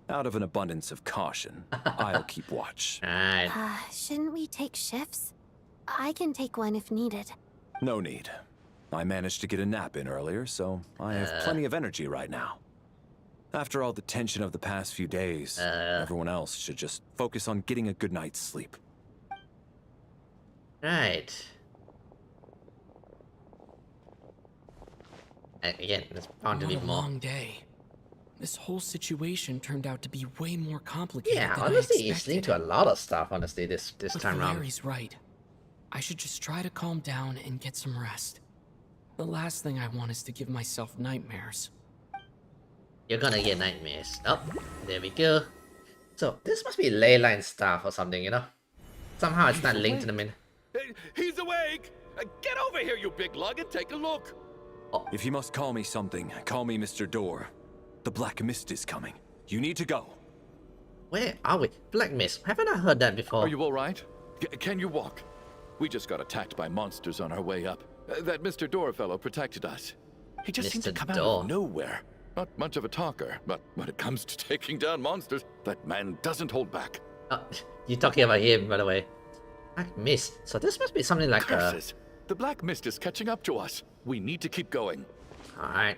out of an abundance of caution, I'll keep watch. Alright. Shouldn't we take shifts? I can take one if needed. No need. I managed to get a nap in earlier, so I have plenty of energy right now. After all the tension of the past few days, everyone else should just focus on getting a good night's sleep. Right. Again, there's bound to be What a more. long day. This whole situation turned out to be way more complicated Yeah, than honestly, I it's linked expected. to a lot of stuff, honestly, this But time around. Larry's right. I should just try to calm down and get some rest. The last thing I want is to give myself nightmares. You're gonna get nightmares. Oh, there we go. So, this must be ley line stuff or something, you know? Somehow it's not linked to the main. He's awake! Get over here, you big lug, and take a look! If you must call me something, call me Mr. Door. The Black Mist is coming. You need to go. Where are we? Black Mist. Haven't I heard that before? Are you alright? Can you walk? We just got attacked by monsters on our way up. That Mr. Door fellow protected us. He just seemed to Mr. come out Door. of nowhere. Not much of a talker, but when it comes to taking down monsters, that man doesn't hold back. Oh, you're talking about him, by the way. Black Mist. So this must be something like Curses! The Black Mist is catching up to us. We need to keep going. Alright.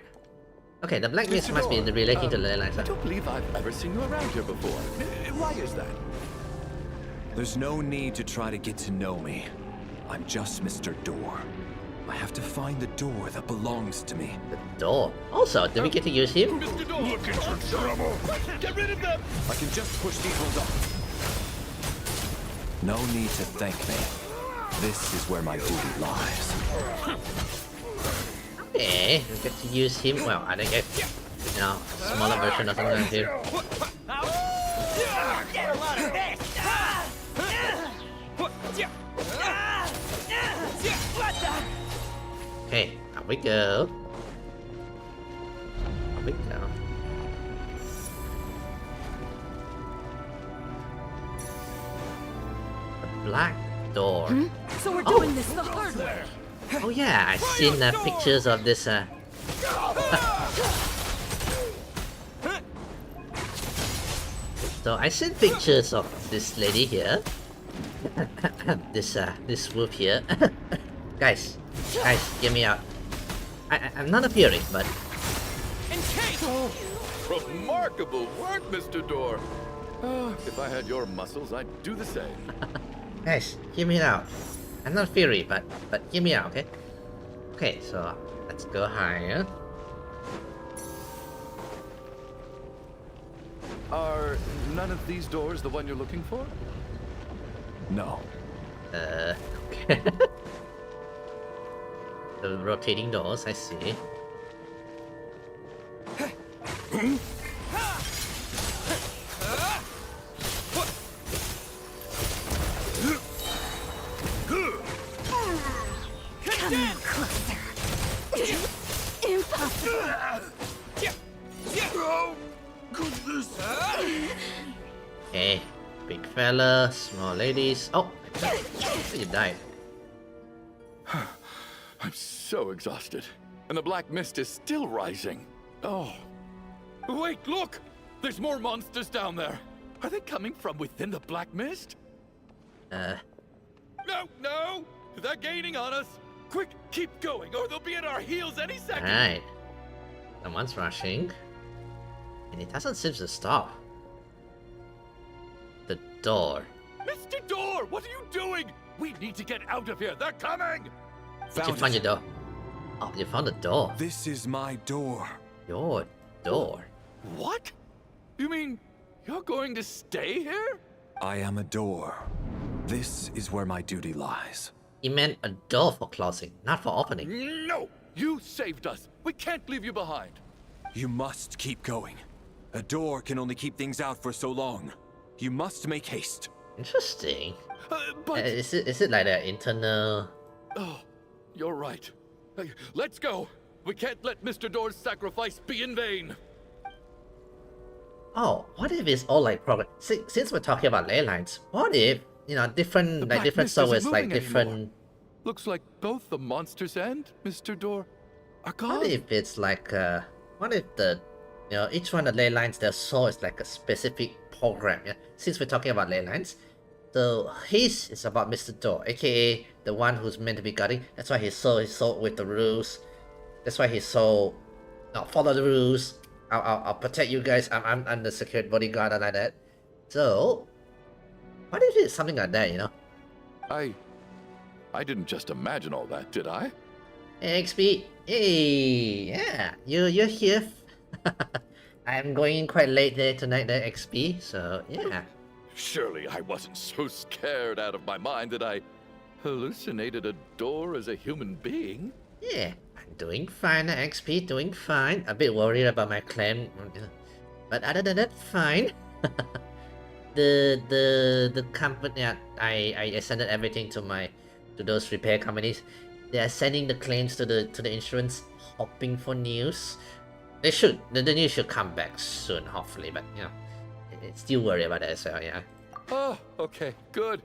Okay, the Black Mist Mr. must be Door, relating to the ley line I stuff. don't believe I've ever seen you around here before. Why is that? There's no need to try to get to know me. I'm just Mr. Door. I have to find the door that belongs to me. The door? Also, did we get to use him? Mr. Door! Looking for trouble! Get rid of them! I can just push these ones off. No need to thank me. This is where my duty lies. Okay, we get to use him. Well, I think it's, you know, a smaller version or something like here. Get a lot of this! Okay, up we go. Up we go. The black door. So we're doing this the hard way. Oh yeah, I've seen pictures of this. So I seen pictures of this lady here. this wolf here. Guys, get me out. I'm not a fury, but Remarkable work, Mr. Door. If I had your muscles, I'd do the same. guys, hear me out. I'm not fury, but hear me out, okay? Okay, so let's go higher. Are none of these doors the one you're looking for? No. Okay. The rotating doors, I see. Come in closer. Impossible. Oh, goodness. Okay, big fella, small ladies. Oh, you died. I'm so exhausted. And the black mist is still rising. Oh. Wait, look! There's more monsters down there. Are they coming from within the black mist? No, no! They're gaining on us! Quick, keep going, or they'll be at our heels any second! Alright. Someone's rushing. And it doesn't seem to stop. The door. Mr. Door, what are you doing? We need to get out of here. They're coming! Did you find your door? Oh, you found the door. This is my door. Your door? What? You mean you're going to stay here? I am a door. This is where my duty lies. He meant a door for closing, not for opening. No! You saved us! We can't leave you behind! You must keep going. A door can only keep things out for so long. You must make haste. Interesting. But... Is it like an internal... Oh, you're right. Hey, let's go! We can't let Mr. Door's sacrifice be in vain! Oh, what if it's all like progress? Since we're talking about ley lines, what if, you know, different servers, like different... Anymore. Looks like both the monsters and Mr. Door are gone. What if it's like, what if the, you know, each one of the ley lines, their soul is like a specific program, yeah? Since we're talking about ley lines, so his is about Mr. Door, aka the one who's meant to be guarding. That's why he's so with the rules. That's why he's so, not follow the rules. I'll protect you guys. I'm the security bodyguard and like that. So, what if it's something like that, you know? I didn't just imagine all that, did I? Hey, XP. Hey, yeah, you're here. I'm going quite late there tonight, there, XP. So yeah. Surely I wasn't so scared out of my mind that I hallucinated a door as a human being. Yeah, I'm doing fine, XP. Doing fine. A bit worried about my claim, but other than that, fine. the company, I sent everything to those repair companies. They are sending the claims to the insurance, hoping for news. The news should come back soon, hopefully. But you know, still worry about that as well. Yeah. Oh, okay, good.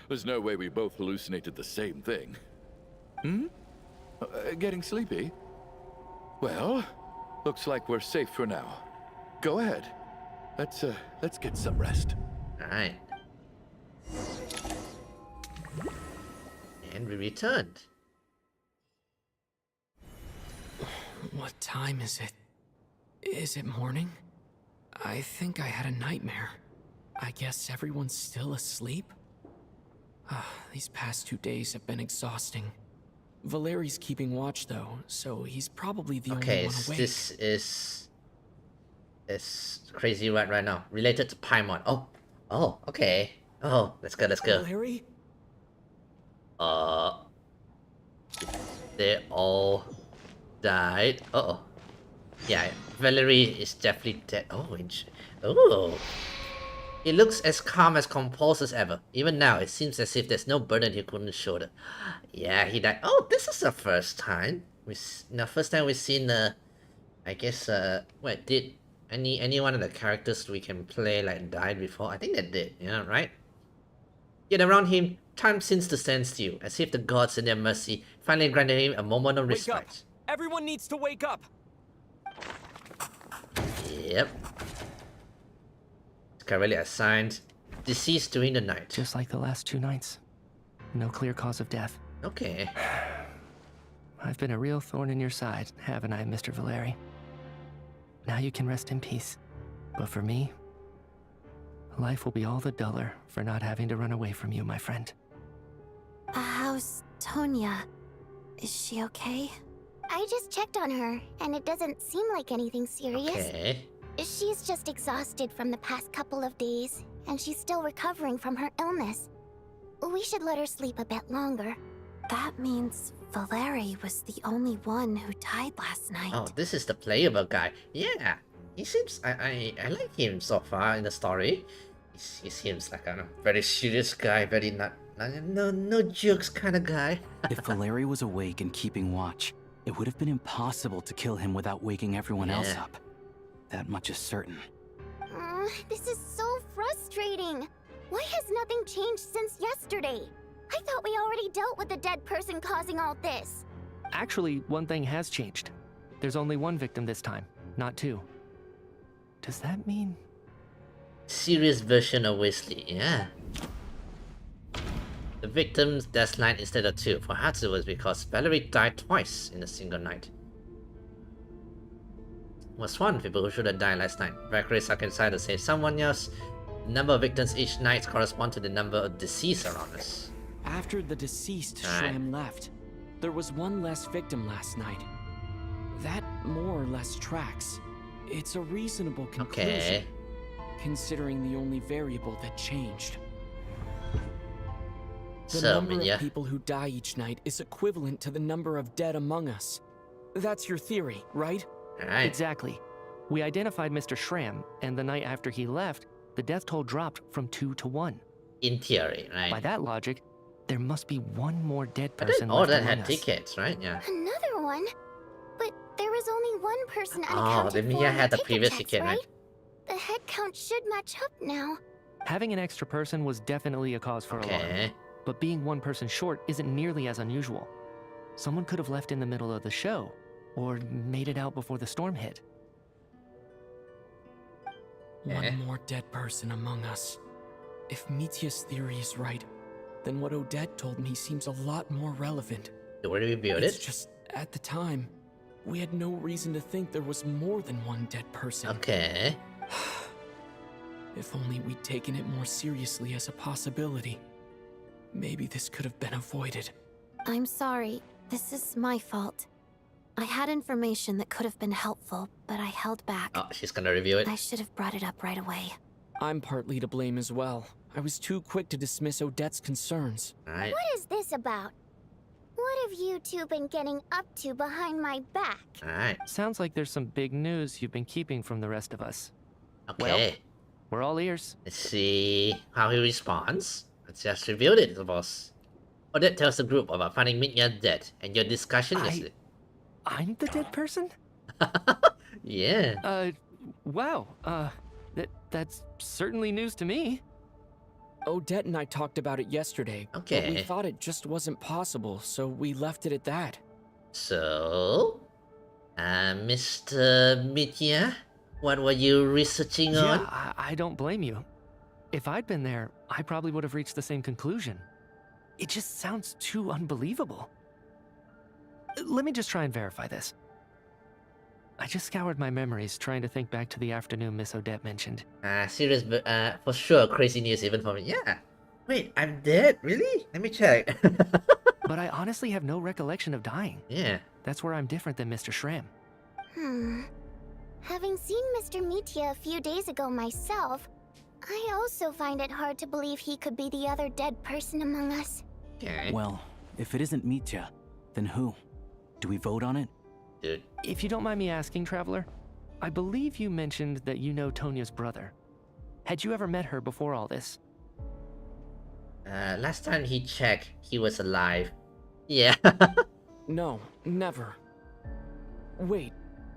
There's no way we both hallucinated the same thing. Getting sleepy? Well, looks like we're safe for now. Go ahead. Let's get some rest. All right. And we returned. What time is it? Is it morning? I think I had a nightmare. I guess everyone's still asleep? These past 2 days have been exhausting. Valeri's keeping watch though, so he's probably the only one awake. Okay, this is crazy right now. Related to Paimon. Oh, okay. Oh, let's go. Valeri? They all died. Yeah, Valerie is definitely dead. Oh. He looks as calm as composed as ever. Even now, it seems as if there's no burden he couldn't shoulder. Yeah, he died. Oh, this is the first time. First time we've seen I guess wait, did any one of the characters we can play like died before? I think they did, yeah, right? Yet around him, time seems to stand still, as if the gods in their mercy finally granted him a moment of respite. Wake up! Everyone needs to wake up! Yep. Currently assigned deceased during the night. Just like the last 2 nights. No clear cause of death. Okay. I've been a real thorn in your side, haven't I, Mr. Valeri? Now you can rest in peace. But for me, life will be all the duller for not having to run away from you, my friend. How's Tonya? Is she okay? I just checked on her, and it doesn't seem like anything serious. Okay. She's just exhausted from the past couple of days, and she's still recovering from her illness. We should let her sleep a bit longer. That means Valeri was the only one who died last night. Oh, this is the playable guy. Yeah, he seems... I like him so far in the story. He seems like a very serious guy, very no jokes kind of guy. If Valeri was awake and keeping watch, it would have been impossible to kill him without waking everyone else up. That much is certain. This is so frustrating. Why has nothing changed since yesterday? I thought we already dealt with the dead person causing all this. Actually, one thing has changed. There's only 1 victim this time, not 2. Does that mean... Serious version of Wesley, yeah. The victim's death line instead of 2 for Hatsu was because Valerie died twice in a single night. Was 1 people who should have died last night. Valkyrie stuck inside to save someone else. The number of victims each night correspond to the number of deceased around us. After the deceased Shram left, there was 1 less victim last night. That more or less tracks. It's a reasonable conclusion, considering the only variable that changed. The number of people who die each night is equivalent to the number of dead among us. That's your theory, right? Right. Exactly. We identified Mr. Schramm, and the night after he left, the death toll dropped from 2 to 1. In theory, right? By that logic, there must be one more dead But person then all left that among had us. tickets, right? Yeah. Another one? But there was only one person Oh, unaccounted the for Mia in had the ticket previous checks, ticket, right? right? The head count should match up now. Having an extra person was definitely a cause for alarm. But being one person short isn't nearly as unusual. Someone could have left in the middle of the show, or made it out before the storm hit. One more dead person among us. If Mitya's theory is right, then what Odette told me seems a lot more relevant. Where do we build It's it? just, at the time, we had no reason to think there was more than one dead person. Okay. If only we'd taken it more seriously as a possibility. Maybe this could have been avoided. I'm sorry. This is my fault. I had information that could have been helpful, but I held back. Oh, she's gonna review it. I should have brought it up right away. I'm partly to blame as well. I was too quick to dismiss Odette's concerns. Right. What is this about? What have you two been getting up to behind my back? Alright. Sounds like there's some big news you've been keeping from the rest of us. Okay. Well, we're all ears. Let's see how he responds. Let's just reveal it, the boss. Odette tells the group about finding Mitya dead, and your discussion is... I'm the dead person? Yeah. Wow. That's certainly news to me. Odette and I talked about it yesterday. Okay. But we thought it just wasn't possible, so we left it at that. So... Mr. Mitya? What were you researching on? Yeah, I don't blame you. If I'd been there, I probably would have reached the same conclusion. It just sounds too unbelievable. Let me just try and verify this. I just scoured my memories trying to think back to the afternoon Miss Odette mentioned. Serious, but for sure, crazy news even for me. Yeah. Wait, I'm dead? Really? Let me check. But I honestly have no recollection of dying. Yeah. That's where I'm different than Mr. Schramm. Having seen Mr. Mitya a few days ago myself, I also find it hard to believe he could be the other dead person among us. Okay. Well, if it isn't Mitya, then who? Do we vote on it? Dude. If you don't mind me asking, Traveler, I believe you mentioned that you know Tonya's brother. Had you ever met her before all this? Last time he checked, he was alive. Yeah. No, never. Wait,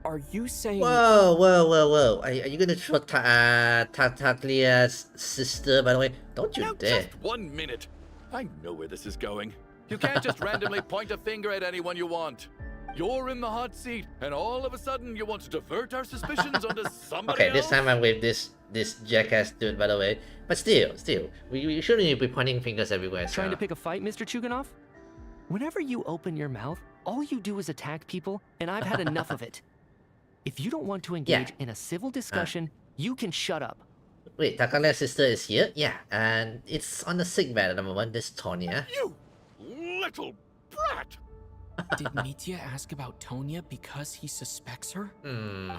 are you saying... Whoa. Are you gonna show Tartaglia's sister, by the way? Don't you dare. Just 1 minute. I know where this is going. You can't just randomly point a finger at anyone you want. You're in the hot seat, and all of a sudden you want to divert our suspicions onto somebody else? This time I'm with this jackass dude, by the way. But still, we shouldn't be pointing fingers everywhere. Trying to pick a fight, Mr. Chuganov? Whenever you open your mouth, all you do is attack people, and I've had enough of it. If you don't want to engage in a civil discussion, you can shut up. Wait, Tartaglia's sister is here? Yeah, and it's on the sick bed at the moment, this Tonya. You little brat! Did Mitya ask about Tonya because he suspects her?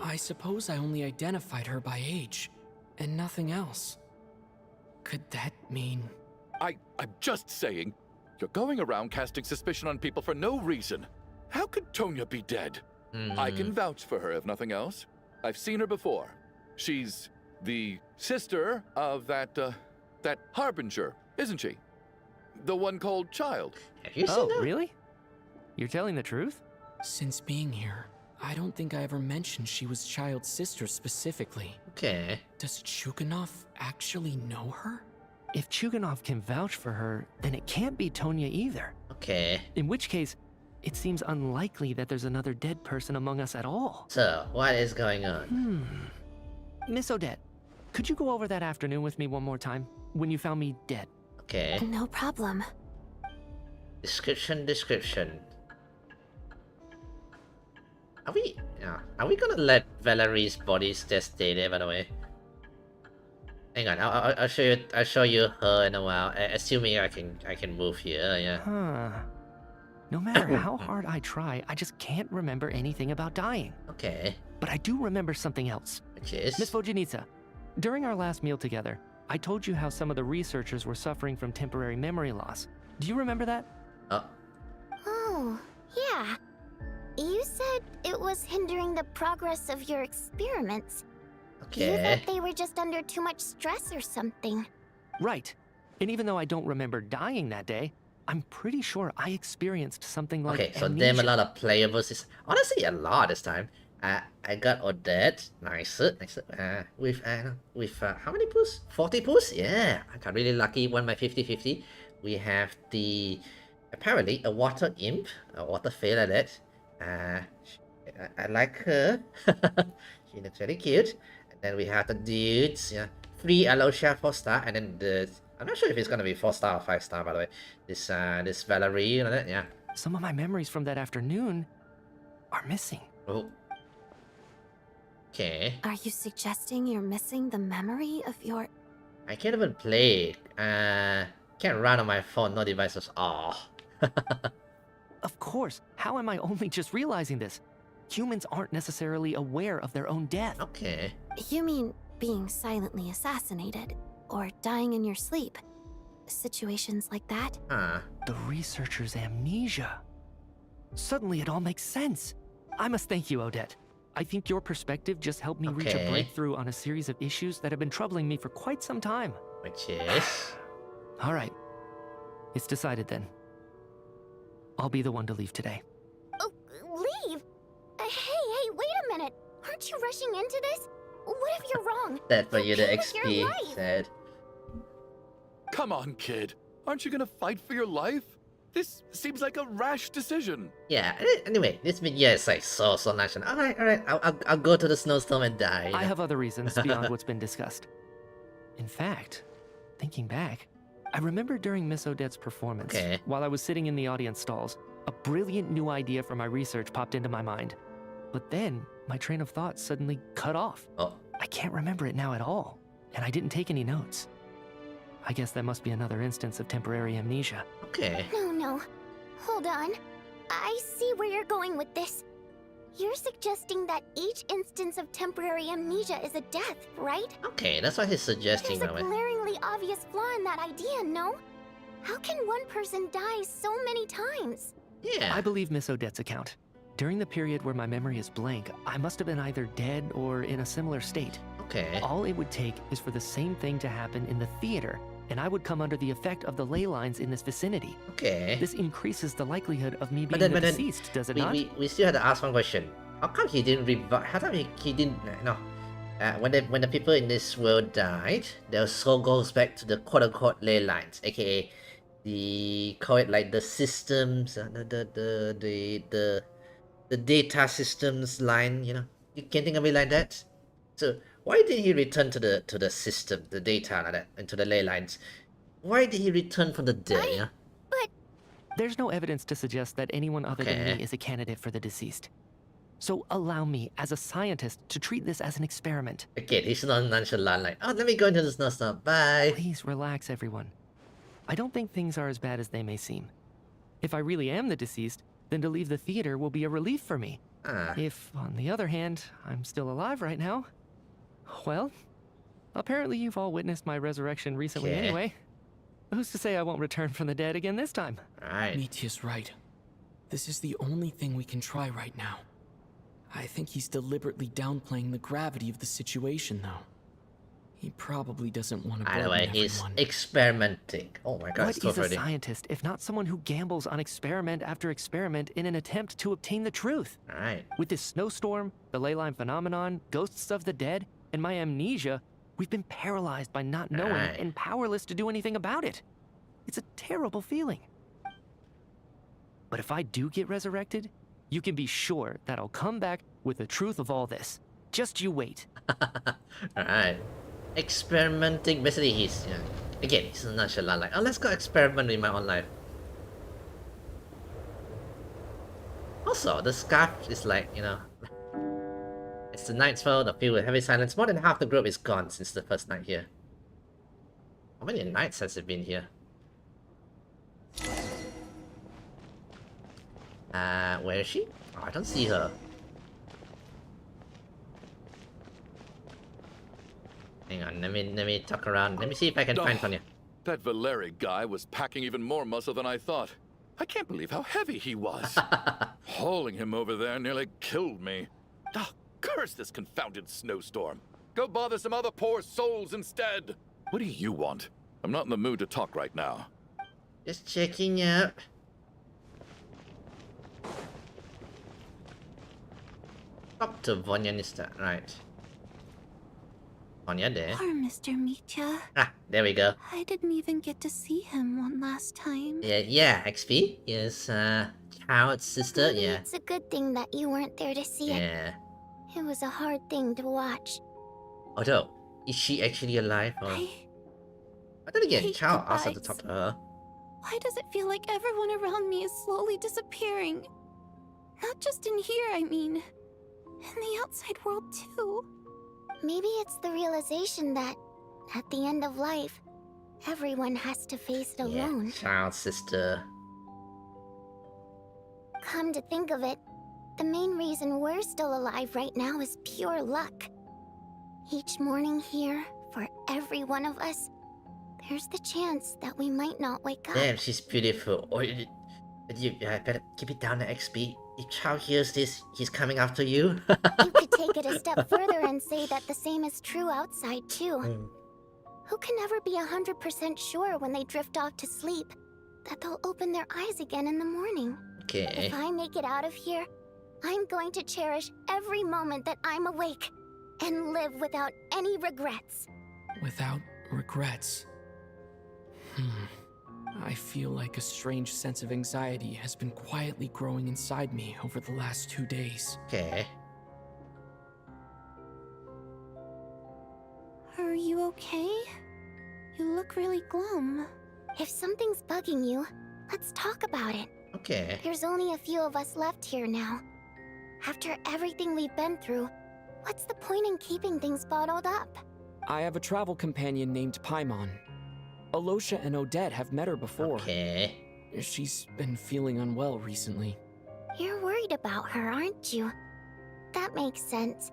I suppose I only identified her by age, and nothing else. Could that mean... I'm just saying, you're going around casting suspicion on people for no reason. How could Tonya be dead? I can vouch for her, if nothing else. I've seen her before. She's the sister of that Harbinger, isn't she? The one called Child. Have you seen her? Really? You're telling the truth? Since being here, I don't think I ever mentioned she was Child's sister specifically. Okay. Does Chuganov actually know her? If Chuganov can vouch for her, then it can't be Tonya either. Okay. In which case, it seems unlikely that there's another dead person among us at all. So, what is going on? Miss Odette, could you go over that afternoon with me one more time? When you found me dead. Okay. No problem. Description. Are we gonna let Valerie's body just stay there, by the way? Hang on, I'll show you her in a while. Assuming I can move here, yeah. No matter how hard I try, I just can't remember anything about dying. Okay. But I do remember something else. Which is? Miss Vojanitsa, during our last meal together, I told you how some of the researchers were suffering from temporary memory loss. Do you remember that? Oh, yeah. You said it was hindering the progress of your experiments. You Okay. thought they were just under too much stress or something. Right. And even though I don't remember dying that day, I'm pretty sure I experienced something like Okay, so amnesia. damn a lot of player versus. Honestly, a lot this time. I got Odette. Nice. With how many pools? 40 pools? Yeah, I got really lucky. Won my 50-50. We have apparently a water imp, a water fairy like that. I like her. She looks very cute. And then we have the dudes. Yeah, 3 Alosia 4-star, and then I'm not sure if it's gonna be 4-star or 5-star, by the way. This Valerie, you know that? Yeah. Some of my memories from that afternoon are missing. Oh. Okay. Are you suggesting you're missing the memory of your... I can't even play. Can't run on my phone, no devices. Oh. Of course. How am I only just realizing this? Humans aren't necessarily aware of their own death. Okay. You mean being silently assassinated or dying in your sleep? Situations like that? The researcher's amnesia. Suddenly it all makes sense. I must thank you, Odette. I think your perspective just helped me reach a Okay. breakthrough on a series of issues that have been troubling me for quite some time. Which is... All right. It's decided then. I'll be the one to leave today. Oh, leave? Hey, wait a minute. Aren't you rushing into this? What if you're wrong? That for you to Pay with your XP, life. said. Come on, kid. Aren't you gonna fight for your life? This seems like a rash decision. Yeah, anyway, this video is like so nice. Alright, I'll go to the snowstorm and die. I have other reasons beyond what's been discussed. In fact, thinking back, I remember during Miss Odette's performance, while I was sitting in the audience stalls, a brilliant new idea for my research popped into my mind. But then, my train of thought suddenly cut off. I can't remember it now at all, and I didn't take any notes. I guess that must be another instance of temporary amnesia. Okay. No. Hold on. I see where you're going with this. You're suggesting that each instance of temporary amnesia is a death, right? Okay, that's what he's suggesting, There's by a the way. glaringly obvious flaw in that idea, no? How can one person die so many times? I believe Miss Odette's account. During the period where my memory is blank, I must have been either dead or in a similar state. Okay. All it would take is for the same thing to happen in the theater, and I would come under the effect of the ley lines in this vicinity. Okay. This increases the likelihood of me being But then, deceased, does it not? we still had to ask one question. How come he didn't revive? How come he didn't? No. When the people in this world died, their soul goes back to the quote-unquote ley lines, aka call it like the systems, the data systems line. You know, you can think of it like that. So why did he return to the system, the data like that, into the ley lines? Why did he return from the dead? You know? There's no evidence to suggest that anyone other than me is a candidate for the deceased. So allow me, as a scientist, to treat this as an experiment. Again, he's not nonchalant like, oh, let me go into the snowstorm, bye. Please relax, everyone. I don't think things are as bad as they may seem. If I really am the deceased, then to leave the theater will be a relief for me. If, on the other hand, I'm still alive right now, well, apparently you've all witnessed my resurrection recently anyway. Who's to say I won't return from the dead again this time? Mitia's right. This is the only thing we can try right now. I think he's deliberately downplaying the gravity of the situation, though. He probably doesn't want to burden By the way, everyone. he's experimenting. Oh my god, What it's so is a funny. scientist if not someone who gambles on experiment after experiment in an attempt to obtain the truth? Alright. With this snowstorm, the ley line phenomenon, ghosts of the dead, and my amnesia, we've been paralyzed by not knowing and powerless to do anything about it. It's a terrible feeling. But if I do get resurrected, you can be sure that I'll come back with the truth of all this. Just you wait. Alright. Experimenting. Basically, he's, again, he's nonchalant. Like, oh, let's go experiment in my own life. Also, the scarf is like, it's the night's fall, the field with heavy silence. More than half the group is gone since the first night here. How many nights has it been here? Where is she? Oh, I don't see her. Hang on, let me talk around. Let me see if I can find Sonya. That Valeri guy was packing even more muscle than I thought. I can't believe how heavy he was. Hauling him over there nearly killed me. Ah, curse this confounded snowstorm. Go bother some other poor souls instead. What do you want? I'm not in the mood to talk right now. Just checking out. Talk to Vonyanista, right. Vonya there. Poor Mr. Mitya. Ah, there we go. I didn't even get to see him one last time. Yeah, XP. Yes, Child's sister, Maybe yeah. it's a good thing that you weren't there to see it. Yeah. It was a hard thing to watch. Although, is she actually alive or... But then again, hate Child asked her to goodbyes. talk to her. Why does it feel like everyone around me is slowly disappearing? Not just in here, I mean. In the outside world, too. Maybe it's the realization that, at the end of life, everyone has to face it alone. Child's sister. Come to think of it, the main reason we're still alive right now is pure luck. Each morning here, for every one of us, there's the chance that we might not wake up. Damn, she's beautiful. Or you better keep it down to XP. If Child hears this, he's coming after you. You could take it a step further and say that the same is true outside, too. Who can never be 100% sure when they drift off to sleep that they'll open their eyes again in the morning? Okay. If I make it out of here, I'm going to cherish every moment that I'm awake and live without any regrets. Without regrets. I feel like a strange sense of anxiety has been quietly growing inside me over the last 2 days. Okay. Are you okay? You look really glum. If something's bugging you, let's talk about it. Okay. There's only a few of us left here now. After everything we've been through, what's the point in keeping things bottled up? I have a travel companion named Paimon. Alosha and Odette have met her before. Okay. She's been feeling unwell recently. You're worried about her, aren't you? That makes sense.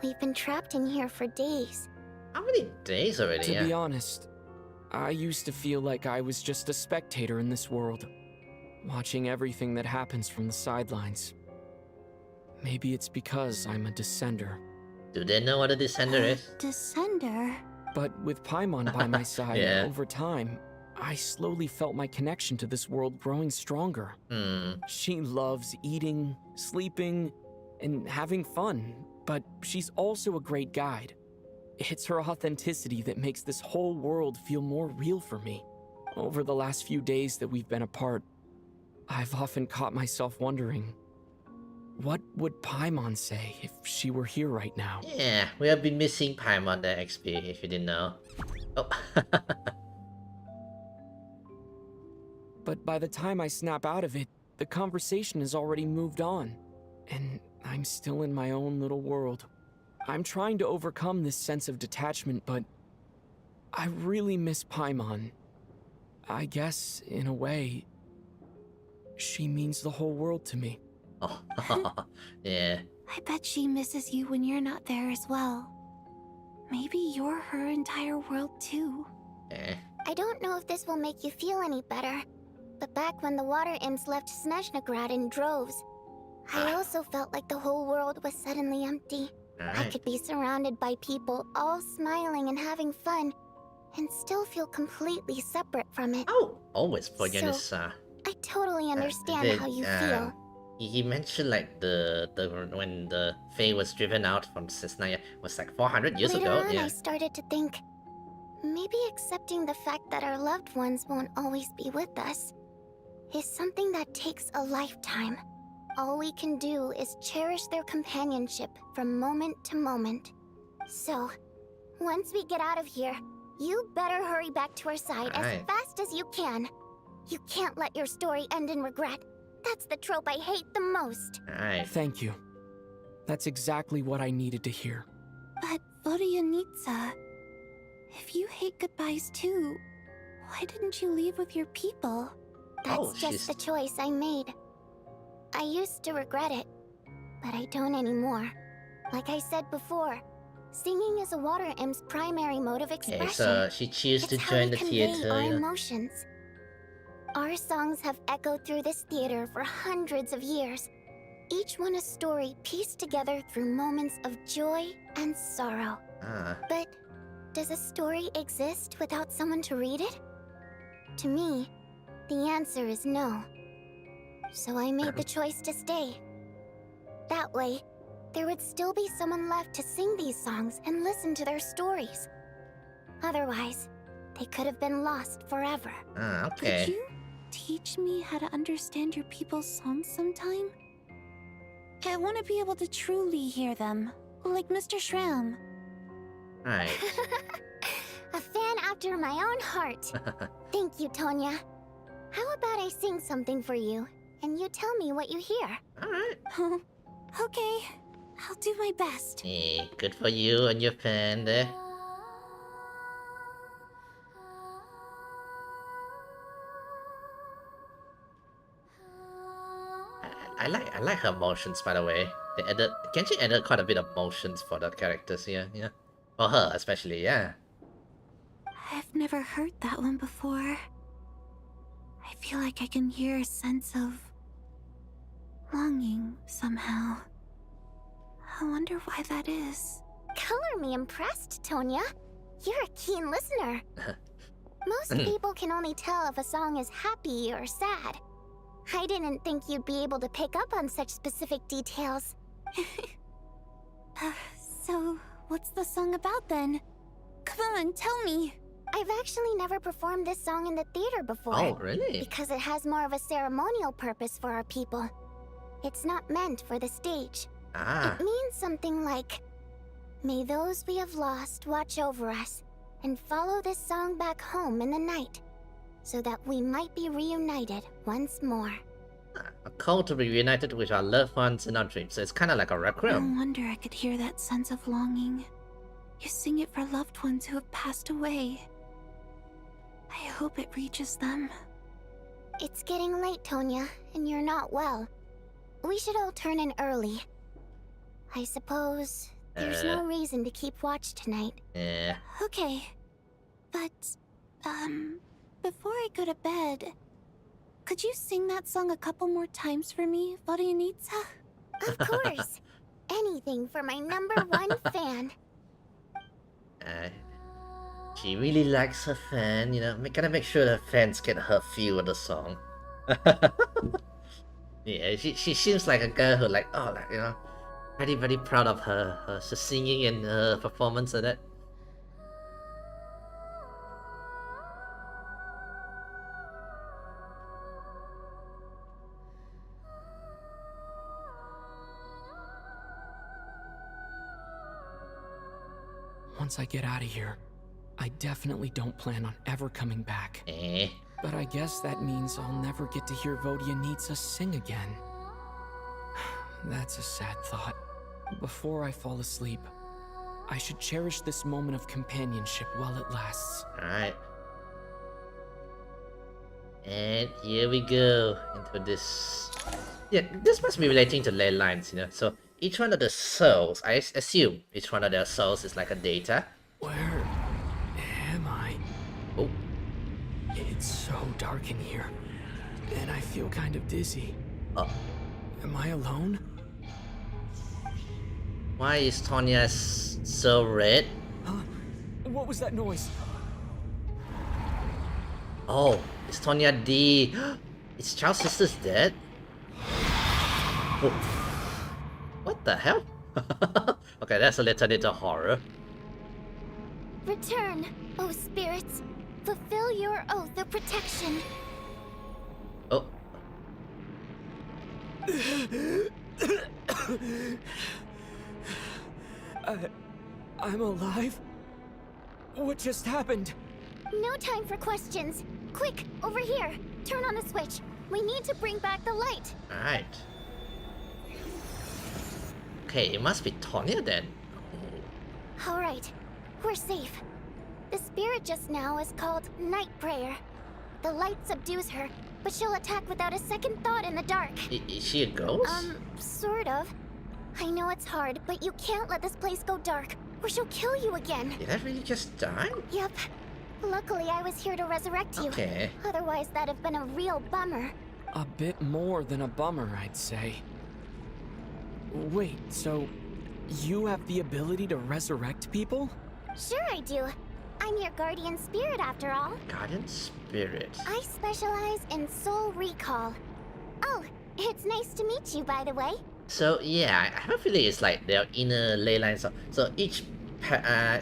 We've been trapped in here for days. How many days already? To be honest, I used to feel like I was just a spectator in this world, watching everything that happens from the sidelines. Maybe it's because I'm a descender. Do they know what a descender is? Descender? But with Paimon by my side, Yeah. over time, I slowly felt my connection to this world growing stronger. She loves eating, sleeping, and having fun, but she's also a great guide. It's her authenticity that makes this whole world feel more real for me. Over the last few days that we've been apart, I've often caught myself wondering, what would Paimon say if she were here right now? Yeah, we have been missing Paimon the XP, if you didn't know. Oh. But by the time I snap out of it, the conversation has already moved on, and I'm still in my own little world. I'm trying to overcome this sense of detachment, but I really miss Paimon. I guess, in a way, she means the whole world to me. Yeah. I bet she misses you when you're not there as well. Maybe you're her entire world too. I don't know if this will make you feel any better, but back when the water imps left Snezhnograd in droves, I also felt like the whole world was suddenly empty. I could be surrounded by people all smiling and having fun, and still feel completely separate from it. Oh, always for Yanis. I totally understand how you feel. He mentioned like the when the Fae was driven out from Cisnaya was like 400 years Later ago. on, Yeah. I started to think, maybe accepting the fact that our loved ones won't always be with us is something that takes a lifetime. All we can do is cherish their companionship from moment to moment. So, once we get out of here, you better hurry back to our side as Alright. fast as you can. You can't let your story end in regret. That's the trope I hate the most. Thank you. That's exactly what I needed to hear. But Vodyanitsa, if you hate goodbyes too, why didn't you leave with your people? That's just the choice I made. I used to regret it, but I don't anymore. Like I said before, Singing is a water imp's primary mode of expression. Okay, so she chose to join the theater. Our You know? emotions. Our songs have echoed through this theater for hundreds of years. Each one a story pieced together through moments of joy and sorrow. But does a story exist without someone to read it? To me, the answer is no. So I made the choice to stay. That way, there would still be someone left to sing these songs and listen to their stories. Otherwise, they could have been lost forever. Okay. Could you teach me how to understand your people's songs sometime? I want to be able to truly hear them, like Mr. Shram. Right. A fan after my own heart. Thank you, Tonya. How about I sing something for you, and you tell me what you hear? Alright. Okay, I'll do my best. Hey, good for you and your fan there. I like her motions, by the way. They added Genshin added quite a bit of motions for the characters here, yeah. For her especially, yeah. I've never heard that one before. I feel like I can hear a sense of longing somehow. I wonder why that is. Color me impressed, Tonya. You're a keen listener. Most people can only tell if a song is happy or sad. I didn't think you'd be able to pick up on such specific details. So, what's the song about then? Come on, tell me. I've actually never performed this song in the theater before. Oh, really? Because it has more of a ceremonial purpose for our people. It's not meant for the stage. It means something like, may those we have lost watch over us, and follow this song back home in the night, so that we might be reunited once more. A call to be reunited with our loved ones in our dreams. So it's kind of like a requiem. No wonder I could hear that sense of longing. You sing it for loved ones who have passed away. I hope it reaches them. It's getting late, Tonya, and you're not well. We should all turn in early. I suppose there's no reason to keep watch tonight. Yeah. Okay. But, before I go to bed, could you sing that song a couple more times for me, Vorianitsa? Of course. Anything for my #1 fan. She really likes her fan, you know. Gotta make sure her fans get her feel of the song. Yeah, she seems like a girl who you know, very, very proud of her singing and her performance of that. Once I get out of here, I definitely don't plan on ever coming back. But I guess that means I'll never get to hear Vodianitsa sing again. That's a sad thought. Before I fall asleep, I should cherish this moment of companionship while it lasts. Alright. And here we go into this. Yeah, this must be relating to ley lines, you know. So each one of the souls, I assume each one of their souls is like a data. Where am I? Oh. It's so dark in here, and I feel kind of dizzy. Am I alone? Why is Tonya so red? Huh? What was that noise? Oh, is Tonya D? Is Child's sister's dead? Oh. What the hell? Okay, that's a little horror. Return, O spirits. Fulfill your oath of protection. Oh. I'm alive? What just happened? No time for questions. Quick, over here. Turn on the switch. We need to bring back the light. Alright. Okay, it must be Tonya then. Alright, we're safe. The spirit just now is called Night Prayer. The light subdues her, but she'll attack without a second thought in the dark. Is she a ghost? Sort of. I know it's hard, but you can't let this place go dark, or she'll kill you again. Did I really just die? Yep. Luckily, I was here to resurrect you. Okay. Otherwise, that'd have been a real bummer. A bit more than a bummer, I'd say. Wait, so you have the ability to resurrect people? Sure I do. I'm your guardian spirit after all. Guardian spirit. I specialize in soul recall. Oh, it's nice to meet you, by the way. So yeah, I have a feeling it's like their inner ley lines. So each,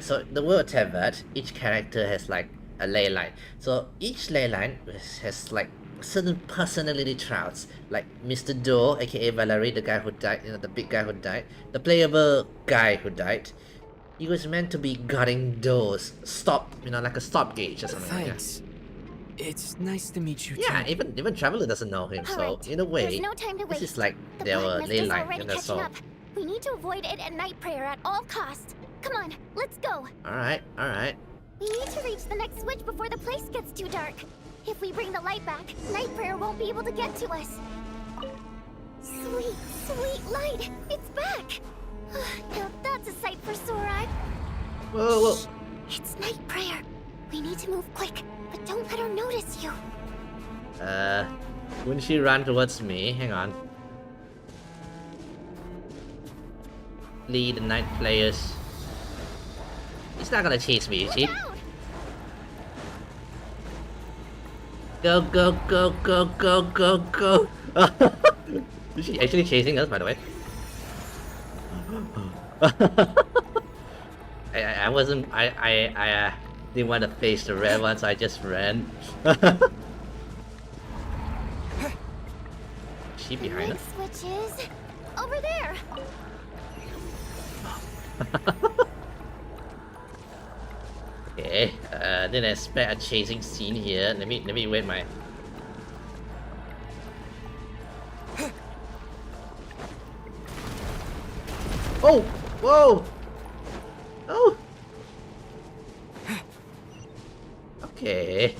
so the world Tevert, each character has like a ley line. So each ley line has like certain personality traits. Like Mr. Do, aka Valerie, the guy who died, the big guy who died, the playable guy who died. He was meant to be guarding doors, like a stop gauge or something. Thanks. It's nice to meet you too. Yeah, even Traveler doesn't know him, so in a way, no time to this waste. is like The their Black Mist ley is line already in their catching soul. up. We need to avoid it at Night Prayer at all costs. Come on, let's go. Alright. We need to reach the next switch before the place gets too dark. If we bring the light back, Night Prayer won't be able to get to us. Sweet, sweet light! It's back! Now that's a sight for sore eye. Whoa. It's Night Prayer. We need to move quick, but don't let her notice you. Wouldn't she run towards me? Hang on. Lead the night players. He's not gonna chase me, is he? Go, go, go, go, go, go, go. Is she actually chasing us, by the way? I didn't want to face the red one, so I just ran. Is she behind us? Switch is over there. Okay, didn't expect a chasing scene here. Let me wait my. Oh! Whoa! Oh! Okay.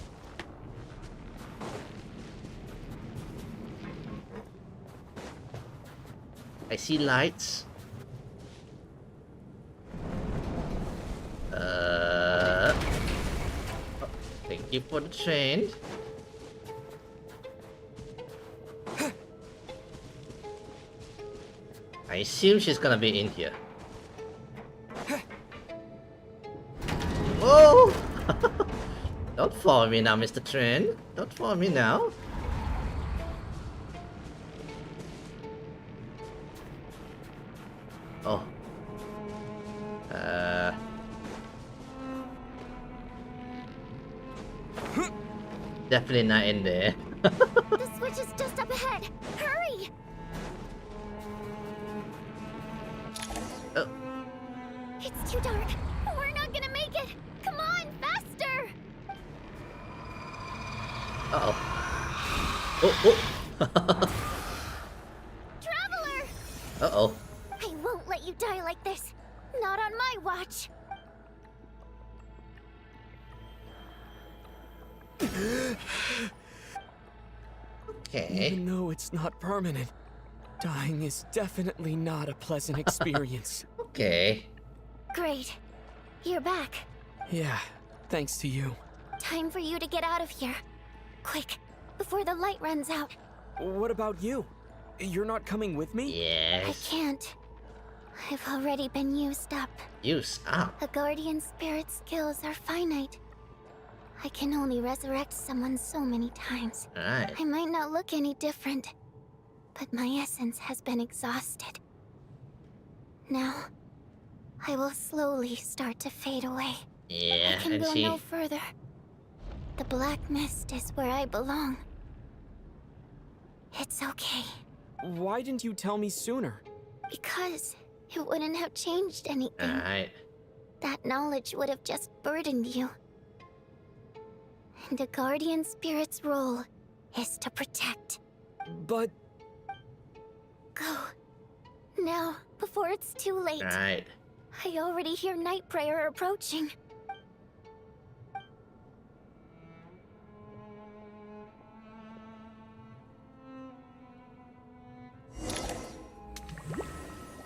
I see lights. Thank you for the train. I assume she's gonna be in here. Whoa! Don't follow me now, Mr. Train. Don't follow me now. Oh. Definitely not in there. The switch is just up ahead. Hurry! Oh. It's too dark. We're not gonna make it. Come on, faster! Uh-oh. Oh. Traveler! Uh-oh. I won't let you die like this. Not on my watch. Okay. Even though it's not permanent, dying is definitely not a pleasant experience. Okay. Great. You're back. Yeah, thanks to you. Time for you to get out of here. Quick, before the light runs out. What about you? You're not coming with me? Yes. I can't. I've already been used up. Used up? A guardian spirit's skills are finite. I can only resurrect someone so many times. Alright. I might not look any different, but my essence has been exhausted. Now, I will slowly start to fade away. Yeah, I can and go she... no further. The Black Mist is where I belong. It's okay. Why didn't you tell me sooner? Because it wouldn't have changed anything. Alright. That knowledge would have just burdened you. And a guardian spirit's role is to protect. But... Go. Now, before it's too late. Alright. I already hear Night Prayer approaching.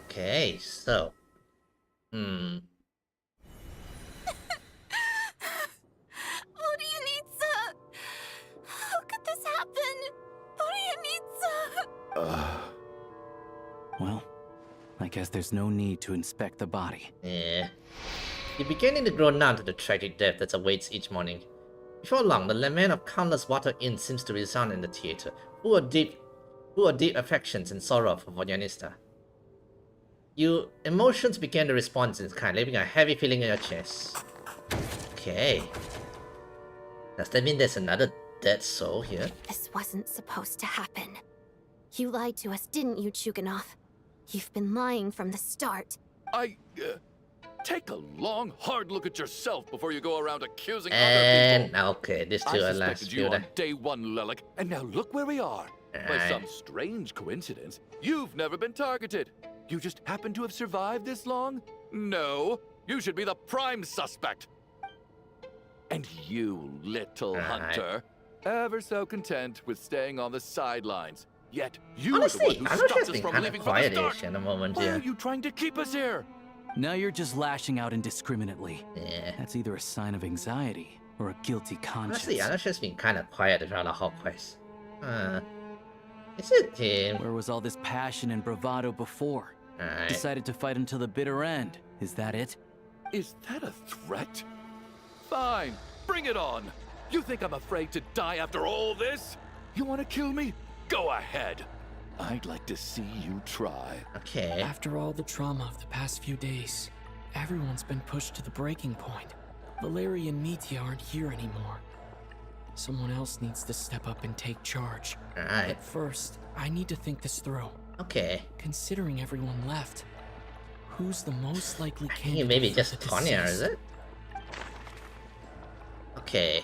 Okay, so... guess there's no need to inspect the body. Yeah. You're beginning to grow numb to the tragic death that awaits each morning. Before long, the lament of countless water inns seems to resound in the theater, full of deep affections and sorrow for Vodyanista. Your emotions began to respond in kind, leaving a heavy feeling in your chest. Okay. Does that mean there's another dead soul here? This wasn't supposed to happen. You lied to us, didn't you, Chuganov? You've been lying from the start. Take a long, hard look at yourself before you go around accusing other And people. okay, this two I are last suspected you few. on day one, Lelic, and now look where we are. By some strange coincidence, you've never been targeted. You just happen to have survived this long? No, you should be the prime suspect. And you, little hunter, ever so content with staying on the sidelines. Yet you Honestly, are the one I who know stopped she's us been from kind leaving of from the quietish start. in a moment Why here. are you trying to keep us here? Now you're just lashing out indiscriminately. Yeah. That's either a sign of anxiety or a guilty conscience. Honestly, I know she's been kind of quiet throughout the whole quest. Is it him? Where was all this passion and bravado before? Decided to fight until the bitter end. Is that it? Is that a threat? Fine, bring it on. You think I'm afraid to die after all this? You want to kill me? Go ahead. I'd like to see you try. Okay. After all the trauma of the past few days, everyone's been pushed to the breaking point. Valeria and Mitya aren't here anymore. Someone else needs to step up and take charge. Alright. But first, I need to think this through. Okay. Considering everyone left, who's the most likely I think candidate? maybe for just the Tonya, deceased? is it? Okay.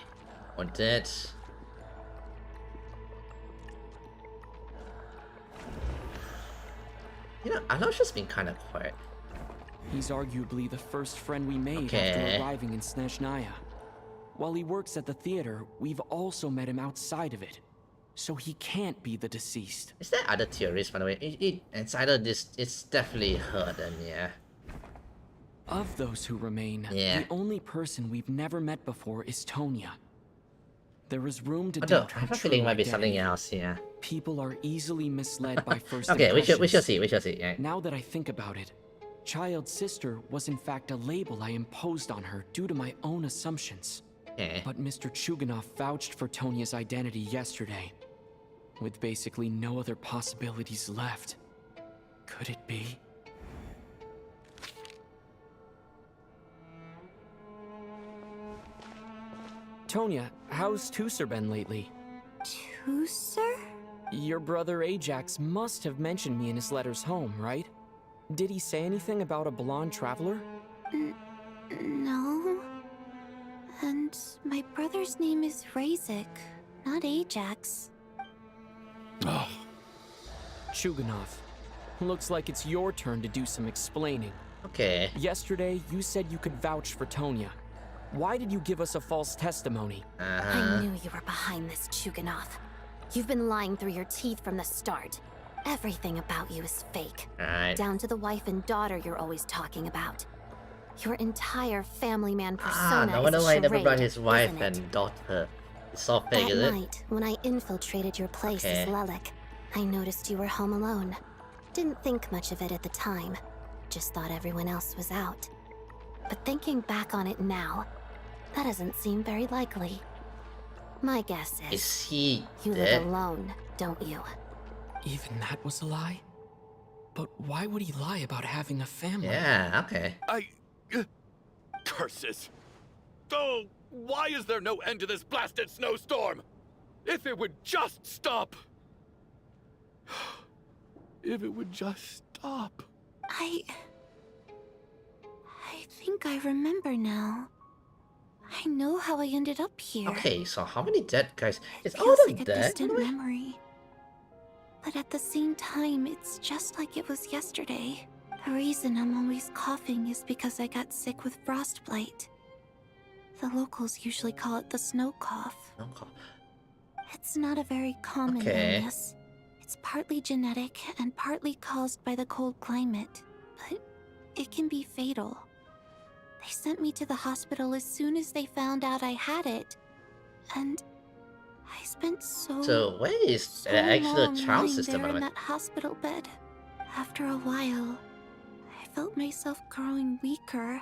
Want that? You know, I know she's been kind of quiet. He's arguably the first friend we made Okay. after arriving in Snezhnaya. While he works at the theater, we've also met him outside of it. So he can't be the deceased. Is there other theories, by the way? It's either this, it's definitely her then, yeah. Of those who remain, Yeah. the only person we've never met before is Tonya. There is room to Although, doubt I her have a true feeling it might be identity. something else, yeah. People are easily misled by first Okay, we shall impressions. see, yeah. Now that I think about it, Child's sister was in fact a label I imposed on her due to my own assumptions. Yeah. But Mr. Chuganov vouched for Tonya's identity yesterday, with basically no other possibilities left. Could it be? Tonya, how's Tooser been lately? Tooser? Your brother Ajax must have mentioned me in his letters home, right? Did he say anything about a blonde traveler? No. And my brother's name is Razik, not Ajax. Oh. Chuganov, looks like it's your turn to do some explaining. Okay. Yesterday, you said you could vouch for Tonya. Why did you give us a false testimony? I knew you were behind this, Chuganov. You've been lying through your teeth from the start. Everything about you is fake. Alright. Down to the wife and daughter you're always talking about. Your entire family man persona no wonder is a why he never charade, brought his wife isn't it? and daughter. It's all fake, That is it? night, when I infiltrated your place as Okay. Lelic, I noticed you were home alone. Didn't think much of it at the time. Just thought everyone else was out. But thinking back on it now, that doesn't seem very likely. My guess Is he you dead? live alone, don't you? Even that was a lie? But why would he lie about having a family? Yeah, okay. Curses! Oh, why is there no end to this blasted snowstorm? If it would just stop! If it would just stop. I think I remember now. I know how I ended up here. Okay, so how many dead guys? Is all Feels of them like a dead? distant memory. But at the same time, it's just like it was yesterday. The reason I'm always coughing is because I got sick with frostbite. The locals usually call it the snow cough. It's not a very common illness. It's partly genetic and partly caused by the cold climate, but it can be fatal. They sent me to the hospital as soon as they found out I had it. And I spent So where is the actual long child lying system? there by the in way? that hospital bed. After a while, felt myself growing weaker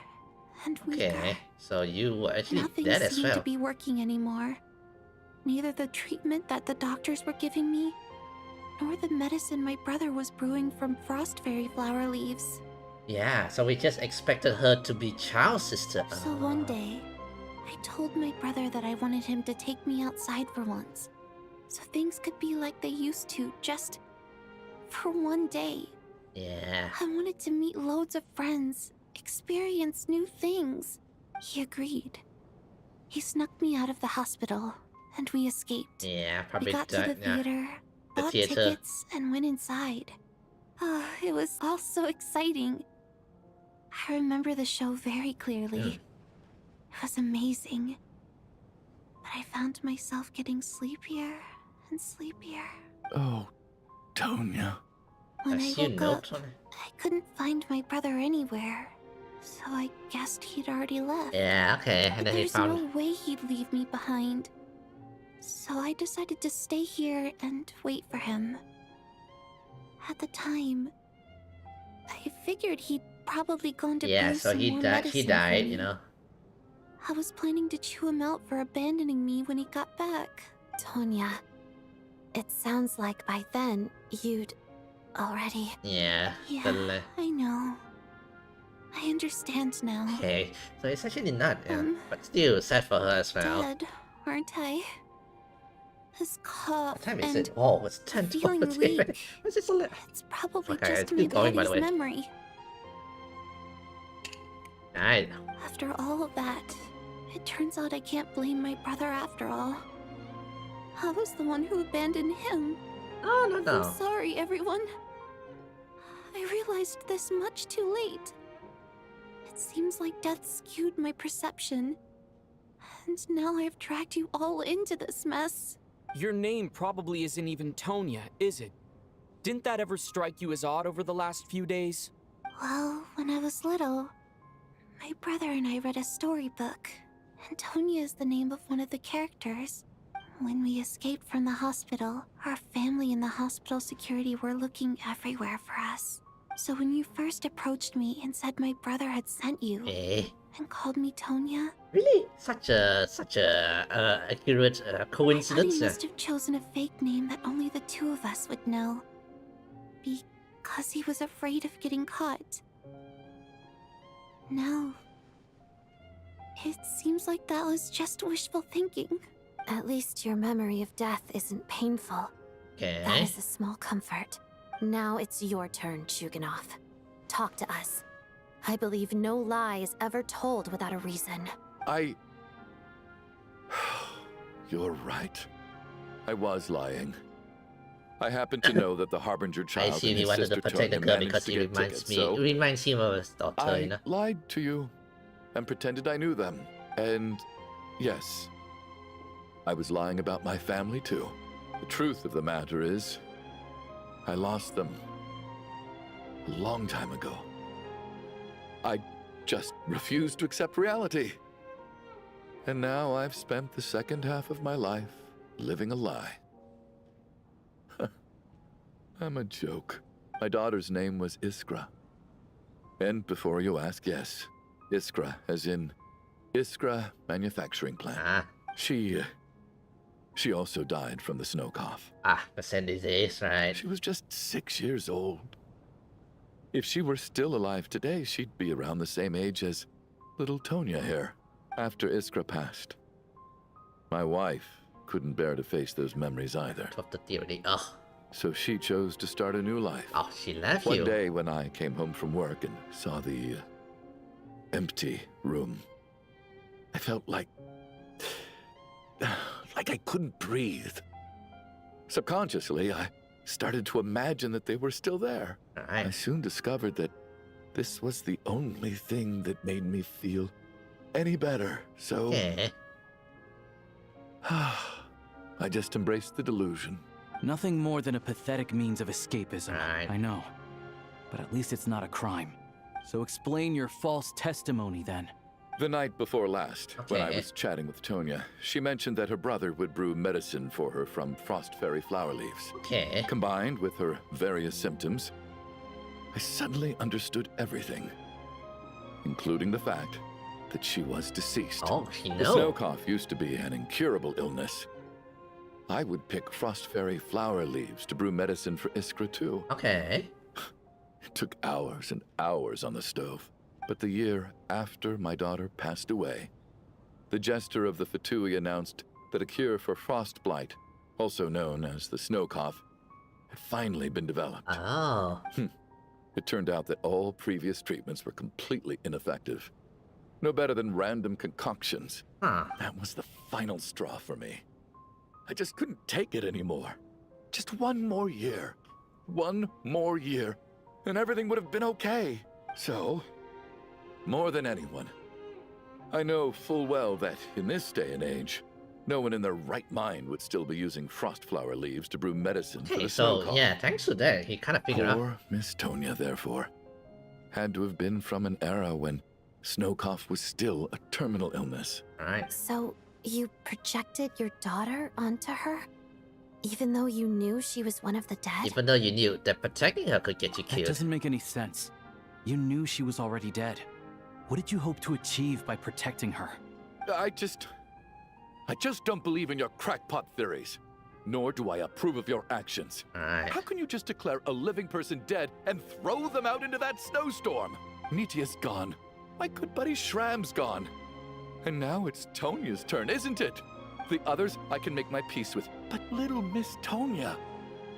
and weaker. Okay, so you were actually Nothing dead as seemed well. to be working anymore. Neither the treatment that the doctors were giving me, nor the medicine my brother was brewing from frost fairy flower leaves. Yeah, so we just expected her to be Child's sister. So one day, I told my brother that I wanted him to take me outside for once, so things could be like they used to, just for one day. Yeah. I wanted to meet loads of friends, experience new things. He agreed. He snuck me out of the hospital, and we escaped. Yeah, probably We got to the theater, The bought theater. tickets, and went inside. It was all so exciting. I remember the show very clearly. It was amazing. But I found myself getting sleepier and sleepier. Oh, Tonya. When I As you woke know, up, Tony. I couldn't find my brother anywhere. So I guessed he'd already left. Yeah, okay, and But then he there's found. no way he'd leave me behind. So I decided to stay here and wait for him. At the time, I figured he'd probably gone to Yeah, brew so some he more died. He medicine for died, me. you know. I was planning to chew him out for abandoning me when he got back. Tonya, it sounds like by then you'd already... Yeah. Yeah, I know. I understand now. Okay, so it's actually not, but still sad for her as well. Dead, aren't I? This cough What time is and it? Oh, it's 10 feeling towards weak. What's this all? It's probably Okay, just it's my still going, by the body's way. memory. Right. After all of that, it turns out I can't blame my brother after all. I was the one who abandoned him. Oh, no. I'm sorry, everyone. I realized this much too late. It seems like death skewed my perception. And now I've dragged you all into this mess. Your name probably isn't even Tonya, is it? Didn't that ever strike you as odd over the last few days? Well, when I was little, my brother and I read a storybook. And Tonya is the name of one of the characters. When we escaped from the hospital, our family and the hospital security were looking everywhere for us. So when you first approached me and said my brother had sent you, and called me Tonya, Really? Such a accurate I thought coincidence. he must have chosen a fake name that only the two of us would know. Because he was afraid of getting caught. Now, it seems like that was just wishful thinking. At least your memory of death isn't painful. Okay. That is a small comfort. Now it's your turn, Chuganov. Talk to us. I believe no lie is ever told without a reason. You're right. I was lying. I happen to know that the Harbinger I child assume and he his wanted sister to protect the Tonya girl managed because to he get reminds tickets, me. so Reminds him of his daughter, you I know. lied to you and pretended I knew them. And yes, I was lying about my family too. The truth of the matter is, I lost them a long time ago. I just refused to accept reality. And now I've spent the second half of my life living a lie. I'm a joke. My daughter's name was Iskra. And before you ask, yes, Iskra, as in Iskra Manufacturing Plant. She also died from the snow cough. The same disease, right? She was just 6 years old. If she were still alive today, she'd be around the same age as little Tonya here, after Iskra passed. My wife couldn't bear to face those memories either. Of the theory, ugh. So she chose to start a new life. Oh, she left One you. day when I came home from work and saw the empty room, I felt like I couldn't breathe. Subconsciously, I started to imagine that they were still there. I soon discovered that this was the only thing that made me feel any better. So I just embraced the delusion. Nothing more than a pathetic means of escapism. I know. But at least it's not a crime. So explain your false testimony then. The night before last, when I was chatting with Tonya, she mentioned that her brother would brew medicine for her from frost fairy flower leaves. Combined with her various symptoms, I suddenly understood everything, including the fact that she was deceased. Oh, she The knows. snow cough used to be an incurable illness. I would pick frost fairy flower leaves to brew medicine for Iskra too. Okay. It took hours and hours on the stove. But the year after my daughter passed away, the jester of the Fatui announced that a cure for frost blight, also known as the snow cough, had finally been developed. Oh. It turned out that all previous treatments were completely ineffective. No better than random concoctions. Huh. That was the final straw for me. I just couldn't take it anymore. Just one more year. One more year, and everything would have been okay. So, more than anyone, I know full well that in this day and age, no one in their right mind would still be using frost flower leaves to brew medicine for Okay, the snow so cough. yeah, thanks to that, he kind of figured out. Poor Miss Tonya, therefore, had to have been from an era when snow cough was still a terminal illness. Alright. So, you projected your daughter onto her? Even though you knew she was one of the dead? Even though you knew that protecting her could get you That killed. doesn't make any sense. You knew she was already dead. What did you hope to achieve by protecting her? I just don't believe in your crackpot theories. Nor do I approve of your actions. Alright. How can you just declare a living person dead and throw them out into that snowstorm? Nitia's gone. My good buddy Shram's gone. And now it's Tonya's turn, isn't it? The others I can make my peace with, but little Miss Tonya,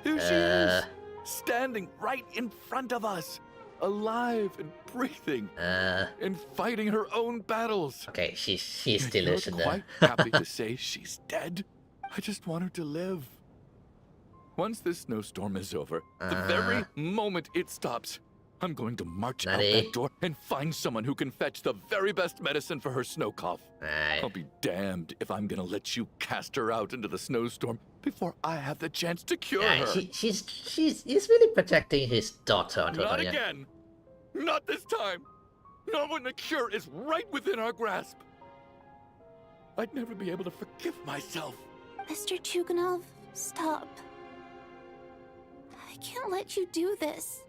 here she is, standing right in front of us, alive and breathing, and fighting her own battles. Okay, she's still You're listening. quite happy to say she's dead? I just want her to live. Once this snowstorm is over, the very moment it stops, I'm going to march out Nutty. that door and find someone who can fetch the very best medicine for her snow cough. I'll be damned if I'm gonna let you cast her out into the snowstorm before I have the chance to cure Yeah, her. he's really protecting his daughter. Not again. Not this time. Not when the cure is right within our grasp. I'd never be able to forgive myself. Mr. Chuganov, stop. I can't let you do this.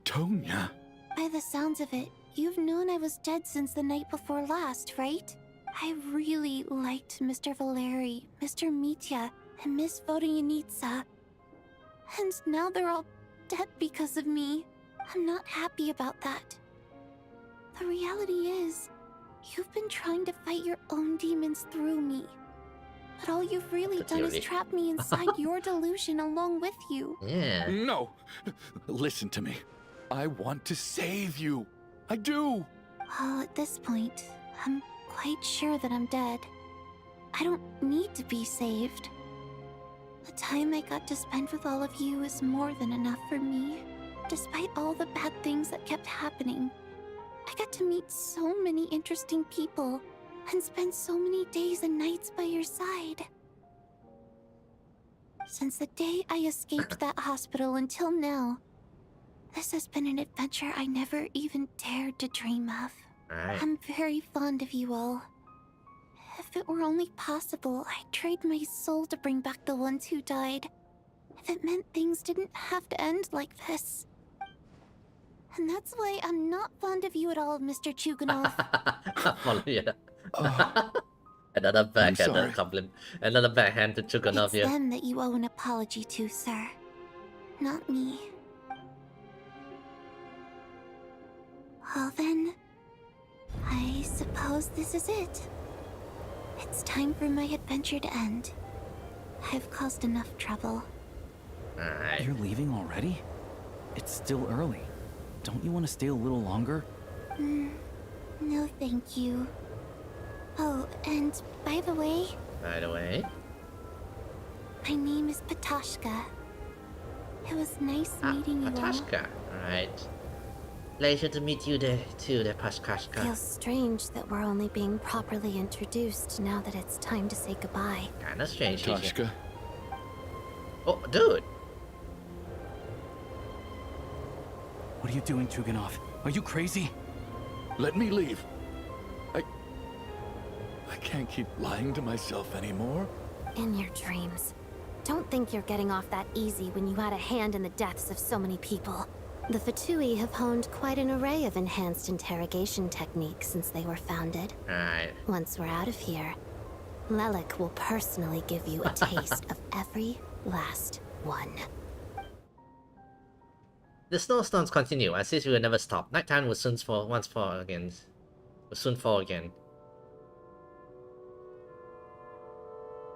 Tonya. By the sounds of it, you've known I was dead since the night before last, right? I really liked Mr. Valeri, Mr. Mitya, and Miss Vodyanitsa. And now they're all dead because of me. I'm not happy about that. The reality is, you've been trying to fight your own demons through me. But all you've really done is trap me inside your delusion along with you. Yeah. No. Listen to me. I want to save you. I do. Well, at this point, I'm quite sure that I'm dead. I don't need to be saved. The time I got to spend with all of you is more than enough for me. Despite all the bad things that kept happening, I got to meet so many interesting people and spend so many days and nights by your side. Since the day I escaped that hospital until now, this has been an adventure I never even dared to dream of. Right. I'm very fond of you all. If it were only possible, I'd trade my soul to bring back the ones who died. If it meant things didn't have to end like this. And that's why I'm not fond of you at all, Mr. Chuganov. Another backhand sorry. compliment. Another backhand to Chuganov It's here. them that you owe an apology to, sir. Not me. Well then, I suppose this is it. It's time for my adventure to end. I've caused enough trouble. Alright. You're leaving already? It's still early. Don't you want to stay a little longer? No thank you. Oh, and by the way, my name is Patashka. It was nice meeting you all. Patashka. Alright. Pleasure to meet you there too, there, Pashkashka. Feels strange that we're only being properly introduced now that it's time to say goodbye. Kinda strange. Patashka. Oh, dude. What are you doing, Chuganov? Are you crazy? Let me leave. I can't keep lying to myself anymore. In your dreams. Don't think you're getting off that easy when you had a hand in the deaths of so many people. The Fatui have honed quite an array of enhanced interrogation techniques since they were founded. Right. Once we're out of here, Lelik will personally give you a taste of every last one. The snowstorms continue, as if it will never stop. Nighttime will soon fall again. Will soon fall again.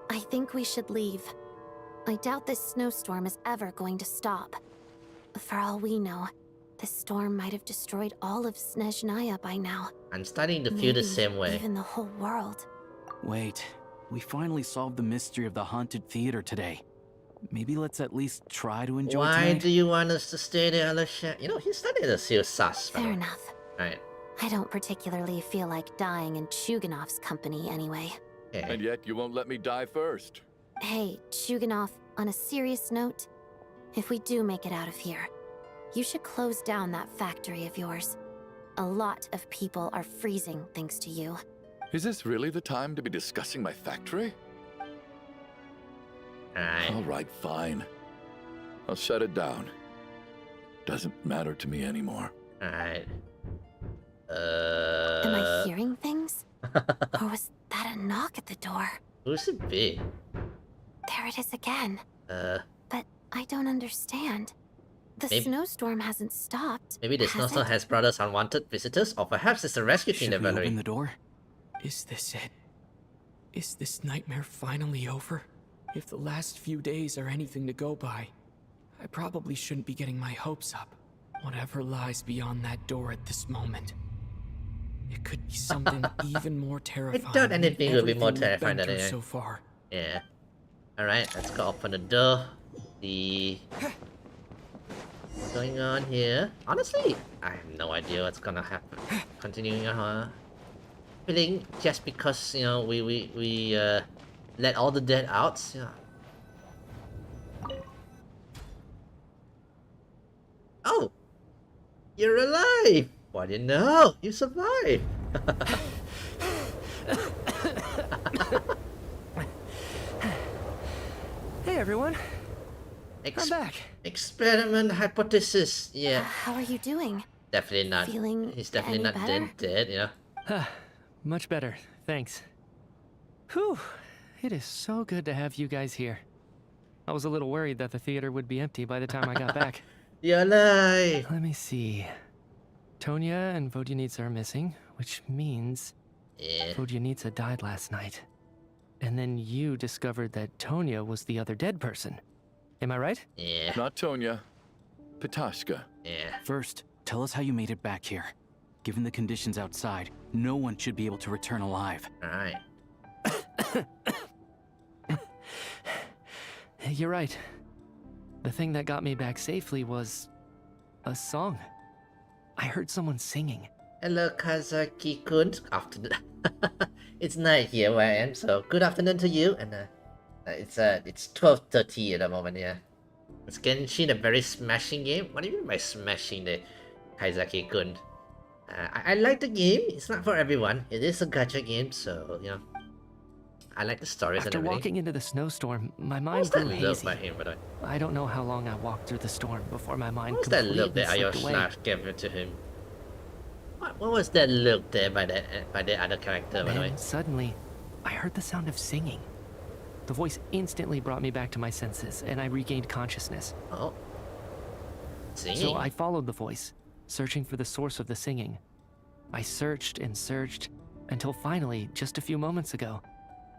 I think we should leave. I doubt this snowstorm is ever going to stop. For all we know, this storm might have destroyed all of Snezhnaya by now. I'm starting to feel the Maybe same way. even the whole world. Wait, we finally solved the mystery of the haunted theater today. Maybe let's at least try to enjoy Why tonight? do you want us to stay there, Alicia? You know, he's starting to feel sus. Fair enough. Right. I don't particularly feel like dying in Chuganov's company anyway. And yet you won't let me die first. Hey, Chuganov, on a serious note, if we do make it out of here, you should close down that factory of yours. A lot of people are freezing thanks to you. Is this really the time to be discussing my factory? All right, fine. I'll shut it down. Doesn't matter to me anymore. Alright. Am I hearing things? Or was that a knock at the door? Who's it be? There it is again. But I don't understand. The Maybe- snowstorm hasn't stopped. Maybe the has snowstorm it? has brought us unwanted visitors, or perhaps it's the rescue team, Should we Valerie. open the door? Is this it? Is this nightmare finally over? If the last few days are anything to go by, I probably shouldn't be getting my hopes up. Whatever lies beyond that door at this moment. It could be something even more terrifying. I doubt anything will be more everything we've terrifying been than through it. so far. Yeah. Alright, let's go open the door. What's going on here? Honestly, I have no idea what's gonna happen. Continuing feeling just because, you know, we let all the dead out. Yeah. Oh! You're alive! What do you know? You survived! Hey everyone. I'm back. Experiment hypothesis. Yeah. How are you doing? Definitely not. Feeling He's definitely any not better? dead, you know. Much better, thanks. Whew, it is so good to have you guys here. I was a little worried that the theater would be empty by the time I got back. You're alive! Let me see. Tonya and Vodyanitsa are missing, which means Vodyanitsa died last night. And then you discovered that Tonya was the other dead person. Am I right? Yeah. Not Tonya. Petashka. Yeah. First, tell us how you made it back here. Given the conditions outside, no one should be able to return alive. Alright. You're right. The thing that got me back safely was a song. I heard someone singing. Hello, Kazaki-kun. Afternoon. It's night here where I am, so good afternoon to you. And it's 12:30 at the moment. Yeah. Is Genshin a very smashing game? What do you mean by smashing the Kaizaki-kun? I like the game. It's not for everyone. It is a gacha game, so you know. I like the stories After and everything. walking into the snowstorm, my mind What's that grew look hazy. by him, by the way? I don't know how long I walked through the storm before my mind What was that completely look that slipped away. Ayosh gave it to him? What was that look there by the other character, by the way? Then suddenly, I heard the sound of singing. The voice instantly brought me back to my senses, and I regained consciousness. Oh. Singing? So I followed the voice, searching for the source of the singing. I searched and searched, until finally, just a few moments ago,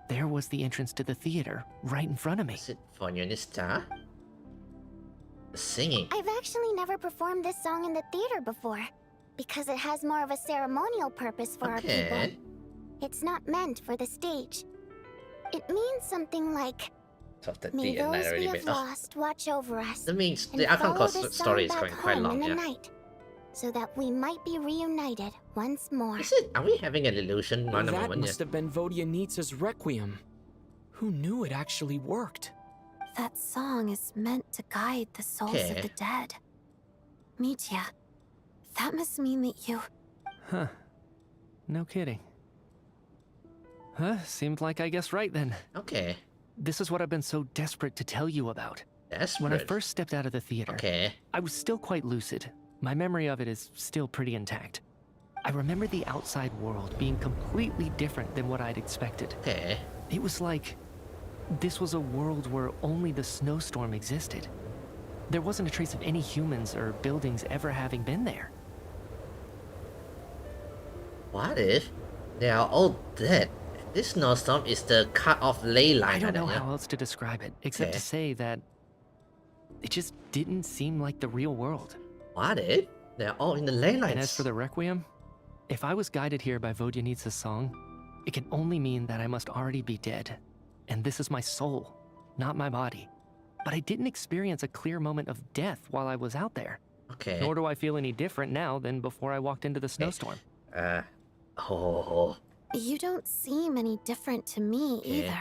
there was the entrance to the theater, right in front of me. Is it Vonyonista? The singing. I've actually never performed this song in the theater before, because it has more of a ceremonial purpose for our people. It's not meant for the stage. It means something like, may those we have lost watch over us. That means and the outcome follow cost this story is song going back quite home long, in yeah. the night, so that we might be reunited once more. Is it? Are we having an illusion? One That moment, must have been Vodyanitsa's Requiem. Who knew it actually worked? That song is meant to guide the souls of the dead. Mitya, that must mean that you... Huh. No kidding. Huh? Seemed like I guessed right then. Okay. This is what I've been so desperate to tell you about. Desperate? When I first stepped out of the theater, Okay. I was still quite lucid, my memory of it is still pretty intact. I remember the outside world being completely different than what I'd expected. Okay. It was like this was a world where only the snowstorm existed. There wasn't a trace of any humans or buildings ever having been there. What if they are all dead? This snowstorm is the cut-off ley line. I don't know how else to describe it, except to say that it just didn't seem like the real world. What if they're all in the ley lines? And as for the Requiem, if I was guided here by Vodyanitsa's song, it can only mean that I must already be dead. And this is my soul, not my body. But I didn't experience a clear moment of death while I was out there. Okay. Nor do I feel any different now than before I walked into the snowstorm. You don't seem any different to me either.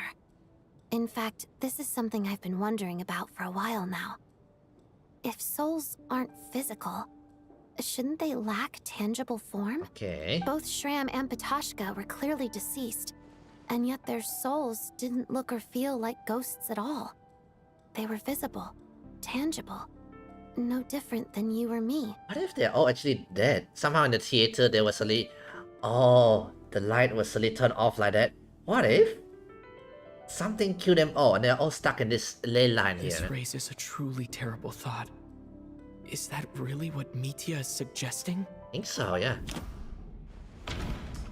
In fact, this is something I've been wondering about for a while now. If souls aren't physical, shouldn't they lack tangible form? Okay. Both Shram and Patoshka were clearly deceased, and yet their souls didn't look or feel like ghosts at all. They were visible, tangible, no different than you or me. What if they're all actually dead? Somehow in the theater there was suddenly... Oh, the light was suddenly turned off like that. What if something killed them all and they're all stuck in this ley line here? This raises a truly terrible thought. Is that really what Mitya is suggesting? I think so, yeah.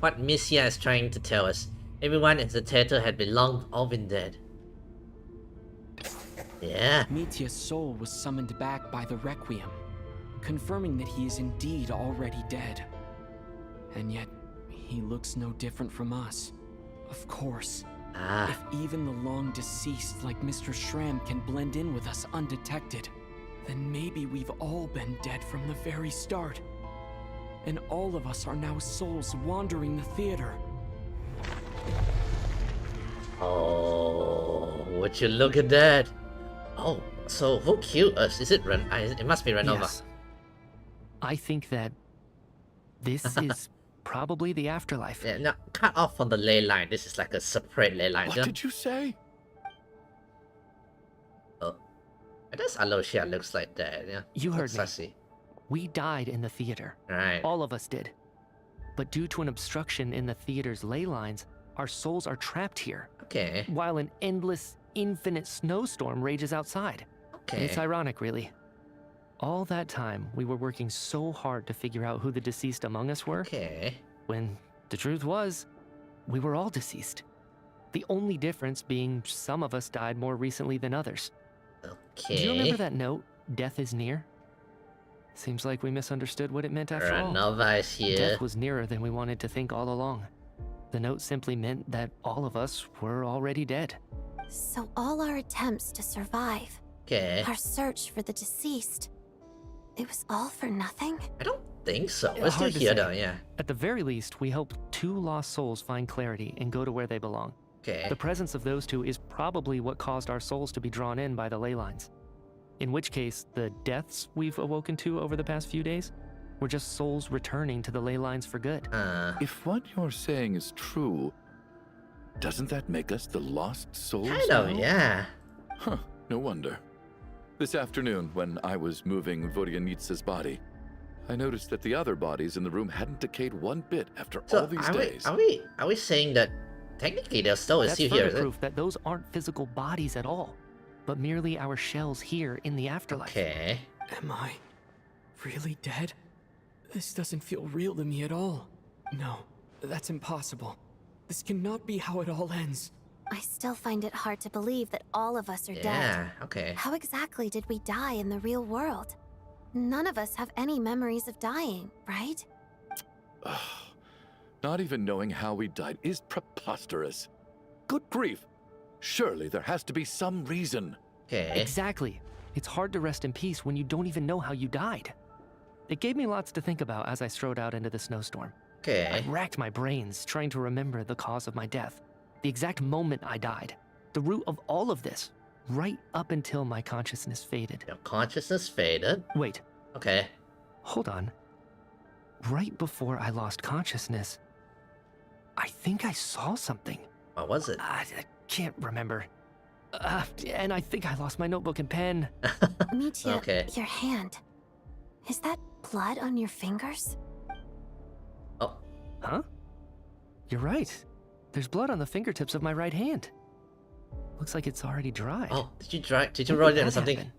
What Mitya is trying to tell us. Everyone in the theater had been long all been dead. Yeah. Mitya's soul was summoned back by the Requiem, confirming that he is indeed already dead. And yet, he looks no different from us. Of course. If even the long deceased like Mr. Shram can blend in with us undetected, then maybe we've all been dead from the very start. And all of us are now souls wandering the theater. Oh, would you look at that? Oh, so who killed us? Is it Ren? It must be Renova. Yes. I think that this is probably the afterlife. Yeah, no, cut off from the ley line. This is like a separate ley line. What did you say? Oh, I guess Aloysia looks like that. Yeah, you heard me. Sassy. We died in the theater. Right. All of us did. But due to an obstruction in the theater's ley lines, our souls are trapped here. Okay. While an endless, infinite snowstorm rages outside. Okay. It's ironic, really. All that time, we were working so hard to figure out who the deceased among us were. Okay. When the truth was, we were all deceased. The only difference being some of us died more recently than others. Okay. Do you remember that note, "Death is near"? Seems like we misunderstood what it meant after all. Renova is here. Death was nearer than we wanted to think all along. The note simply meant that all of us were already dead. So all our attempts to survive, our search for the deceased, it was all for nothing? I don't think so. We're still here though, yeah. At the very least, we helped 2 lost souls find clarity and go to where they belong. Okay. The presence of those 2 is probably what caused our souls to be drawn in by the ley lines. In which case, the deaths we've awoken to over the past few days were just souls returning to the ley lines for good. If what you're saying is true, doesn't that make us the lost souls? Kind of, yeah. Huh, no wonder. This afternoon, when I was moving Vodyanitsa's body, I noticed that the other bodies in the room hadn't decayed one bit after all these days. Are we saying that technically their soul is That's still here? further proof that those aren't physical bodies at all, but merely our shells here in the afterlife. Okay. Am I really dead? This doesn't feel real to me at all. No, that's impossible. This cannot be how it all ends. I still find it hard to believe that all of us are dead. Yeah, okay. How exactly did we die in the real world? None of us have any memories of dying, right? Not even knowing how we died is preposterous. Good grief. Surely there has to be some reason. Okay. Exactly. It's hard to rest in peace when you don't even know how you died. It gave me lots to think about as I strode out into the snowstorm. Okay. I racked my brains trying to remember the cause of my death, the exact moment I died, the root of all of this, right up until my consciousness faded. Your consciousness faded? Wait. Okay. Hold on. Right before I lost consciousness, I think I saw something. What was it? I can't remember. And I think I lost my notebook and pen. Mitya, Okay. your hand. Is that Blood on your fingers? Oh. Huh? You're right. There's blood on the fingertips of my right hand. Looks like it's already dried. Oh, did you roll it into something? Happen?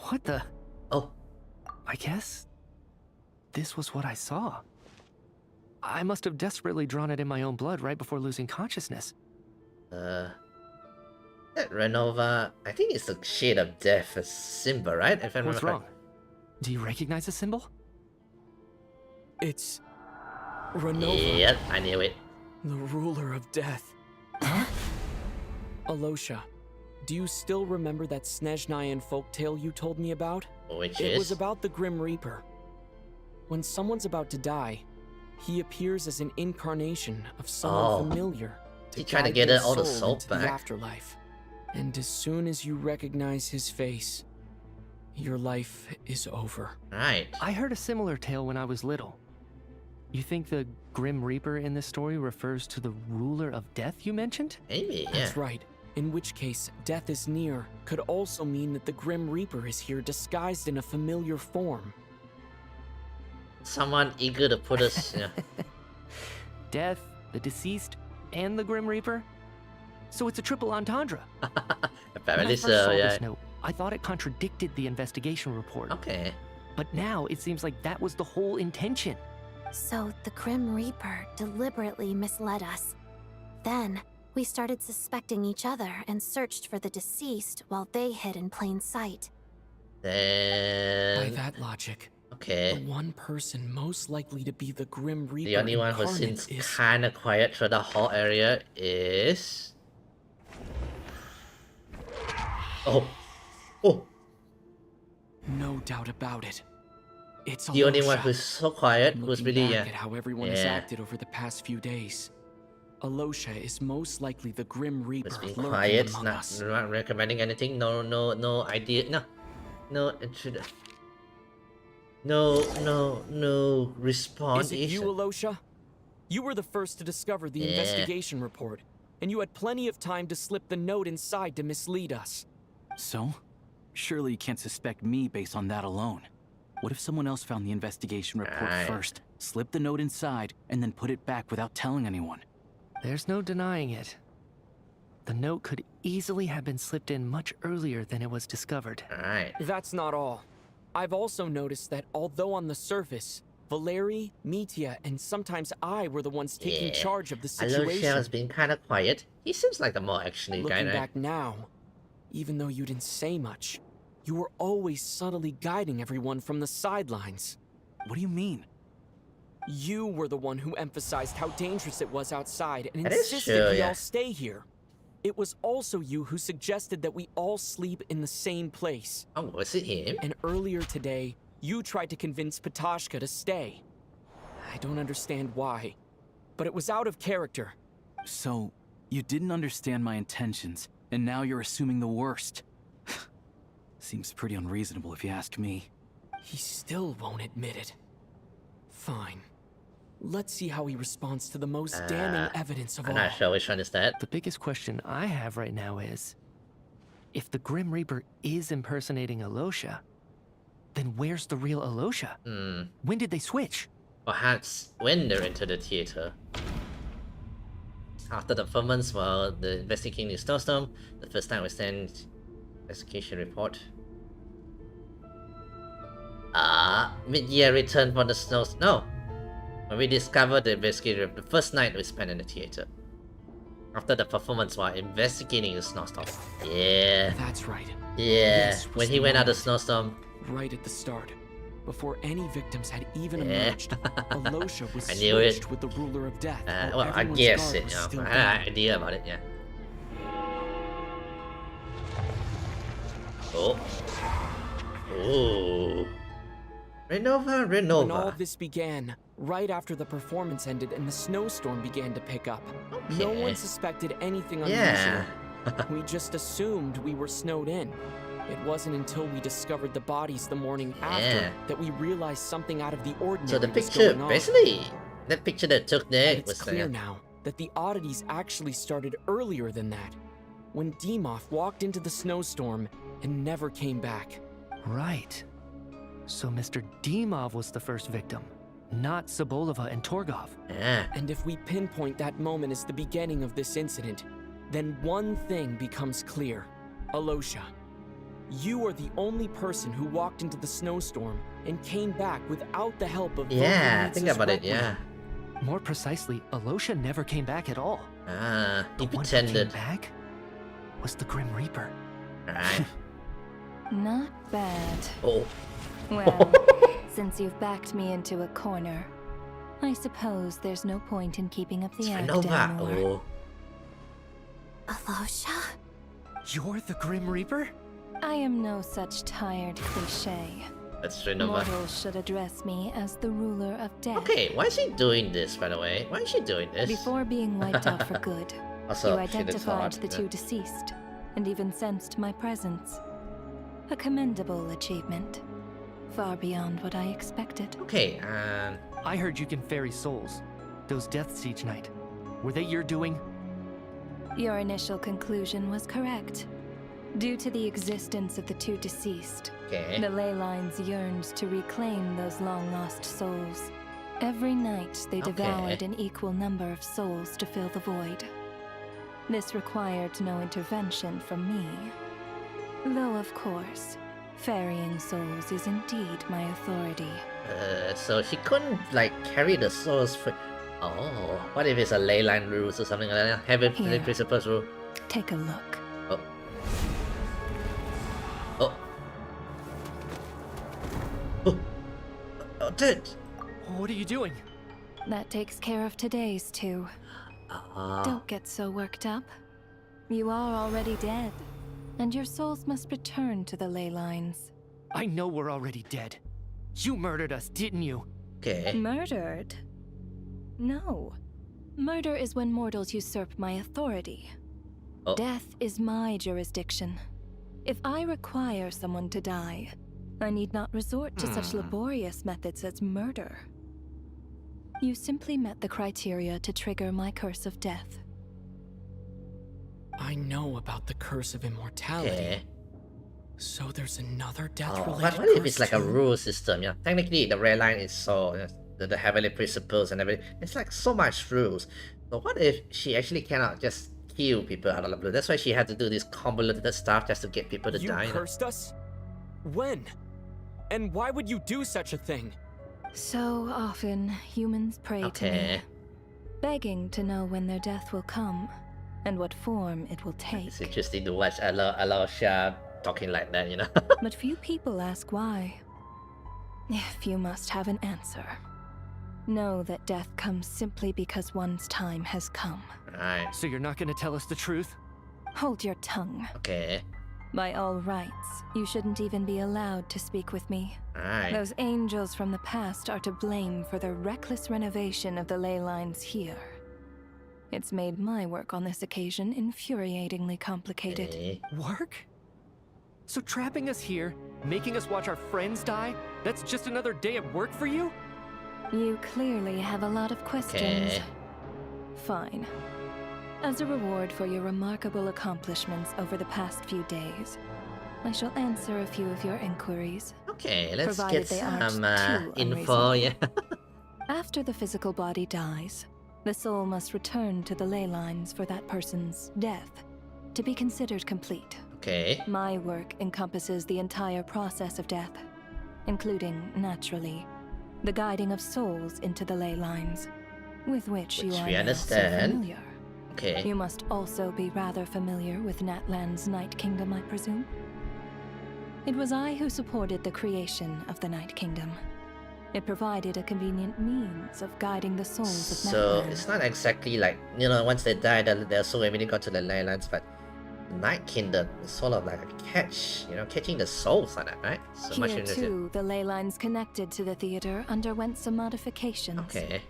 What the? Oh. I guess this was what I saw. I must have desperately drawn it in my own blood right before losing consciousness. That Renova, I think it's the shade of death, a symbol, right? If I remember What's wrong? Do you recognize the symbol? It's Renova. Yep, I knew it. The ruler of death. Alosha, do you still remember that Snezhnayan folktale you told me about? Which It is? was about the Grim Reaper. When someone's about to die, he appears as an incarnation of someone familiar. He trying to guide get their all the soul soul into the back. afterlife. And as soon as you recognize his face, your life is over. Right. I heard a similar tale when I was little. You think the Grim Reaper in this story refers to the ruler of death you mentioned? Maybe, yeah. That's right. In which case, death is near could also mean that the Grim Reaper is here disguised in a familiar form. Someone eager to put us, yeah. Death, the deceased, and the Grim Reaper? So it's a triple entendre. Apparently when I first so, saw yeah. this note, I thought it contradicted the investigation report. Okay. But now it seems like that was the whole intention. So the Grim Reaper deliberately misled us. Then, we started suspecting each other and searched for the deceased while they hid in plain sight. Then... By that logic, okay. the one person most likely to be the Grim Reaper The only one who incarnate seems is... kinda quiet through the whole area is... Oh. Oh. No doubt about it. It's The only one Alosha. who's so quiet was Looking really, back yeah. at how everyone has acted over the past few days, Alosha is most likely the Grim Reaper Just being lurking quiet, among not, us. not recommending anything, no idea, no response. Is it you, Alosha? You were the first to discover the investigation report, and you had plenty of time to slip the note inside to mislead us. So? Surely you can't suspect me based on that alone. What if someone else found the investigation report first, slipped the note inside, and then put it back without telling anyone? There's no denying it. The note could easily have been slipped in much earlier than it was discovered. Alright. That's not all. I've also noticed that although on the surface, Valeri, Mitya, and sometimes I were the ones taking charge of the situation. Alosha has been kinda quiet. He seems like the more actiony guy, Looking right? back now, even though you didn't say much, you were always subtly guiding everyone from the sidelines. What do you mean? You were the one who emphasized how dangerous it was outside and That is insisted true, we yeah. all stay here. It was also you who suggested that we all sleep in the same place. Oh, was it him? And earlier today, you tried to convince Patashka to stay. I don't understand why, but it was out of character. So, you didn't understand my intentions, and now you're assuming the worst. Seems pretty unreasonable if you ask me. He still won't admit it. Fine. Let's see how he responds to the most damning evidence of I'm all. not sure which one is that. The biggest question I have right now is, if the Grim Reaper is impersonating Alosha, then where's the real Alosha? When did they switch? Perhaps when they're into the theater. After the performance while the investigating the snowstorm, the first time we sent investigation report. Mid-year return for the snows. No. When we discovered the investigator the first night we spent in the theater. After the performance while investigating the snowstorm. Yeah. That's right. Yeah. This was When he the went out the moment. snowstorm. Right at the start, before any victims had even emerged, Alosha was I knew it. switched with the ruler of death. Well, while I everyone's guess guard it, was you know. still I down. had an idea about it, yeah. Oh. Ooh. Renova. When all this began, right after the performance ended and the snowstorm began to pick up, no Okay. one suspected anything unusual. Yeah. We just assumed we were snowed in. It wasn't until we discovered the bodies the morning Yeah. after that we realized something out of the ordinary So the was picture, going on. basically, that picture that took there It's was clear now that the oddities actually started earlier than that, when Dimov walked into the snowstorm and never came back. Right. So Mr. Dimov was the first victim, not Sobolova and Torgov. Yeah. And if we pinpoint that moment as the beginning of this incident, then one thing becomes clear. Alosha, you are the only person who walked into the snowstorm and came back without the help of Yeah, think about it, yeah. More precisely, Alosha never came back at all. Ah, he The one who pretended. came back was the Grim Reaper. Right. Not bad. Oh. Well, since you've backed me into a corner, I suppose there's no point in keeping up the act anymore. Alosha? You're the Grim Reaper? I am no such tired cliche. That's Renova. Mortals should address me as the ruler of death. Okay, why is she doing this, by the way? Why is she doing this? Before being wiped out for good, Also, you she looks identified hard, the yeah. two deceased, and even sensed my presence. A commendable achievement. Far beyond what I expected. Okay, I heard you can ferry souls. Those deaths each night. Were they your doing? Your initial conclusion was correct. Due to the existence of the two deceased, the ley lines yearned to reclaim those long-lost souls. Every night, they devoured an equal number of souls to fill the void. This required no intervention from me. Though, of course, ferrying souls is indeed my authority. So she couldn't, like, carry the souls for... Oh, what if it's a ley line rules or something like that? Heavenly Principles rule? Take a look. Oh. Oh. Oh. Oh, dude! What are you doing? That takes care of today's two. Don't get so worked up. You are already dead, and your souls must return to the ley lines. I know we're already dead. You murdered us, didn't you? Okay. Murdered? No. Murder is when mortals usurp my authority. Death is my jurisdiction. If I require someone to die, I need not resort to such laborious methods as murder. You simply met the criteria to trigger my curse of death. I know about the curse of immortality. Okay. So there's another death Oh, related what if curse it's like a too? rule system? Yeah, technically the red line is so the heavenly principles and everything. It's like so much rules. So what if she actually cannot just kill people out of the blue? That's why she had to do this convoluted stuff just to get people to You die. cursed us? When? And why would you do such a thing? So often, humans pray to me, Okay. begging to know when their death will come, and what form it will take. It's interesting to watch Alosha talking like that, you know? But few people ask why. If you must have an answer, know that death comes simply because one's time has come. Right. So you're not gonna tell us the truth? Hold your tongue. Okay. By all rights, you shouldn't even be allowed to speak with me. Right. Those angels from the past are to blame for the reckless renovation of the ley lines here. It's made my work on this occasion infuriatingly complicated. Work? So trapping us here, making us watch our friends die, that's just another day at work for you? You clearly have a lot of questions. Okay. Fine. As a reward for your remarkable accomplishments over the past few days, I shall answer a few of your inquiries. Okay, let's provided get they aren't some too info, yeah. After the physical body dies, the soul must return to the ley lines for that person's death to be considered complete. Okay. My work encompasses the entire process of death, including, naturally, the guiding of souls into the ley lines, with which you are we now understand. so familiar. Okay. You must also be rather familiar with Natlan's Night Kingdom, I presume? It was I who supported the creation of the Night Kingdom. It provided a convenient means of guiding the souls of So Natlan. it's not exactly like, you know, once they die, their soul immediately got to the ley lines, but Night Kingdom is sort of like a catch, you know, catching the souls like that, right? So much Here into it. too, the ley lines connected to the theater underwent some modifications. Okay.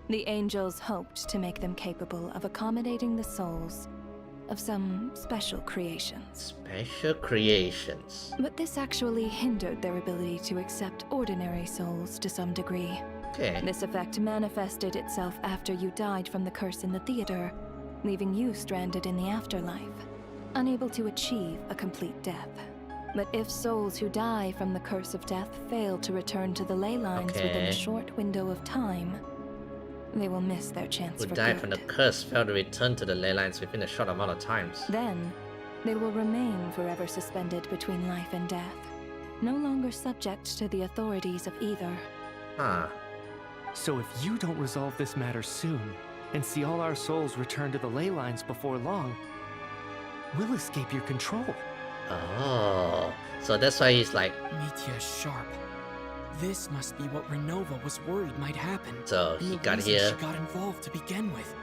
The angels hoped to make them capable of accommodating the souls of some special creations. Special creations. But this actually hindered their ability to accept ordinary souls to some degree. Okay. This effect manifested itself after you died from the curse in the theater, leaving you stranded in the afterlife, unable to achieve a complete death. But if souls who die from the curse of death fail to return to the ley lines within a short window of time, they will miss their chance Who for died good. from the curse failed to return to the ley lines within a short amount of times. Then, they will remain forever suspended between life and death, no longer subject to the authorities of either. Huh. So if you don't resolve this matter soon, and see all our souls return to the ley lines before long, we'll escape your control. Oh, so that's why he's like... Mitya is sharp. This must be what Renova was worried might happen. So he got here. She got involved to begin with.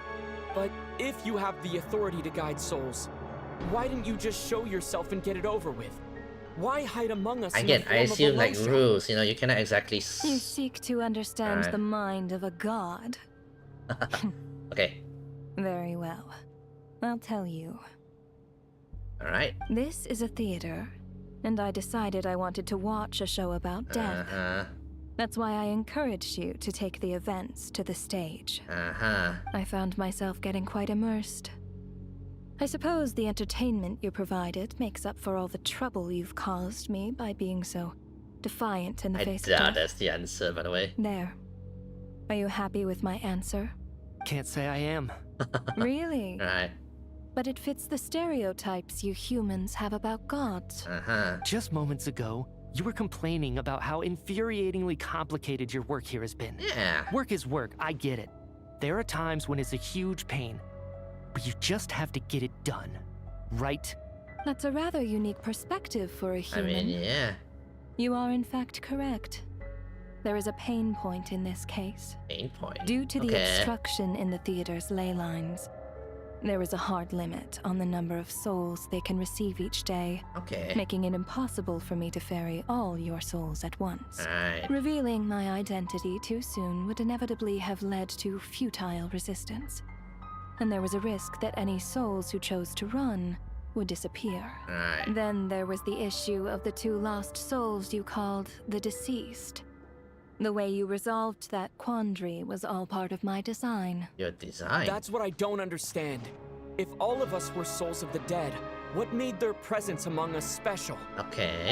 But if you have the authority to guide souls, why didn't you just show yourself and get it over with? Why hide among us? Again, I assume like rules, you know, you cannot exactly... You seek to understand the mind of a god. Okay. Very well. I'll tell you. Alright. This is a theater, and I decided I wanted to watch a show about death. That's why I encouraged you to take the events to the stage. I found myself getting quite immersed. I suppose the entertainment you provided makes up for all the trouble you've caused me by being so defiant in the face of death. I doubt that's the answer, by the way. There. Are you happy with my answer? Can't say I am. Really? Right. But it fits the stereotypes you humans have about gods. Just moments ago, you were complaining about how infuriatingly complicated your work here has been. Yeah. Work is work, I get it. There are times when it's a huge pain, but you just have to get it done, right? That's a rather unique perspective for a human. I mean, yeah. You are in fact correct. There is a pain point in this case. Pain point? Due to the obstruction in the theater's ley lines, there is a hard limit on the number of souls they can receive each day, making it impossible for me to ferry all your souls at once. Revealing my identity too soon would inevitably have led to futile resistance, and there was a risk that any souls who chose to run would disappear. Then there was the issue of the 2 lost souls you called the deceased. The way you resolved that quandary was all part of my design. Your design? That's what I don't understand. If all of us were souls of the dead, what made their presence among us special?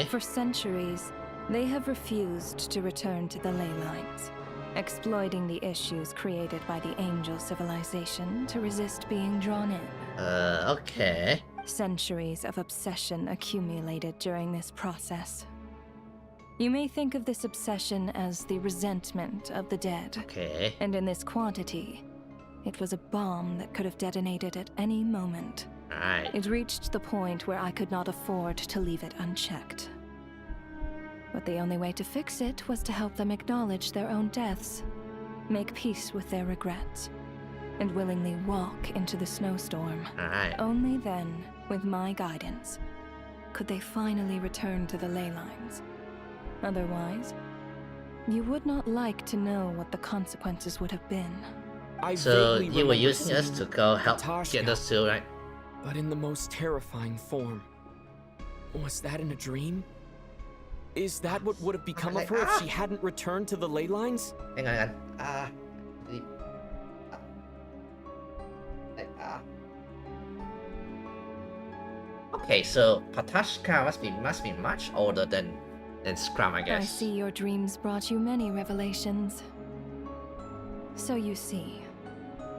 For centuries, they have refused to return to the ley lines, exploiting the issues created by the angel civilization to resist being drawn in. Centuries of obsession accumulated during this process. You may think of this obsession as the resentment of the dead. And in this quantity, it was a bomb that could have detonated at any moment. It reached the point where I could not afford to leave it unchecked. But the only way to fix it was to help them acknowledge their own deaths, make peace with their regrets, and willingly walk into the snowstorm. Only then, with my guidance, could they finally return to the ley lines. Otherwise, you would not like to know what the consequences would have been. So you were using us to go help get us to, right? But in the most terrifying form. Was that in a dream? Is that what would have become of her if she hadn't returned to the ley lines? Hang on. Okay, so Patashka must be much older than Scrum, I guess. I see your dreams brought you many revelations. So you see,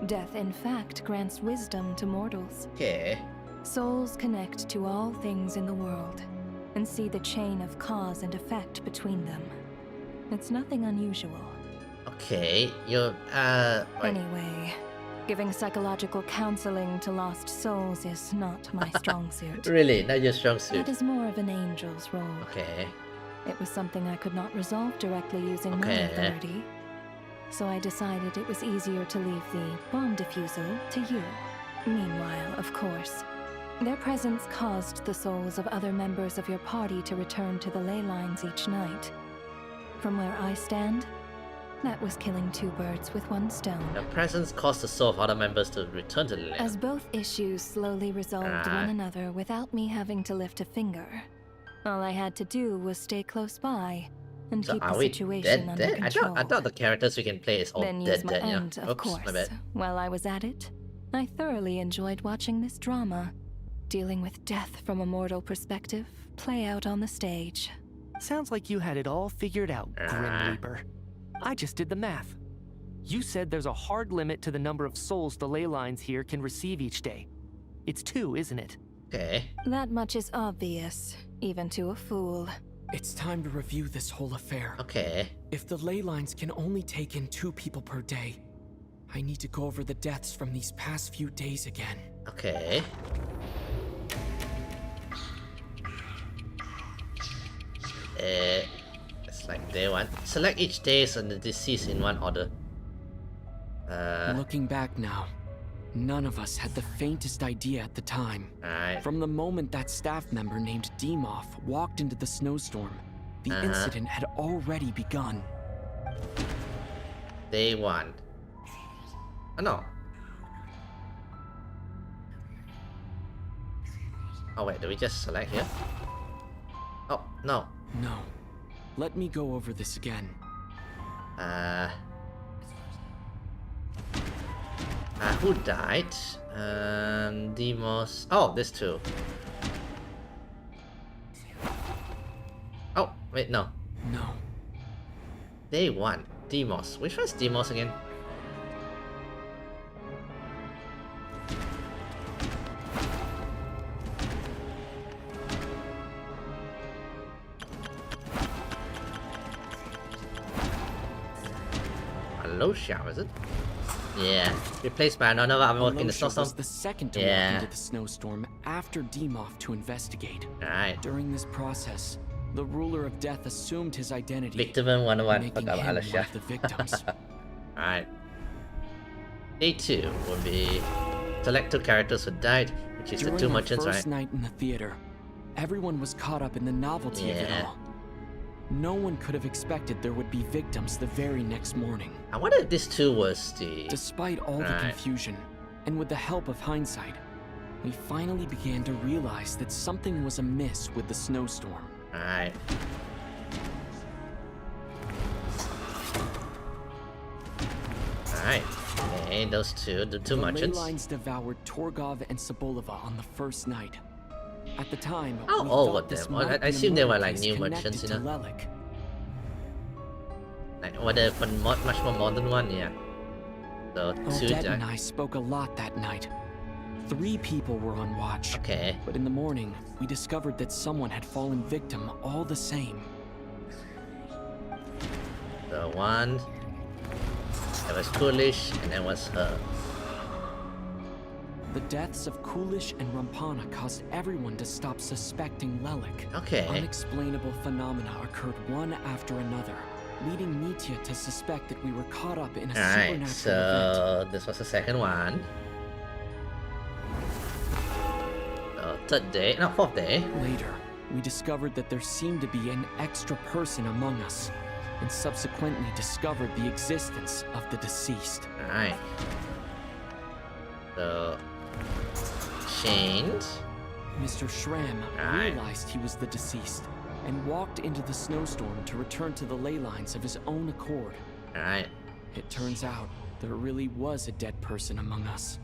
death in fact grants wisdom to mortals. Souls connect to all things in the world and see the chain of cause and effect between them. It's nothing unusual. Anyway, giving psychological counseling to lost souls is not my strong suit. Really? Not your strong suit? It is more of an angel's role. It was something I could not resolve directly using my authority. So I decided it was easier to leave the bomb defusal to you. Meanwhile, of course, their presence caused the souls of other members of your party to return to the ley lines each night. From where I stand, that was killing 2 birds with 1 stone. The presence caused the soul of other members to return to the ley. As both issues slowly resolved one another without me having to lift a finger, all I had to do was stay close by and keep the situation under control. I thought the characters we can play is all then dead, use my end, of Oops, course. my bad. While I was at it, I thoroughly enjoyed watching this drama. dealing with death from a mortal perspective play out on the stage. Sounds like you had it all figured out, Grim Reaper. I just did the math. You said there's a hard limit to the number of souls the ley lines here can receive each day. It's 2, isn't it? Okay. That much is obvious, even to a fool. It's time to review this whole affair. Okay. If the ley lines can only take in 2 people per day, I need to go over the deaths from these past few days again. Okay. It's like day 1. Select each days on the deceased in one order. Looking back now, none of us had the faintest idea at the time. From the moment that staff member named Demoff walked into the snowstorm, the incident had already begun. Day 1. Oh no. Oh wait, do we just select here? Oh, no. No. Let me go over this again. Who died? Demos. Oh, this 2. Oh, wait, no. No. Day 1. Demos. Which one's Demos again? Shao, is it? Yeah. Replaced by another one in the snowstorm. Was the second to walk into the snowstorm after Demoff to investigate. During this process, the ruler of death assumed his identity, Vtuber 101. making him one of the victims. Alright. Day 2 will be select 2 characters who died, which is During the 2 our merchants, first right? night in the theater, everyone was caught up in the novelty of it all. No one could have expected there would be victims the very next morning. I wonder if this 2 was the... Despite all the confusion, and with the help of hindsight, we finally began to realize that something was amiss with the snowstorm. Alright. Alright. Okay, those 2, the 2 merchants. The ley lines devoured Torgov and Sobolova on the first night. At the time, How we old thought were this them? might I be a assume they were murder like case new connected merchants, you to know? Lelik. Like, were they for much more modern one? Yeah. So 2 Odette died. and I spoke a lot that night. 3 people were on watch. Okay. But in the morning, we discovered that someone had fallen victim all the same. The 1. That was Coolish, and then was her. The deaths of Coolish and Rampana caused everyone to stop suspecting Lelik. Okay. Unexplainable phenomena occurred one after another, leading Mitya to suspect that we were caught up in a supernatural so event. this was the second one. The 3rd day, no, 4th day. Later, we discovered that there seemed to be an extra person among us, and subsequently discovered the existence of the deceased. Alright. So... Chained. Mr. Schramm realized he was the deceased, and walked into the snowstorm to return to the ley lines of his own accord. Alright. It turns out there really was a dead person among us.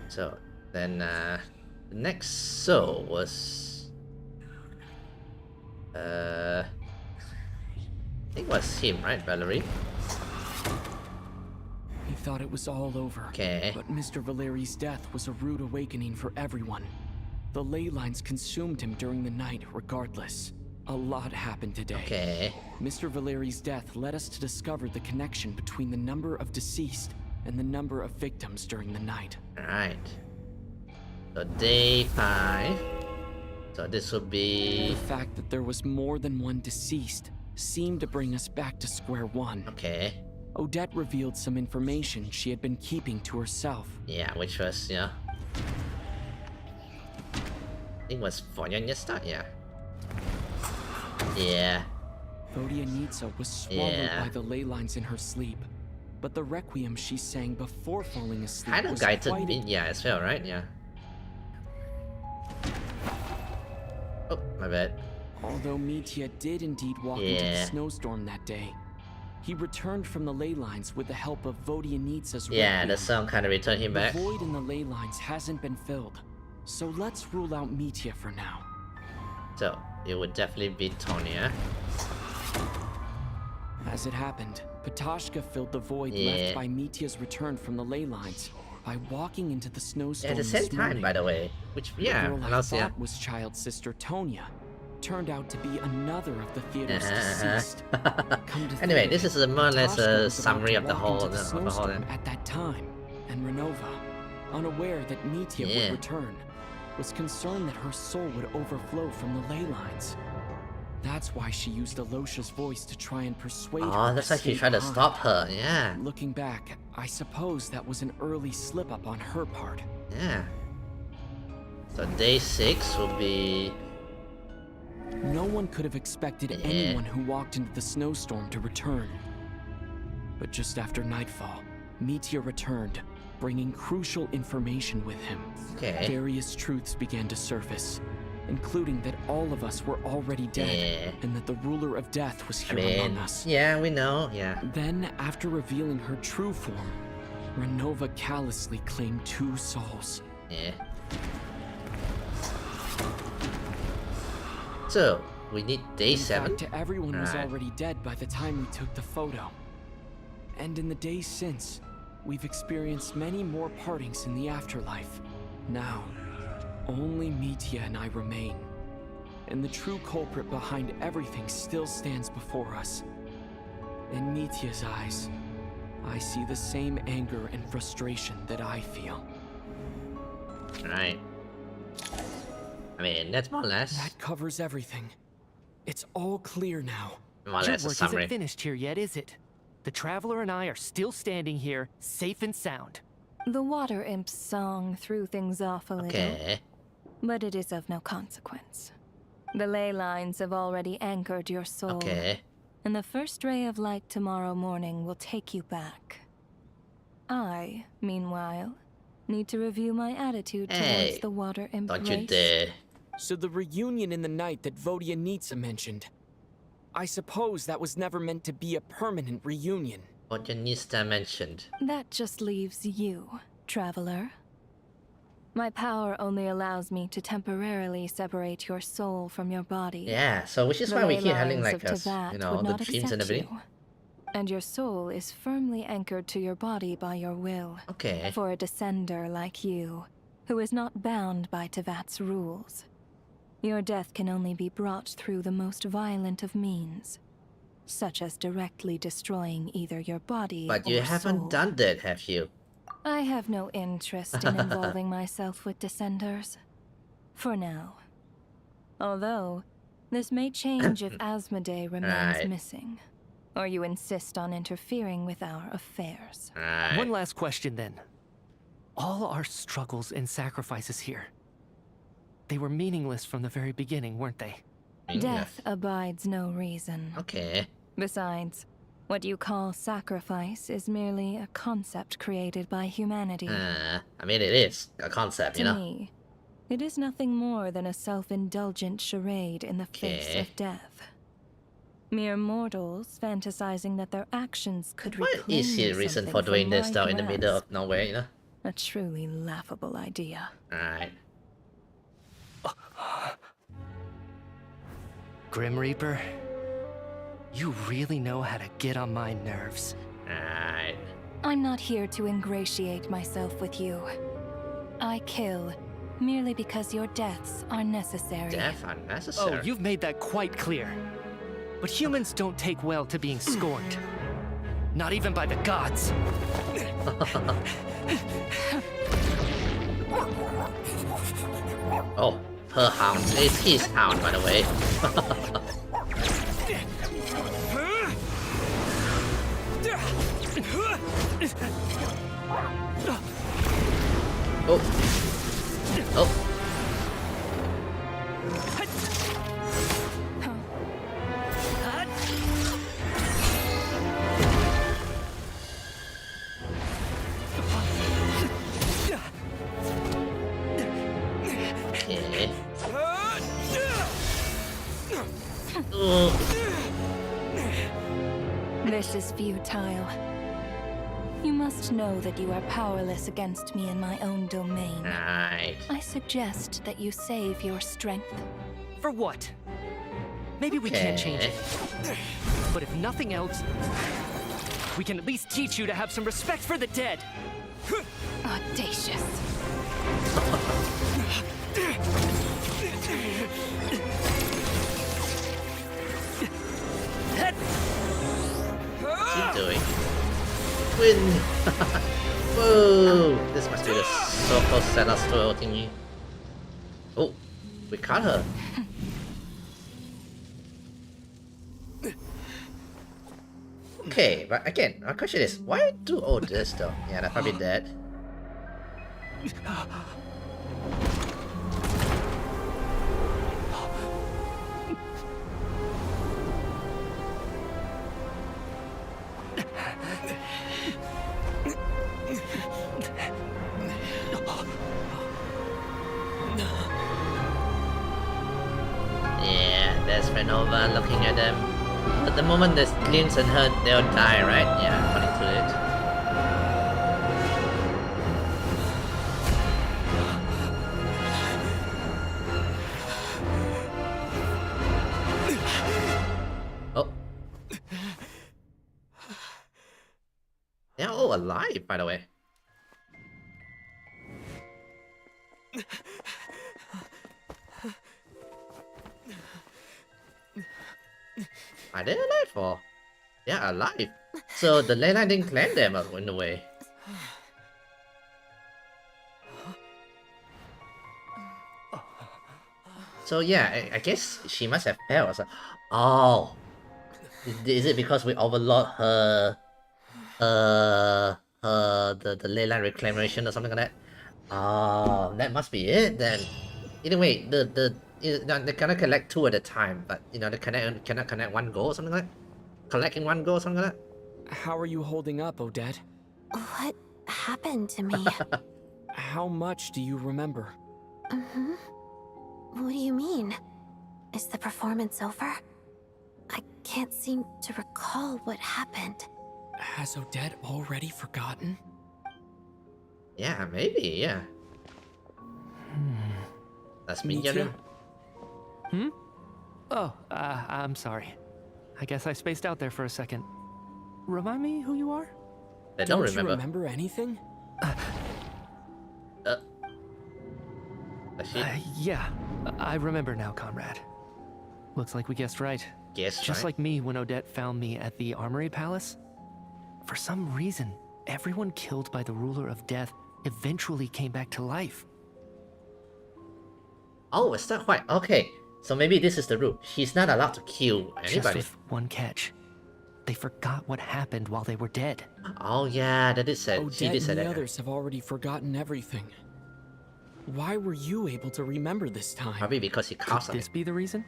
So, then, the next soul was... I think it was him, right, Valerie? He thought it was all over. Okay. But Mr. Valeri's death was a rude awakening for everyone. The ley lines consumed him during the night regardless. A lot happened today. Okay. Mr. Valeri's death led us to discover the connection between the number of deceased and the number of victims during the night. Alright. So day 5. So this will be... The fact that there was more than one deceased seemed to bring us back to square one. Okay. Odette revealed some information she had been keeping to herself. Yeah, which was, yeah. It was Voyanista, yeah. Yeah. Vodyanitsa was swallowed by the ley lines in her sleep. But the requiem she sang before falling asleep Kind of was guided quite me, yeah, as well, right? Yeah. Oh, my bad. Although Mitya did indeed walk into the snowstorm that day, he returned from the ley lines with the help of Vodyanitsa's Yeah, requiem. the song kind of returned him back. The void in the ley lines hasn't been filled, So let's rule out Mitya for now. So, it would definitely be Tonya. As it happened, Ptashka filled the void left by Mitya's return from the ley lines by walking into the snowstorm At the same time, by the way. Which, yeah, the girl I thought was child's sister Tonya turned out to be another of the theater's deceased. Anyway, this is more or less a summary of the whole. At that time, and Renova, unaware that Mitya would return, was concerned that her soul would overflow from the ley lines. That's why she used Alosha's voice to try and persuade her. Oh, that's why she tried to stop her, yeah. Looking back, I suppose that was an early slip-up on her part. Yeah. So day 6 will be... No one could have expected anyone who walked into the snowstorm to return. But just after nightfall, Mitya returned, bringing crucial information with him. Various truths began to surface, including that all of us were already dead, and that the ruler of death was here among us. Yeah, we know, Then, after revealing her true form, Renova callously claimed 2 souls. So, we need day 7? In fact, everyone was already dead by the time we took the photo. And in the days since, we've experienced many more partings in the afterlife. Now, only Mitya and I remain. And the true culprit behind everything still stands before us. In Mitya's eyes, I see the same anger and frustration that I feel. Right. I mean, that's more or less. That covers everything. It's all clear now. More or Your less a work summary. isn't finished here yet, is it? The Traveler and I are still standing here, safe and sound. The Water Imp's song threw things off a little. But it is of no consequence. The ley lines have already anchored your soul. And the first ray of light tomorrow morning will take you back. I, meanwhile, need to review my attitude towards the Water Imp Don't you race. dare. So the reunion in the night that Vodyanitsa mentioned, I suppose that was never meant to be a permanent reunion. Vodyanitsa mentioned. That just leaves you, Traveler. My power only allows me to temporarily separate your soul from your body. Yeah, so which is The why we ley keep having lines like of us, Teyvat you know, would the not dreams and accept everything. you. And your soul is firmly anchored to your body by your will. For a descender like you, who is not bound by Teyvat's rules. Your death can only be brought through the most violent of means, such as directly destroying either your body But or you haven't soul. done that, have you? I have no interest in involving myself with descenders. For now. Although, this may change if Asmodee remains missing. Or you insist on interfering with our affairs. One last question then. All our struggles and sacrifices here, they were meaningless from the very beginning, weren't they? Death abides no reason. Besides, what you call sacrifice is merely a concept created by humanity. I mean, it is a concept, you To know? me, it is nothing more than a self-indulgent charade in the face of death. Mere mortals fantasizing that their actions could What reclaim is the reason something for doing from this my though in the middle grasp. of nowhere, you know? A truly laughable idea. Alright. Grim Reaper, you really know how to get on my nerves. Alright. I'm not here to ingratiate myself with you. I kill merely because your deaths are necessary. Death unnecessary. Oh, you've made that quite clear. But humans don't take well to being scorned. Not even by the gods. Oh, her hound. It's his hound, by the way. Oh. Oh. Okay. This is futile. You must know that you are powerless against me in my own domain. Right. I suggest that you save your strength. For what? Maybe we can't change it. But if nothing else, we can at least teach you to have some respect for the dead. Audacious. What's he doing? Win! Whoa! This must be the so-called Celestial thingy. Oh, we caught her. Okay, but again, my question is, why do all this though? Yeah, that's probably dead. Yeah, there's Renova looking at them. At the moment there's glimpse and her, they'll die, right? Yeah, according to it. Oh. They're all alive, by the way. Are they alive for? Yeah, alive. So the ley line didn't claim them in a way. So yeah, I guess she must have failed or something. Oh, is it because we overload her, the ley line reclamation or something like that? Oh, that must be it then. Either way, they cannot collect two at a time, but you know they cannot connect one goal or something like that. Collecting one goal or something like that. How are you holding up, Odette? What happened to me? How much do you remember? What do you mean? Is the performance over? I can't seem to recall what happened. Has Odette already forgotten? Yeah, maybe, yeah. That's me, Mitya? Oh, I'm sorry. I guess I spaced out there for a second. Remind me who you are? I don't you remember anything? Yeah, I remember now, comrade. Looks like we guessed right. Just like me when Odette found me at the Armory Palace. For some reason, everyone killed by the Ruler of Death eventually came back to life. Oh, it's not quite. Okay, so maybe this is the route. She's not allowed to kill anybody. Just with one catch. They forgot what happened while they were dead. Oh yeah, that is said. Odette She did say and the that. others have already forgotten everything. Why were you able to remember this time? Probably because he caused Could this be the reason?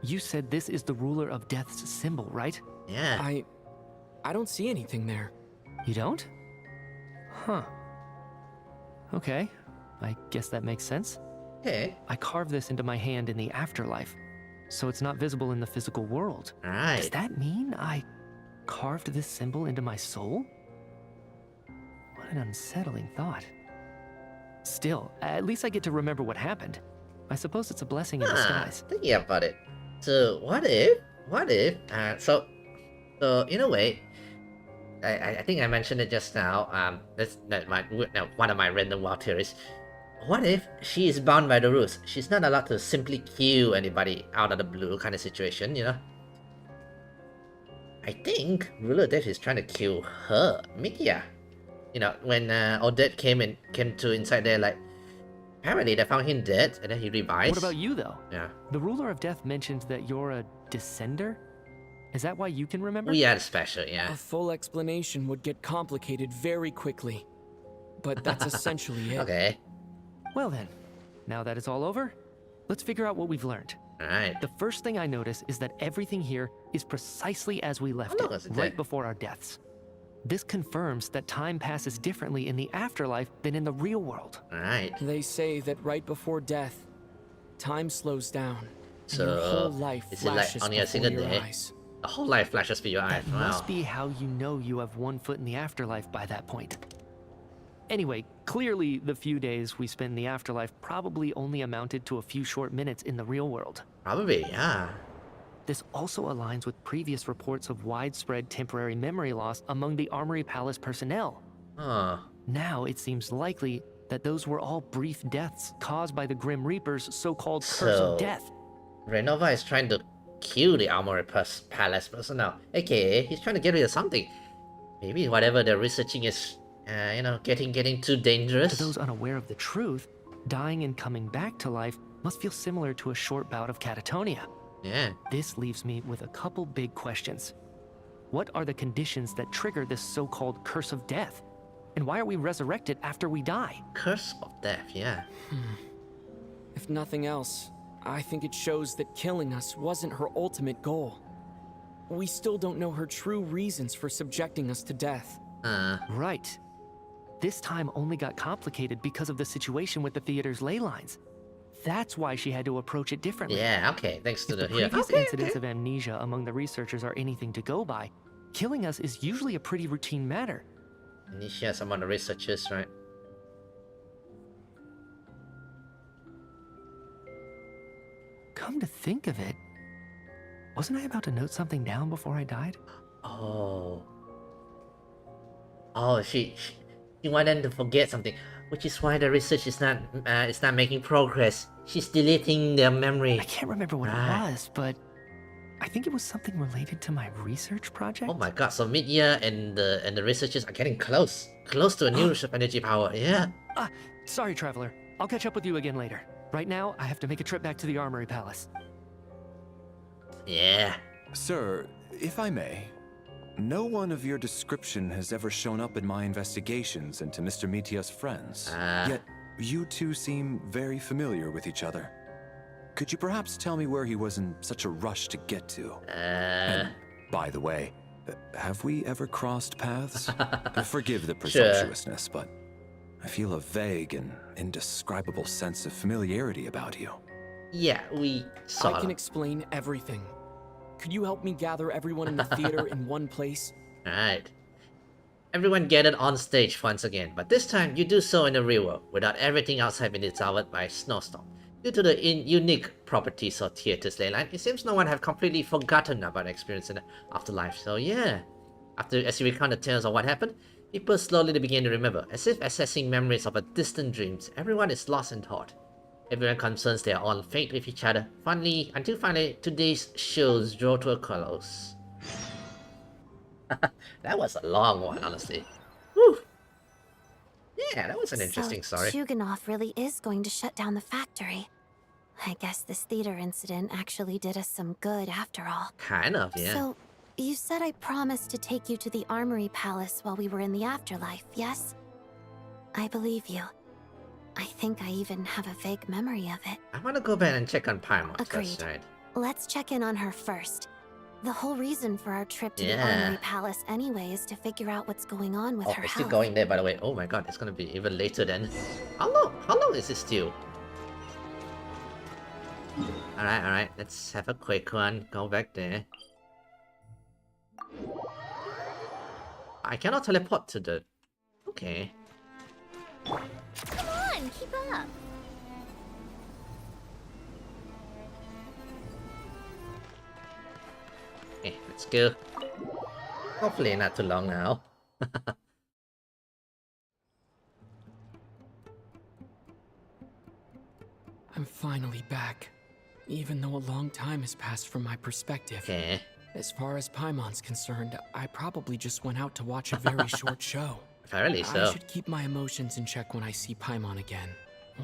You said this is the Ruler of Death's symbol, right? Yeah. I don't see anything there. You don't? Huh. Okay, I guess that makes sense. Okay. I carved this into my hand in the afterlife, so it's not visible in the physical world. Right. Does that mean I carved this symbol into my soul? What an unsettling thought. Still, at least I get to remember what happened. I suppose it's a blessing in disguise. Thinking about it. So what if? So in a way, I think I mentioned it just now. That's one of my random wild theories. What if she is bound by the rules? She's not allowed to simply kill anybody out of the blue kind of situation, you know? I think Ruler Death is trying to kill her, Mikia. You know, when Odette came to inside there, like, apparently they found him dead and then he revives. What about you, though? Yeah. The Ruler of Death mentioned that you're a descender? Is that why you can remember? We had a special, yeah. A full explanation would get complicated very quickly. But that's essentially it. Okay. Well then, now that it's all over, let's figure out what we've learned. Alright. The first thing I notice is that everything here is precisely as we left it, right before our deaths. This confirms that time passes differently in the afterlife than in the real world. Alright. They say that right before death, time slows down. So, and your whole life is it like flashes only a before single your day? eyes. The whole life flashes before your eyes. That must be how you know you have one foot in the afterlife by that point. Anyway, clearly the few days we spent in the afterlife probably only amounted to a few short minutes in the real world. Probably, yeah. This also aligns with previous reports of widespread temporary memory loss among the Armory Palace personnel. Now it seems likely that those were all brief deaths caused by the Grim Reaper's so-called curse of death. Renova is trying to kill the Armory Palace personnel. Okay, he's trying to get rid of something. Maybe whatever they're researching is, you know, getting too dangerous. To those unaware of the truth, dying and coming back to life must feel similar to a short bout of catatonia. Yeah. This leaves me with a couple big questions. What are the conditions that trigger this so-called curse of death? And why are we resurrected after we die? Curse of death, yeah. If nothing else, I think it shows that killing us wasn't her ultimate goal. We still don't know her true reasons for subjecting us to death. Right. This time only got complicated because of the situation with the theater's ley lines. That's why she had to approach it differently. Yeah, okay, thanks to if the previous incidents of amnesia among the researchers are anything to go by, killing us is usually a pretty routine matter. Amnesia is among the researchers, right? Come to think of it, wasn't I about to note something down before I died? Oh, she wanted to forget something, which is why the research is not making progress. She's deleting their memory. I can't remember what it was, but I think it was something related to my research project. Oh my god! So Mid-Year and the researchers are getting close to a new source of energy power. Yeah. Sorry, Traveler. I'll catch up with you again later. Right now, I have to make a trip back to the Armory Palace. Yeah. Sir, if I may, no one of your description has ever shown up in my investigations into Mr. Mitia's friends. Yet, you two seem very familiar with each other. Could you perhaps tell me where he was in such a rush to get to? And, by the way, have we ever crossed paths? Forgive the presumptuousness, but I feel a vague and indescribable sense of familiarity about you. Yeah, we saw I can explain everything. Could you help me gather everyone in the theater in one place? Alright. Everyone gathered on stage once again, but this time you do so in the real world, without everything outside being dissolved by a snowstorm. Due to the unique properties of theater's ley line, it seems no one have completely forgotten about the experience in the afterlife. So yeah, as you recount the tales of what happened, people slowly begin to remember, as if accessing memories of a distant dreams. Everyone is lost in thought. Everyone concerns their own fate with each other. Until finally, today's shows draw to a close. That was a long one, honestly. Whew. Yeah, that was an interesting story. Chuganov really is going to shut down the factory. I guess this theater incident actually did us some good after all. Kind of, yeah. So, you said I promised to take you to the Armory Palace while we were in the afterlife, yes? I believe you. I think I even have a vague memory of it. I want to go back and check on Paimon. Agreed. Right. Let's check in on her first. The whole reason for our trip to the Armory Palace anyway is to figure out what's going on with her we're health. still going there, by the way. Oh my god, it's gonna be even later then. How long is it still? Alright, let's have a quick one. Go back there. I cannot teleport to the... Okay. Come on, keep up. Okay, let's go. Hopefully not too long now. I'm finally back, even though a long time has passed from my perspective. Okay. As far as Paimon's concerned, I probably just went out to watch a very short show. Apparently so. I should keep my emotions in check when I see Paimon again,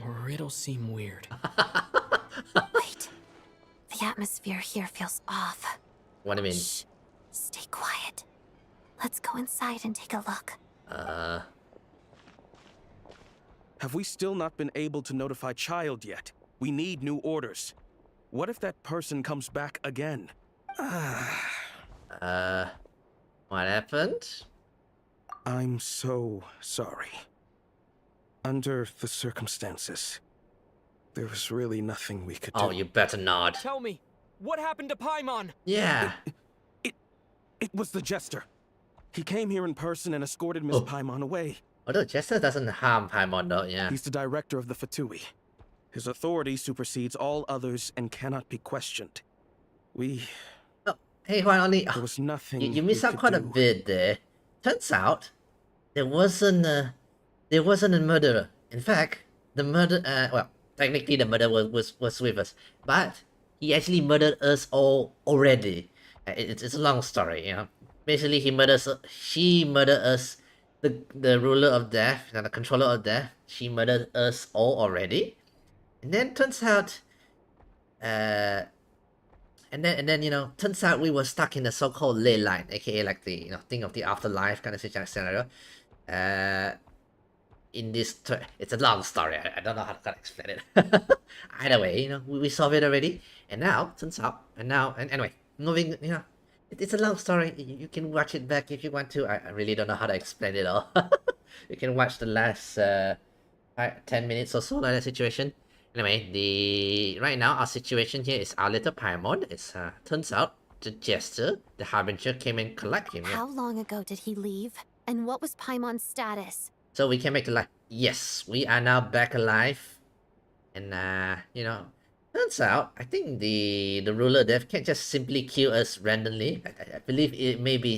or it'll seem weird. Wait. The atmosphere here feels off. What do you mean? Shh. Stay quiet. Let's go inside and take a look. Have we still not been able to notify Child yet? We need new orders. What if that person comes back again? What happened? I'm so sorry. Under the circumstances, there was really nothing we could do. Oh, you better not. Tell me, what happened to Paimon? Yeah. It was the Jester. He came here in person and escorted Miss Paimon away. Although Jester doesn't harm Paimon though, yeah. He's the director of the Fatui. His authority supersedes all others and cannot be questioned. Hey, Juan, only there was nothing you missed out quite a bit there. Turns out there wasn't a murderer. In fact, the murder well, technically the murderer was with us, but he actually murdered us all already. It's a long story, you know. Basically, she murdered us, the ruler of death, the controller of death. She murdered us all already, and then turns out, and then you know, turns out we were stuck in the so-called ley line, aka like the thing of the afterlife kind of scenario. In this, it's a long story. I don't know how to explain it. Either way, you know, we solved it already, and now turns out, and anyway, moving, you know, it's a long story. You can watch it back if you want to. I really don't know how to explain it all. You can watch the last 10 minutes or so of that situation. Anyway, right now our situation here is our little Paimon. It's turns out the Jester, the Harbinger, came and collected him. How long ago did he leave? And what was Paimon's status? So we came back to life. Yes, we are now back alive. And you know, turns out I think the ruler of death can't just simply kill us randomly. I believe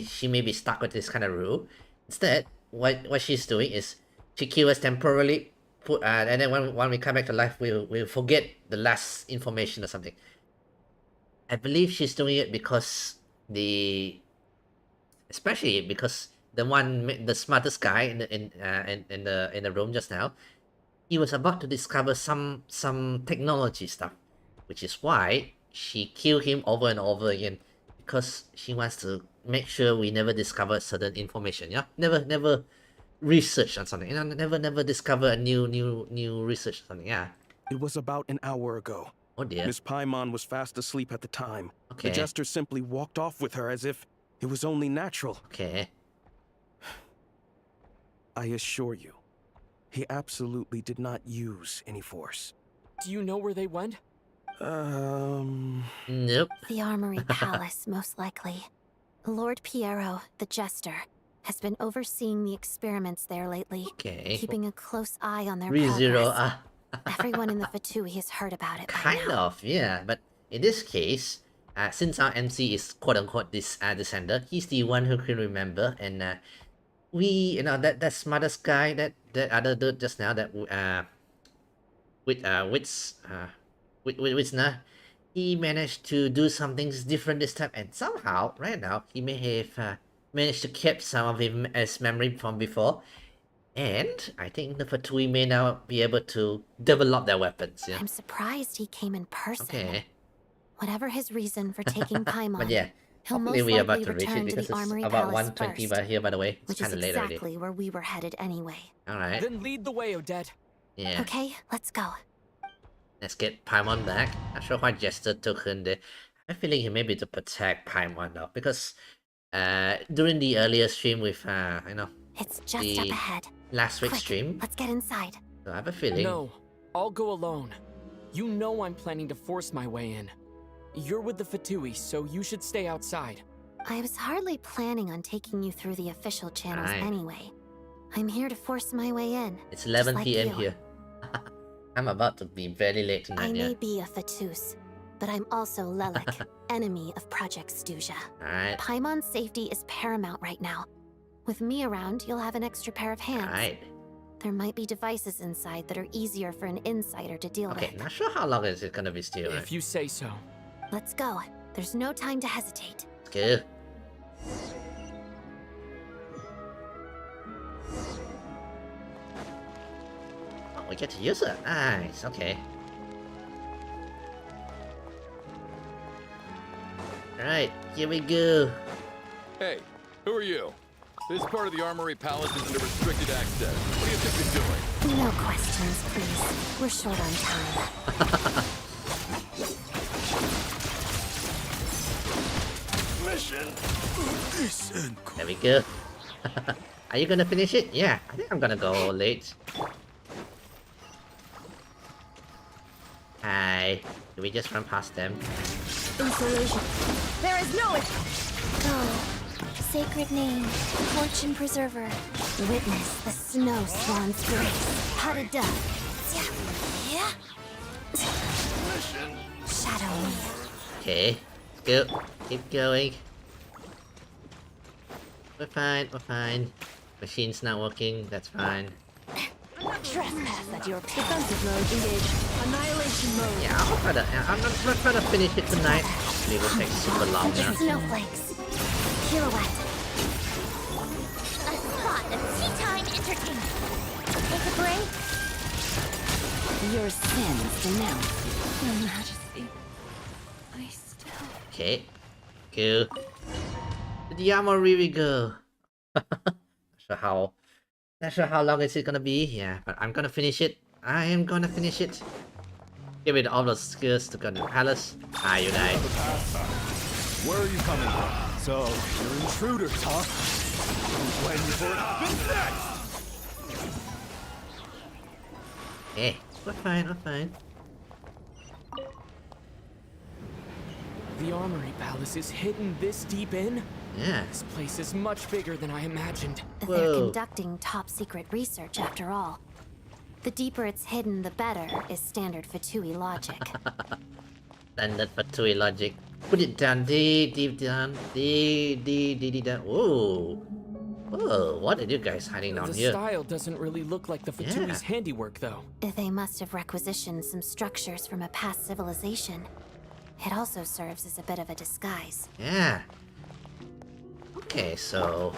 she may be stuck with this kind of rule. Instead, what she's doing is she kills us temporarily. And then when we come back to life, we'll forget the last information or something. I believe she's doing it because especially because the smartest guy in the room just now, he was about to discover some technology stuff, which is why she killed him over and over again, because she wants to make sure we never discover certain information. Yeah, never research on something, you know, never discover a new research on something. Yeah, it was about an hour ago. Oh dear. Miss Paimon was fast asleep at the time. Okay. The Jester simply walked off with her as if it was only natural. Okay. I assure you, he absolutely did not use any force. Do you know where they went? Nope. The Armory Palace, most likely. Lord Piero, the Jester, has been overseeing the experiments there lately. Okay. Keeping a close eye on their ReZero, progress. Everyone in the Fatui has heard about it by kind now. of, yeah. But in this case, since our MC is quote-unquote this descender, he's the one who can remember, and that smartest guy, that other dude just now, that Witzner, he managed to do something different this time, and somehow right now he may have managed to keep some of his memory from before, and I think the Fatui may now be able to develop their weapons. Yeah. I'm surprised he came in person. Okay. Whatever his reason for taking Paimon, But yeah, he'll most hopefully we are likely about to reach it return to because the it's Armory about Palace 1:20 first, by here, by the way. It's which is kind of late exactly already. where we were headed anyway. Alright. Then lead the way, Odette. Yeah. Okay, let's go. Let's get Paimon back. Not sure why Jester took him there. I feel like he may be to protect Paimon though, because during the earlier stream with It's just the up ahead. last week's Quick, stream, let's get inside. so I have a feeling. No, I'll go alone. You know I'm planning to force my way in. You're with the Fatui, so you should stay outside. I was hardly planning on taking you through the official channels Right. anyway. I'm here to force my way in. It's 11 just like p.m. you. here. I'm about to be very late tonight. I Yeah. may be a Fatus, but I'm also Lelik, enemy of Project Stuzha. Alright. Paimon's safety is paramount right now. With me around, you'll have an extra pair of hands. Alright. There might be devices inside that are easier for an insider to deal Okay, with. not sure how long is it gonna be still. Right? If you say so. Let's go. There's no time to hesitate. Let's go. Oh, we get to use it. Nice. Okay. Alright, here we go. Hey, who are you? This part of the Armory Palace is under restricted access. What do you think you're doing? No questions, please. We're short on time. Mission. There we go. Are you gonna finish it? Yeah, I think I'm gonna go late. Hi. Did we just run past them? Insulation. There is no. Oh, sacred name, fortune preserver. Witness the snow swan's grace. Potted dove. Yeah. Shadow me. Okay, let's go. Keep going. We're fine, we're fine. Machine's not working, that's fine. Trespass at your defensive mode engaged. Annihilation mode. Yeah, I'm not trying to finish it tonight. It will take super long now. Snowflakes. Pirouette. A spot of tea time entertainment. Take a break. Your sins denounced. Your Majesty, I still... Okay, go. To the armory we go. Not sure how long is it gonna be. Yeah, but I'm gonna finish it. I am gonna finish it. Give it all those skills to go to the palace. Ah, you die. Where are you coming from? So, you're intruders, huh? Waiting for it. Hey, we're fine, we're fine. The Armory Palace is hidden this deep in? Yeah. This place is much bigger than I imagined. They're conducting top-secret research, after all. The deeper it's hidden, the better, is standard Fatui logic. Standard Fatui logic. Put it down, deep down, down. Whoa. Whoa, what are you guys hiding down here? The style doesn't really look like the Fatui's handiwork, though. They must have requisitioned some structures from a past civilization. It also serves as a bit of a disguise. Yeah. Okay, so...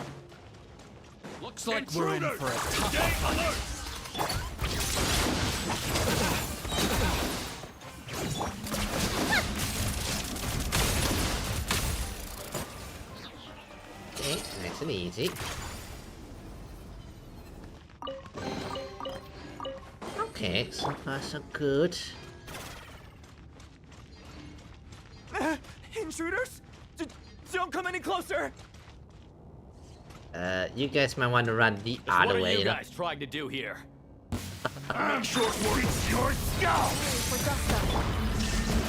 Looks like we're in for a tough Okay, nice and easy. Okay, so far so good. Intruders? Don't come any closer! You guys might want to run the other way, you know? guys trying to do here? Make sure it's your skull!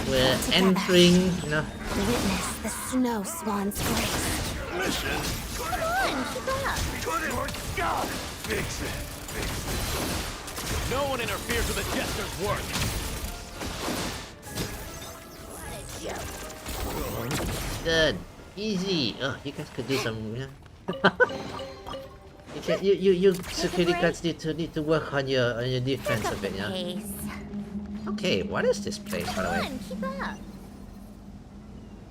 We're entering, you know? Witness the snow swan's grace. Mission! Come on, keep up! Your skull! Fix it. No one interferes with a jester's work. Good. Easy. Oh, you guys could do some, yeah. you security guards need to work on your defense a bit, yeah. Okay, what is this place, by the way? Keep up.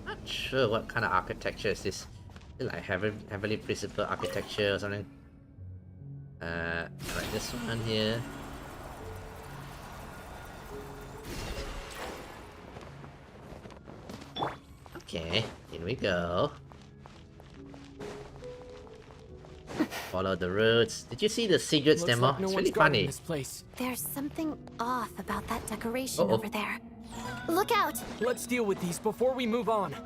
Not sure what kind of architecture is this. Is it like heavily principled architecture or something? Like this one here. Okay, here we go. Follow the roads. Did you see the secrets demo? Like no it's one's really guarding funny. This place. There's something off about that decoration Uh-oh. over there. Look out! Let's deal with these before we move on.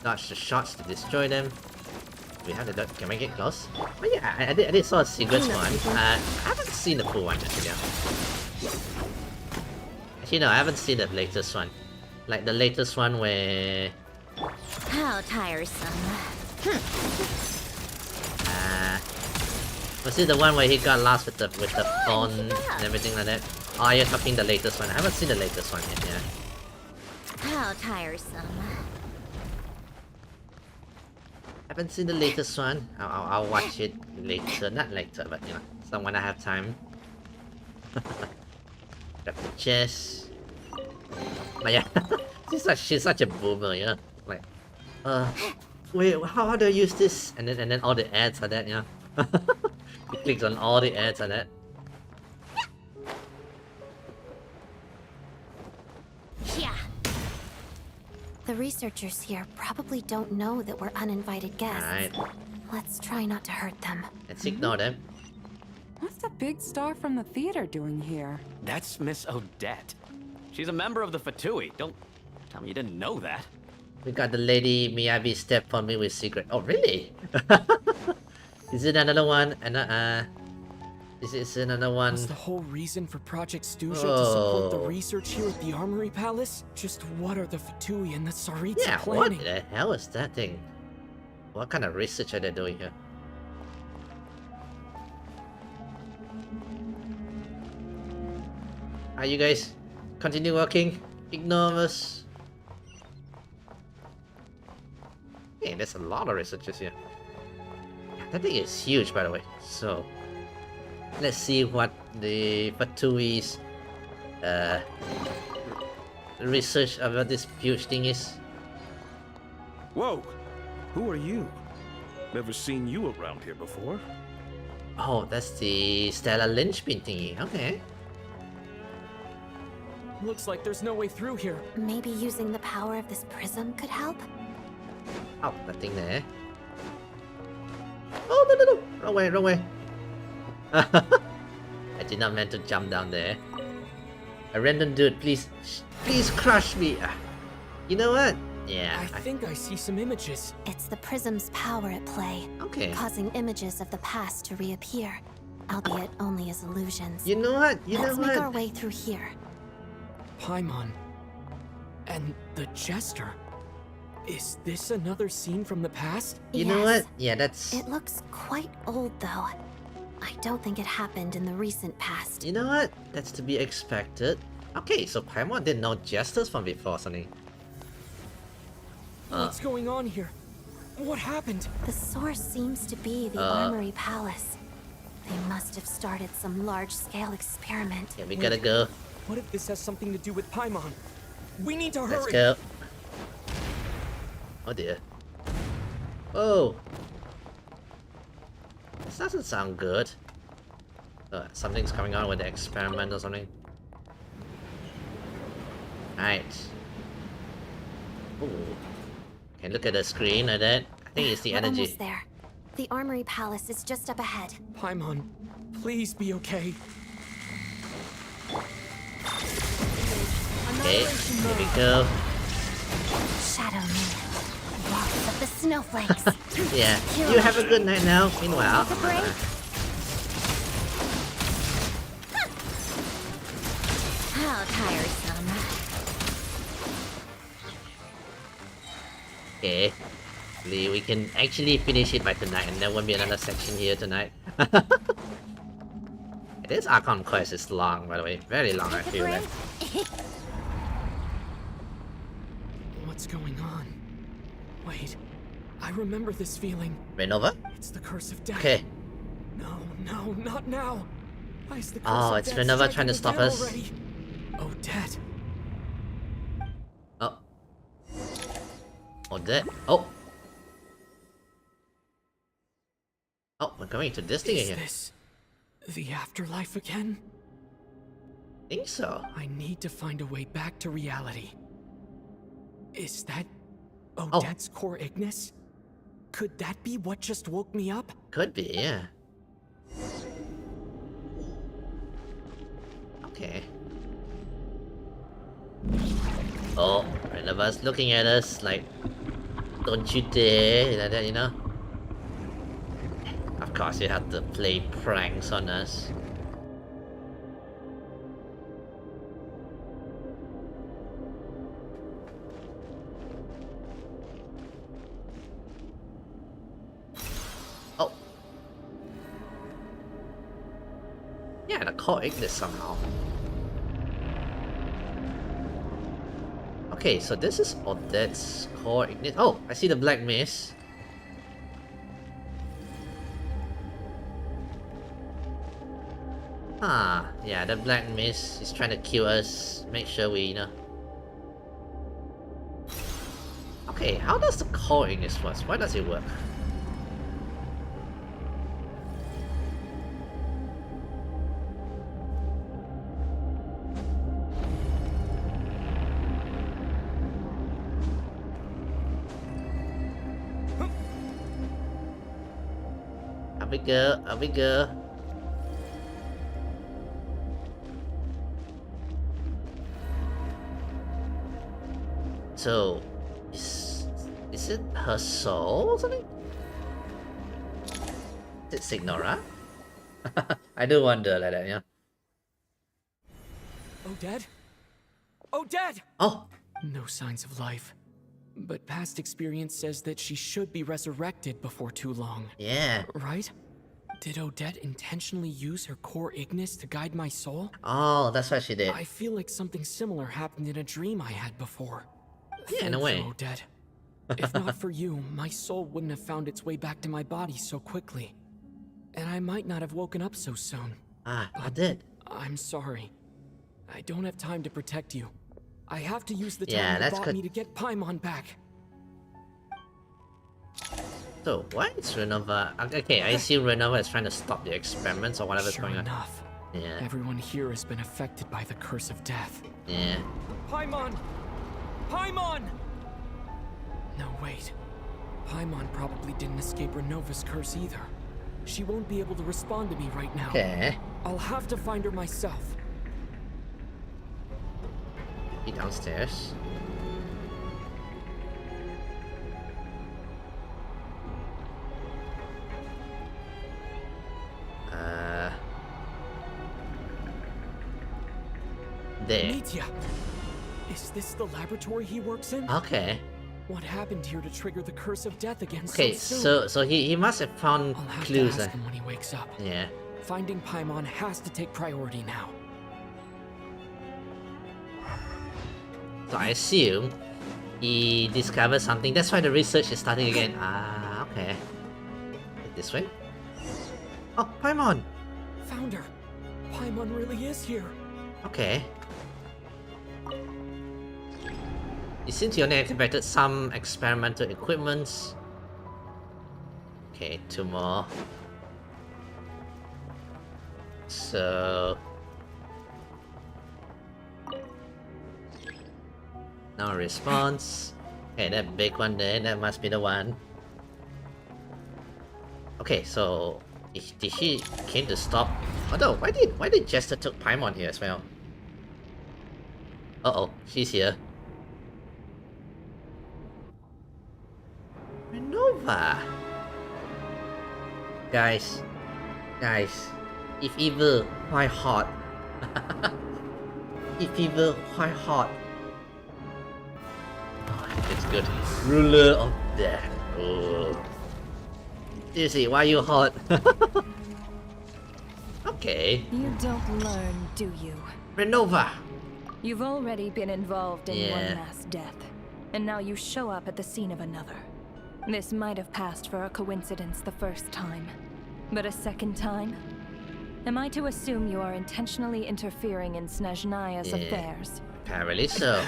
Dodge the shots to destroy them. We have the dodge. Can I get close? Oh yeah, I did saw a secrets one. I haven't seen the full one actually. Actually no, I haven't seen the latest one. Like the latest one where... How tiresome. Was it the one where he got lost with the phone and everything like that? Oh, you're talking the latest one. I haven't seen the latest one yet, yeah. How tiresome. Haven't seen the latest one. I'll watch it later. Not later, but you know, so when I have time. Grab the chest. But yeah, she's such a boomer, you know. Like, wait, how do I use this? And then all the ads are that, you know. He clicks on all the ads are that. Yeah. The researchers here probably don't know that we're uninvited guests. Alright. Let's try not to hurt them. Let's ignore them. What's the big star from the theater doing here? That's Miss Odette. She's a member of the Fatui. Don't tell me you didn't know that. We got the lady Miyabi step for me with secret. Oh, really? Is it another one? And Is this another one? Was the whole reason for Project Stuzha to support the research here at the Armory Palace? Just what are the Fatui and the Tsaritsa planning? What the hell is that thing? What kind of research are they doing here? Are you guys continue working? Ignore us. Hey, there's a lot of researchers here. That thing is huge, by the way. So, let's see what the Fatui's research about this huge thing is. Whoa! Who are you? Never seen you around here before. Oh, that's the Stellar Lynchpin thingy. Okay. Looks like there's no way through here. Maybe using the power of this prism could help? Oh, that thing there. Oh, no, no, no. Wrong way, wrong way. I did not mean to jump down there. A random dude, please crush me. You know what? Yeah. I think I see some images. It's the prism's power at play. Okay. Causing images of the past to reappear, albeit only as illusions. You know what? Let's make our way through here. Paimon. And the Jester. Is this another scene from the past? You know what? Yeah, that's... It looks quite old, though. I don't think it happened in the recent past. You know what? That's to be expected. Okay, so Paimon didn't know Jesters from before, something. What's going on here? What happened? The source seems to be the Armory Palace. They must have started some large-scale experiment. Yeah, we gotta go. What if this has something to do with Paimon? We need to hurry! Let's go. Oh dear. Oh! This doesn't sound good. Something's coming on with the experiment or something. Right. Ooh. Okay, look at the screen like that. I think it's the We're energy. almost there. The Armory Palace is just up ahead. Paimon, please be okay. Okay, here we go. Shadow me. Walks of the snowflakes. Yeah, you have a good night now. Meanwhile, How tiresome. okay. We can actually finish it by tonight, and there won't be another section here tonight. This Archon quest is long, by the way. Very long, I feel like. What's going on? Wait, I remember this feeling. Renova? It's the curse of death. Okay. No, not now. Why is the curse Oh, of it's death Renova striking trying to us stop down us. already? Oh, Dad. Oh. Oh, that. Oh. Oh, we're going to this thing Is again. this the afterlife again? Think so. I need to find a way back to reality. Is that Odette's core Ignis? Could that be what just woke me up? Could be, yeah. Okay. Oh, Renova's looking at us like, don't you dare, like that, you know? Of course, you have to play pranks on us. Oh. Yeah, the core Ignis somehow. Okay, so this is Odette's core Ignis. Oh, I see the black mist. Ah, yeah, the black mist is trying to kill us. Make sure we, you know. Okay, how does the core Ignis work? Why does it work? Up we go, up we go. So, is it her soul or something? Is it Signora? I do wonder like that, yeah. Odette? Odette! Oh! No signs of life. But past experience says that she should be resurrected before too long. Yeah. Right? Did Odette intentionally use her core Ignis to guide my soul? Oh, that's what she did. I feel like something similar happened in a dream I had before. Yeah, in a Thank way. you, Odette. If not for you, my soul wouldn't have found its way back to my body so quickly. And I might not have woken up so soon. Ah, I did. I'm sorry. I don't have time to protect you. I have to use the Yeah, time you that's bought good. me to get Paimon back. So, why is Renova... Okay, I assume Renova is trying to stop the experiments or whatever's Sure going on. enough. Yeah. Everyone here has been affected by the curse of death. Yeah. Paimon! Paimon! No, wait. Paimon probably didn't escape Renova's curse either. She won't be able to respond to me right now. Okay. I'll have to find her myself. Be downstairs. There. Mitya! Is this the laboratory he works in? Okay. What happened here to trigger the curse of death again Okay, so soon? so he must have found I'll have clues. to ask him when he wakes up. Yeah. Finding Paimon has to take priority now. So I assume he discovered something. That's why the research is starting again. Ah, okay. This way? Oh, Paimon! Found her. Paimon really is here. Okay. It seems you only activated some experimental equipments. Okay, 2 more. So... no response. Okay, that big one there, that must be the one. Okay, so... did she came to stop? Oh no, why did Jester took Paimon here as well? Uh-oh, she's here. Renova! Guys, if evil, why hot? If evil, why hot? Oh, it's good. Ruler of death. Oh. Seriously, why are you hot? Okay. You don't learn, do you? Renova! You've already been involved in Yeah. one mass death, and now you show up at the scene of another. This might have passed for a coincidence the first time, but a second time? Am I to assume you are intentionally interfering in Snezhnaya's Yeah. affairs? Apparently so.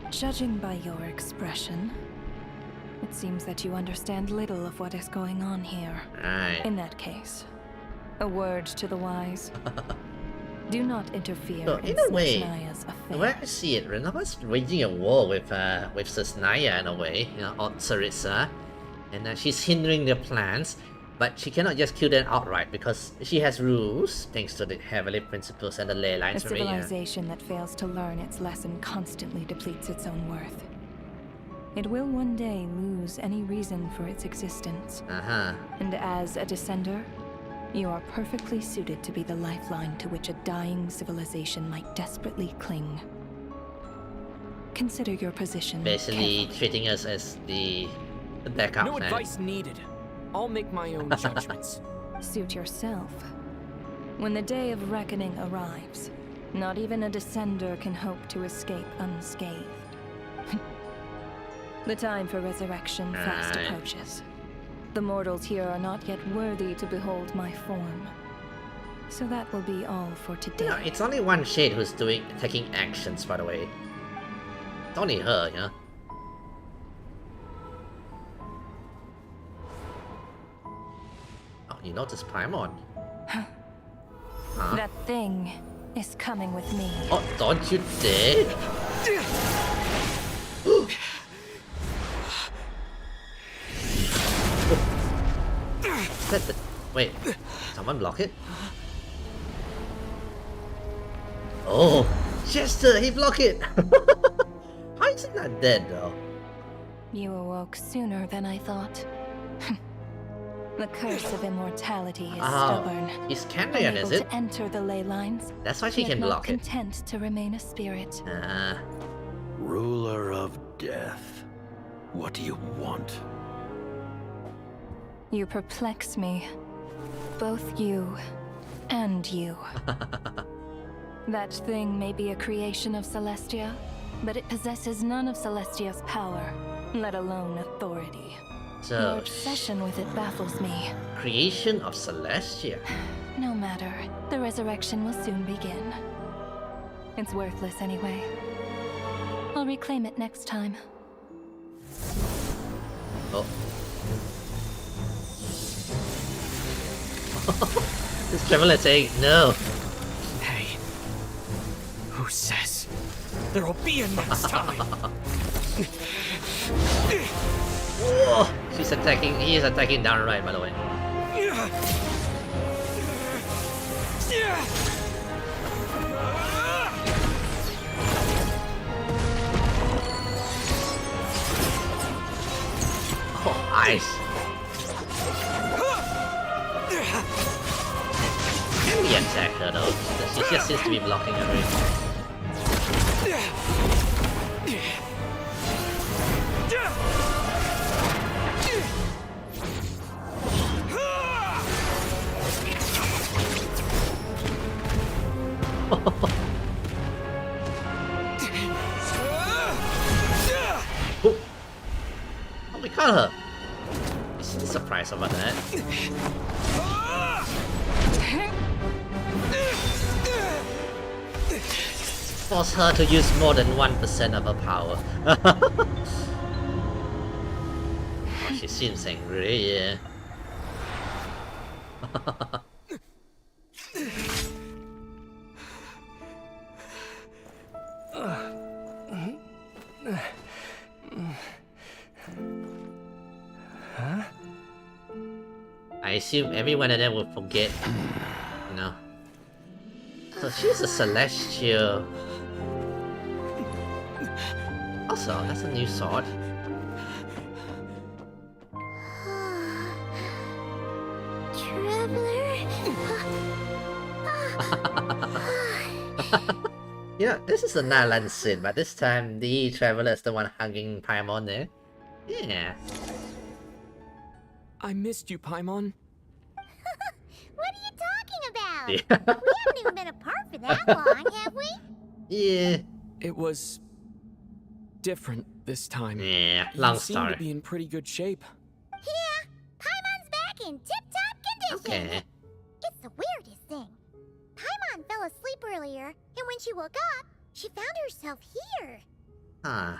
Judging by your expression, it seems that you understand little of what is going on here. Right. In that case, a word to the wise. Do not interfere So, in in a way, Snezhnaya's the way affairs. I see it, Renova's waging a war with Snezhnaya in a way, you know, or Tsaritsa, and she's hindering their plans, but she cannot just kill them outright because she has rules, thanks to the Heavenly Principles and the ley A lines. civilization that fails to learn its lesson constantly depletes its own worth. It will one day lose any reason for its existence. Uh-huh. And as a descender, you are perfectly suited to be the lifeline to which a dying civilization might desperately cling. Consider your position Basically carefully. treating us as the backup No plan. advice needed. I'll make my own judgments. Suit yourself. When the day of reckoning arrives, not even a descender can hope to escape unscathed. The time for resurrection fast Aye. approaches. The mortals here are not yet worthy to behold my form. So that will be all for today. You know, it's only one shade who's taking actions, by the way. It's only her, you know. Oh, you noticed Paimon. Huh? That thing is coming with me. Oh, don't you dare! Wait, someone block it? Oh, Chester, he blocked it! How is he not dead though? You awoke sooner than I thought. The curse of immortality is stubborn. It's Canadian, is it? To enter the ley lines. That's why she yet can block not it. Content to remain a spirit. Ruler of death. What do you want? You perplex me. Both you and you. That thing may be a creation of Celestia, but it possesses none of Celestia's power, let alone authority. So, your obsession with it baffles me. Creation of Celestia. No matter. The resurrection will soon begin. It's worthless anyway. I'll reclaim it next time. Oh. This traveler saying no. Hey. Who says there'll be a next time? Whoa! She's attacking. He is attacking downright, by the way. Oh, ice. Can we attack her though? She just seems to be blocking everything. Oh, we caught her. She's surprised about that. Force her to use more than 1% of her power. Oh, she seems angry, yeah. Huh? I assume everyone of them will forget, you know. So she's a celestial. Also, that's a new sword. Yeah, this is a Nalan scene, but this time the Traveler is the one hugging Paimon there. Yeah. I missed you, Paimon. What are you talking about? Yeah. We haven't even been apart for that long, have we? Yeah. It was different this time. Yeah, long you seem story. to be in pretty good shape. Yeah, Paimon's back in tip-top condition. Okay. It's the weirdest thing. Paimon fell asleep earlier, and when she woke up, she found herself here. Huh.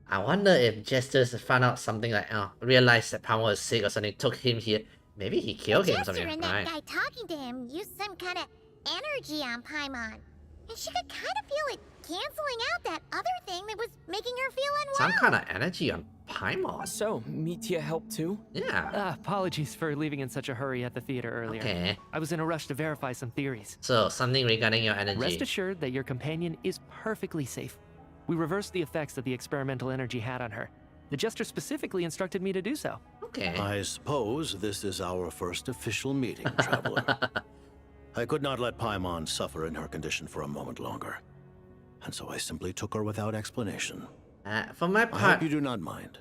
I wonder if Jesters found out something like, realized that Paimon was sick or something, took him here. Maybe he killed him or Jester something. and that Right. guy talking to him used some kind of energy on Paimon. And she could kind of feel it canceling out that other thing that was making her feel unwell. Some kind of energy on Paimon. So, Mitya helped too? Yeah. Apologies for leaving in such a hurry at the theater earlier. Okay. I was in a rush to verify some theories. So, something regarding your energy. Rest assured that your companion is perfectly safe. We reversed the effects that the experimental energy had on her. The Jester specifically instructed me to do so. Okay. I suppose this is our first official meeting, Traveler. I could not let Paimon suffer in her condition for a moment longer. And so I simply took her without explanation. For my I part... hope you do not mind.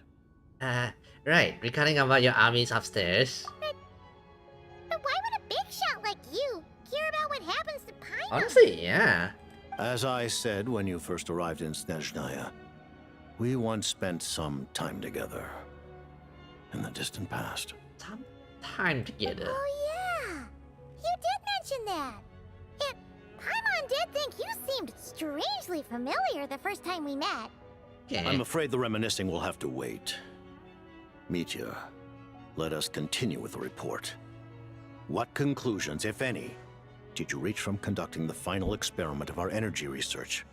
Right, regarding about your armies upstairs. But why would a big shot like you care about what happens to Paimon? Honestly, yeah. As I said when you first arrived in Snezhnaya, we once spent some time together. In the distant past. Some time together. Oh yeah, you did mention that. And Paimon did think you seemed strangely familiar the first time we met. Okay. I'm afraid the reminiscing will have to wait. Mitya, let us continue with the report. What conclusions, if any, did you reach from conducting the final experiment of our energy research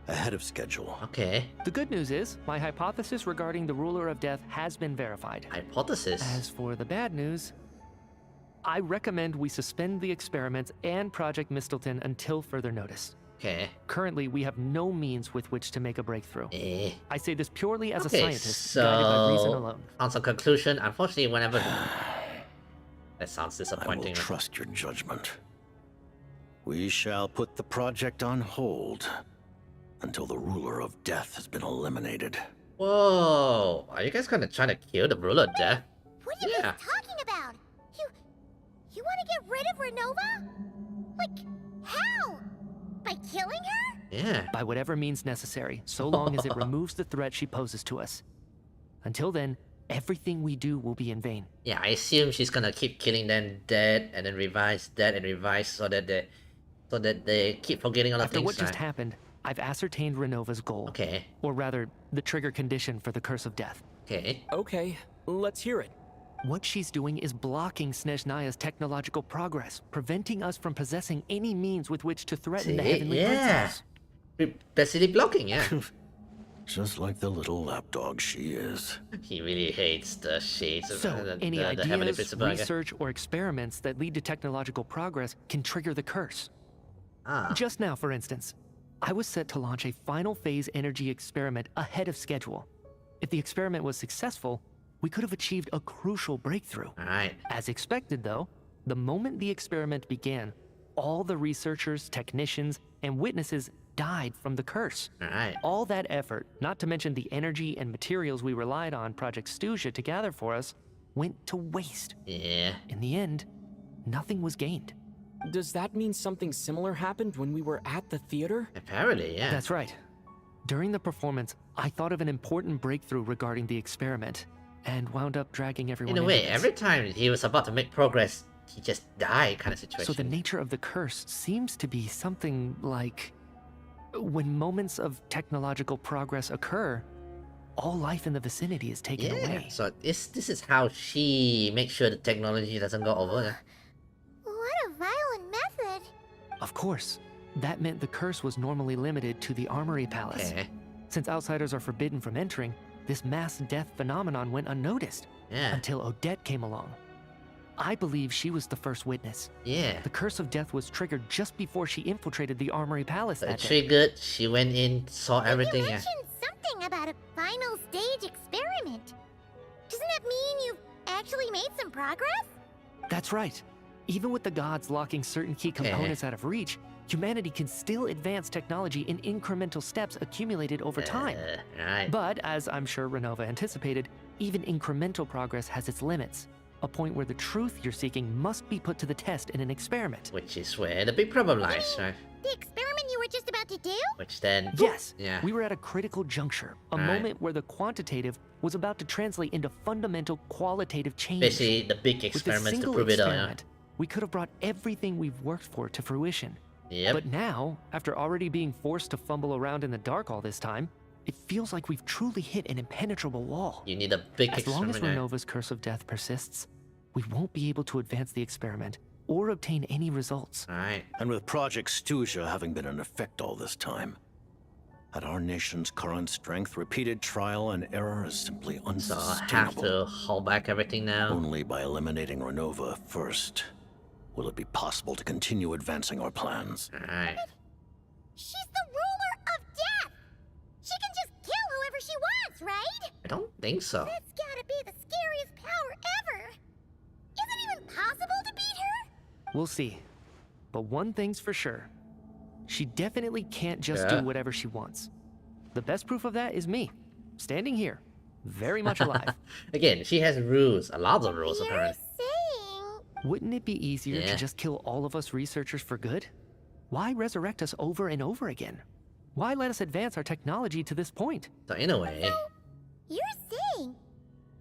ahead of schedule? Okay. The good news is, my hypothesis regarding the Ruler of Death has been verified. Hypothesis? As for the bad news, I recommend we suspend the experiments and Project Mistleton until further notice. Okay. Currently, we have no means with which to make a breakthrough. Eh. I say this purely as a Okay, scientist, guided by reason alone. On some conclusion, unfortunately, whenever... That sounds I disappointing. will trust your judgment. We shall put the project on hold until the ruler of death has been eliminated. Whoa! Are you guys gonna try to kill the ruler of death? What are you guys talking about? You want to get rid of Renova? Like, how? By killing her? Yeah. By whatever means necessary, so long as it removes the threat she poses to us. Until then, everything we do will be in vain. Yeah, I assume she's gonna keep killing them dead and then revive dead and revive so that they keep forgetting all the After things. what just happened, I've ascertained Renova's goal. Okay. Or rather, the trigger condition for the Curse of Death. Okay. Okay, let's hear it. What she's doing is blocking Snezhnaya's technological progress, preventing us from possessing any means with which to threaten the Heavenly Princess. Basically blocking, yeah. Just like the little lapdog she is. He really hates the shades of So, any the Heavenly ideas, Principle, I guess. research, or experiments that lead to technological progress can trigger the curse. Ah. Just now, for instance, I was set to launch a final phase energy experiment ahead of schedule. If the experiment was successful, we could have achieved a crucial breakthrough. Alright. As expected, though, the moment the experiment began, all the researchers, technicians, and witnesses died from the curse. Alright. All that effort, not to mention the energy and materials we relied on Project Stuzha to gather for us, went to waste. Yeah. In the end, nothing was gained. Does that mean something similar happened when we were at the theater? Apparently, yeah. That's right. During the performance, I thought of an important breakthrough regarding the experiment, and wound up dragging everyone In a into way, this. every time he was about to make progress, he just died kind of situation. So the nature of the curse seems to be something like when moments of technological progress occur, all life in the vicinity is taken away. So this is how she makes sure the technology doesn't go over. What a violent method. Of course, that meant the curse was normally limited to the Armory Palace. Okay. Since outsiders are forbidden from entering, this mass death phenomenon went unnoticed until Odette came along. I believe she was the first witness. Yeah. The curse of death was triggered just before she infiltrated the Armory Palace that day. Triggered, she went in, saw everything. You mentioned something about a final stage experiment. Doesn't that mean you've actually made some progress? That's right. Even with the gods locking certain key components out of reach, humanity can still advance technology in incremental steps accumulated over time. Right. But, as I'm sure Renova anticipated, even incremental progress has its limits. A point where the truth you're seeking must be put to the test in an experiment. Which is where the big problem lies, right? The experiment you were just about to do? Which then... Yes, Yeah. we were at a critical juncture, a Right. moment where the quantitative was about to translate into fundamental qualitative change. Basically, the big With a experiments to single prove it all, yeah. experiment, we could have brought everything we've worked for to fruition. Yep. But now, after already being forced to fumble around in the dark all this time, it feels like we've truly hit an impenetrable wall. You need a big As long as experiment. Renova's curse of death persists, we won't be able to advance the experiment or obtain any results. Right. And with Project Stuzha having been in effect all this time, at our nation's current strength, repeated trial and error is simply So I unsustainable. have to hold back everything now. Only by eliminating Renova first will it be possible to continue advancing our plans. Alright. She's the ruler of death! She can just kill whoever she wants, right? I don't think so. That's gotta be the scariest power ever! Is it even possible to beat her? We'll see. But one thing's for sure. She definitely can't just Yeah. do whatever she wants. The best proof of that is me, standing here, very much alive. Again, she has rules, a lot of rules You're apparently. saying... Wouldn't it be easier Yeah. to just kill all of us researchers for good? Why resurrect us over and over again? Why let us advance our technology to this point? So in a way, You're saying...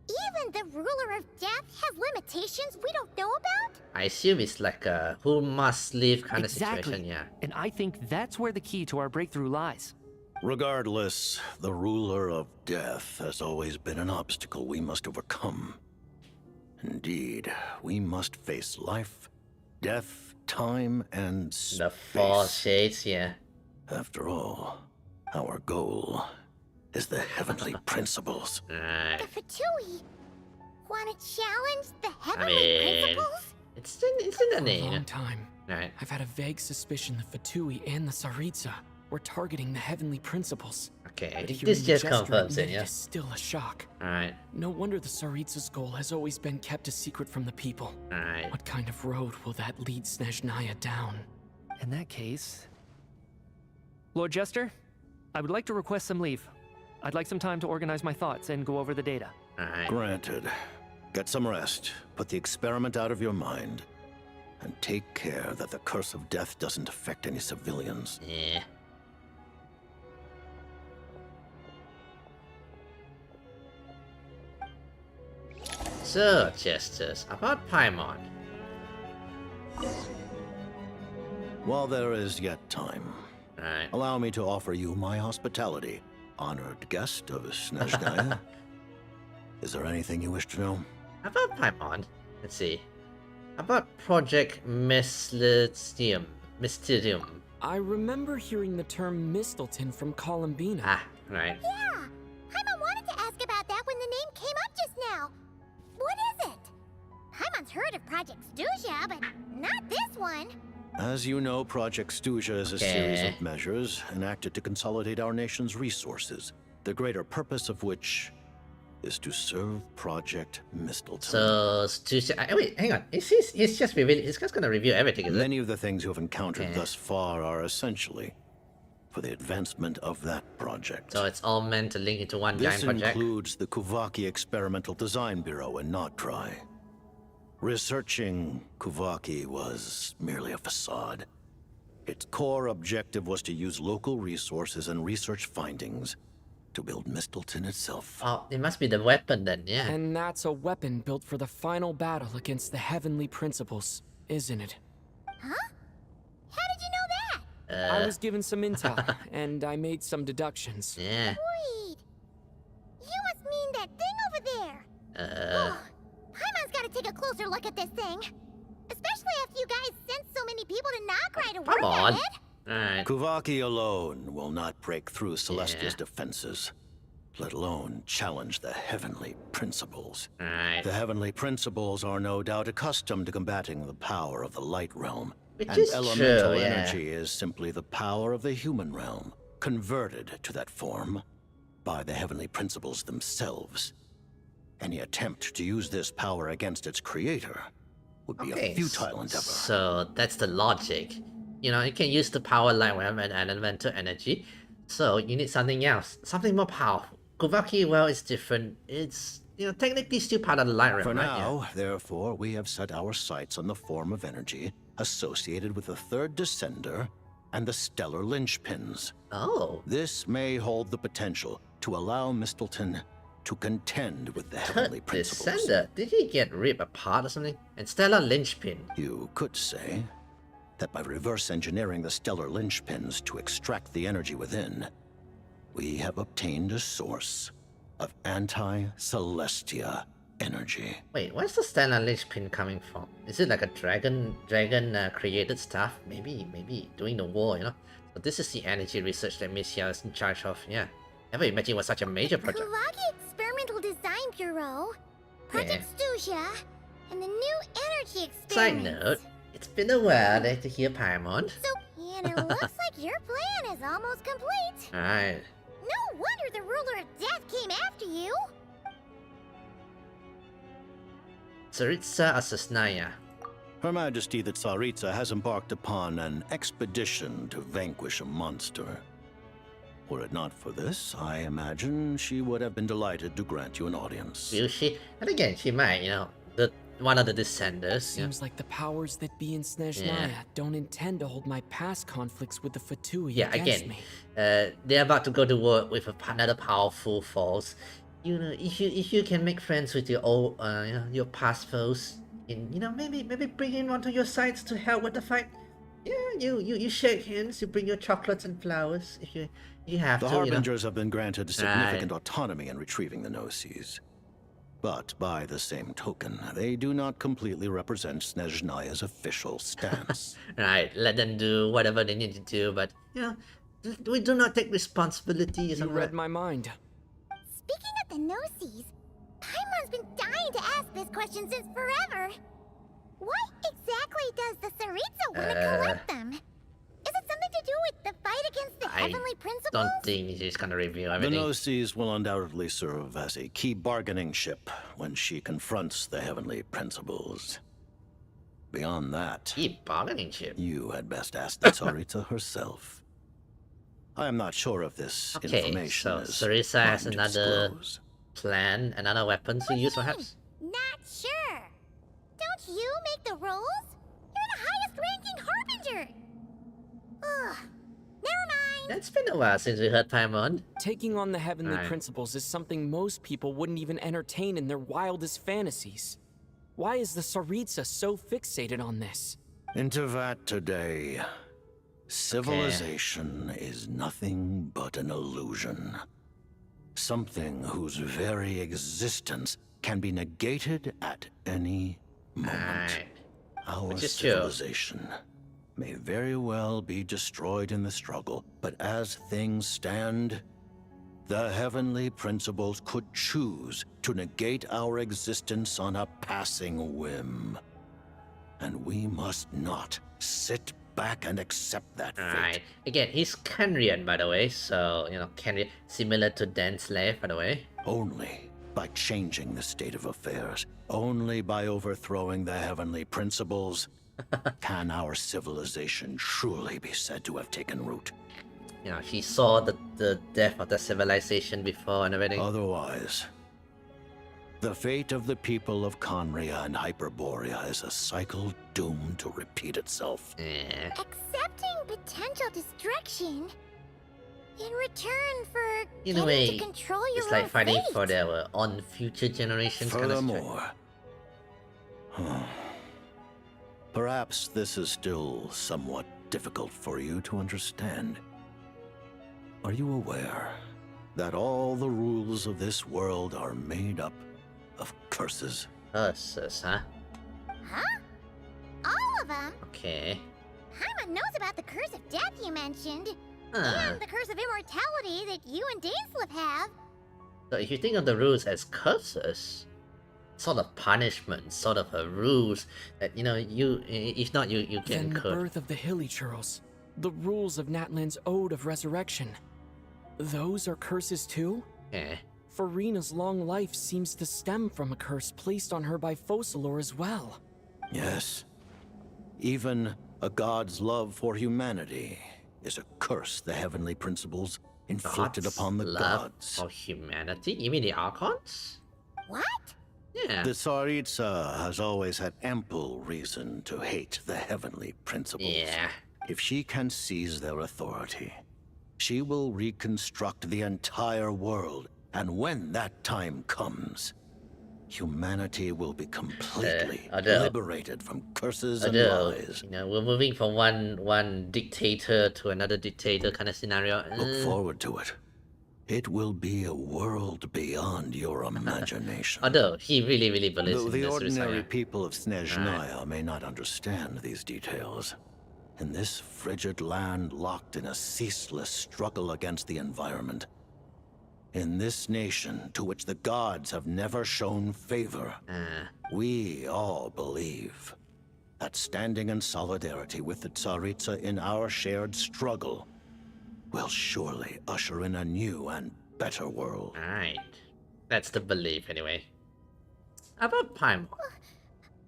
even the ruler of death has limitations we don't know about? I assume it's like a who must live kind Exactly. of situation, yeah. And I think that's where the key to our breakthrough lies. Regardless, the ruler of death has always been an obstacle we must overcome. Indeed, we must face life, death, time, and space. The four shades, yeah. After all, our goal is the heavenly principles. Right. The Fatui wanna challenge the I heavenly mean, principles? it's in the For a name. long time, Right. I've had a vague suspicion the Fatui and the Tsaritsa were targeting the heavenly principles. Okay, But this hearing just the Jester confirms it, admit yeah. is still a shock. Alright. No wonder the Tsaritsa's goal has always been kept a secret from the people. Alright. What kind of road will that lead Snezhnaya down? In that case... Lord Jester, I would like to request some leave. I'd like some time to organize my thoughts and go over the data. Alright. Granted. Get some rest, put the experiment out of your mind, and take care that the curse of death doesn't affect any civilians. Yeah. So, Jesters, about Paimon. While there is yet time, allow me to offer you my hospitality, honored guest of Snezhnaya. Is there anything you wish to know? About Paimon, let's see. About Project Mysterium. I remember hearing the term Mistleton from Columbina. Ah, right. Yeah, Paimon wanted to ask about that when the name came up just now. What is it? Paimon's heard of Project Stuzha, but not this one. As you know, Project Stuzha is a series of measures enacted to consolidate our nation's resources, the greater purpose of which is to serve Project Mistleton. So, Stuzha... wait, hang on. He's just revealing... He's just gonna review everything, is it? Many of the things you have encountered thus far are essentially for the advancement of that project. So it's all meant to link into one giant project? This includes the Kuvaki Experimental Design Bureau in Notdry. Researching Kuvaki was merely a facade. Its core objective was to use local resources and research findings to build Mistleton itself. Oh, it must be the weapon then, yeah. And that's a weapon built for the final battle against the Heavenly Principles, isn't it? Huh? How did you know that? I was given some intel, and I made some deductions. Yeah. Wait. You must mean that thing over there. Paimon's gotta take a closer look at this thing. Especially after you guys sent so many people to Notdry to work on it. Kuvaki alone will not break through Celestia's defenses, let alone challenge the Heavenly Principles. The Heavenly Principles are no doubt accustomed to combating the power of the Light Realm. Which and is elemental true, energy is simply the power of the human realm, converted to that form by the Heavenly Principles themselves. Any attempt to use this power against its creator would be a futile endeavor. So that's the logic. You know, you can use the power light realm and elemental energy. So you need something else, something more powerful. Kuvaki, well, it's different. It's, you know, technically still part of the light realm, For right? now, therefore, we have set our sights on the form of energy associated with the third descender and the stellar linchpins. Oh. This may hold the potential to allow Mistleton to contend with the Heavenly Principles. Descender? Did he get ripped apart or something? And stellar linchpin. You could say that by reverse engineering the stellar linchpins to extract the energy within, we have obtained a source of anti-Celestia energy. Wait, where's the stellar linchpin coming from? Is it like a dragon created stuff? Maybe doing the war, you know? So this is the energy research that Miss Yao is in charge of, yeah. Never imagined it was such a major project. Kuvaki Experimental Design Bureau, Project Stuzha, and the new energy experiment. Side note, it's been a while to hear Paimon. So, and it looks like your plan is almost complete. Alright. No wonder the ruler of death came after you. Tsaritsa Asasnaya. Her Majesty the Tsaritsa has embarked upon an expedition to vanquish a monster. Were it not for this, I imagine she would have been delighted to grant you an audience. Will she? And again, she might, you know, one of the descenders. Seems like the powers that be in Snezhnaya don't intend to hold my past conflicts with the Fatui against me. They're about to go to war with another powerful force. You know, if you can make friends with your old, your past foes, and you know, maybe bring in one to your sides to help with the fight. Yeah, you shake hands, you bring your chocolates and flowers if you have the to. Harbingers have been granted significant autonomy in retrieving the Gnosis. But by the same token, they do not completely represent Snezhnaya's official stance. Right, let them do whatever they need to do, but, you know, we do not take responsibility. You read my mind. Speaking of the Gnosis, Paimon's been dying to ask this question since forever. What exactly does the Tsaritsa want to collect them? Is it something to do with the fight against the heavenly principles? don't think she's gonna reveal The everything. Gnosis will undoubtedly serve as a key bargaining chip when she confronts the heavenly principles. Beyond that, key bargaining chip. You had best ask the Tsaritsa herself. I am not sure if this information so is Sarisa has fine to another disclose. plan, another weapon to use, perhaps. Not sure. Don't you make the rules? You're the highest-ranking harbinger. Ugh. Never mind. It's been a while since we heard Paimon. Taking on the heavenly Right. principles is something most people wouldn't even entertain in their wildest fantasies. Why is the Tsaritsa so fixated on this? Intervat today. Civilization is nothing but an illusion. Something whose very existence can be negated at any moment. Our Which is true. civilization may very well be destroyed in the struggle, but as things stand, the heavenly principles could choose to negate our existence on a passing whim. And we must not sit back and accept that fate. Alright. Again, he's Kenrian, by the way, so, you know, Kenrian, similar to Dan Slave, by the way. Only by changing the state of affairs, only by overthrowing the heavenly principles, can our civilization truly be said to have taken root. You know, he saw the death of the civilization before and everything. Otherwise, the fate of the people of Conria and Hyperborea is a cycle doomed to repeat itself. Accepting potential destruction in return for In getting a way, to control your it's like own fighting fate. for their own future generations. Furthermore, perhaps this is still somewhat difficult for you to understand. Are you aware that all the rules of this world are made up of curses? Curses, huh? Huh? All of them? Okay. Paimon knows about the curse of death you mentioned. Huh. And the curse of immortality that you and Dainsleif have. So if you think of the rules as curses, sort of punishment, sort of a rules that, you know, you, if not, you get Then the incurred. birth of the Hilly Churls, the rules of Natlan's Ode of Resurrection. Those are curses too? Yeah. Farina's long life seems to stem from a curse placed on her by Focalor as well. Yes. Even a god's love for humanity is a curse the heavenly principles inflicted God's upon the love gods. for humanity? You mean the Archons? What? Yeah. The Tsaritsa has always had ample reason to hate the heavenly principles. Yeah. If she can seize their authority, she will reconstruct the entire world, and when that time comes, humanity will be completely liberated from curses and lies. You know, we're moving from one dictator to another dictator kind of scenario. Look forward to it. It will be a world beyond your imagination. Although he really, really believes Though in the this ordinary Rusaya. people of Snezhnaya may not understand these details, in this frigid land locked in a ceaseless struggle against the environment, in this nation to which the gods have never shown favor, we all believe that standing in solidarity with the Tsaritsa in our shared struggle will surely usher in a new and better world. Alright. That's the belief, anyway. How about Paimon?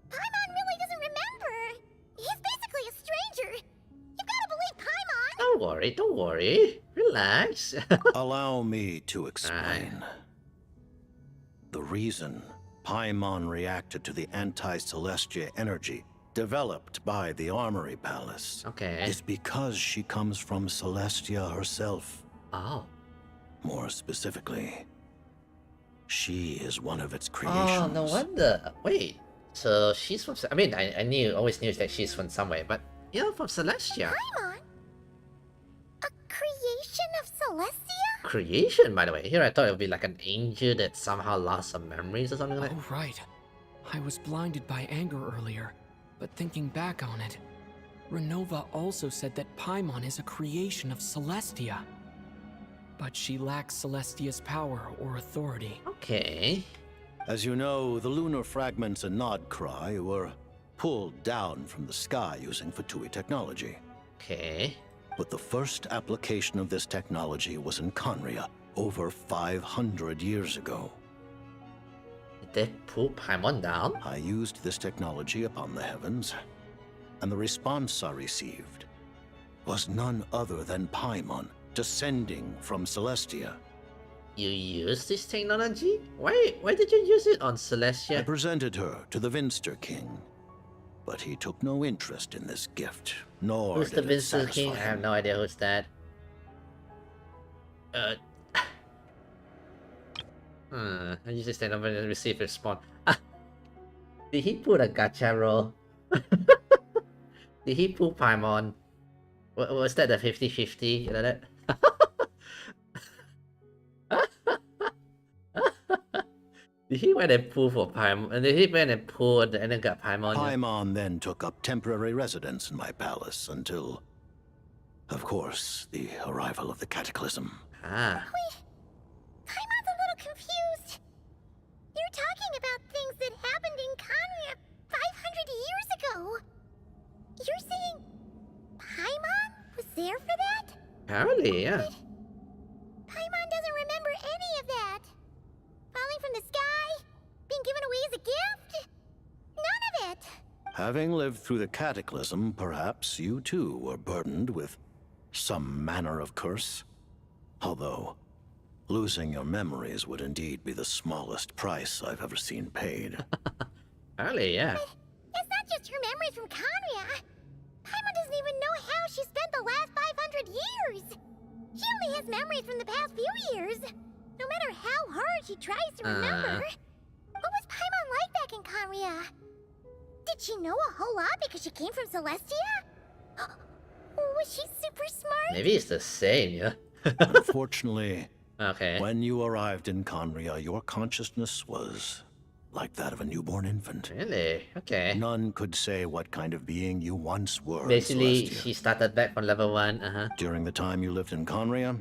Paimon really doesn't remember. He's basically a stranger. You gotta believe Paimon. Don't worry. Relax. Allow me to explain. The reason Paimon reacted to the anti-Celestia energy developed by the Armory Palace is because she comes from Celestia herself. Oh. More specifically, she is one of its Oh, creations. no wonder. Wait. So she's from... I mean, I always knew that she's from somewhere, but you're from Celestia. Paimon? A creation of Celestia? Creation, by the way. Here I thought it would be like an angel that somehow lost some memories or something like that. Oh, right. I was blinded by anger earlier, but thinking back on it, Renova also said that Paimon is a creation of Celestia. But she lacks Celestia's power or authority. Okay. As you know, the lunar fragments in Nodcry were pulled down from the sky using Fatui technology. Okay. But the first application of this technology was in Conria over 500 years ago. Did they pull Paimon down? I used this technology upon the heavens, and the response I received was none other than Paimon descending from Celestia. You used this technology? Why did you use it on Celestia? I presented her to the Vinster King, but he took no interest in this gift, nor Who's the did it Vinster satisfy King? I have him. no idea who's that. I usually stand up and receive a response. Did he put a gacha roll? Did he pull Paimon? Was that the 50-50? You know that? Did he went and pull for Paimon? And did he went and pull and then got Paimon? Paimon then took up temporary residence in my palace until, of course, the arrival of the Cataclysm. Ah. Wait, Paimon's a little confused. You're talking about things that happened in Conria 500 years ago. You're saying Paimon was there for that? Apparently, yeah. But Paimon doesn't remember any of that. Falling from the sky? Being given away as a gift? None of it. Having lived through the Cataclysm, perhaps you too were burdened with some manner of curse. Although, losing your memories would indeed be the smallest price I've ever seen paid. Apparently, yeah. But it's not just her memories from Conria. Paimon doesn't even know how she spent the last 500 years. She only has memories from the past few years. No matter how hard she tries to remember. What was Paimon like back in Conria? Did she know a whole lot because she came from Celestia? Was she super smart? Maybe it's the same, yeah. Unfortunately, okay. When you arrived in Conria, your consciousness was like that of a newborn infant. Really? Okay. None could say what kind of being you once were. Basically, in Celestia. she started back from level 1. During the time you lived in Conria,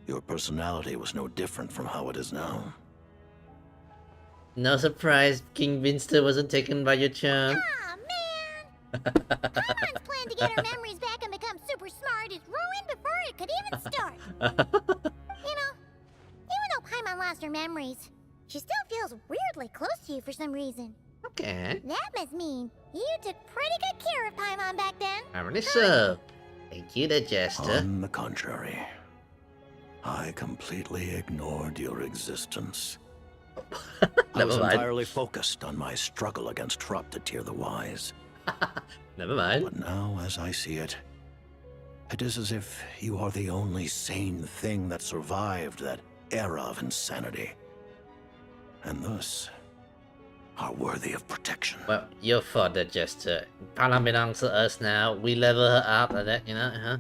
your personality was no different from how it is now. No surprise, King Vinster wasn't taken by your charm. Aw, man! Paimon's plan to get her memories back and become super smart is ruined before it could even start. You know, even though Paimon lost her memories, she still feels weirdly close to you for some reason. Okay. That must mean you took pretty good care of Paimon back then. Apparently so. Thank you, the Jester. On the contrary, I completely ignored your existence. I was entirely focused on my struggle against Troptatir the Wise. Never mind. But now, as I see it, it is as if you are the only sane thing that survived that era of insanity. And thus, are worthy of protection. Well, your fault, the Jester. Paimon belongs to us now. We level her up like that, you know?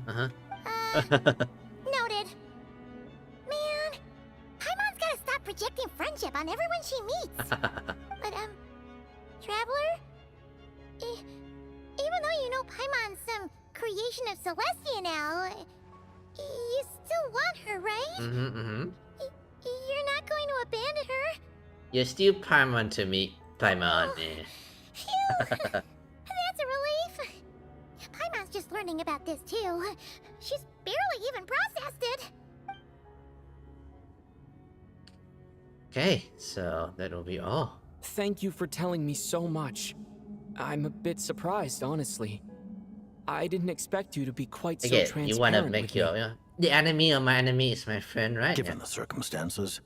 Noted. Man, Paimon's gotta stop projecting friendship on everyone she meets. But, Traveler? Even though you know Paimon's some creation of Celestia now, you still want her, right? You're not going to abandon her? You're still Paimon to me, Paimon. Phew! That's a relief. Paimon's just learning about this too. She's barely even processed it. Okay, so that will be all. Thank you for telling me so much. I'm a bit surprised, honestly. I didn't expect you to be quite so Again, transparent you want to with make me. your... The enemy of my enemy is my friend, right? Given the circumstances,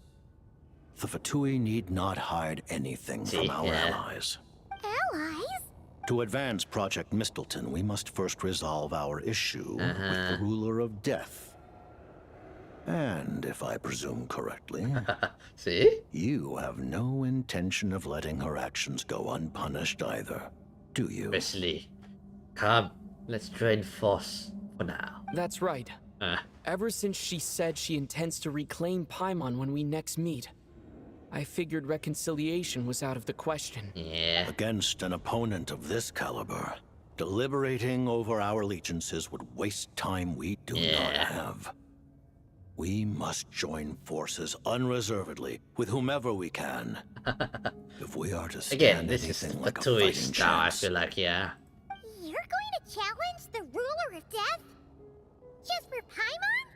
the Fatui need not hide anything See, from our yeah. allies. Allies? To advance Project Mistelton, we must first resolve our issue with the Ruler of Death. And if I presume correctly, see? You have no intention of letting her actions go unpunished either, do you? Wesley, come, let's join force for now. That's right. Ever since she said she intends to reclaim Paimon when we next meet, I figured reconciliation was out of the question. Yeah. Against an opponent of this caliber, deliberating over our allegiances would waste time we do not have. We must join forces unreservedly with whomever we can. If we are to stand Again, this is anything a like a two-way fighting style, I chance, feel like, yeah. You're going to challenge the Ruler of Death? Just for Paimon?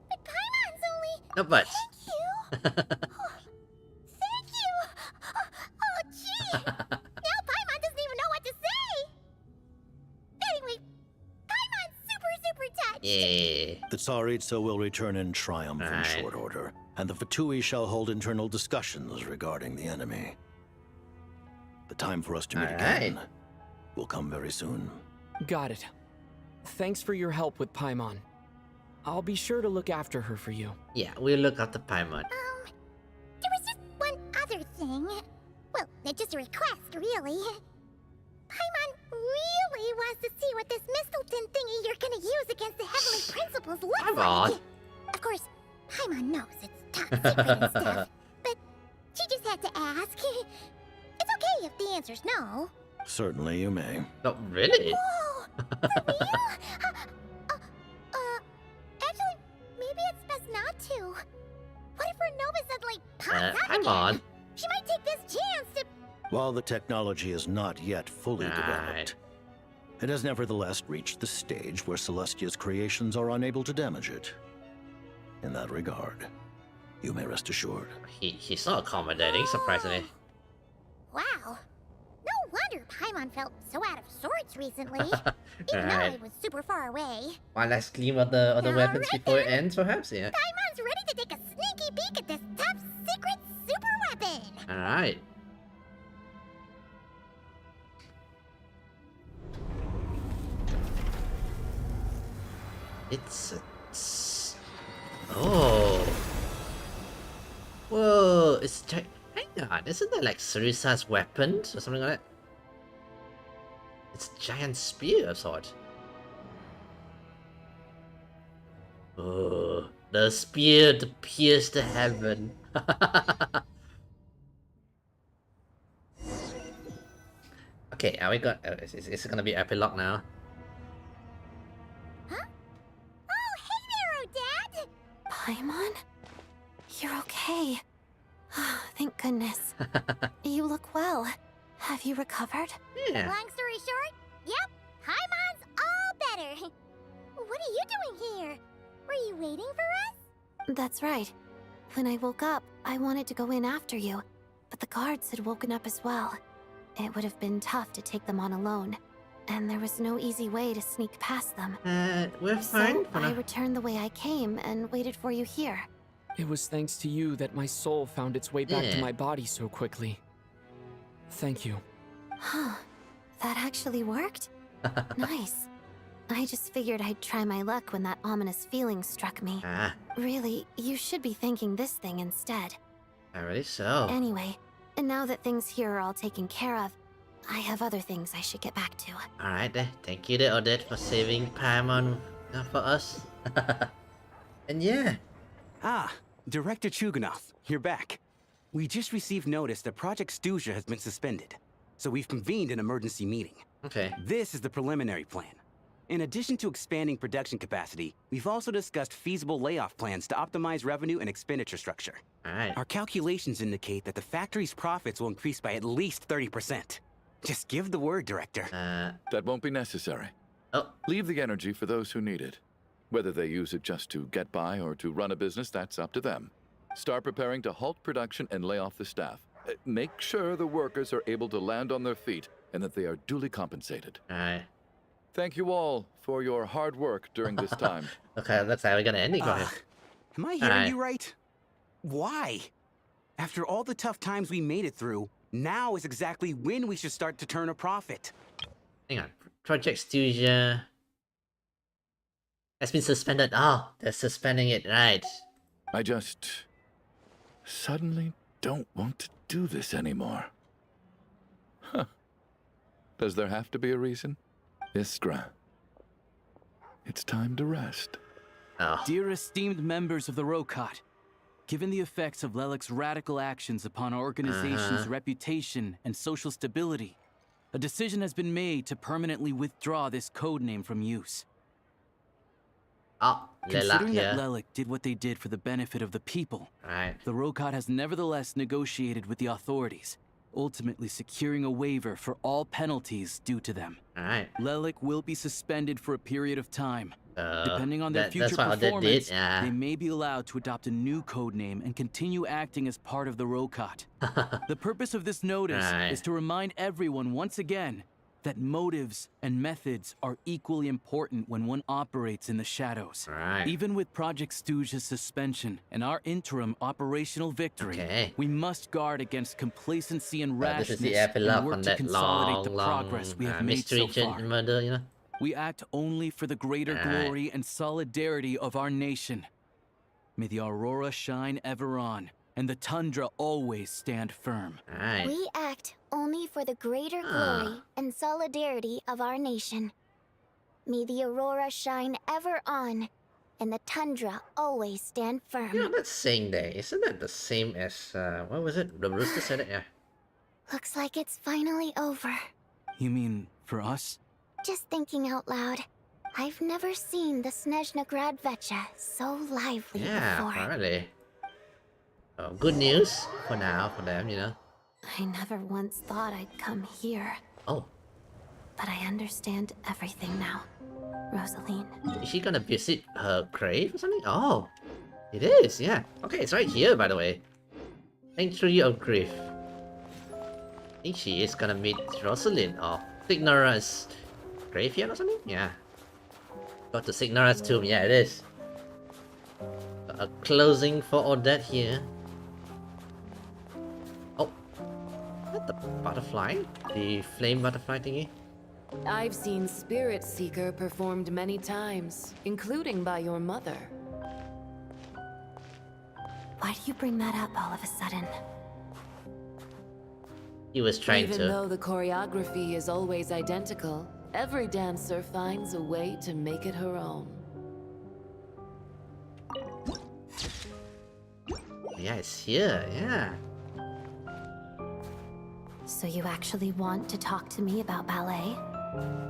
But Paimon's only... No, but... Thank you! Thank you! Oh, gee! Now Paimon doesn't even know what to say! Anyway, Paimon's super touched! Yeah. The Tsaritsa will return in triumph in short order, and the Fatui shall hold internal discussions regarding the enemy. The time for us to meet again will come very soon. Got it. Thanks for your help with Paimon. I'll be sure to look after her for you. Yeah, we'll look after Paimon. There was just one other thing. Well, just a request, really. Paimon really wants to see what this Mistelton thingy you're gonna use against the Heavenly Principles looks like. Of course, Paimon knows it's top secret and stuff, but she just had to ask. It's okay if the answer's no. Certainly you may. Not really? Whoa! For real? Actually, maybe it's best not to. What if Renova suddenly pops up Come again? on. She might take this chance to... While the technology is not yet fully developed, it has nevertheless reached the stage where Celestia's creations are unable to damage it. In that regard, you may rest assured. He's not accommodating, surprisingly. Wow. No wonder Paimon felt so out of sorts recently. Even though I was super far away. One last gleam of the weapons before it ends, perhaps? Yeah. Paimon's ready to take a sneaky peek at this top secret super weapon. Alright. It's oh. Whoa, it's hang on, isn't that like Sarisa's weapons or something like that? It's a giant spear of sort. Oh, the spear to pierce the heaven. Okay, are we got? Is it gonna be epilogue now? Huh? Oh, hey there, Odette! Paimon? You're okay. Thank goodness. You look well. Have you recovered? Yeah. Long story short, yep, Paimon's all better. What are you doing here? Were you waiting for us? That's right. When I woke up, I wanted to go in after you, but the guards had woken up as well. It would have been tough to take them on alone, and there was no easy way to sneak past them. We're fine. So I returned the way I came and waited for you here. It was thanks to you that my soul found its way back to my body so quickly. Thank you. Huh. That actually worked? Nice. I just figured I'd try my luck when that ominous feeling struck me. Really, you should be thanking this thing instead. Alright, so. Anyway, and now that things here are all taken care of, I have other things I should get back to. Alright then, thank you there, Odette, for saving Paimon for us. And yeah. Ah, Director Chuganov, you're back. We just received notice that Project Stuzha has been suspended, so we've convened an emergency meeting. Okay. This is the preliminary plan. In addition to expanding production capacity, we've also discussed feasible layoff plans to optimize revenue and expenditure structure. Alright. Our calculations indicate that the factory's profits will increase by at least 30%. Just give the word, Director. That won't be necessary. Oh. Leave the energy for those who need it. Whether they use it just to get by or to run a business, that's up to them. Start preparing to halt production and lay off the staff. Make sure the workers are able to land on their feet and that they are duly compensated. Alright. Thank you all for your hard work during this time. Okay, that's how we're gonna end it. Am I hearing you right? Why? After all the tough times we made it through, now is exactly when we should start to turn a profit. Hang on. Project Stuzha has been suspended. Oh, they're suspending it, right. I just suddenly don't want to do this anymore. Huh. Does there have to be a reason? Iskra, it's time to rest. Oh. Dear esteemed members of the Rokot, given the effects of Lelek's radical actions upon our organization's reputation and social stability, a decision has been made to permanently withdraw this codename from use. Considering that Lelek did what they did for the benefit of the people, the Rokot has nevertheless negotiated with the authorities ultimately securing a waiver for all penalties due to them. Alright. Lelik will be suspended for a period of time. Depending on their that's future what Odette did, performance, yeah. they may be allowed to adopt a new code name and continue acting as part of the Rokot. The purpose of this notice is to remind everyone once again that motives and methods are equally important when one operates in the shadows. Even with Project Stuzha's suspension and our interim operational victory, we must guard against complacency and this is the rashness epilogue and work on to that consolidate the long progress we have made mystery so far. murder, you know? We act only for the greater glory and solidarity of our nation. May the aurora shine ever on, and the tundra always stand firm. We act only for the greater glory and solidarity of our nation. May the aurora shine ever on, and the tundra always stand firm. You know, that saying there, isn't that the same as, what was it? The rooster said it, yeah. Looks like it's finally over. You mean for us? Just thinking out loud. I've never seen the Snezhna Gradvecha so lively before. Apparently. Oh, good news for now for them, you know. I never once thought I'd come here. Oh. But I understand everything now, Rosaline. Is she gonna visit her grave or something? Oh, it is, yeah. Okay, it's right here, by the way. Entry of Grief. I think she is gonna meet Rosalind or Signara's graveyard or something? Yeah. Got to Signara's tomb, yeah, it is. A closing for Odette here. Oh. Is that the butterfly? The flame butterfly thingy? I've seen Spirit Seeker performed many times, including by your mother. Why do you bring that up all of a sudden? He was trying Even though the choreography is always identical, every dancer finds a way to make it her own. Yeah, it's here, yeah. So you actually want to talk to me about ballet?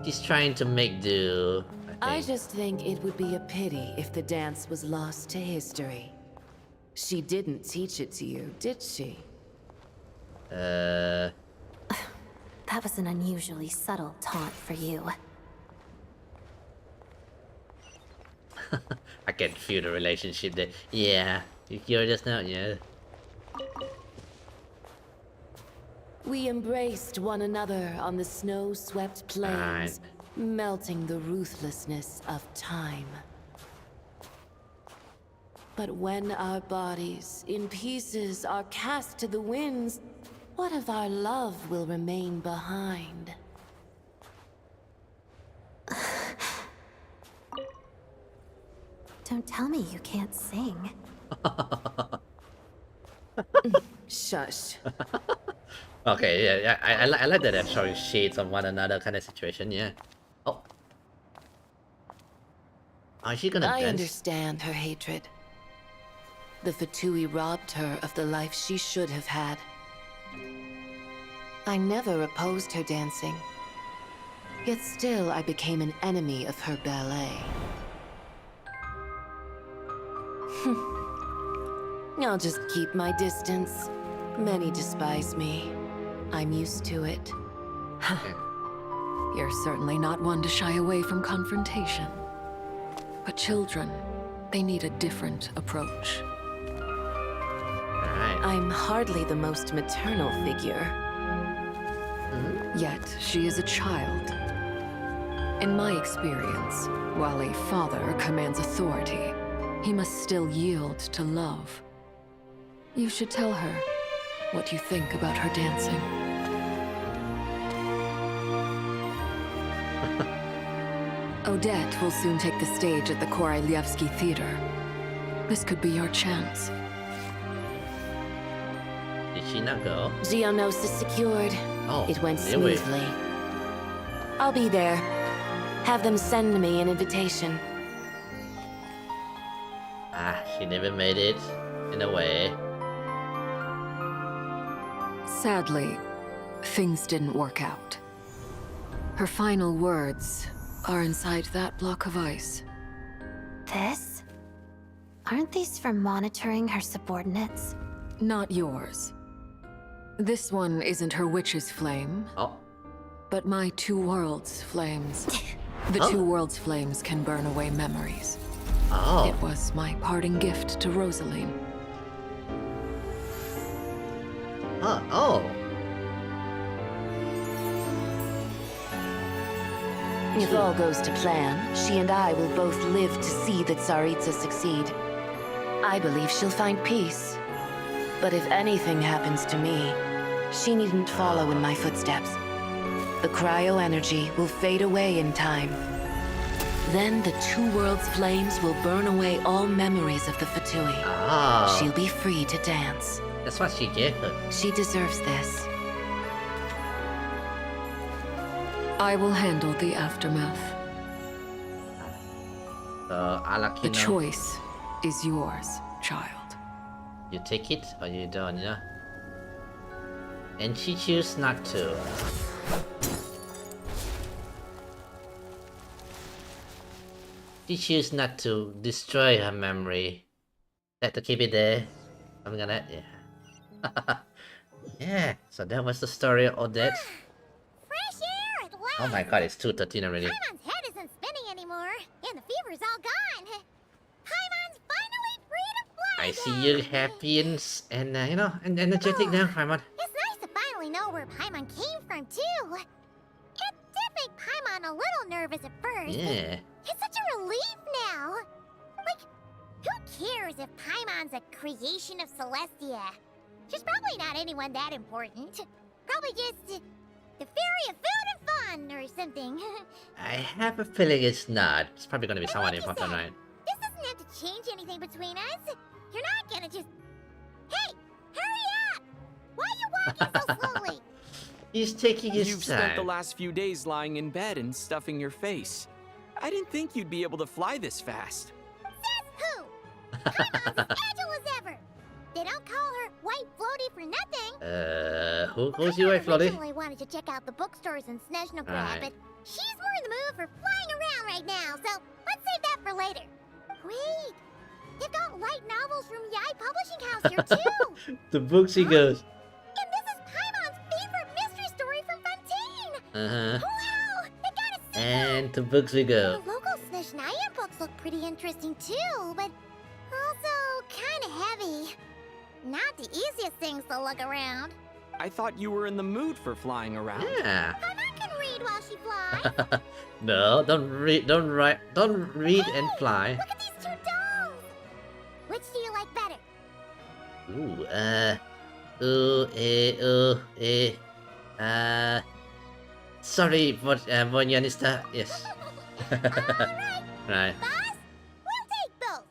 She's trying to make do. I just think it would be a pity if the dance was lost to history. She didn't teach it to you, did she? That was an unusually subtle taunt for you. I can feel the relationship there. Yeah, you hear just now, yeah. We embraced one another on the snow-swept plains, melting the ruthlessness of time. But when our bodies, in pieces, are cast to the winds, what of our love will remain behind? Don't tell me you can't sing. Shush. Okay, yeah, I like that they're showing shades of one another kind of situation, yeah. Oh. Is she gonna dance? I understand her hatred. The Fatui robbed her of the life she should have had. I never opposed her dancing. Yet still I became an enemy of her ballet. I'll just keep my distance. Many despise me. I'm used to it. You're certainly not one to shy away from confrontation. But children, they need a different approach. I'm hardly the most maternal figure. Yet, she is a child. In my experience, while a father commands authority, he must still yield to love. You should tell her what you think about her dancing. Odette will soon take the stage at the Koralyevsky Theater. This could be your chance. Did she not go? Geonosis secured. Oh, it went did we? smoothly. I'll be there. Have them send me an invitation. She never made it, in a way. Sadly, things didn't work out. Her final words are inside that block of ice. This? Aren't these for monitoring her subordinates? Not yours. This one isn't her witch's flame. Oh. But my two worlds' flames. The two worlds' flames can burn away memories. Oh. It was my parting gift to Rosaline. Oh. If all goes to plan, she and I will both live to see that Tsaritsa succeed. I believe she'll find peace. But if anything happens to me, she needn't follow in my footsteps. The cryo energy will fade away in time. Then the two worlds' flames will burn away all memories of the Fatui. Oh. She'll be free to dance. That's what she gave her. She deserves this. I will handle the aftermath. Alakino. The choice is yours, child. You take it or you don't, yeah? And she chooses not to. She chooses not to destroy her memory. Like to keep it there. Something like that, yeah. Yeah, so that was the story of Odette. Fresh air at last! Oh my god, it's 2:13 already. Paimon's head isn't spinning anymore, and the fever's all gone. Paimon's finally free to fly I see you happy and you know, and energetic now, Paimon. It's nice to finally know where Paimon came from, too. It did make Paimon a little nervous at first. Yeah. It's such a relief now. Like, who cares if Paimon's a creation of Celestia? She's probably not anyone that important. Probably just the fairy of food and fun or something. I have a feeling it's not. It's probably gonna be someone important, right? This doesn't have to change anything between us. You're not gonna just... Hey! Hurry up! Why are you walking so slowly? He's taking his You've time. spent the last few days lying in bed and stuffing your face. I didn't think you'd be able to fly this fast. Says who? Paimon's as agile as ever. They don't call her White Floaty for nothing. Who's you, White Floaty? I originally wanted to check out the bookstores in Snezhnograd, Right. but she's more in the mood for flying around right now, so let's save that for later. Wait, they've got light novels from Yai Publishing House here too. The books he goes. And this is Paimon's favorite mystery story from Fontaine. Uh-huh. Wow, I gotta see And to books we go. The local Snezhnaya books look pretty interesting too, but also kind of heavy. Not the easiest things to look around. I thought you were in the mood for flying around. Yeah. Paimon can read while she flies. No, don't read and fly. Look at these two dolls. Which do you like better? Sorry, but Bonyanista, yes. Right. Boss, we'll take both.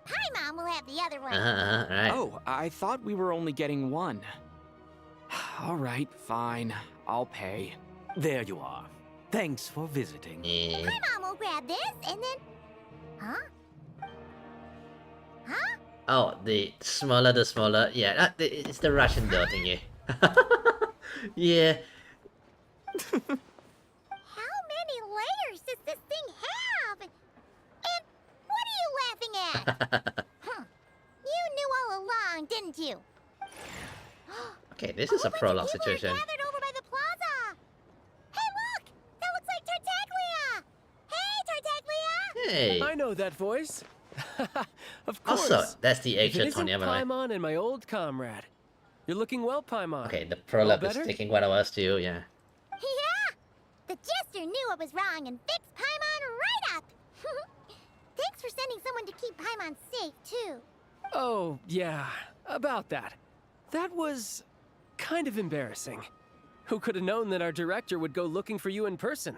Paimon will have the other one. Right. Oh, I thought we were only getting one. All right, fine. I'll pay. There you are. Thanks for visiting. Yeah. Paimon will grab this and then... Huh? Huh? Oh, the smaller. Yeah, it's the Russian doll thingy. Yeah. How many layers does this thing have? And what are you laughing at? You knew all along, didn't you? Okay, this is a prologue situation. Gathered over by the plaza. Hey, look! That looks like Tartaglia. Hey, Tartaglia! Hey. I know that voice. Of course. Also, that's the If actual it isn't Tonya, by the way. Paimon and my old comrade. You're looking well, Paimon. Okay, the prologue is better? taking 1 hour too, yeah. Yeah! The jester knew it was wrong and fixed Paimon right up. Thanks for sending someone to keep Paimon safe, too. Oh, yeah. About that. That was kind of embarrassing. Who could have known that our director would go looking for you in person?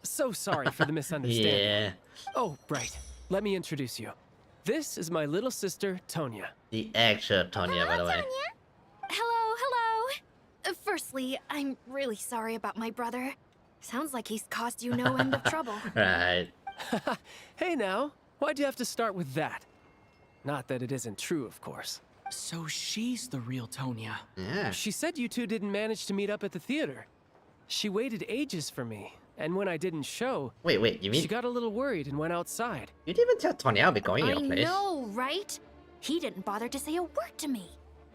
So sorry for the misunderstanding. Yeah. Oh, right. Let me introduce you. This is my little sister, Tonya. The actual Tonya, by the way. Hello. Firstly, I'm really sorry about my brother. Sounds like he's caused you no end of trouble. Right. Hey now, why'd you have to start with that? Not that it isn't true, of course. So she's the real Tonya. Yeah. She said you two didn't manage to meet up at the theater. She waited ages for me, and when I didn't show... Wait, you mean... She got a little worried and went outside. You didn't even tell Tonya I'll be going to your place. I know, right? He didn't bother to say a word to me.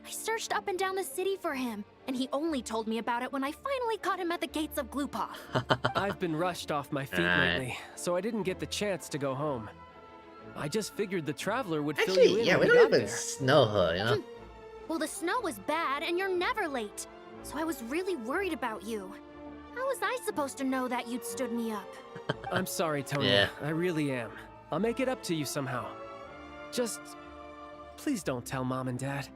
I searched up and down the city for him, and he only told me about it when I finally caught him at the gates of Glupov. I've been rushed off my feet lately, so I didn't get the chance to go home. I just figured the traveler would fill you Actually, in yeah, when we he don't got even there. know her, you know? Well, the snow was bad, and you're never late. So I was really worried about you. How was I supposed to know that you'd stood me up? I'm sorry, Tony. Yeah. I really am. I'll make it up to you somehow. Just please don't tell Mom and Dad.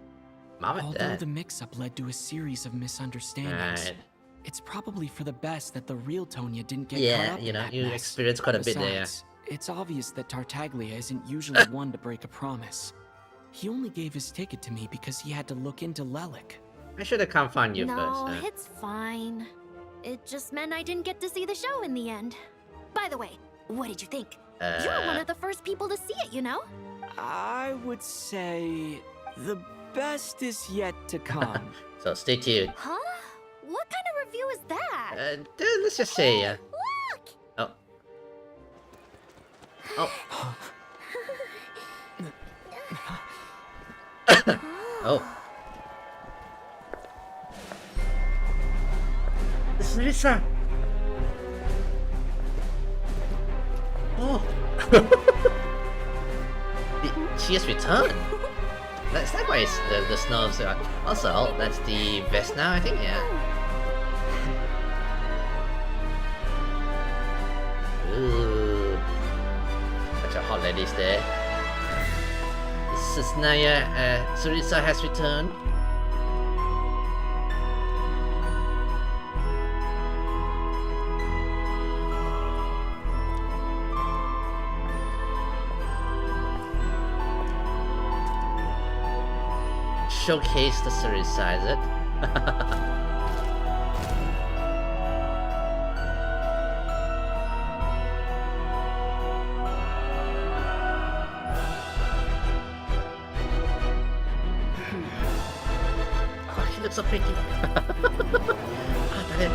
Mom and Although Dad. the mix-up led to a series of misunderstandings, Right. it's probably for the best that the real Tonya didn't get caught Yeah, up you in know, that you mess. experienced quite a bit there. Besides, it's obvious that Tartaglia isn't usually one to break a promise. He only gave his ticket to me because he had to look into Lelik. I should have come find you No, first. Huh? it's fine. It just meant I didn't get to see the show in the end. By the way, what did you think? You're one of the first people to see it, you know? I would say the best is yet to come. So stay tuned. Huh? What kind of review is that? Let's just say, Look! oh. Oh. Oh. This is Lisa. Oh. She has returned. That's that why the snow's also that's the vest now, I think, yeah. Ooh. Bunch of hot ladies there. This is Naya, Sarisa has returned. Showcase the Sarisa, is it? Oh, she looks so pretty. Oh, damn it.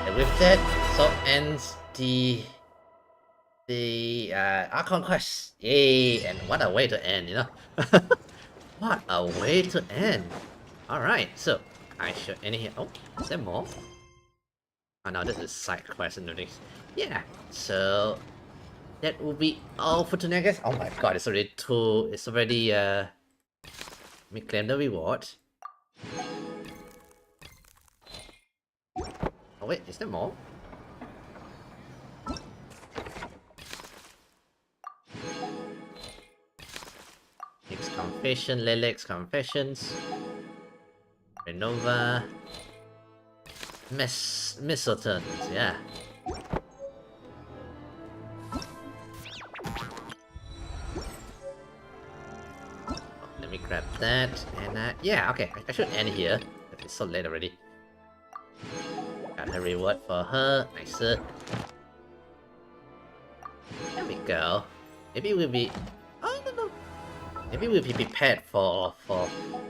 And with that, so ends the Archon quest. Yay! And what a way to end, you know. What a way to end. Alright, so I should end here. Oh, is there more? Oh no, this is side quest and everything. Yeah, so that will be all for tonight, guys. Oh my god, it's already let me claim the reward. Oh wait, is there more? Nick's Confession, Lilek's Confessions, Renova, Mistletones, yeah. Oh, let me grab that, and yeah, okay, I should end here. It's so late already. Got her reward for her, nicer. There we go. Maybe we'll be... Oh, no. Maybe we'll be prepared for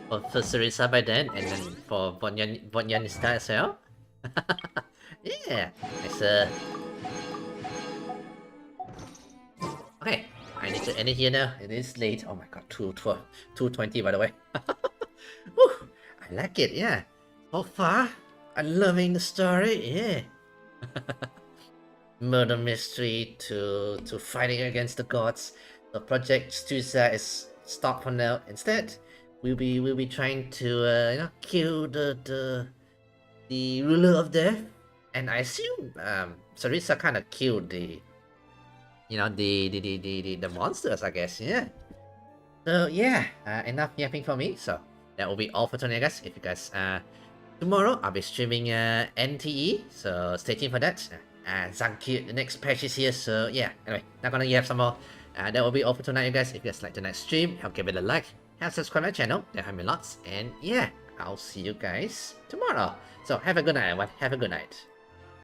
Sarisa by then, and then for Vonyanista as well. Yeah, nice. Okay, I need to end it here now. It is late. Oh my god, 2:20 by the way. Woo, I like it. Yeah, so far I'm loving the story. Yeah. Murder mystery to fighting against the gods. The project Stuzha is stopped for now. Instead, we'll be trying to kill the ruler of death, and I assume Sarisa kind of killed the the monsters, I guess. Yeah. So yeah, enough yapping for me. So that will be all for tonight, guys. If you guys tomorrow I'll be streaming NTE, so stay tuned for that. Zanki, the next patch is here, so yeah. Anyway, not gonna have some more. That will be all for tonight, you guys. If you guys like tonight's stream, help give it a like, help subscribe my channel. That helps me lots. And yeah, I'll see you guys tomorrow. So have a good night, everyone. Have a good night.